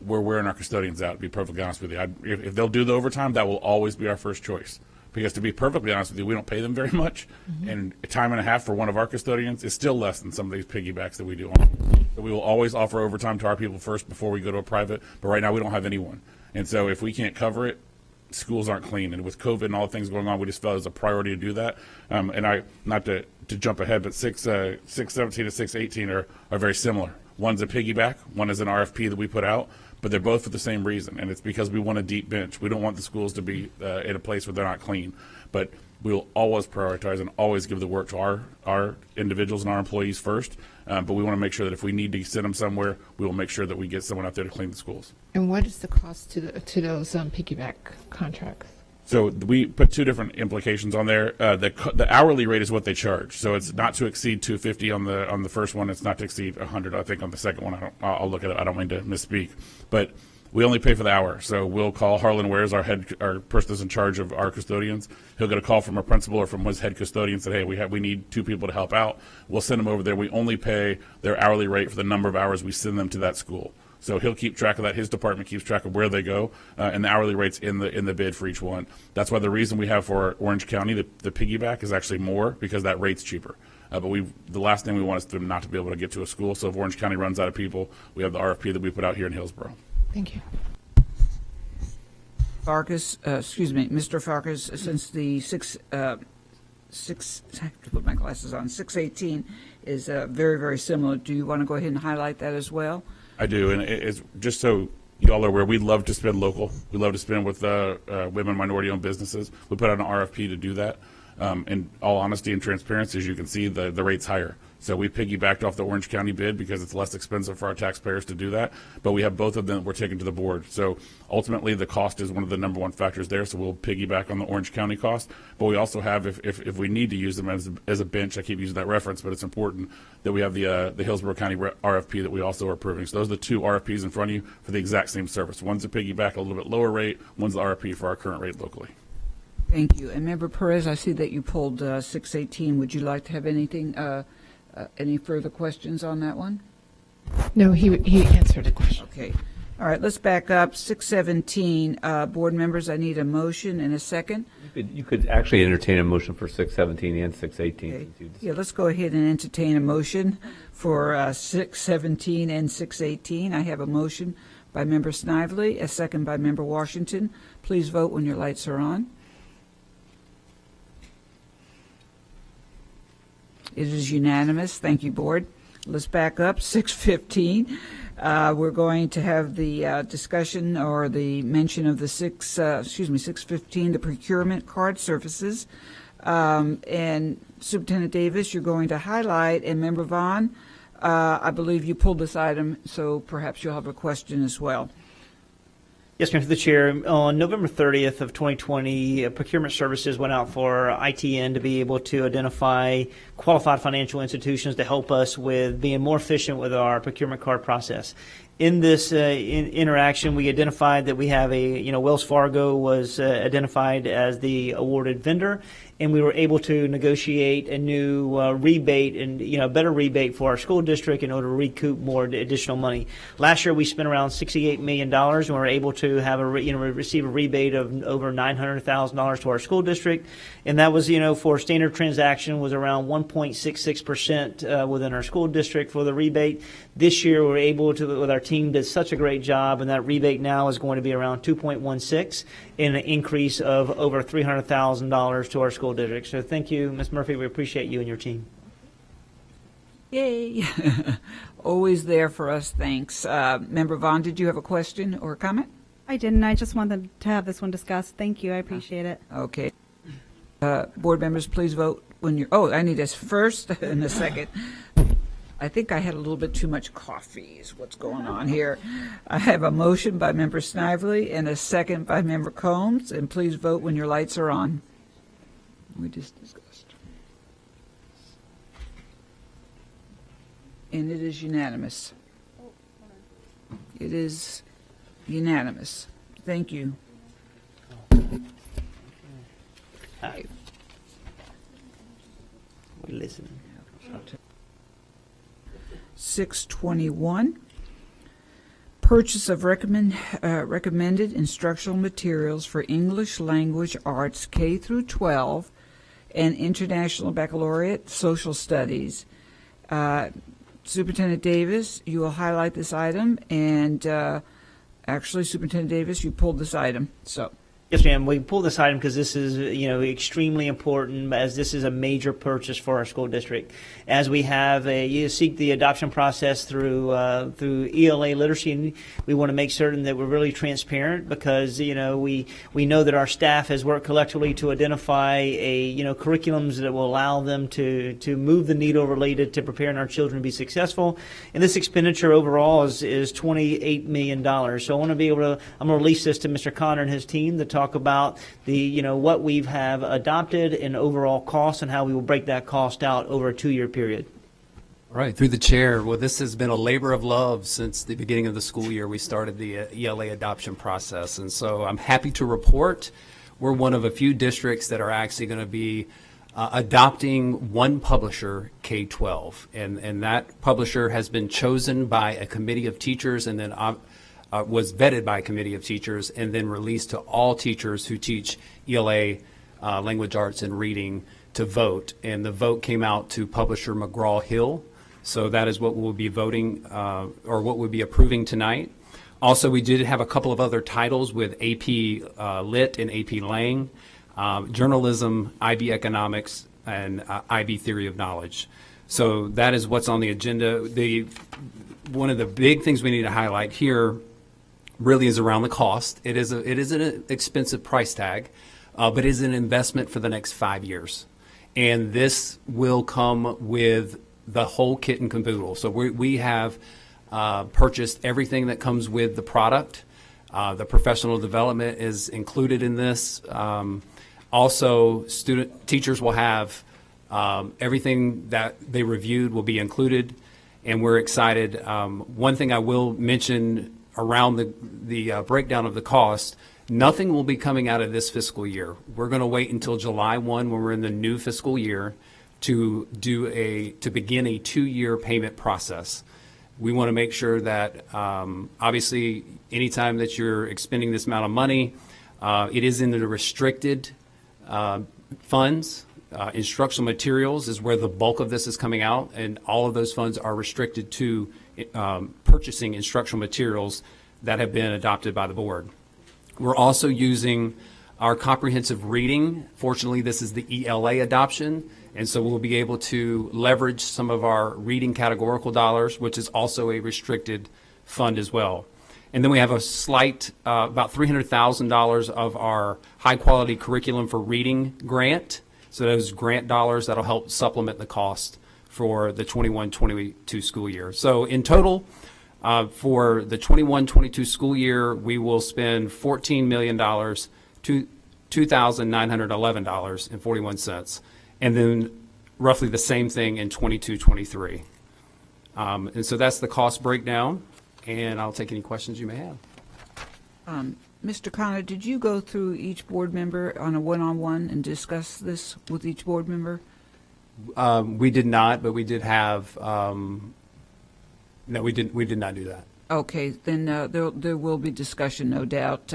Speaker 8: we're wearing our custodians out, to be perfectly honest with you. If they'll do the overtime, that will always be our first choice. Because to be perfectly honest with you, we don't pay them very much. Mm-hmm. And a time and a half for one of our custodians is still less than some of these piggybacks that we do on. So we will always offer overtime to our people first before we go to a private. But right now we don't have anyone. And so if we can't cover it, schools aren't clean. And with COVID and all the things going on, we just felt it was a priority to do that. And I, not to jump ahead, but 617 and 618 are very similar. One's a piggyback, one is an RFP that we put out, but they're both for the same reason, and it's because we want a deep bench. We don't want the schools to be in a place where they're not clean, but we will always prioritize and always give the work to our individuals and our employees first, but we want to make sure that if we need to send them somewhere, we will make sure that we get someone out there to clean the schools.
Speaker 16: And what is the cost to those piggyback contracts?
Speaker 8: So we put two different implications on there. The hourly rate is what they charge. So it's not to exceed $250 on the first one. It's not to exceed $100. I think on the second one. I'll look at it. I don't mean to misspeak, but we only pay for the hour. So we'll call Harlan Wares, our person that's in charge of our custodians. He'll get a call from a principal or from his head custodian, said, hey, we need 2 people to help out. We'll send them over there. We only pay their hourly rate for the number of hours we send them to that school. So he'll keep track of that. His department keeps track of where they go, and the hourly rates in the bid for each one. That's why the reason we have for Orange County the piggyback is actually more, because that rate's cheaper. But the last thing we want is them not to be able to get to a school. So if Orange County runs out of people, we have the RFP that we put out here in Hillsborough.
Speaker 16: Thank you.
Speaker 1: Farkas, Mr. Farkas, since the I have to put my glasses on, 618 is very, very similar. Do you want to go ahead and highlight that as well?
Speaker 8: I do, and it's just so y'all are aware, we love to spend local. We love to spend with women, minority-owned businesses. We put out an RFP to do that. In all honesty and transparency, as you can see, the rate's higher. So we piggybacked off the Orange County bid because it's less expensive for our taxpayers to do that. But we have both of them that we're taking to the board. So ultimately, the cost is one of the number one factors there. So we'll piggyback on the Orange County cost. But we also have, if we need to use them as a bench, I keep using that reference, but it's important that we have the Hillsborough County RFP that we also are approving. So those are the 2 RFPs in front of you for the exact same service. One's a piggyback, a little bit lower rate. One's the RFP for our current rate locally.
Speaker 1: Thank you. And Member Perez, I see that you pulled 618. Would you like to have anything, any further questions on that one?
Speaker 16: No, he answered the question.
Speaker 1: Okay. All right, let's back up. 617, board members, I need a motion and a second.
Speaker 9: You could actually entertain a motion for 617 and 618.
Speaker 1: Okay. Yeah, let's go ahead and entertain a motion for 617 and 618. I have a motion by Member Snively, a second by Member Washington. Please vote when your lights are on. It is unanimous. Thank you, Board. Let's back up. 615. We're going to have the discussion or the mention of the 615, the procurement card services. And Superintendent Davis, you're going to highlight, and Member Vaughn, I believe you pulled this item, so perhaps you'll have a question as well.
Speaker 22: Yes, ma'am, to the chair. On November 30th of 2020, procurement services went out for ITN to be able to identify qualified financial institutions to help us with being more efficient with our procurement card process. In this interaction, we identified that we have Wells Fargo was identified as the awarded vendor, and we were able to negotiate a new rebate and better rebate for our school district in order to recoup more additional money. Last year, we spent around $68 million, and we were able to have receive a rebate of over $900,000 to our school district, and that was for standard transaction was around 1.66% within our school district for the rebate. This year, we're able to, with our team did such a great job, and that rebate now is going to be around 2.16, and an increase of over $300,000 to our school district. So thank you, Ms. Murphy. We appreciate you and your team.
Speaker 1: Yay. Always there for us. Thanks. Member Vaughn, did you have a question or a comment?
Speaker 10: I didn't. I just wanted to have this one discussed. Thank you. I appreciate it.
Speaker 1: Okay. Board members, please vote when you're, I need a first and a second. I think I had a little bit too much coffee is what's going on here. I have a motion by Member Snively and a second by Member Combs, and please vote when your lights are on. We just discussed. And it is unanimous. It is unanimous. Thank you.
Speaker 22: Hi. We listen.
Speaker 1: 621, purchase of recommended instructional materials for English language arts K through 12 and International Baccalaureate Social Studies. Superintendent Davis, you will highlight this item, and actually, Superintendent Davis, you pulled this item. So.
Speaker 22: Yes, ma'am. We pulled this item because this is, extremely important, as this is a major purchase for our school district. As we have you seek the adoption process through ELA literacy, and we want to make certain that we're really transparent, because we know that our staff has worked collectively to identify curriculums that will allow them to move the needle related to preparing our children to be successful. And this expenditure overall is $28 million. So I want to be able to, I'm going to release this to Mr. Connor and his team to talk about the, what we have adopted and overall cost, and how we will break that cost out over a 2-year period.
Speaker 18: All right, through the chair. Well, this has been a labor of love since the beginning of the school year. We started the ELA adoption process, and so I'm happy to report we're one of a few districts that are actually going to be adopting one publisher, K-12, and that publisher has been chosen by a committee of teachers, and then was vetted by a committee of teachers, and then released to all teachers who teach ELA, language arts, and reading to vote. And the vote came out to publisher McGraw-Hill. So that is what we'll be voting, or what we'll be approving tonight. Also, we did have a couple of other titles with AP Lit and AP Lang, Journalism, IB Economics, and IB Theory of Knowledge. So that is what's on the agenda. One of the big things we need to highlight here really is around the cost. It is an expensive price tag, but it is an investment for the next 5 years. And this will come with the whole kit and caboodle. So we have purchased everything that comes with the product. The professional development is included in this. Also, teachers will have everything that they reviewed will be included, and we're excited. One thing I will mention around the breakdown of the cost, nothing will be coming out of this fiscal year. We're going to wait until July 1, when we're in the new fiscal year, to begin a 2-year payment process. We want to make sure that obviously anytime that you're expending this amount of money, it is in the restricted funds. Instructional materials is where the bulk of this is coming out, and all of those funds are restricted to purchasing instructional materials that have been adopted by the board. We're also using our comprehensive reading. Fortunately, this is the ELA adoption, and so we'll be able to leverage some of our reading categorical dollars, which is also a restricted fund as well. And then we have a slight, about $300,000 of our high-quality curriculum for reading grant. So those grant dollars that'll help supplement the cost for the 21-22 school year. So in total, for the 21-22 school year, we will spend $14 million to $2,911.41, and then roughly the same thing in 22-23. And so that's the cost breakdown, and I'll take any questions you may have.
Speaker 1: Mr. Connor, did you go through each board member on a one-on-one and discuss this with each board member?
Speaker 18: We did not, but we did have. No, we did not do that.
Speaker 1: Okay, then there will be discussion, no doubt.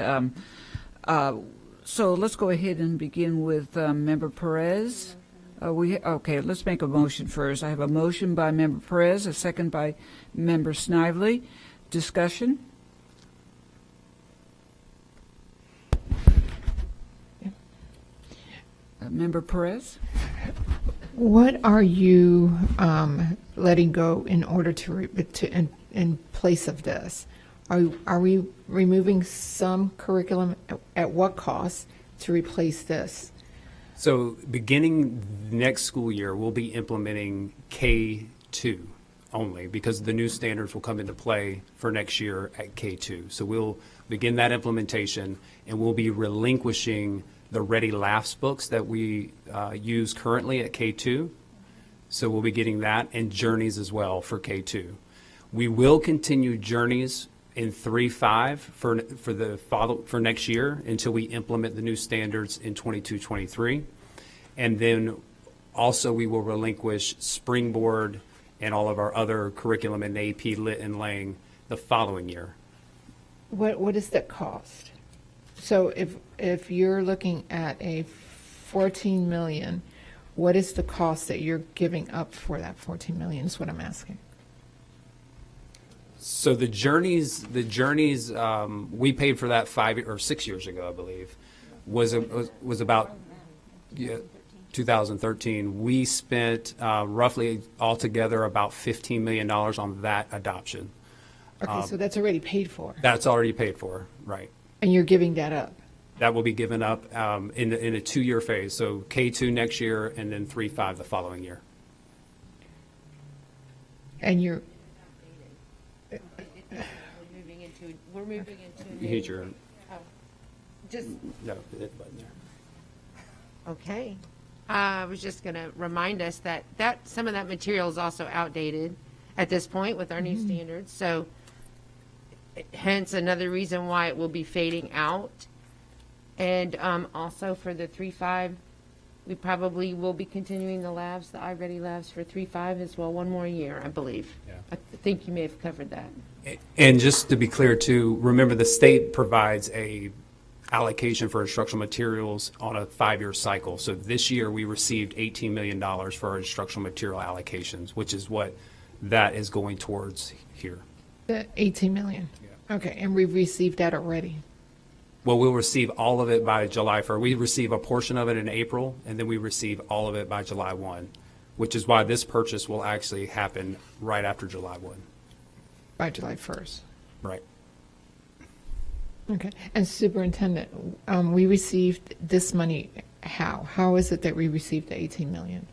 Speaker 1: So let's go ahead and begin with Member Perez. Let's make a motion first. I have a motion by Member Perez, a second by Member Snively. Discussion. Member Perez?
Speaker 16: What are you letting go in order in place of this? Are we removing some curriculum at what cost to replace this?
Speaker 18: So beginning next school year, we'll be implementing K2 only, because the new standards will come into play for next year at K2. So we'll begin that implementation, and we'll be relinquishing the Ready Laughs books that we use currently at K2. So we'll be getting that, and Journeys as well for K2. We will continue Journeys in 3-5 for next year until we implement the new standards in 22-23. And then also we will relinquish Springboard and all of our other curriculum in AP Lit and Lang the following year.
Speaker 16: What is that cost? So if you're looking at a $14 million, what is the cost that you're giving up for that $14 million is what I'm asking.
Speaker 18: So the journeys, we paid for that 5 or 6 years ago, I believe. was about 2013. We spent roughly altogether about $15 million on that adoption.
Speaker 16: Okay, so that's already paid for.
Speaker 18: That's already paid for, right?
Speaker 16: And you're giving that up.
Speaker 18: That will be given up in a 2-year phase. So K2 next year and then 3-5 the following year.
Speaker 16: And you're.
Speaker 19: We're moving into.
Speaker 18: You hit your.
Speaker 19: Just.
Speaker 18: No, hit button there.
Speaker 19: Okay. I was just going to remind us that some of that material is also outdated at this point with our new standards. So hence another reason why it will be fading out. And also for the 3-5, we probably will be continuing the labs, the iReady labs for 3-5 as well, one more year, I believe.
Speaker 18: Yeah.
Speaker 19: I think you may have covered that.
Speaker 18: And just to be clear too, remember the state provides a allocation for instructional materials on a 5-year cycle. So this year we received $18 million for our instructional material allocations, which is what that is going towards here.
Speaker 16: The 18 million. Yeah. Okay, and we've received that already.
Speaker 18: Well, we'll receive all of it by July 1st. We receive a portion of it in April, and then we receive all of it by July 1, which is why this purchase will actually happen right after July 1.
Speaker 16: By July 1st.
Speaker 18: Right.
Speaker 16: Okay. And Superintendent, we received this money how? How is it that we received the 18 million?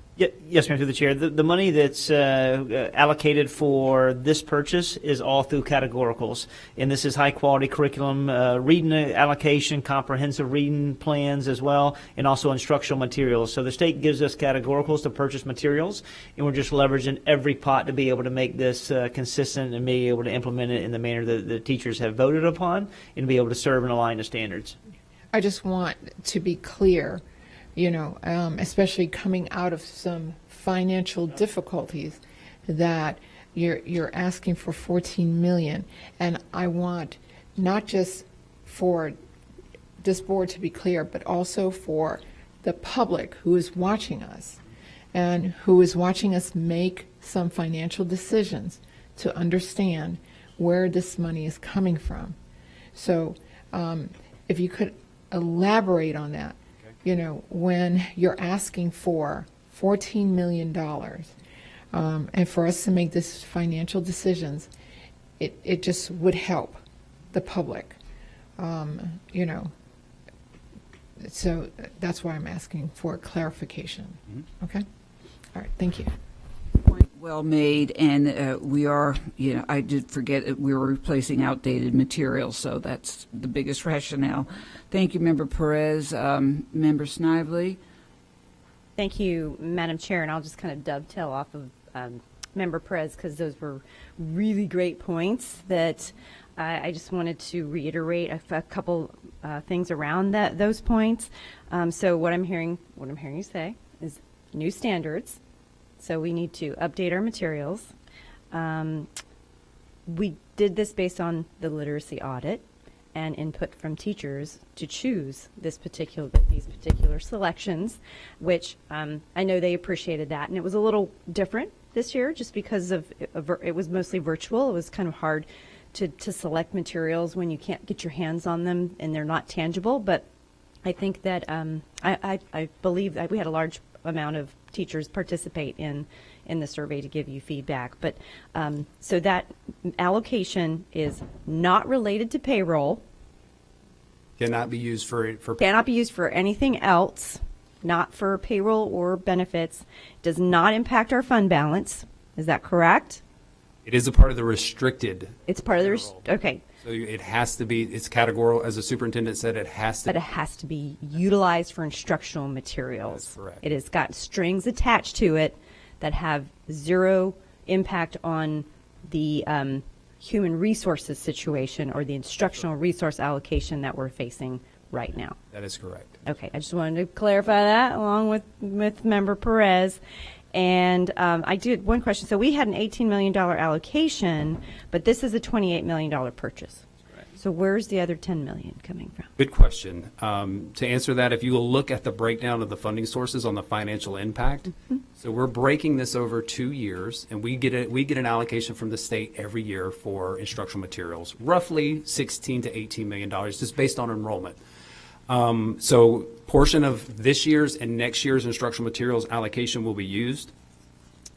Speaker 22: Yes, ma'am, through the chair. The money that's allocated for this purchase is all through categoricals, and this is high-quality curriculum, reading allocation, comprehensive reading plans as well, and also instructional materials. So the state gives us categoricals to purchase materials, and we're just leveraging every pot to be able to make this consistent and be able to implement it in the manner that the teachers have voted upon and be able to serve and align the standards.
Speaker 16: I just want to be clear, you know, especially coming out of some financial difficulties, that you're asking for 14 million. And I want not just for this board to be clear, but also for the public who is watching us and who is watching us make some financial decisions to understand where this money is coming from. So if you could elaborate on that. You know, when you're asking for $14 million, and for us to make this financial decisions, it just would help the public, you know. So that's why I'm asking for clarification. Okay? All right, thank you.
Speaker 1: Well made, and we are, you know, I did forget that we were replacing outdated materials, so that's the biggest rationale. Thank you, Member Perez. Member Snively.
Speaker 11: Thank you, Madam Chair, and I'll just kind of dovetail off of Member Perez because those were really great points that I just wanted to reiterate a couple things around those points. So what I'm hearing you say is new standards. So we need to update our materials. We did this based on the literacy audit and input from teachers to choose these particular selections, which I know they appreciated that. And it was a little different this year just because it was mostly virtual. It was kind of hard to select materials when you can't get your hands on them and they're not tangible. But I think that I believe that we had a large amount of teachers participate in the survey to give you feedback. But so that allocation is not related to payroll.
Speaker 18: Cannot be used for
Speaker 11: Cannot be used for anything else, not for payroll or benefits. Does not impact our fund balance. Is that correct?
Speaker 18: It is a part of the restricted.
Speaker 11: It's part of the okay.
Speaker 18: So it has to be, it's categorical, as the superintendent said, it has to.
Speaker 11: But it has to be utilized for instructional materials.
Speaker 18: That's correct.
Speaker 11: It has got strings attached to it that have zero impact on the human resources situation or the instructional resource allocation that we're facing right now.
Speaker 18: That is correct.
Speaker 11: Okay, I just wanted to clarify that along with Member Perez. And I did one question. So we had an $18 million allocation, but this is a $28 million purchase. So where's the other $10 million coming from?
Speaker 18: Good question. To answer that, if you will look at the breakdown of the funding sources on the financial impact, so we're breaking this over 2 years, and we get an allocation from the state every year for instructional materials, roughly $16 to $18 million, just based on enrollment. So portion of this year's and next year's instructional materials allocation will be used.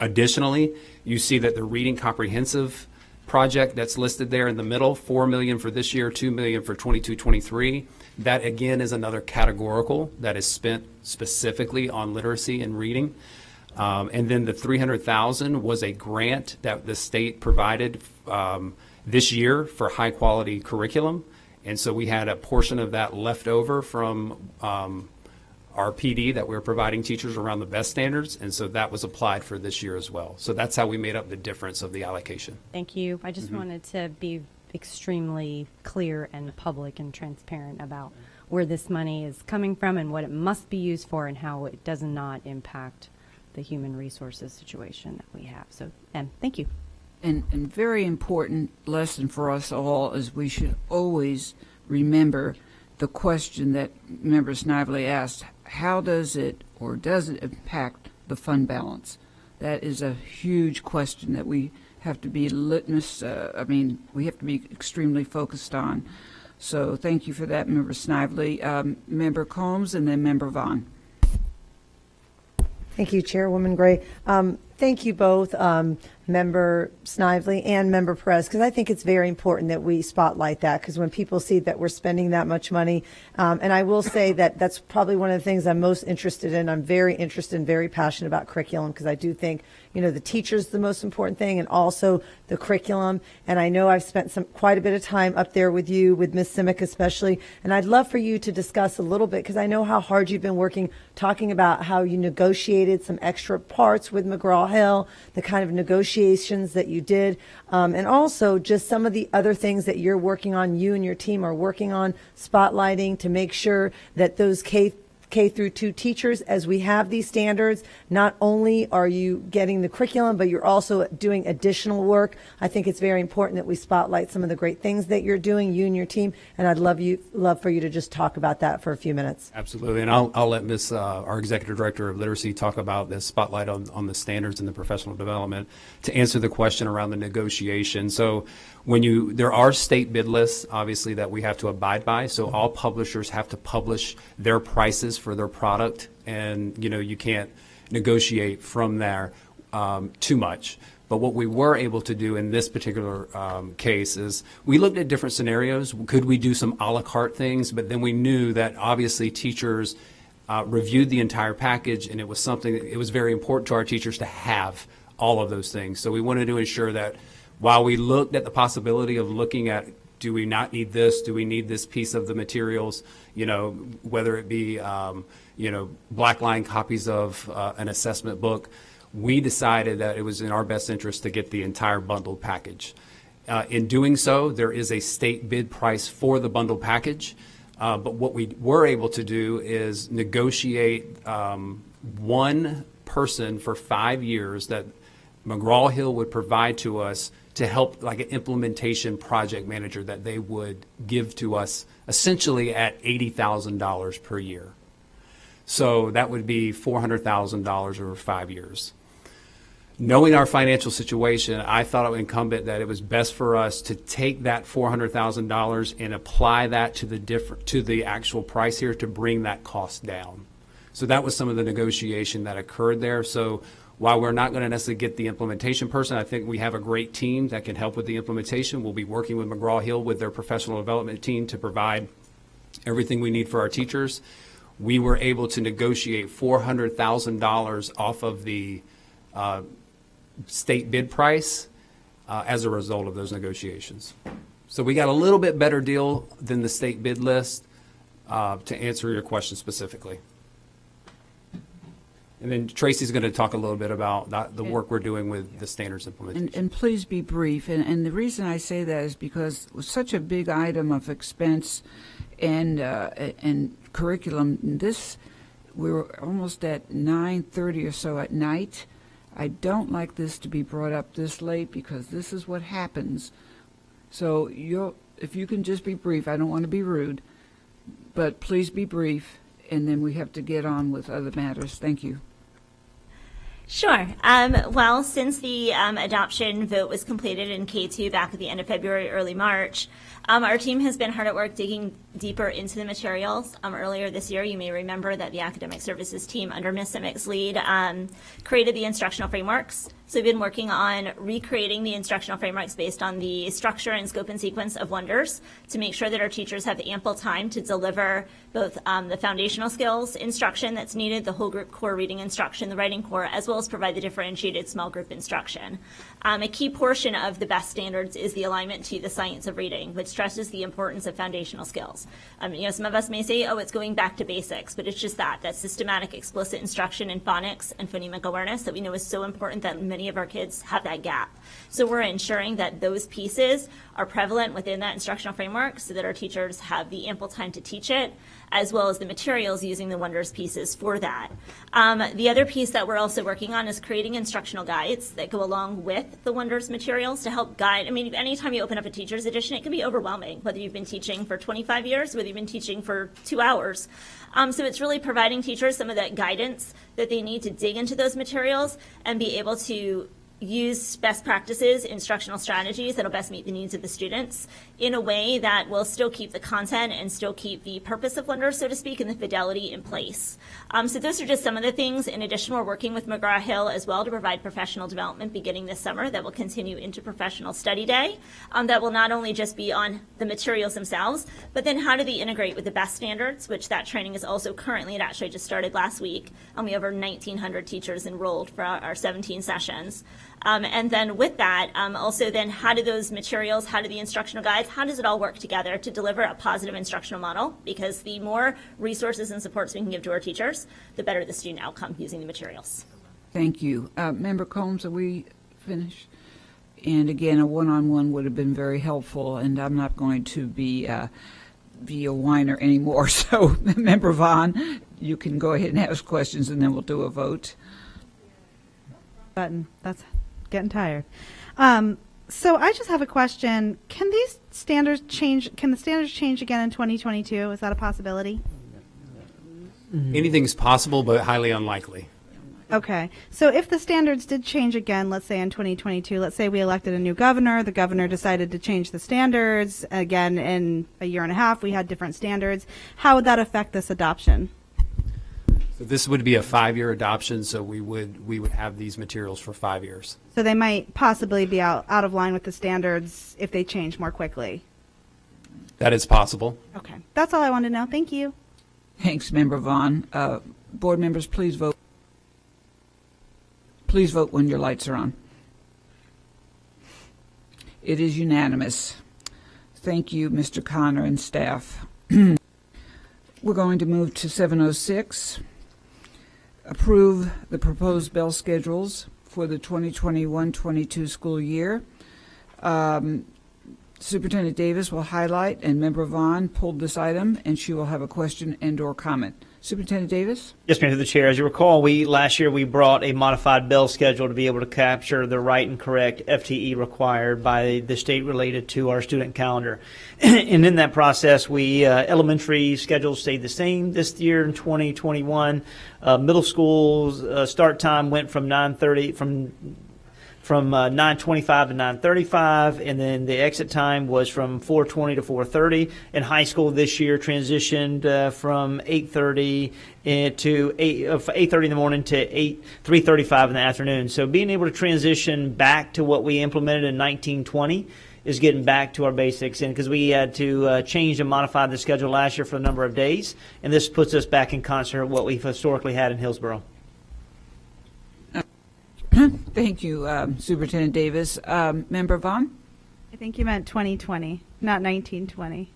Speaker 18: Additionally, you see that the reading comprehensive project that's listed there in the middle, $4 million for this year, $2 million for 22-23. That again is another categorical that is spent specifically on literacy and reading. And then the $300,000 was a grant that the state provided this year for high quality curriculum. And so we had a portion of that left over from our PD that we were providing teachers around the best standards. And so that was applied for this year as well. So that's how we made up the difference of the allocation.
Speaker 11: Thank you. I just wanted to be extremely clear and public and transparent about where this money is coming from and what it must be used for and how it does not impact the human resources situation that we have. So, thank you.
Speaker 1: And very important lesson for us all is we should always remember the question that Member Snively asked, how does it or does it impact the fund balance? That is a huge question that we have to be we have to be extremely focused on. So thank you for that, Member Snively. Member Combs and then Member Vaughn.
Speaker 12: Thank you, Chairwoman Gray. Thank you both, Member Snively and Member Perez, because I think it's very important that we spotlight that, because when people see that we're spending that much money, and I will say that that's probably one of the things I'm most interested in. I'm very interested and very passionate about curriculum, because I do think, the teacher's the most important thing, and also the curriculum. And I know I've spent quite a bit of time up there with you, with Ms. Simic especially, and I'd love for you to discuss a little bit, because I know how hard you've been working, talking about how you negotiated some extra parts with McGraw-Hill, the kind of negotiations that you did, and also just some of the other things that you're working on, you and your team are working on, spotlighting to make sure that those K through 2 teachers, as we have these standards, not only are you getting the curriculum, but you're also doing additional work. I think it's very important that we spotlight some of the great things that you're doing, you and your team, and I'd love for you to just talk about that for a few minutes.
Speaker 18: Absolutely, and I'll let Ms. Our Executive Director of Literacy talk about the spotlight on the standards and the professional development to answer the question around the negotiation. So there are state bid lists, obviously, that we have to abide by. So all publishers have to publish their prices for their product, and you can't negotiate from there too much. But what we were able to do in this particular case is we looked at different scenarios. Could we do some a la carte things? But then we knew that obviously teachers reviewed the entire package, and it was very important to our teachers to have all of those things. So we wanted to ensure that while we looked at the possibility of looking at, do we not need this? Do we need this piece of the materials? Whether it be, black-line copies of an assessment book, we decided that it was in our best interest to get the entire bundled package. In doing so, there is a state bid price for the bundled package, but what we were able to do is negotiate one person for 5 years that McGraw-Hill would provide to us to help, like an implementation project manager that they would give to us essentially at $80,000 per year. So that would be $400,000 over 5 years. Knowing our financial situation, I thought it was incumbent that it was best for us to take that $400,000 and apply that to the actual price here to bring that cost down. So that was some of the negotiation that occurred there. So while we're not going to necessarily get the implementation person, I think we have a great team that can help with the implementation. We'll be working with McGraw-Hill with their professional development team to provide everything we need for our teachers. We were able to negotiate $400,000 off of the state bid price as a result of those negotiations. So we got a little bit better deal than the state bid list to answer your question specifically. And then Tracy's going to talk a little bit about the work we're doing with the standards implementation.
Speaker 1: And please be brief. And the reason I say that is because it was such a big item of expense and curriculum. We were almost at 9:30 or so at night. I don't like this to be brought up this late because this is what happens. So if you can just be brief, I don't want to be rude, but please be brief, and then we have to get on with other matters. Thank you.
Speaker 20: Sure. Well, since the adoption vote was completed in K2 back at the end of February, early March, our team has been hard at work digging deeper into the materials. Earlier this year, you may remember that the Academic Services team under Ms. Simick's lead created the instructional frameworks. So we've been working on recreating the instructional frameworks based on the structure and scope and sequence of Wonders to make sure that our teachers have ample time to deliver both the foundational skills instruction that's needed, the whole group core reading instruction, the writing core, as well as provide the differentiated small group instruction. A key portion of the BEST standards is the alignment to the science of reading, which stresses the importance of foundational skills. Some of us may say, oh, it's going back to basics, but it's just that systematic, explicit instruction in phonics and phonemic awareness that we know is so important that many of our kids have that gap. So we're ensuring that those pieces are prevalent within that instructional framework so that our teachers have the ample time to teach it, as well as the materials using the Wonders pieces for that. The other piece that we're also working on is creating instructional guides that go along with the Wonders materials to help guide. Anytime you open up a teacher's edition, it can be overwhelming, whether you've been teaching for 25 years, whether you've been teaching for 2 hours. So it's really providing teachers some of that guidance that they need to dig into those materials and be able to use best practices, instructional strategies that'll best meet the needs of the students in a way that will still keep the content and still keep the purpose of Wonders, so to speak, and the fidelity in place. So those are just some of the things. In addition, we're working with McGraw-Hill as well to provide professional development beginning this summer that will continue into Professional Study Day. That will not only just be on the materials themselves, but then how do they integrate with the BEST standards, which that training is also currently, it actually just started last week. We have over 1,900 teachers enrolled for our 17 sessions. And then with that, also then how do those materials, how do the instructional guides, how does it all work together to deliver a positive instructional model? Because the more resources and supports we can give to our teachers, the better the student outcome using the materials.
Speaker 1: Thank you. Member Combs, are we finished? And again, a one-on-one would have been very helpful, and I'm not going to be a whiner anymore. So, Member Vaughn, you can go ahead and ask questions, and then we'll do a vote.
Speaker 10: Button. That's getting tired. So I just have a question. Can these standards change? Can the standards change again in 2022? Is that a possibility?
Speaker 18: Anything's possible, but highly unlikely.
Speaker 10: Okay. So if the standards did change again, let's say in 2022, let's say we elected a new governor, the governor decided to change the standards again in a year and a half, we had different standards. How would that affect this adoption?
Speaker 18: So this would be a 5-year adoption, so we would have these materials for 5 years.
Speaker 10: So they might possibly be out of line with the standards if they change more quickly.
Speaker 18: That is possible.
Speaker 10: Okay. That's all I wanted to know. Thank you.
Speaker 1: Thanks, Member Vaughn. Board members, please vote. Please vote when your lights are on. It is unanimous. Thank you, Mr. Connor and staff. We're going to move to 706. Approve the proposed bell schedules for the 2021-22 school year. Superintendent Davis will highlight, and Member Vaughn pulled this item, and she will have a question and/or comment. Superintendent Davis?
Speaker 22: Yes, ma'am, through the chair. As you recall, last year we brought a modified bell schedule to be able to capture the right and correct FTE required by the state related to our student calendar. And in that process, elementary schedules stayed the same this year in 2021. Middle school's start time went from 9:30 from 9:25 to 9:35, and then the exit time was from 4:20 to 4:30. And high school this year transitioned from 8:30 to 8:30 in the morning to 3:35 in the afternoon. So being able to transition back to what we implemented in 1920 is getting back to our basics, and because we had to change and modify the schedule last year for a number of days, and this puts us back in concert with what we've historically had in Hillsborough.
Speaker 1: Thank you, Superintendent Davis. Member Vaughn?
Speaker 10: I think you meant 2020, not 1920.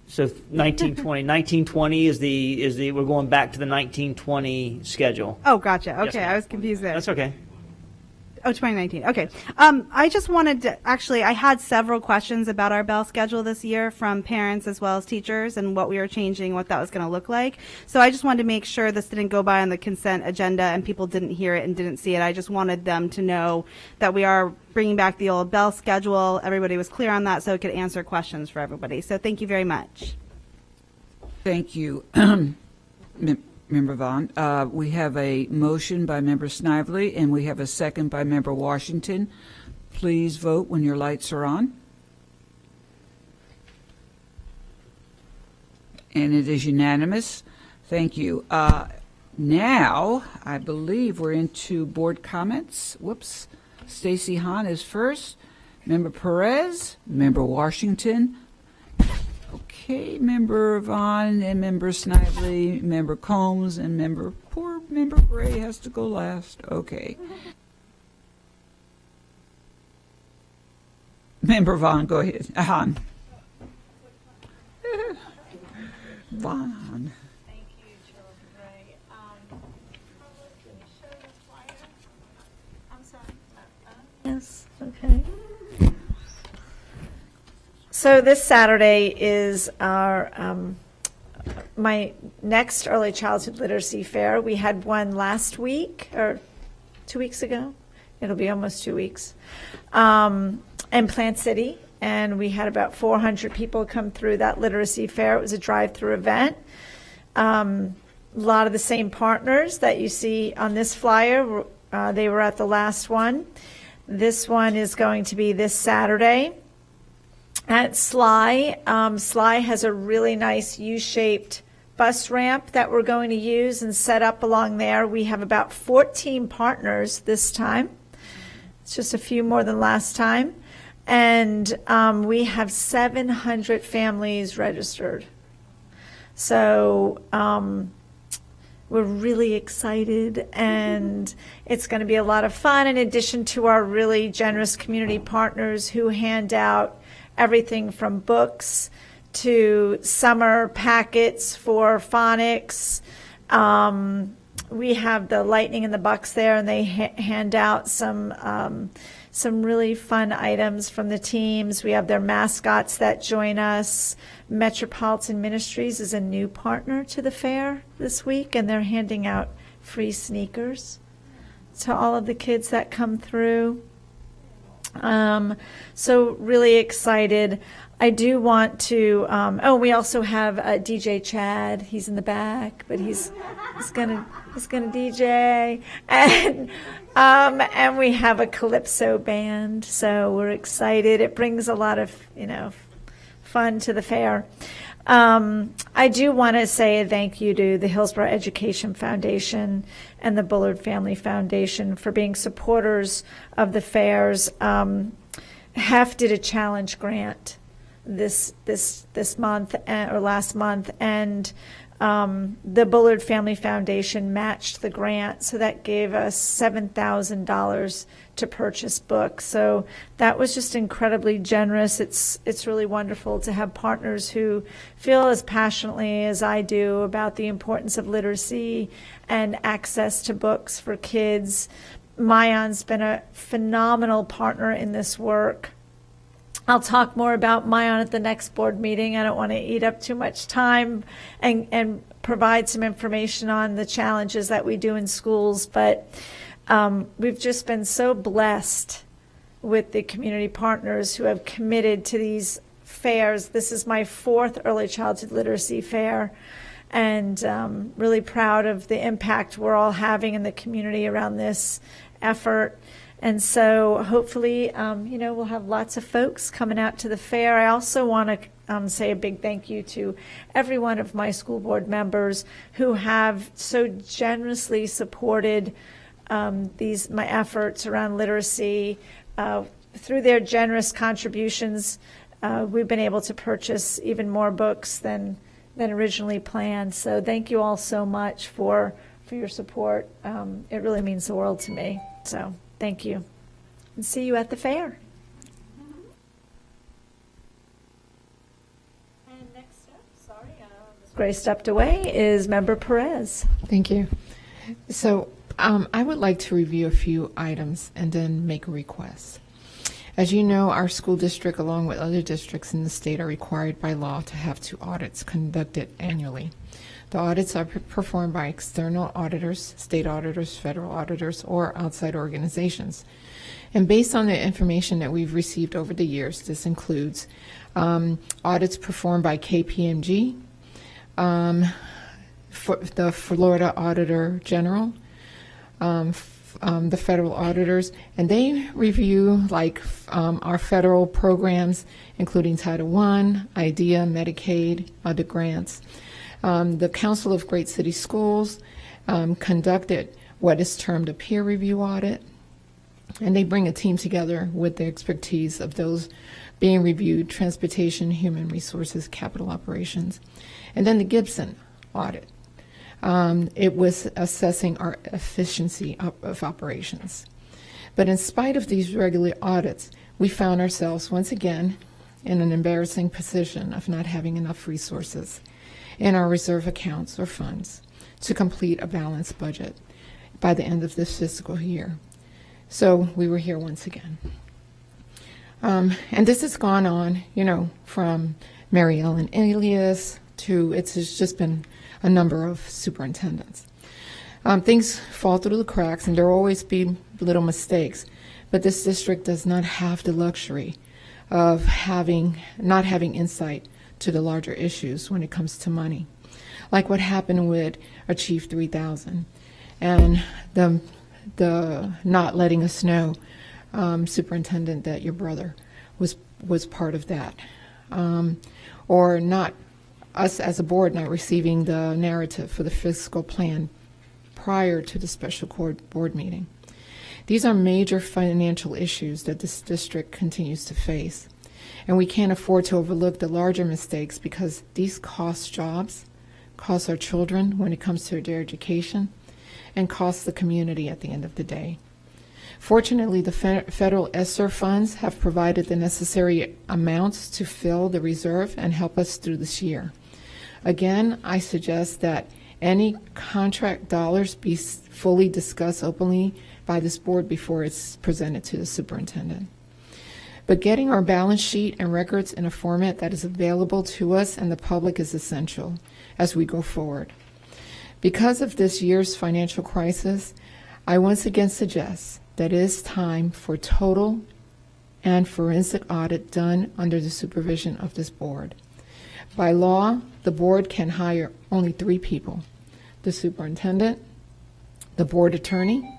Speaker 22: So 1920 is the we're going back to the 1920 schedule.
Speaker 10: Oh, gotcha. Okay,
Speaker 22: Yes,
Speaker 10: I was confused there.
Speaker 22: That's okay.
Speaker 10: Oh, 2019. Okay. I just wanted to, I had several questions about our bell schedule this year from parents as well as teachers and what we were changing, what that was going to look like. So I just wanted to make sure this didn't go by on the consent agenda and people didn't hear it and didn't see it. I just wanted them to know that we are bringing back the old bell schedule. Everybody was clear on that so it could answer questions for everybody. So thank you very much.
Speaker 1: Thank you. Member Vaughn. We have a motion by Member Snively, and we have a second by Member Washington. Please vote when your lights are on. And it is unanimous. Thank you. Now, I believe we're into board comments. Whoops. Stacy Hahn is first. Member Perez, Member Washington. Okay, Member Vaughn and Member Snively, Member Combs, and poor Member Gray has to go last. Okay. Member Vaughn, go ahead. Hahn. Vaughn.
Speaker 13: Thank you, Chair Gray. Can you show the flyer? I'm sorry. Yes, okay. So this Saturday is our my next early childhood literacy fair. We had one last week or 2 weeks ago. It'll be almost 2 weeks. In Plant City, and we had about 400 people come through that literacy fair. It was a drive-through event. A lot of the same partners that you see on this flyer, they were at the last one. This one is going to be this Saturday at Sly. Sly has a really nice U-shaped bus ramp that we're going to use and set up along there. We have about 14 partners this time. It's just a few more than last time. And we have 700 families registered. So we're really excited, and it's going to be a lot of fun, in addition to our really generous community partners who hand out everything from books to summer packets for phonics. We have the Lightning and the Bucks there, and they hand out some really fun items from the teams. We have their mascots that join us. Metropolitan Ministries is a new partner to the fair this week, and they're handing out free sneakers to all of the kids that come through. So really excited. I do want to, we also have DJ Chad. He's in the back, but he's gonna DJ. And we have a Calypso band, so we're excited. It brings a lot of, fun to the fair. I do want to say a thank you to the Hillsborough Education Foundation and the Bullard Family Foundation for being supporters of the fairs. HEF did a challenge grant this month or last month, and the Bullard Family Foundation matched the grant, so that gave us $7,000 to purchase books. So that was just incredibly generous. It's really wonderful to have partners who feel as passionately as I do about the importance of literacy and access to books for kids. Mayan's been a phenomenal partner in this work. I'll talk more about Mayan at the next board meeting. I don't want to eat up too much time and provide some information on the challenges that we do in schools, but we've just been so blessed with the community partners who have committed to these fairs. This is my 4th early childhood literacy fair, and really proud of the impact we're all having in the community around this effort. And so hopefully, we'll have lots of folks coming out to the fair. I also want to say a big thank you to every one of my school board members who have so generously supported my efforts around literacy. Through their generous contributions, we've been able to purchase even more books than originally planned. So thank you all so much for your support. It really means the world to me. So thank you, and see you at the fair. And next up, Ms. Gray stepped away, is Member Perez.
Speaker 16: Thank you. So I would like to review a few items and then make a request. As you know, our school district, along with other districts in the state, are required by law to have 2 audits conducted annually. The audits are performed by external auditors, state auditors, federal auditors, or outside organizations. And based on the information that we've received over the years, this includes audits performed by KPMG, the Florida Auditor General, the federal auditors, and they review our federal programs, including Title I, IDEA, Medicaid, other grants. The Council of Great City Schools conducted what is termed a peer review audit, and they bring a team together with the expertise of those being reviewed: transportation, human resources, capital operations. And then the Gibson audit. It was assessing our efficiency of operations. But in spite of these regular audits, we found ourselves once again in an embarrassing position of not having enough resources in our reserve accounts or funds to complete a balanced budget by the end of this fiscal year. So we were here once again. And this has gone on, from Mary Ellen Elias to, it's just been a number of superintendents. Things fall through the cracks, and there will always be little mistakes, but this district does not have the luxury of not having insight to the larger issues when it comes to money, like what happened with Achieve 3000 and the not letting us know, superintendent, that your brother was part of that, or not us as a board not receiving the narrative for the fiscal plan prior to the special board meeting. These are major financial issues that this district continues to face, and we can't afford to overlook the larger mistakes because these cost jobs, cost our children when it comes to their education, and cost the community at the end of the day. Fortunately, the federal ESSER funds have provided the necessary amounts to fill the reserve and help us through this year. Again, I suggest that any contract dollars be fully discussed openly by this board before it's presented to the superintendent. But getting our balance sheet and records in a format that is available to us and the public is essential as we go forward. Because of this year's financial crisis, I once again suggest that it is time for total and forensic audit done under the supervision of this board. By law, the board can hire only 3 people: the superintendent, the board attorney,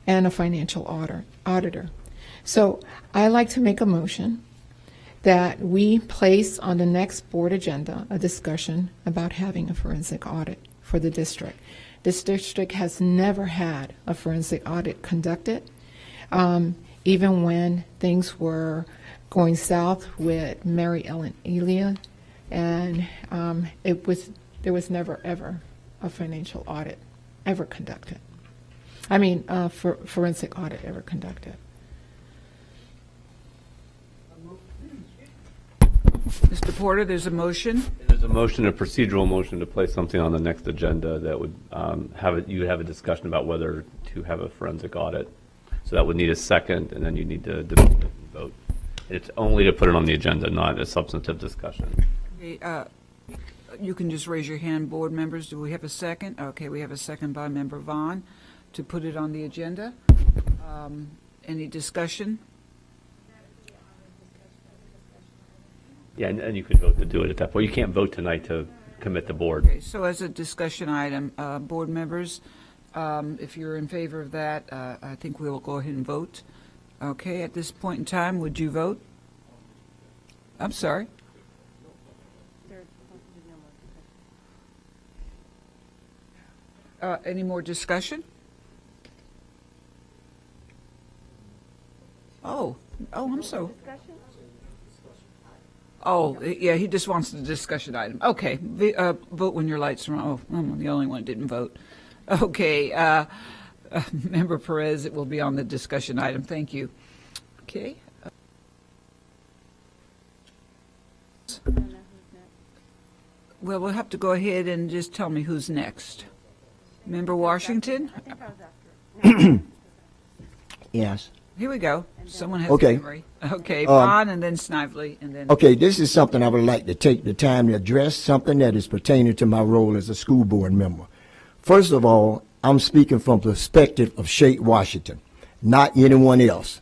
Speaker 16: and a financial auditor. So I like to make a motion that we place on the next board agenda a discussion about having a forensic audit for the district. This district has never had a forensic audit conducted, even when things were going south with Mary Ellen Elia, and there was never ever a financial audit ever conducted. Forensic audit ever conducted.
Speaker 1: Mr. Porter, there's a motion.
Speaker 9: There's a motion, a procedural motion to place something on the next agenda that would you would have a discussion about whether to have a forensic audit. So that would need a second, and then you need to debate it and vote. It's only to put it on the agenda, not a substantive discussion.
Speaker 1: Okay, you can just raise your hand, board members. Do we have a second? Okay, we have a second by Member Vaughn to put it on the agenda. Any discussion?
Speaker 9: Yeah, and you could vote to do it at that point. You can't vote tonight to commit the board.
Speaker 1: Okay, so as a discussion item, board members, if you're in favor of that, I think we will go ahead and vote. Okay, at this point in time, would you vote? I'm sorry. Any more discussion? Oh, I'm so. Oh, yeah, he just wants the discussion item. Okay, vote when your lights are on. Oh, I'm the only one who didn't vote. Okay, Member Perez, it will be on the discussion item. Thank you. Okay. Well, we'll have to go ahead and just tell me who's next. Member Washington?
Speaker 3: Yes.
Speaker 1: Here we go. Someone has
Speaker 3: Okay.
Speaker 1: memory. Okay, Vaughn and then Snively and then.
Speaker 3: Okay, this is something I would like to take the time to address, something that is pertaining to my role as a school board member. First of all, I'm speaking from the perspective of Shake Washington, not anyone else.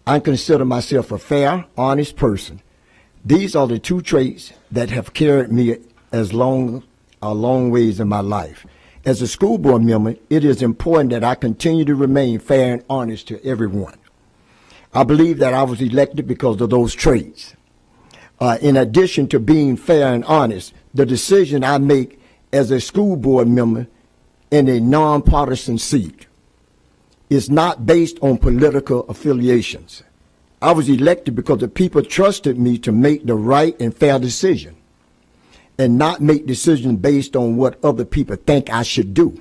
Speaker 3: I consider myself a fair, honest person. These are the 2 traits that have carried me as long a long ways in my life. As a school board member, it is important that I continue to remain fair and honest to everyone. I believe that I was elected because of those traits. In addition to being fair and honest, the decision I make as a school board member in a nonpartisan seat is not based on political affiliations. I was elected because the people trusted me to make the right and fair decision and not make decisions based on what other people think I should do.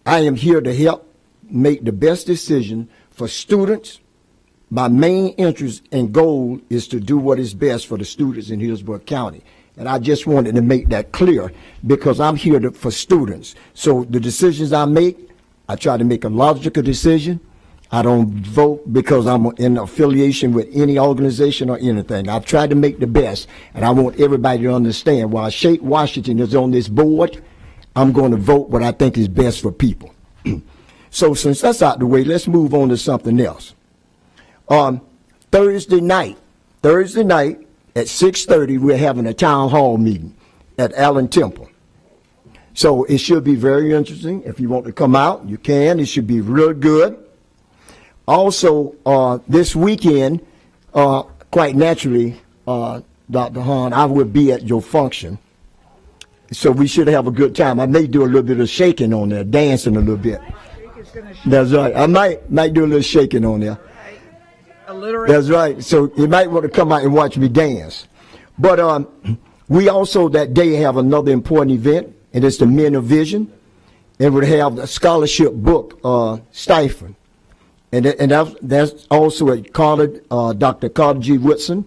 Speaker 3: I am here to help make the best decision for students. My main interest and goal is to do what is best for the students in Hillsborough County. And I just wanted to make that clear because I'm here for students. So the decisions I make, I try to make a logical decision. I don't vote because I'm in affiliation with any organization or anything. I've tried to make the best, and I want everybody to understand while Shake Washington is on this board, I'm going to vote what I think is best for people. So since that's out the way, let's move on to something else. Thursday night at 6:30, we're having a town hall meeting at Allen Temple. So it should be very interesting. If you want to come out, you can. It should be real good. Also, this weekend, quite naturally, Dr. Hahn, I will be at your function. So we should have a good time. I may do a little bit of shaking on there, dancing a little bit. That's right. I might do a little shaking on there. That's right. So you might want to come out and watch me dance. But we also that day have another important event, and it's the Men of Vision. And we'll have a scholarship book stipend. And that's also at Dr. Carter G. Woodson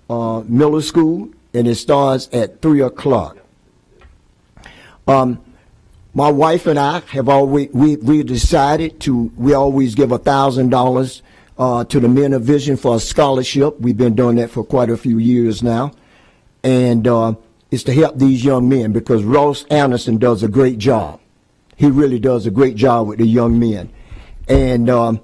Speaker 3: Miller School, and it starts at 3 o'clock. My wife and I have always, we decided we always give $1,000 to the Men of Vision for a scholarship. We've been doing that for quite a few years now. And it's to help these young men because Ross Anderson does a great job. He really does a great job with the young men. And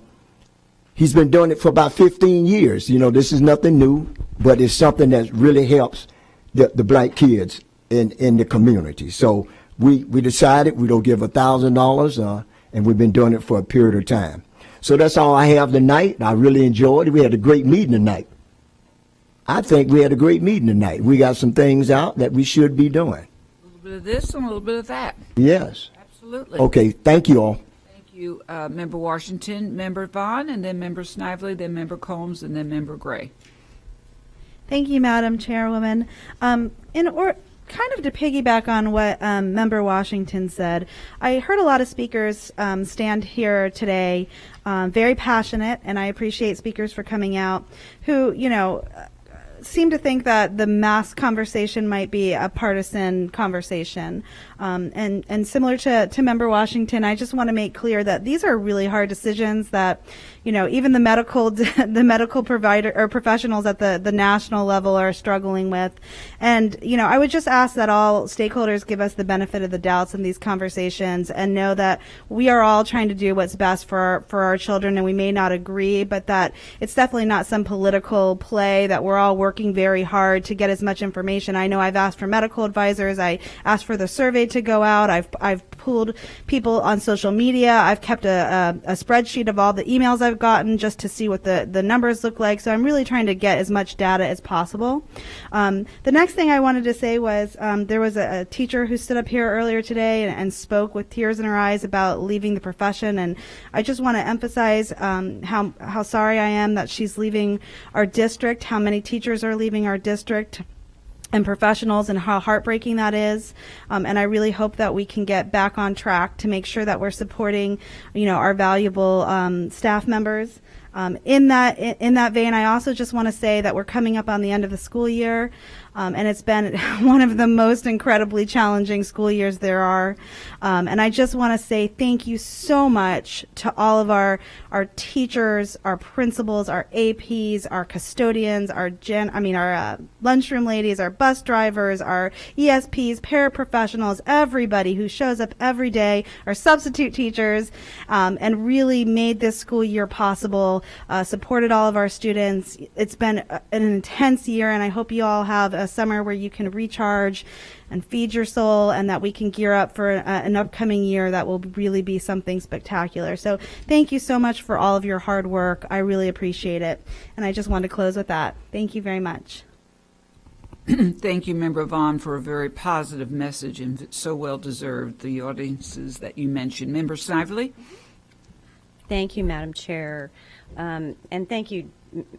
Speaker 3: he's been doing it for about 15 years. You know, this is nothing new, but it's something that really helps the black kids in the community. So we decided we're going to give $1,000, and we've been doing it for a period of time. So that's all I have tonight. I really enjoyed it. We had a great meeting tonight. I think we had a great meeting tonight. We got some things out that we should be doing.
Speaker 1: A little bit of this and a little bit of that.
Speaker 3: Yes.
Speaker 1: Absolutely.
Speaker 3: Okay, thank you all.
Speaker 1: Thank you, Member Washington, Member Vaughn, and then Member Snively, then Member Combs, and then Member Gray.
Speaker 10: Thank you, Madam Chairwoman. Kind of to piggyback on what Member Washington said, I heard a lot of speakers stand here today, very passionate, and I appreciate speakers for coming out, who, seem to think that the mask conversation might be a partisan conversation. And similar to Member Washington, I just want to make clear that these are really hard decisions that, even the medical provider or professionals at the national level are struggling with. And, I would just ask that all stakeholders give us the benefit of the doubts in these conversations and know that we are all trying to do what's best for our children, and we may not agree, but that it's definitely not some political play, that we're all working very hard to get as much information. I know I've asked for medical advisors. I asked for the survey to go out. I've pulled people on social media. I've kept a spreadsheet of all the emails I've gotten just to see what the numbers look like. So I'm really trying to get as much data as possible. The next thing I wanted to say was there was a teacher who stood up here earlier today and spoke with tears in her eyes about leaving the profession. And I just want to emphasize how sorry I am that she's leaving our district, how many teachers are leaving our district and professionals, and how heartbreaking that is. And I really hope that we can get back on track to make sure that we're supporting, our valuable staff members. In that vein, I also just want to say that we're coming up on the end of the school year, and it's been one of the most incredibly challenging school years there are. And I just want to say thank you so much to all of our teachers, our principals, our APs, our custodians, our lunchroom ladies, our bus drivers, our ESPs, paraprofessionals, everybody who shows up every day, our substitute teachers, and really made this school year possible. all supported all of our students. It's been an intense year, and I hope you all have a summer where you can recharge and feed your soul, and that we can gear up for an upcoming year that will really be something spectacular. So thank you so much for all of your hard work. I really appreciate it. And I just want to close with that. Thank you very much.
Speaker 1: Thank you, Member Vaughn, for a very positive message and so well deserved, the audiences that you mentioned. Member Snively?
Speaker 11: Thank you, Madam Chair. And thank you,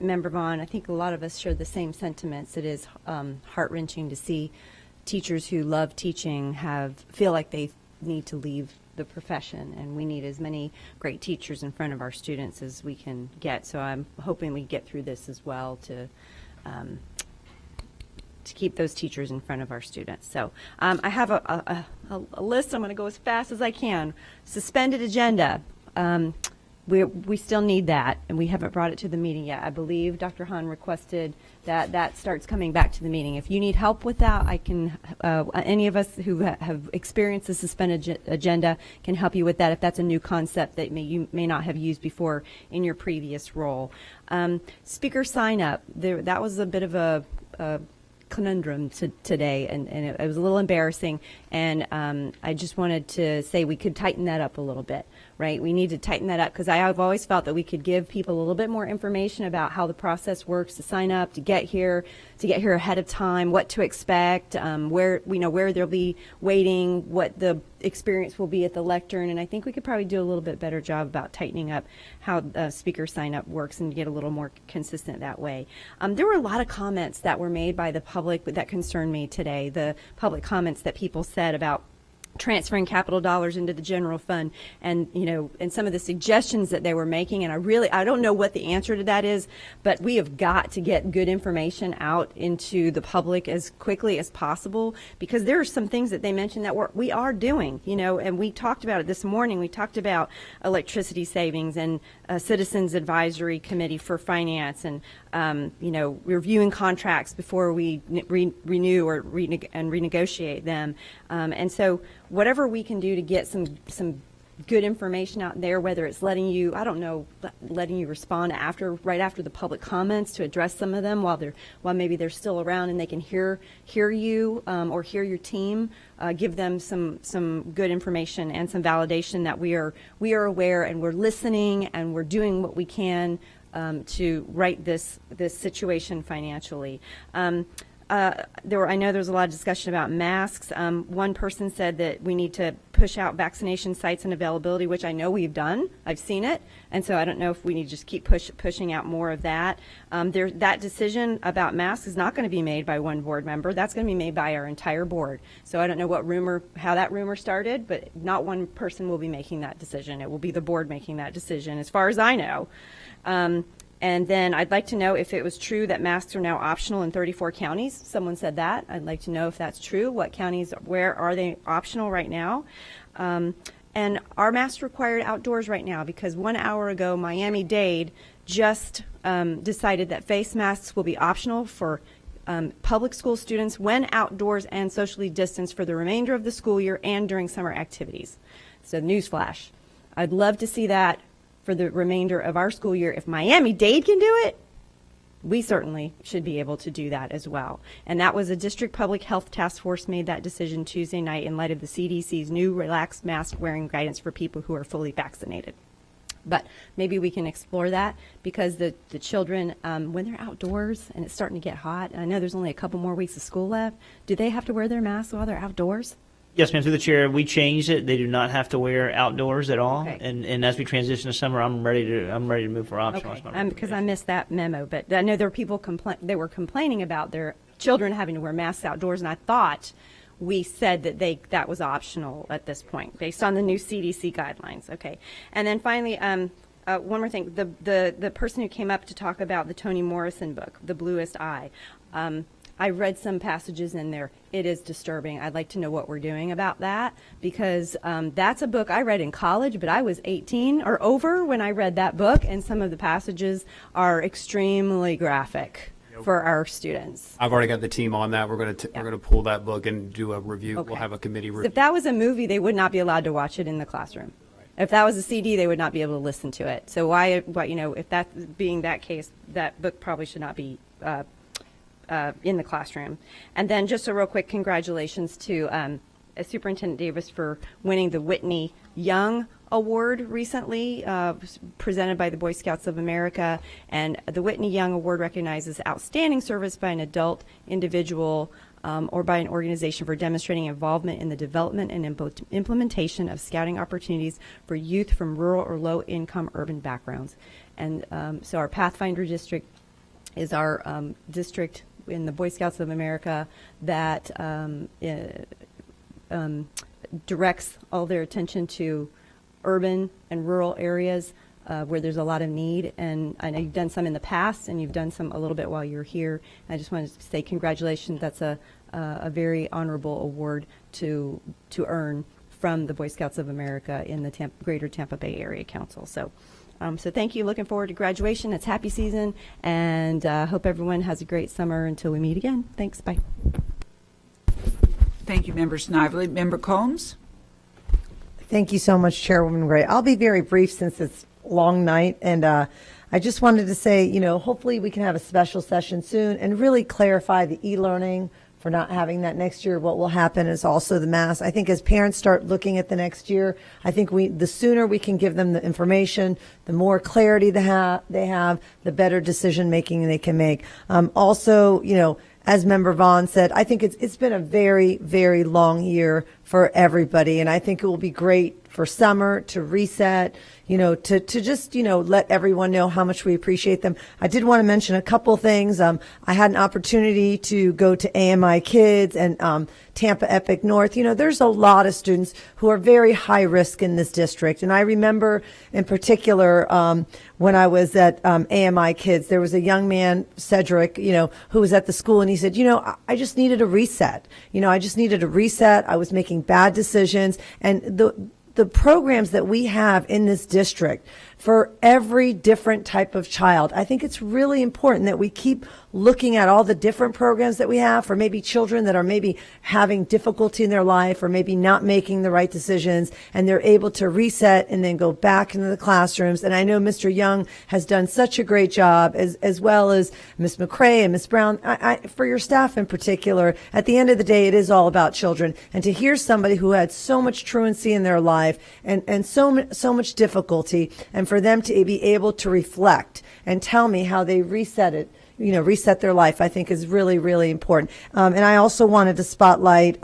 Speaker 11: Member Vaughn. I think a lot of us share the same sentiments. It is heart-wrenching to see teachers who love teaching feel like they need to leave the profession, and we need as many great teachers in front of our students as we can get. So I'm hoping we get through this as well to keep those teachers in front of our students. So I have a list. I'm going to go as fast as I can. Suspended agenda. We still need that, and we haven't brought it to the meeting yet. I believe Dr. Hahn requested that starts coming back to the meeting. If you need help with that, I can. Any of us who have experienced the suspended agenda can help you with that if that's a new concept that you may not have used before in your previous role. Speaker sign up. That was a bit of a conundrum today, and it was a little embarrassing, and I just wanted to say we could tighten that up a little bit, right? We need to tighten that up because I have always felt that we could give people a little bit more information about how the process works to sign up, to get here ahead of time, what to expect, where they'll be waiting, what the experience will be at the lectern, and I think we could probably do a little bit better job about tightening up how speaker sign up works and get a little more consistent that way. There were a lot of comments that were made by the public that concerned me today. The public comments that people said about transferring capital dollars into the general fund, and some of the suggestions that they were making, and I don't know what the answer to that is, but we have got to get good information out into the public as quickly as possible, because there are some things that they mentioned that we are doing, and we talked about it this morning. We talked about electricity savings and a citizens advisory committee for finance, and reviewing contracts before we renew or renegotiate them, and so whatever we can do to get some good information out there, whether it's letting you respond right after the public comments to address some of them while maybe they're still around and they can hear you or hear your team, give them some good information and some validation that we are aware and we're listening and we're doing what we can to right this situation financially. I know there was a lot of discussion about masks. One person said that we need to push out vaccination sites and availability, which I know we've done. I've seen it. And so I don't know if we need to just keep pushing out more of that. That decision about masks is not going to be made by one board member. That's going to be made by our entire board. So I don't know how that rumor started, but not one person will be making that decision. It will be the board making that decision, as far as I know. And then I'd like to know if it was true that masks are now optional in 34 counties. Someone said that. I'd like to know if that's true. What counties, where are they optional right now? And are masks required outdoors right now? Because 1 hour ago, Miami-Dade just decided that face masks will be optional for public school students when outdoors and socially distanced for the remainder of the school year and during summer activities. So newsflash. I'd love to see that for the remainder of our school year. If Miami-Dade can do it, we certainly should be able to do that as well. And that was a district public health task force made that decision Tuesday night in light of the CDC's new relaxed mask wearing guidance for people who are fully vaccinated. But maybe we can explore that, because the children, when they're outdoors and it's starting to get hot, and I know there's only a couple more weeks of school left, do they have to wear their masks while they're outdoors?
Speaker 22: Yes, ma'am. Through the chair, we changed it. They do not have to wear outdoors at all. Okay. And as we transition to summer, I'm ready to move for optional.
Speaker 11: Okay. Because I missed that memo, but I know there were people they were complaining about their children having to wear masks outdoors, and I thought we said that was optional at this point based on the new CDC guidelines. Okay. And then finally, one more thing: the person who came up to talk about the Toni Morrison book, The Bluest Eye. I read some passages in there. It is disturbing. I'd like to know what we're doing about that, because that's a book I read in college, but I was 18 or over when I read that book, and some of the passages are extremely graphic for our students.
Speaker 18: I've already got the team on that. We're going to pull that book and do a review. Okay. We'll have a committee review.
Speaker 11: If that was a movie, they would not be allowed to watch it in the classroom. If that was a CD, they would not be able to listen to it. So why, you know, if that being that case, that book probably should not be in the classroom. And then just a real quick congratulations to Superintendent Davis for winning the Whitney Young Award recently, presented by the Boy Scouts of America. And the Whitney Young Award recognizes outstanding service by an adult individual or by an organization for demonstrating involvement in the development and implementation of scouting opportunities for youth from rural or low-income urban backgrounds. And so our Pathfinder district is our district in the Boy Scouts of America that directs all their attention to urban and rural areas where there's a lot of need. And I know you've done some in the past, and you've done some a little bit while you're here. I just wanted to say congratulations. That's a very honorable award to earn from the Boy Scouts of America in the Greater Tampa Bay Area Council. So thank you. Looking forward to graduation. It's happy season, and hope everyone has a great summer until we meet again. Thanks. Bye.
Speaker 1: Thank you, Member Snively. Member Combs?
Speaker 12: Thank you so much, Chairwoman Gray. I'll be very brief since it's a long night, and I just wanted to say, you know, hopefully we can have a special session soon and really clarify the e-learning for not having that next year. What will happen is also the mass. I think as parents start looking at the next year, I think the sooner we can give them the information, the more clarity they have, the better decision making they can make. Also, you know, as Member Vaughn said, I think it's been a very, very long year for everybody, and I think it will be great for summer to reset, you know, to just, you know, let everyone know how much we appreciate them. I did want to mention a couple things. I had an opportunity to go to AMI Kids and Tampa Epic North. You know, there's a lot of students who are very high risk in this district. And I remember in particular when I was at AMI Kids, there was a young man, Cedric, you know, who was at the school, and he said, you know, I just needed a reset. You know, I just needed a reset. I was making bad decisions. And the programs that we have in this district for every different type of child, I think it's really important that we keep looking at all the different programs that we have for maybe children that are maybe having difficulty in their life or maybe not making the right decisions, and they're able to reset and then go back into the classrooms. And I know Mr. Young has done such a great job, as well as Ms. McCrae and Ms. Brown, for your staff in particular. At the end of the day, it is all about children. And to hear somebody who had so much truancy in their life and so much difficulty, and for them to be able to reflect and tell me how they reset their life, I think is really, really important. And I also wanted to spotlight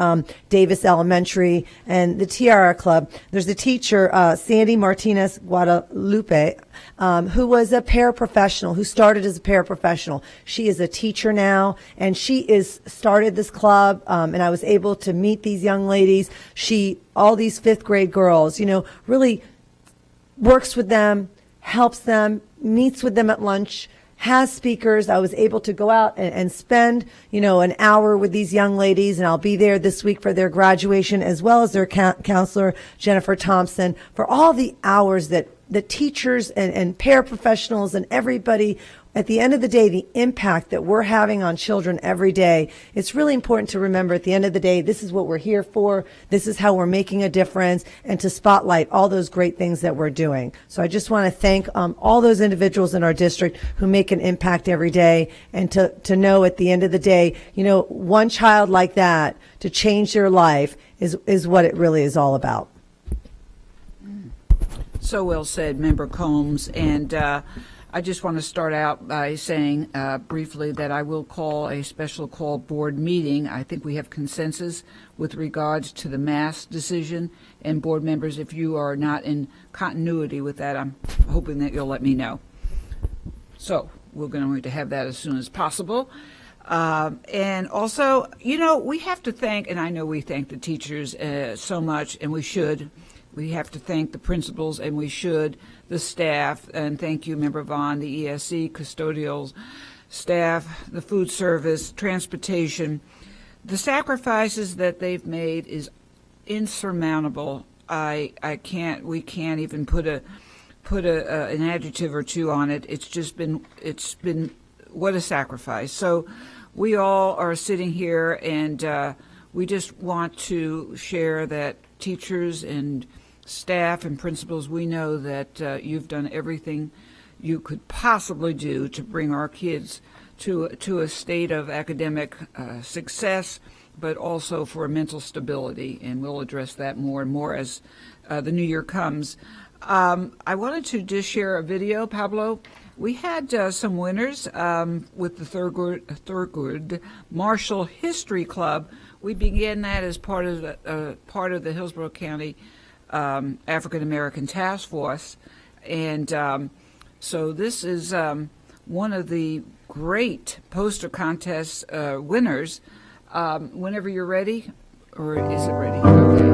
Speaker 12: Davis Elementary and the Tiara Club. There's a teacher, Sandy Martinez Guadalupe, who was a paraprofessional, who started as a paraprofessional. She is a teacher now, and she started this club, and I was able to meet these young ladies. All these fifth grade girls, you know, really works with them, helps them, meets with them at lunch, has speakers. I was able to go out and spend, you know, an hour with these young ladies, and I'll be there this week for their graduation, as well as their counselor, Jennifer Thompson, for all the hours that the teachers and paraprofessionals and everybody, at the end of the day, the impact that we're having on children every day. It's really important to remember at the end of the day, this is what we're here for. This is how we're making a difference, and to spotlight all those great things that we're doing. So I just want to thank all those individuals in our district who make an impact every day, and to know at the end of the day, you know, one child like that to change their life is what it really is all about.
Speaker 1: So well said, Member Combs. And I just want to start out by saying briefly that I will call a special call board meeting. I think we have consensus with regards to the mass decision. And board members, if you are not in continuity with that, I'm hoping that you'll let me know. So we're going to have that as soon as possible. And also, you know, we have to thank, and I know we thank the teachers so much, and we should. We have to thank the principals, and we should, the staff, and thank you, Member Vaughn, the ESC, custodial staff, the food service, transportation. The sacrifices that they've made is insurmountable. We can't even put an adjective or two on it. It's been what a sacrifice. So we all are sitting here, and we just want to share that teachers and staff and principals, we know that you've done everything you could possibly do to bring our kids to a state of academic success, but also for mental stability, and we'll address that more and more as the new year comes. I wanted to just share a video, Pablo. We had some winners with the Thurgood Marshall History Club. We began that as part of the Hillsborough County African American Task Force, and so this is one of the great poster contest winners. Whenever you're ready, or is it ready? Okay.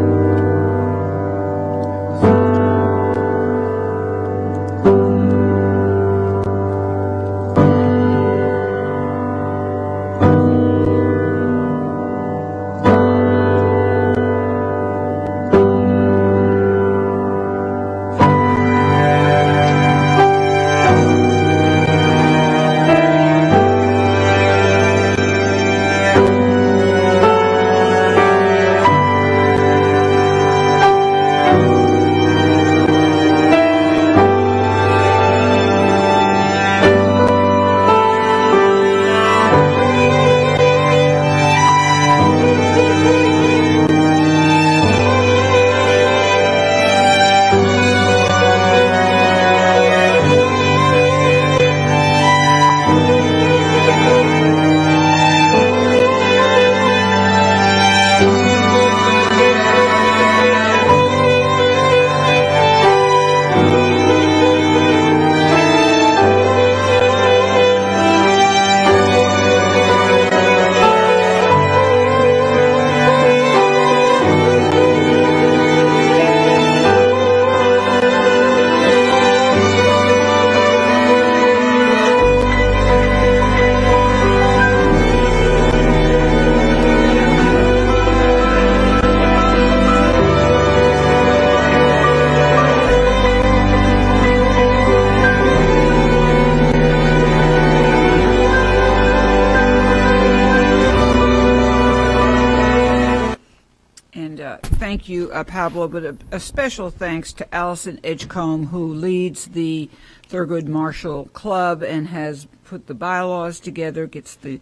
Speaker 1: Thank you, Pablo, but a special thanks to Allison Edgecombe, who leads the Thurgood Marshall Club and has put the bylaws together, gets the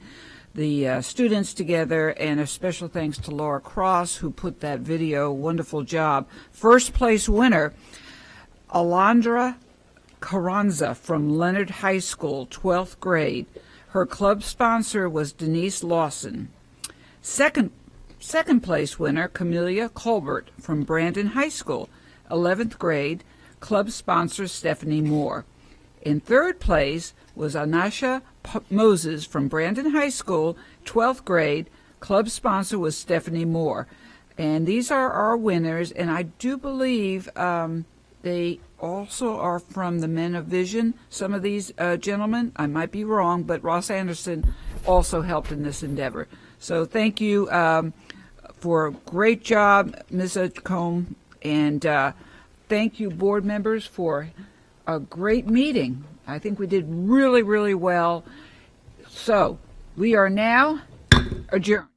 Speaker 1: students together, and a special thanks to Laura Cross, who put that video. Wonderful job. First place winner, Alondra Carranza from Leonard High School, 12th grade. Her club sponsor was Denise Lawson. Second place winner, Camelia Colbert from Brandon High School, 11th grade, club sponsor Stephanie Moore. In third place was Anasha Moses from Brandon High School, 12th grade, club sponsor was Stephanie Moore. And these are our winners, and I do believe they also are from the Men of Vision, some of these gentlemen. I might be wrong, but Ross Anderson also helped in this endeavor. So thank you for a great job, Ms. Edgecombe, and thank you, board members, for a great meeting. I think we did really, really well. So we are now adjourned.